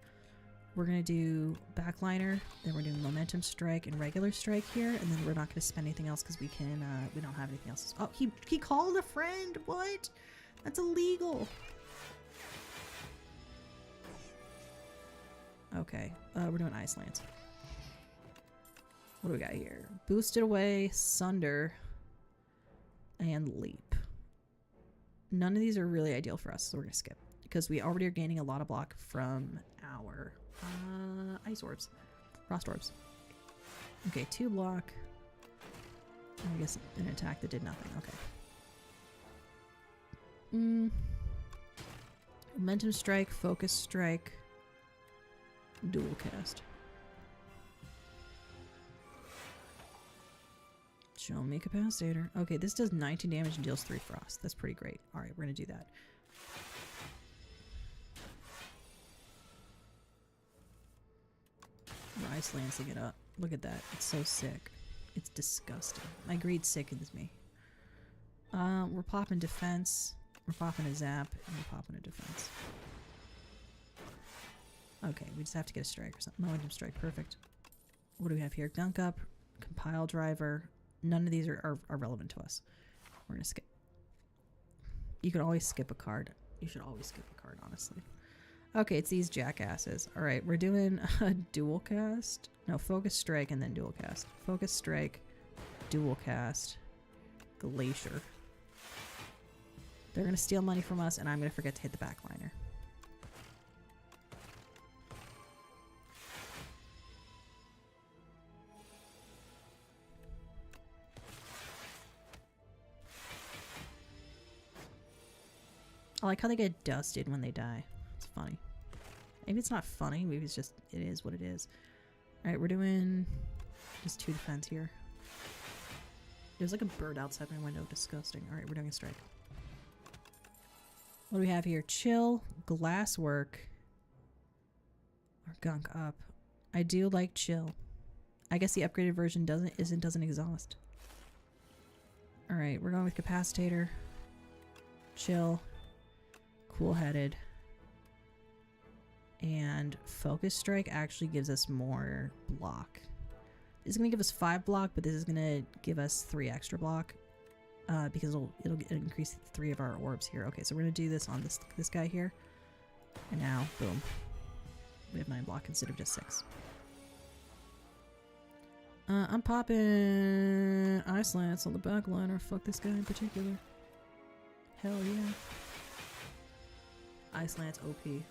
A: We're going to do backliner, then we're doing Momentum Strike and regular Strike here, and then we're not going to spend anything else because we don't have anything else. Oh, he called a friend? What? That's illegal. Okay, we're doing Ice Lance. What do we got here? Boosted Away, Sunder, and Leap. None of these are really ideal for us, so we're going to skip. Because we already are gaining a lot of block from our Ice Orbs. Frost Orbs. Okay, 2 block. I guess an attack that did nothing. Okay. Momentum Strike, Focus Strike, Dual Cast. Show me Capacitator. Okay, this does 19 damage and deals 3 frost. That's pretty great. Alright, we're going to do that. We're Ice Lancing it up. Look at that. It's so sick. It's disgusting. My greed sickens me. We're popping Defense. We're popping a Zap. And we're popping a Defense. Okay, we just have to get a Strike or something. Momentum Strike. Perfect. What do we have here? Gunk Up. Compile Driver. None of these are relevant to us. We're going to skip. You can always skip a card. You should always skip a card, honestly. Okay, it's these jackasses. Alright, we're doing a dual cast. No, Focus Strike and then dual cast. Focus Strike, dual cast, Glacier. They're going to steal money from us, and I'm going to forget to hit the backliner. I like how they get dusted when they die. It's funny. Maybe it's not funny. Maybe it's just, it is what it is. Alright, we're doing just 2 defense here. There's like a bird outside my window. Disgusting. Alright, we're doing a strike. What do we have here? Chill, glasswork, or gunk up. I do like chill. I guess the upgraded version doesn't exhaust. Alright, we're going with capacitator. Chill. Cool-headed. And focus strike actually gives us more block. This is going to give us 5 block, but this is going to give us 3 extra block. Because it'll increase 3 of our orbs here. Okay, so we're going to do this on this guy here. And now, boom. We have 9 block instead of just 6. I'm popping eye slants on the back liner. Fuck this guy in particular. Hell yeah. Eye slants OP.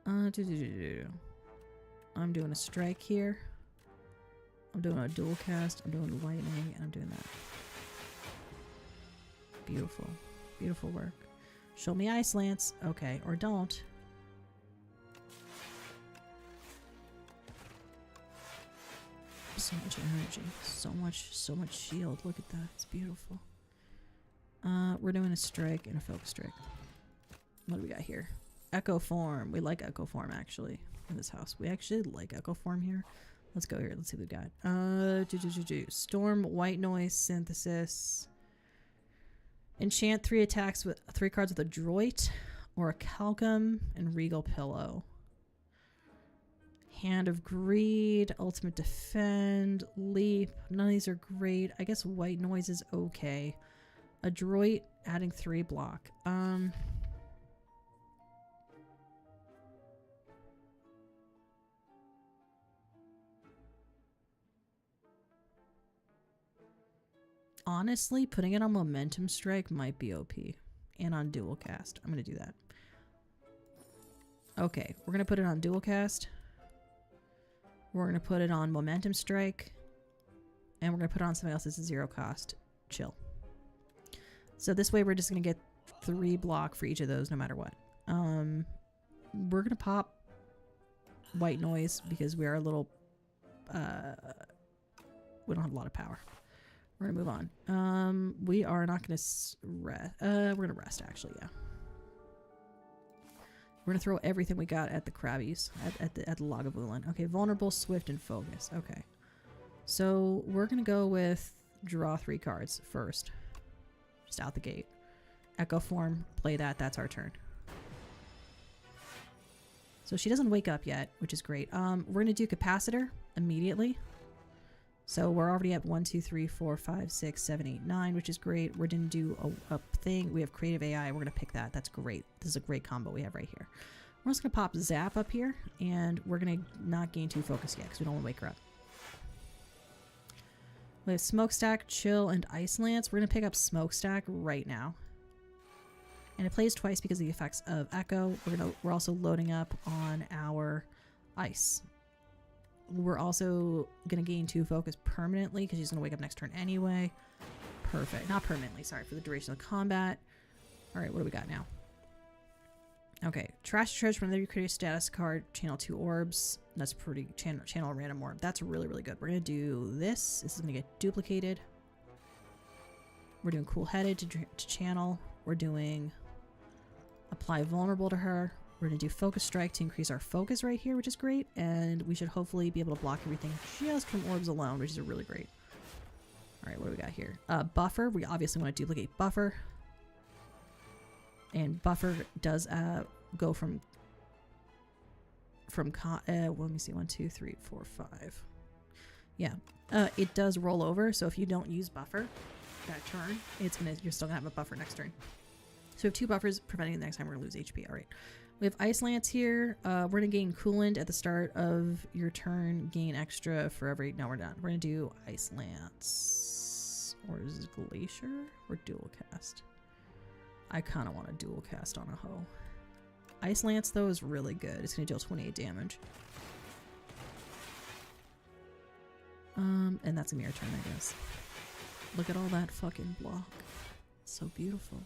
A: I'm doing a strike here. I'm doing a dual cast. I'm doing lightning, and I'm doing that. Beautiful. Beautiful work. Show me eye slants. Okay, or don't. So much energy. So much shield. Look at that. It's beautiful. We're doing a strike and a focus strike. What do we got here? Echo form. We like echo form actually in this house. We actually like echo form here. Let's go here. Let's see what we got. Storm, white noise, synthesis. Enchant 3 attacks with 3 cards with a droit or a calcum and regal pillow. Hand of Greed, Ultimate Defend, Leap. None of these are great. I guess white noise is okay. Adroit, adding 3 block. Honestly, putting it on Momentum Strike might be OP. And on Dual Cast. I'm going to do that. Okay, we're going to put it on Dual Cast. We're going to put it on Momentum Strike. And we're going to put it on something else that's a 0 cost. Chill. So this way we're just going to get 3 block for each of those no matter what. We're going to pop white noise because we are a little... we don't have a lot of power. We're going to move on. We are not going to rest. We're going to rest actually, yeah. We're going to throw everything we got at the crabbies, at the Lagavulin. Okay, vulnerable, swift, and focus. Okay. So we're going to go with draw 3 cards first. Just out the gate. Echo form, play that. That's our turn. So she doesn't wake up yet, which is great. We're going to do capacitor immediately. So we're already at 1, 2, 3, 4, 5, 6, 7, 8, 9, which is great. We're going to do a thing. We have creative AI. We're going to pick that. That's great. This is a great combo we have right here. We're just going to pop Zap up here, and we're going to not gain 2 focus yet because we don't want to wake her up. We have Smokestack, Chill, and Ice Lance. We're going to pick up Smokestack right now. And it plays twice because of the effects of Echo. We're also loading up on our Ice. We're also going to gain 2 focus permanently because she's going to wake up next turn anyway. Perfect. Not permanently, sorry, for the duration of the combat. Alright, what do we got now? Okay, Trash Treasure. Whenever you create a status card, channel 2 orbs. That's pretty... Channel a random orb. That's really, really good. We're going to do this. This is going to get duplicated. We're doing Cool Headed to channel. We're doing Apply Vulnerable to her. We're going to do Focus Strike to increase our focus right here, which is great. And we should hopefully be able to block everything just from orbs alone, which is really great. Alright, what do we got here? Buffer. We obviously want to duplicate Buffer. And Buffer does go from let me see, 1, 2, 3, 4, 5. Yeah. It does roll over, so if you don't use Buffer that turn, you're still going to have a buffer next turn. So we have 2 buffers preventing the next time we're going to lose HP. Alright. We have Ice Lance here. We're going to gain Coolant at the start of your turn. Gain extra for every... No, we're done. We're going to do Ice Lance. Or is it Glacier? Or Dual Cast? I kind of want to Dual Cast on a hoe. Ice Lance, though, is really good. It's going to deal 28 damage. And that's a mirror turn, I guess. Look at all that fucking block. It's so beautiful.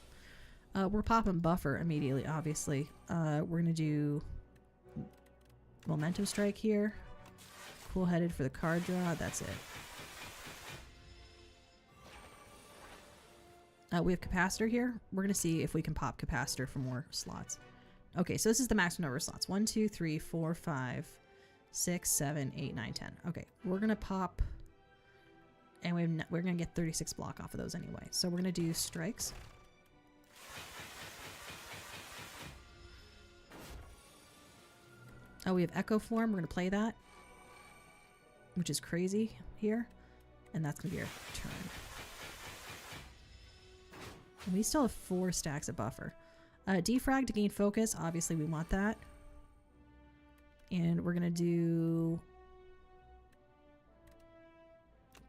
A: We're popping buffer immediately, obviously. We're gonna do Momentum Strike here. Cool-headed for the card draw. That's it. We have Capacitor here. We're gonna see if we can pop Capacitor for more slots. Okay, so this is the maximum number of slots. 1, 2, 3, 4, 5, 6, 7, 8, 9, 10. Okay, we're gonna pop, and we're gonna get 36 block off of those anyway. So we're gonna do strikes. Oh, we have Echo Form. We're gonna play that, which is crazy here, and that's gonna be our turn. And we still have 4 stacks of buffer. Defrag to gain focus. Obviously, we want that. And we're going to do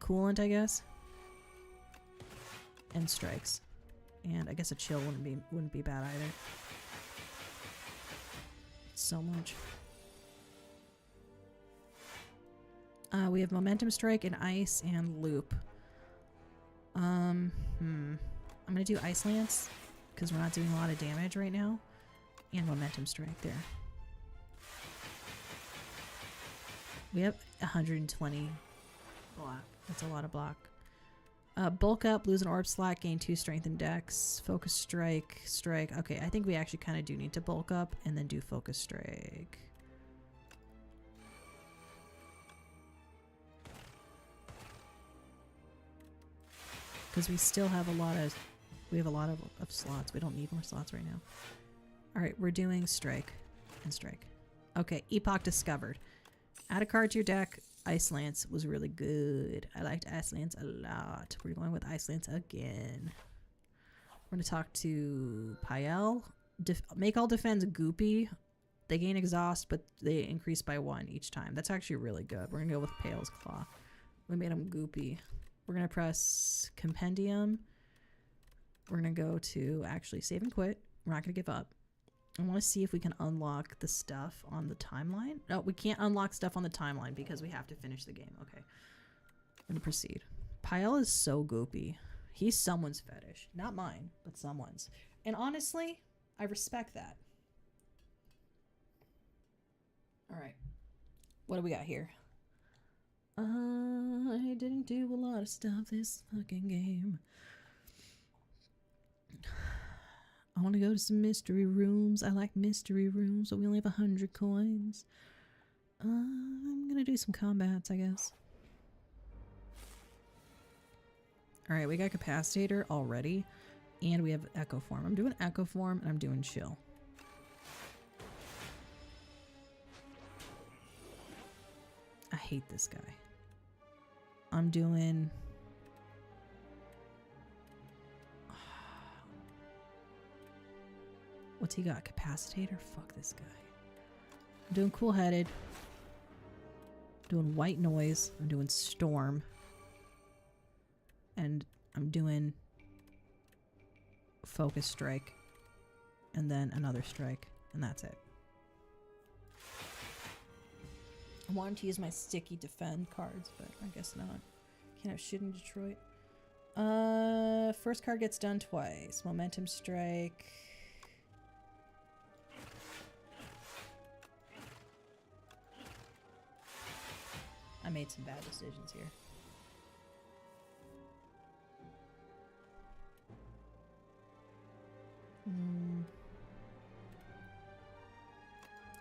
A: coolant, I guess. And strikes. And I guess a chill wouldn't be bad either. So much. We have Momentum Strike and Ice and Loop. I'm going to do Ice Lance, because we're not doing a lot of damage right now. And Momentum Strike there. We have 120 block. That's a lot of block. Bulk up, lose an orb slot, gain 2 strength and dex. Focus strike, strike. Okay, I think we actually kind of do need to bulk up and then do focus strike. Because we still have a lot of slots. We don't need more slots right now. Alright, we're doing strike and strike. Okay, Epoch discovered. Add a card to your deck. Ice Lance was really good. I liked Ice Lance a lot. We're going with Ice Lance again. We're going to talk to Pael. Make all defense goopy. They gain exhaust, but they increase by 1 each time. That's actually really good. We're going to go with Pael's Claw. We made him goopy. We're going to press Compendium. We're going to go to actually save and quit. We're not going to give up. I want to see if we can unlock the stuff on the timeline. No, we can't unlock stuff on the timeline because we have to finish the game. Okay. I'm going to proceed. Pael is so goopy. He's someone's fetish. Not mine, but someone's. And honestly, I respect that. Alright. What do we got here? I didn't do a lot of stuff this fucking game. I want to go to some mystery rooms. I like mystery rooms, but we only have 100 coins. I'm gonna do some combats, I guess. Alright, we got Capacitator already, and we have Echo Form. I'm doing Echo Form, and I'm doing Chill. I hate this guy. I'm doing... What's he got? Capacitator? Fuck this guy. I'm doing Cool-Headed. Doing White Noise. I'm doing Storm. And I'm doing Focus Strike. And then another Strike. And that's it. I wanted to use my sticky defend cards, but I guess not. Can't have shit in Detroit. First card gets done twice. Momentum Strike. I made some bad decisions here.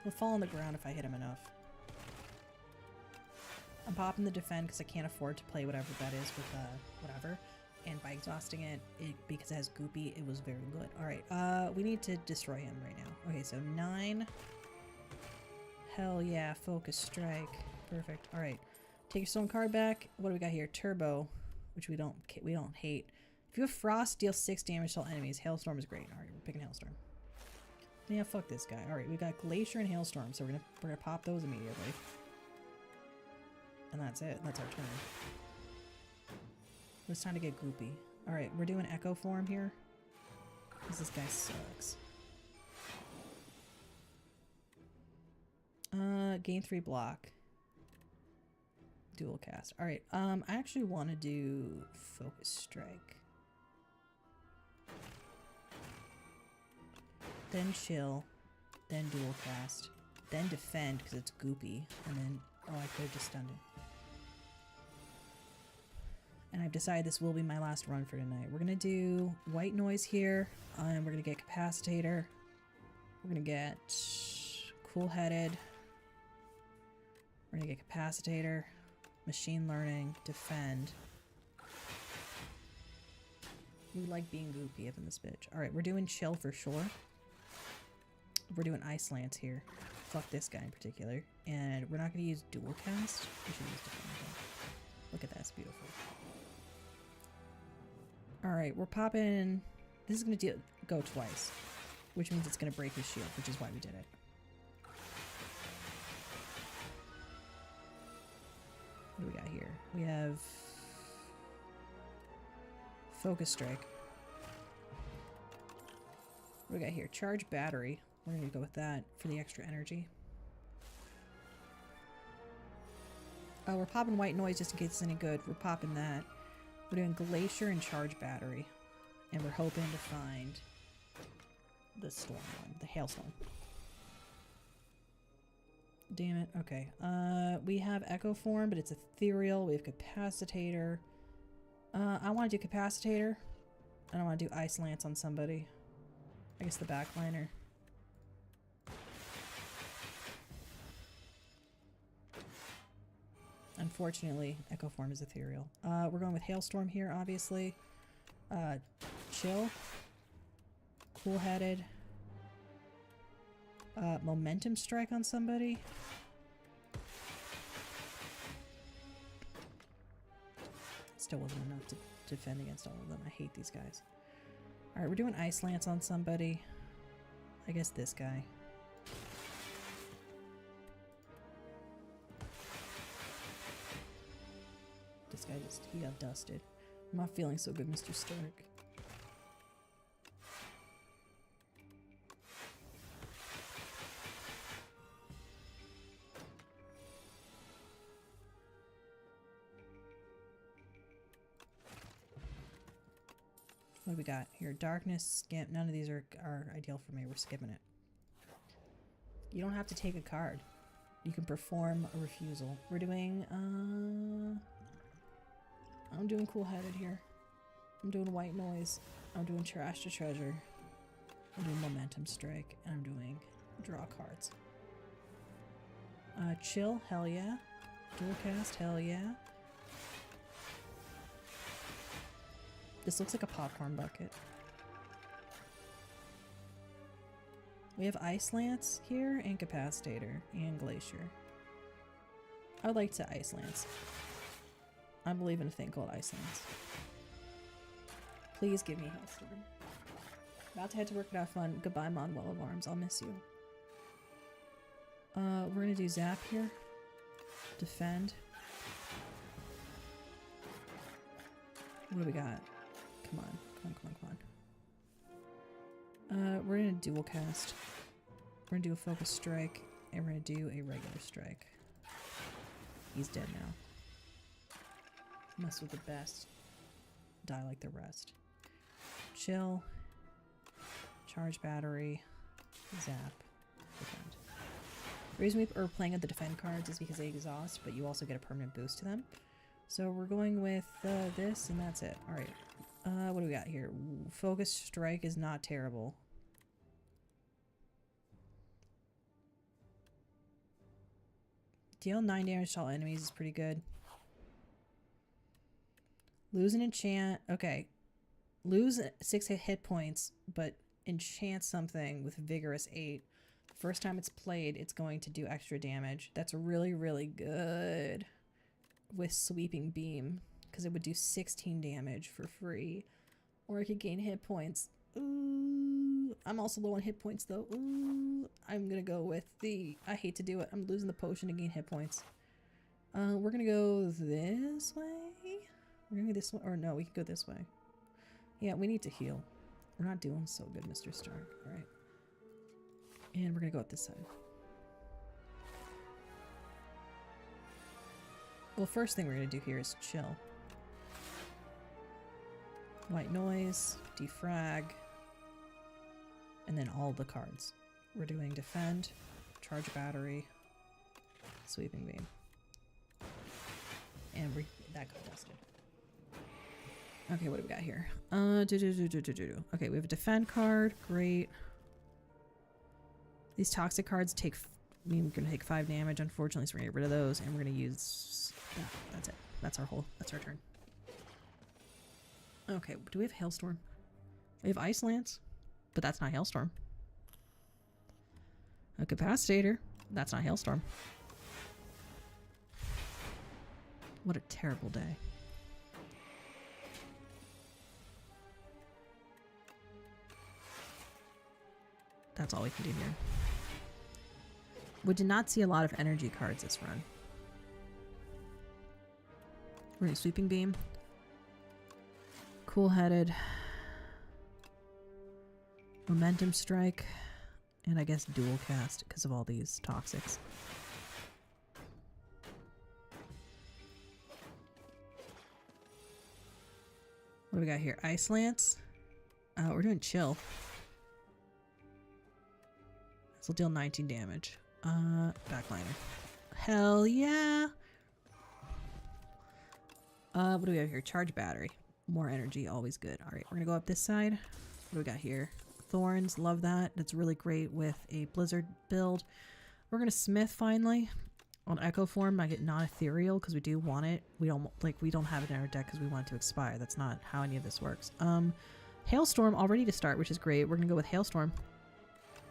A: He'll fall on the ground if I hit him enough. I'm popping the defend because I can't afford to play whatever that is with whatever. And by exhausting it, because it has goopy, it was very good. Alright, we need to destroy him right now. Okay, so 9. Hell yeah, focus strike. Perfect. Alright. Take your stolen card back. What do we got here? Turbo, which we don't hate. If you have Frost, deal 6 damage to all enemies. Hailstorm is great. Alright, we're picking Hailstorm. Yeah, fuck this guy. Alright, we got Glacier and Hailstorm, so we're gonna pop those immediately. And that's it. That's our turn. It's time to get goopy. Alright, we're doing Echo Form here. Because this guy sucks. Gain 3 block. Dual cast. Alright, I actually want to do Focus Strike. then chill, then dual cast, then defend because it's goopy, and then, oh, I could have just stunned it. And I've decided this will be my last run for tonight. We're going to do white noise here, and we're going to get capacitator. We're going to get cool-headed. We're going to get capacitator, machine learning, defend. We like being goopy up in this bitch. Alright, we're doing chill for sure. We're doing ice lance here. Fuck this guy in particular. And we're not going to use dual cast. We should use defend. Look at that, it's beautiful. Alright, we're popping... This is going to go twice. Which means it's going to break his shield, which is why we did it. What do we got here? We have... Focus Strike. What do we got here? Charge Battery. We're going to go with that for the extra energy. We're popping White Noise just in case it's any good. We're popping that. We're doing Glacier and Charge Battery. And we're hoping to find the storm one. The Hailstorm. Damn it. Okay. We have Echo Form, but it's ethereal. We have Capacitator. I want to do Capacitator. I don't want to do Ice Lance on somebody. I guess the backliner. Unfortunately, Echo Form is ethereal. We're going with Hailstorm here, obviously. Chill. Cool-headed. Momentum Strike on somebody. Still wasn't enough to defend against all of them. I hate these guys. Alright, we're doing Ice Lance on somebody. I guess this guy. This guy just, he got dusted. I'm not feeling so good, Mr. Stark. What do we got here? Darkness, Scamp. None of these are ideal for me. We're skipping it. You don't have to take a card. You can perform a refusal. We're doing, I'm doing Cool-Headed here. I'm doing White Noise. I'm doing Trash to Treasure. I'm doing Momentum Strike. And I'm doing Draw Cards. Chill, hell yeah. Dual Cast, hell yeah. This looks like a popcorn bucket. We have Ice Lance here, and Capacitator, and Glacier. I would like to Ice Lance. I believe in a thing called Ice Lance. Please give me Hailstorm. About to head to work and have fun. Goodbye, Manuel of Arms. I'll miss you. We're gonna do Zap here. Defend. What do we got? Come on. Come on, come on, come on. We're gonna dual cast. We're gonna do a focus strike, and we're gonna do a regular strike. He's dead now. Mess with the best. Die like the rest. Chill. Charge battery. Zap. Defend. The reason we are playing at the defend cards is because they exhaust, but you also get a permanent boost to them. So we're going with this, and that's it. Alright. What do we got here? Focus strike is not terrible. Deal 9 damage to all enemies is pretty good. Lose an enchant. Okay. Lose 6 hit points, but enchant something with Vigorous 8. First time it's played, it's going to do extra damage. That's really, really good with Sweeping Beam, because it would do 16 damage for free. Or I could gain hit points. Ooh, I'm also low on hit points though. Ooh, I'm gonna go with the... I hate to do it. I'm losing the potion to gain hit points. We're gonna go this way. We're gonna go this way. Or no, we can go this way. Yeah, we need to heal. We're not doing so good, Mr. Stark. Alright. And we're gonna go up this side. Well, first thing we're gonna do here is chill. White noise, defrag, And then all the cards. We're doing defend, charge battery, sweeping beam. And that got dusted. Okay, what do we got here? Okay, we have a defend card. Great. These toxic cards take... I mean, we're going to take 5 damage, unfortunately, so we're going to get rid of those, and we're going to use that. That's it. That's our turn. Okay, do we have Hailstorm? We have Ice Lance, but that's not Hailstorm. A Capacitator, that's not Hailstorm. What a terrible day. That's all we can do here. We did not see a lot of energy cards this run. We're going to Sweeping Beam. Cool-Headed. Momentum Strike. And I guess Dual Cast because of all these toxics. What do we got here? Ice Lance. We're doing Chill. This will deal 19 damage. Backliner. Hell yeah! What do we have here? Charge battery. More energy, always good. Alright, we're gonna go up this side. What do we got here? Thorns, love that. That's really great with a blizzard build. We're gonna smith finally. On echo form, I get non-ethereal because we do want it. We don't have it in our deck because we want it to expire. That's not how any of this works. Hailstorm already to start, which is great. We're gonna go with Hailstorm.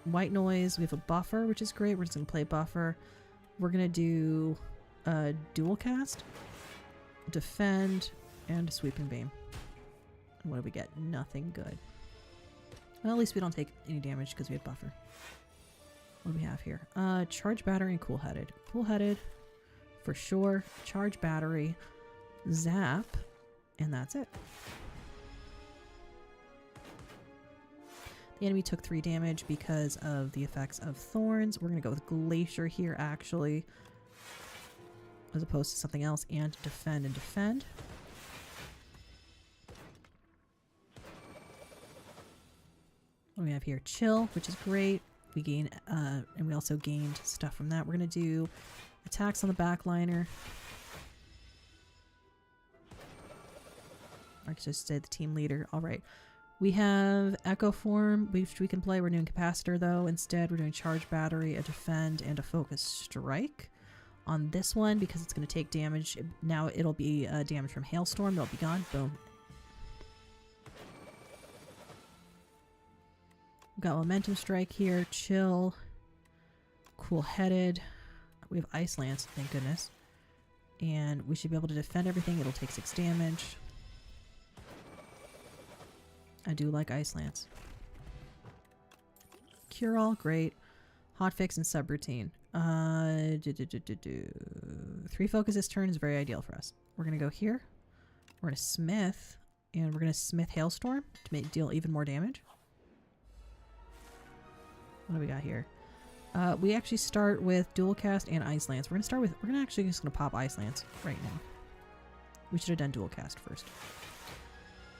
A: White Noise, we have a buffer, which is great. We're just gonna play buffer. We're gonna do dual cast, defend, and sweeping beam. And what do we get? Nothing good. Well, at least we don't take any damage because we have buffer. What do we have here? Charge battery and cool-headed. Cool-headed for sure. Charge battery, zap, and that's it. The enemy took 3 damage because of the effects of thorns. We're going to go with Glacier here, actually, as opposed to something else, and defend and defend. What do we have here? Chill, which is great. We gain, and we also gained stuff from that. We're going to do attacks on the backliner. I just said the team leader. All right. We have Echo Form, which we can play. We're doing Capacitor, though. Instead, we're doing Charge Battery, a Defend, and a Focus Strike on this one because it's going to take damage. Now it'll be damage from Hailstorm. It'll be gone. Boom. We've got Momentum Strike here. Chill. Cool-Headed. We have Ice Lance, thank goodness. And we should be able to defend everything. It'll take 6 damage. I do like Ice Lance. Cure All, great. Hotfix and Subroutine. 3 focus this turn is very ideal for us. We're going to go here. We're going to Smith. And we're going to Smith Hailstorm to deal even more damage. What do we got here? We actually start with Dual Cast and Ice Lance. We're actually just going to pop Ice Lance right now. We should have done Dual Cast first.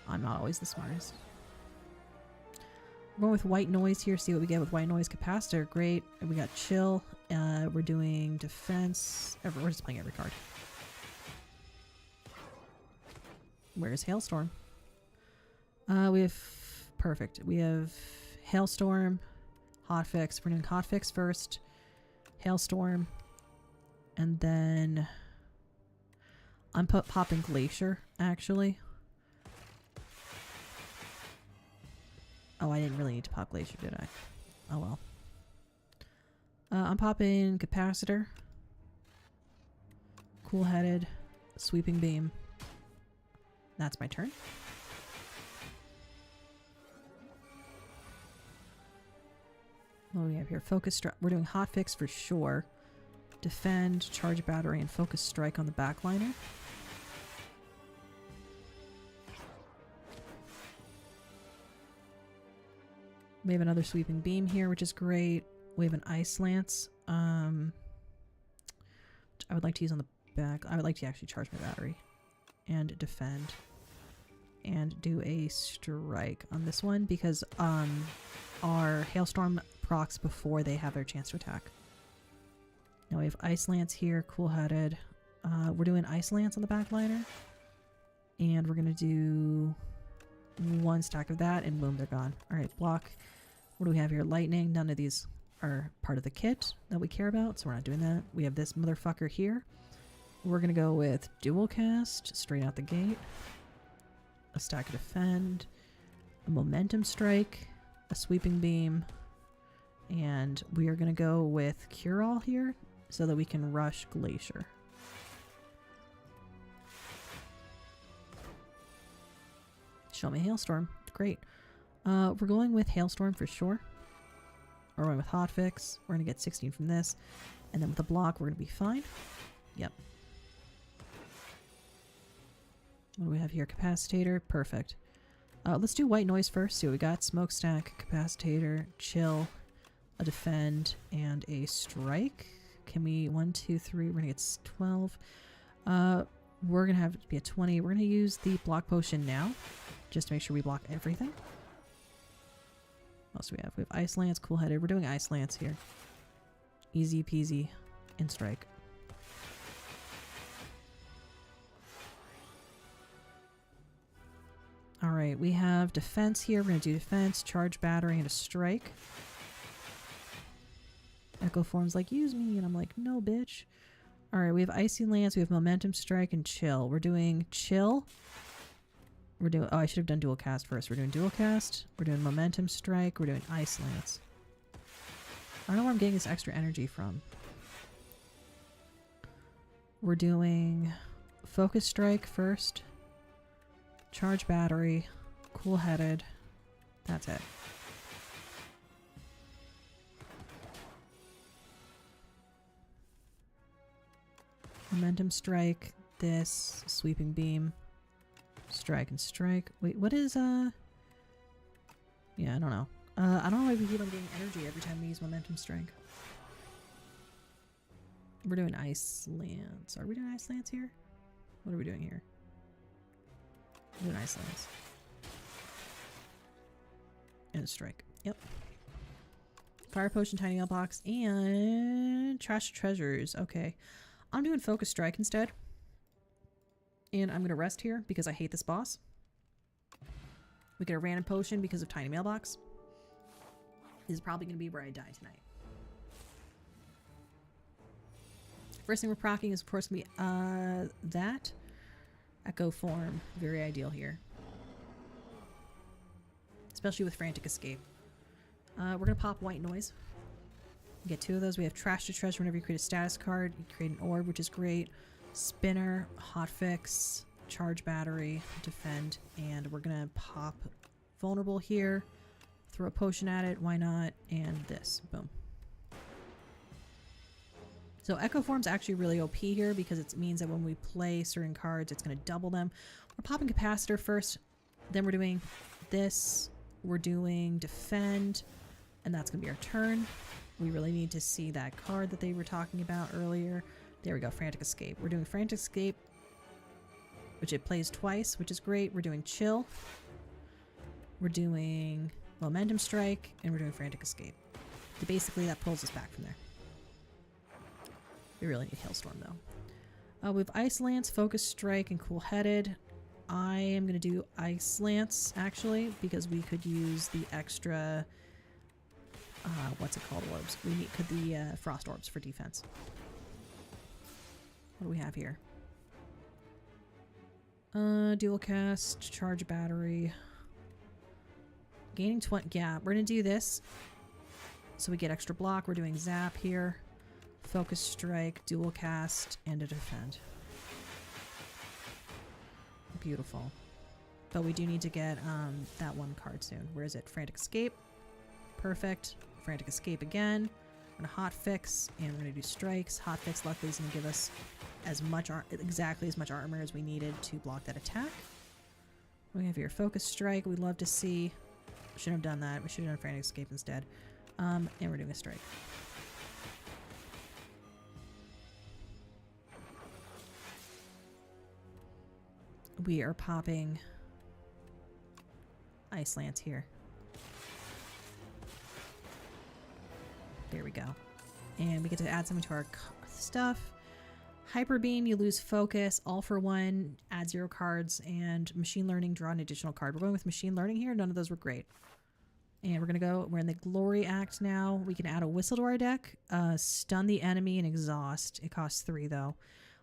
A: I'm not always the smartest. We're going with White Noise here. See what we get with White Noise. Capacitor, great. And we got Chill. We're doing Defense. We're just playing every card. Where's Hailstorm? We have... Perfect. We have Hailstorm, Hotfix. We're doing Hotfix first. Hailstorm. And then... I'm popping Glacier, actually. Oh, I didn't really need to pop Glacier, did I? Oh well. I'm popping Capacitor. Cool-Headed. Sweeping Beam. That's my turn. What do we have here? Focus Strike. We're doing Hotfix for sure. Defend, Charge Battery, and Focus Strike on the backliner. We have another Sweeping Beam here, which is great. We have an Ice Lance, which I would like to use on the back. I would like to actually charge my battery and defend. and do a strike on this one because our Hailstorm procs before they have their chance to attack. Now we have Ice Lance here, cool-headed. We're doing Ice Lance on the backliner. And we're going to do 1 stack of that, and boom, they're gone. Alright, block. What do we have here? Lightning. None of these are part of the kit that we care about, so we're not doing that. We have this motherfucker here. We're going to go with dual cast, straight out the gate. A stack of defend. A momentum strike. A sweeping beam. And we are going to go with Cure All here, so that we can rush Glacier. Show me Hailstorm. Great. We're going with Hailstorm for sure. We're going with Hotfix. We're going to get 16 from this. And then with the block, we're going to be fine. Yep. What do we have here? Capacitator. Perfect. Let's do White Noise first. See what we got. Smokestack, Capacitator, Chill, a Defend, and a Strike. Can we... 1, 2, 3. We're going to get 12. We're going to have it be a 20. We're going to use the block potion now. Just to make sure we block everything. What else do we have? We have Ice Lance, cool-headed. We're doing Ice Lance here. Easy peasy and strike. Alright, we have defense here. We're going to do defense, charge battery, and a strike. Echo form's like, use me. And I'm like, no, bitch. Alright, we have Icy Lance, we have Momentum Strike, and Chill. We're doing Chill. We're doing... Oh, I should have done dual cast first. We're doing dual cast. We're doing Momentum Strike. We're doing Ice Lance. I don't know where I'm getting this extra energy from. We're doing Focus Strike first. Charge Battery. Cool-headed. That's it. Momentum Strike. This. Sweeping Beam. Strike and strike. Wait, what is, Yeah, I don't know. I don't know why we keep on getting energy every time we use Momentum Strike. We're doing Ice Lance. Are we doing Ice Lance here? What are we doing here? We're doing Ice Lance. And a strike. Yep. Fire Potion, Tiny Mailbox, and Trash Treasures. Okay. I'm doing Focus Strike instead. And I'm going to rest here because I hate this boss. We get a random potion because of Tiny Mailbox. This is probably going to be where I die tonight. First thing we're proccing is, of course, going to be that. Echo form. Very ideal here. Especially with Frantic Escape. We're going to pop White Noise. Get 2 of those. We have Trash to Treasure. Whenever you create a status card, you create an orb, which is great. Spinner, Hotfix, Charge Battery, Defend, and we're gonna pop Vulnerable here, throw a potion at it, why not, and this, boom. So Echo Form's actually really OP here because it means that when we play certain cards, it's gonna double them. We're popping Capacitor first, then we're doing this, we're doing Defend, and that's gonna be our turn. We really need to see that card that they were talking about earlier. There we go, Frantic Escape. We're doing Frantic Escape, which it plays twice, which is great. We're doing Chill. We're doing Momentum Strike, and we're doing Frantic Escape. Basically, that pulls us back from there. We really need Hailstorm, though. We have Ice Lance, Focus Strike, and Cool-Headed. I am going to do Ice Lance, actually, because we could use the extra... what's it called? Orbs. We could the Frost Orbs for defense. What do we have here? Dual cast, charge battery. Gaining 20. Yeah, we're going to do this. So we get extra block. We're doing zap here. Focus strike, dual cast, and a defend. Beautiful. But we do need to get that one card soon. Where is it? Frantic Escape. Perfect. Frantic Escape again. We're going to hot fix, and we're going to do strikes. Hot fix luckily is going to give us as much exactly as much armor as we needed to block that attack. We have here Focus Strike. We'd love to see. Shouldn't have done that. We should have done Frantic Escape instead. And we're doing a strike. We are popping Ice Lance here. There we go. And we get to add something to our stuff. Hyper Beam, you lose focus. All for one, add 0 cards. And Machine Learning, draw an additional card. We're going with Machine Learning here. None of those were great. And we're in the Glory Act now. We can add a Whistle to our deck. Stun the enemy and Exhaust. It costs 3 though.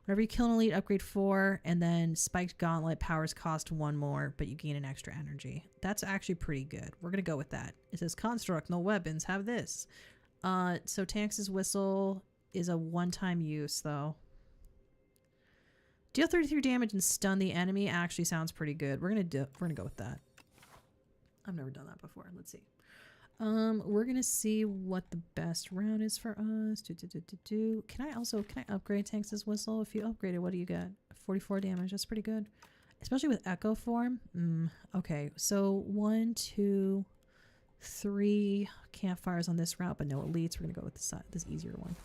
A: Whenever you kill an elite, upgrade 4. And then Spiked Gauntlet, powers cost 1 more, but you gain an extra energy. That's actually pretty good. We're going to go with that. It says Construct, no weapons, have this. So Tanx's Whistle is a one-time use though. Deal 33 damage and stun the enemy actually sounds pretty good. We're gonna go with that. I've never done that before. Let's see. We're gonna see what the best round is for us. Can I upgrade Tanx's Whistle? If you upgrade it, what do you get? 44 damage. That's pretty good, especially with Echo Form. Okay, so 1, 2, 3 campfires on this route, but no elites. We're gonna go with this easier one.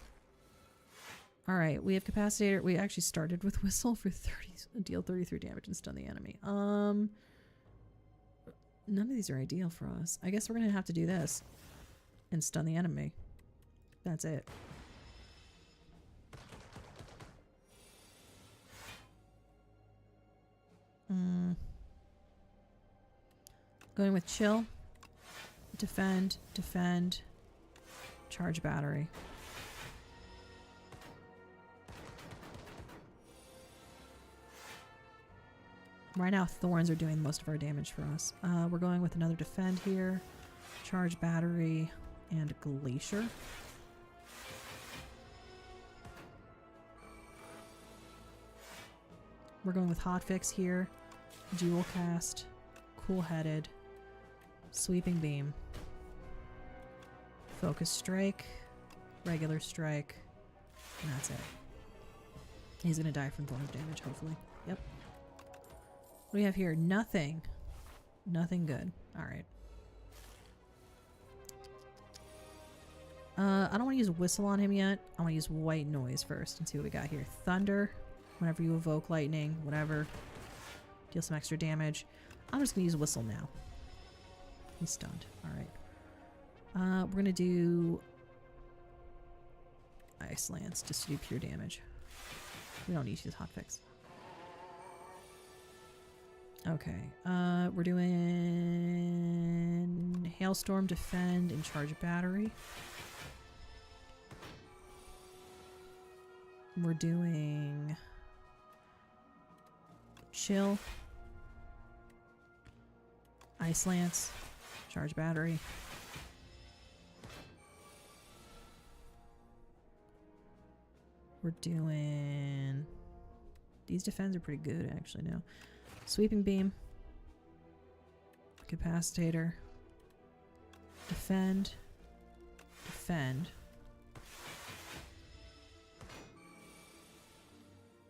A: All right, we have Capacitator. We actually started with Whistle for 30, deal 33 damage and stun the enemy. None of these are ideal for us. I guess we're gonna have to do this and stun the enemy. That's it. Going with Chill. Defend, charge battery. Right now, Thorns are doing most of our damage for us. We're going with another defend here, charge battery, and Glacier. We're going with Hotfix here, Dual Cast, Cool Headed, Sweeping Beam, Focus Strike, Regular Strike, and that's it. He's gonna die from Thorns damage, hopefully. Yep. What do we have here? Nothing. Nothing good. Alright. I don't want to use Whistle on him yet. I want to use White Noise first and see what we got here. Thunder. Whenever you evoke lightning, whatever. Deal some extra damage. I'm just going to use Whistle now. He's stunned. Alright. We're going to do Ice Lance just to do pure damage. We don't need to use Hotfix. Okay, we're doing Hailstorm, Defend, and Charge Battery. We're doing Chill, Ice Lance, Charge Battery. We're doing... These defends are pretty good actually now. Sweeping Beam, Capacitator, Defend,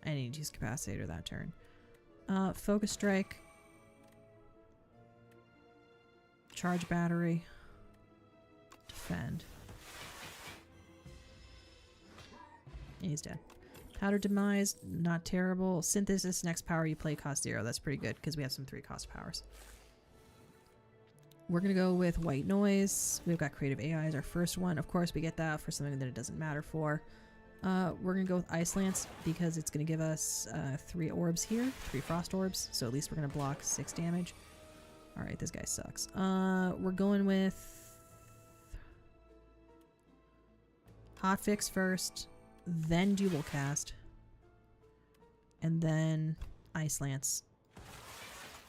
A: I need to use Capacitator that turn. Focus Strike, Charge Battery, Defend. And he's dead. Powder Demise, not terrible. Synthesis, next power you play cost 0. That's pretty good because we have some 3-cost powers. We're going to go with White Noise. We've got Creative AI as our first one. Of course, we get that for something that it doesn't matter for. We're going to go with Ice Lance because it's going to give us 3 orbs here. 3 Frost Orbs. So at least we're going to block 6 damage. Alright, this guy sucks. We're going with Hotfix first. Then Dual Cast, and then Ice Lance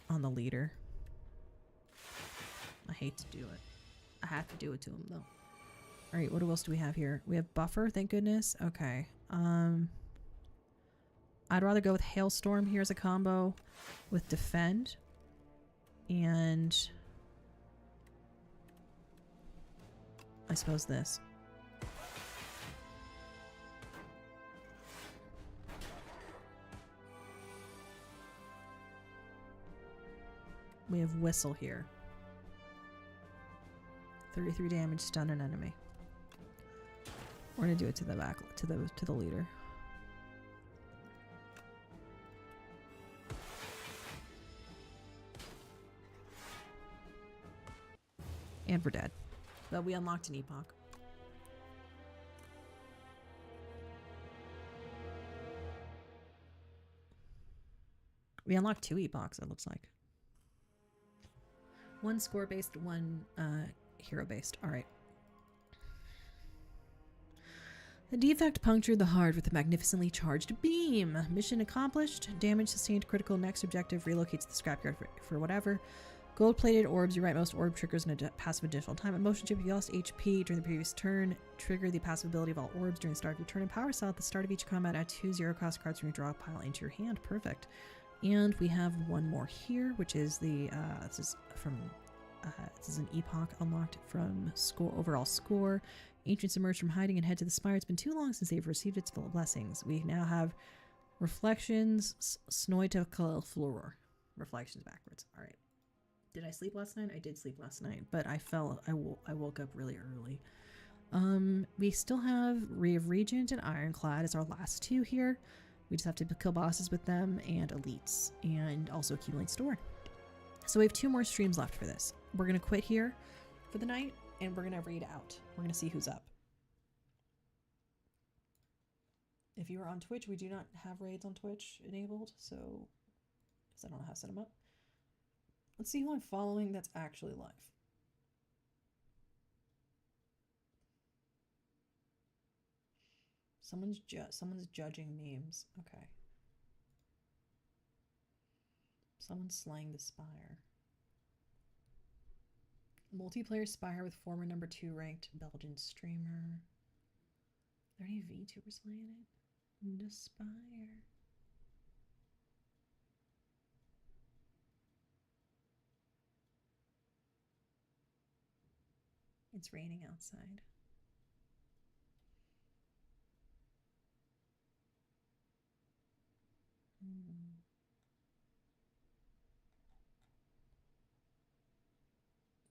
A: on the leader. I hate to do it. I have to do it to him though. Alright, what else do we have here? We have Buffer, thank goodness. Okay. I'd rather go with Hailstorm here as a combo with Defend. And I suppose this. We have Whistle here. 33 damage, stun an enemy. We're gonna do it to the back, to the leader. And we're dead. But we unlocked an epoch. We unlocked 2 epochs, it looks like. 1 score-based, 1 hero-based. Alright. The defect punctured the heart with a magnificently charged beam. Mission accomplished. Damage sustained. Critical. Next objective. Relocates the scrapyard for whatever. Gold-plated orbs. You rightmost orb triggers an passive additional time. At motion chip, if you lost HP during the previous turn, trigger the passive ability of all orbs during the start of your turn. And power cell at the start of each combat, add 2 0-cost cards from your draw pile into your hand. Perfect. And we have one more here, which is the this is from this is an epoch unlocked from overall score. Ancients emerge from hiding and head to the spire. It's been too long since they've received its blessings. We now have reflections, snoita floor. Reflections backwards. All right. Did I sleep last night? I did sleep last night, but I woke up really early. We still have Regent and Ironclad as our last 2 here. We just have to kill bosses with them and elites and also accumulate store. So we have 2 more streams left for this. We're going to quit here for the night and we're going to raid out. We're going to see who's up. If you are on Twitch, we do not have raids on Twitch enabled, so because I don't know how to set them up. Let's see who I'm following that's actually live. Someone's judging memes. Okay. Someone's slaying the spire. Multiplayer spire with former number 2 ranked Belgian streamer. Are there any VTubers playing it? The spire. It's raining outside.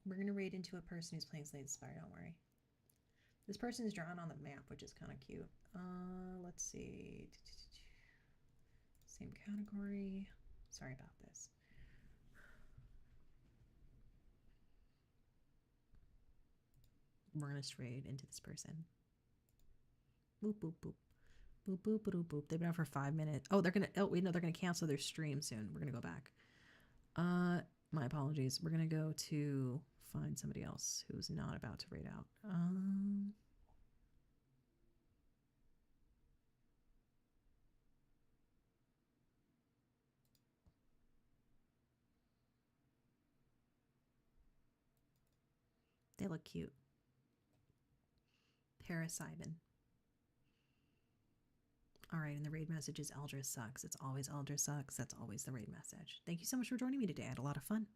A: We're going to raid into a person who's playing Slay the Spire, don't worry. This person is drawn on the map, which is kind of cute. Let's see. Same category. Sorry about this. We're going to raid into this person. Boop, boop, boop. Boop, boop, boop, boop. They've been out for 5 minutes. Oh, they're going to, oh, wait, no, they're going to cancel their stream soon. We're going to go back. My apologies. We're going to go to find somebody else who's not about to raid out. They look cute. Parasibin. All right, and the raid message is Eldritch sucks. It's always Eldritch sucks. That's always the raid message. Thank you so much for joining me today. I had a lot of fun.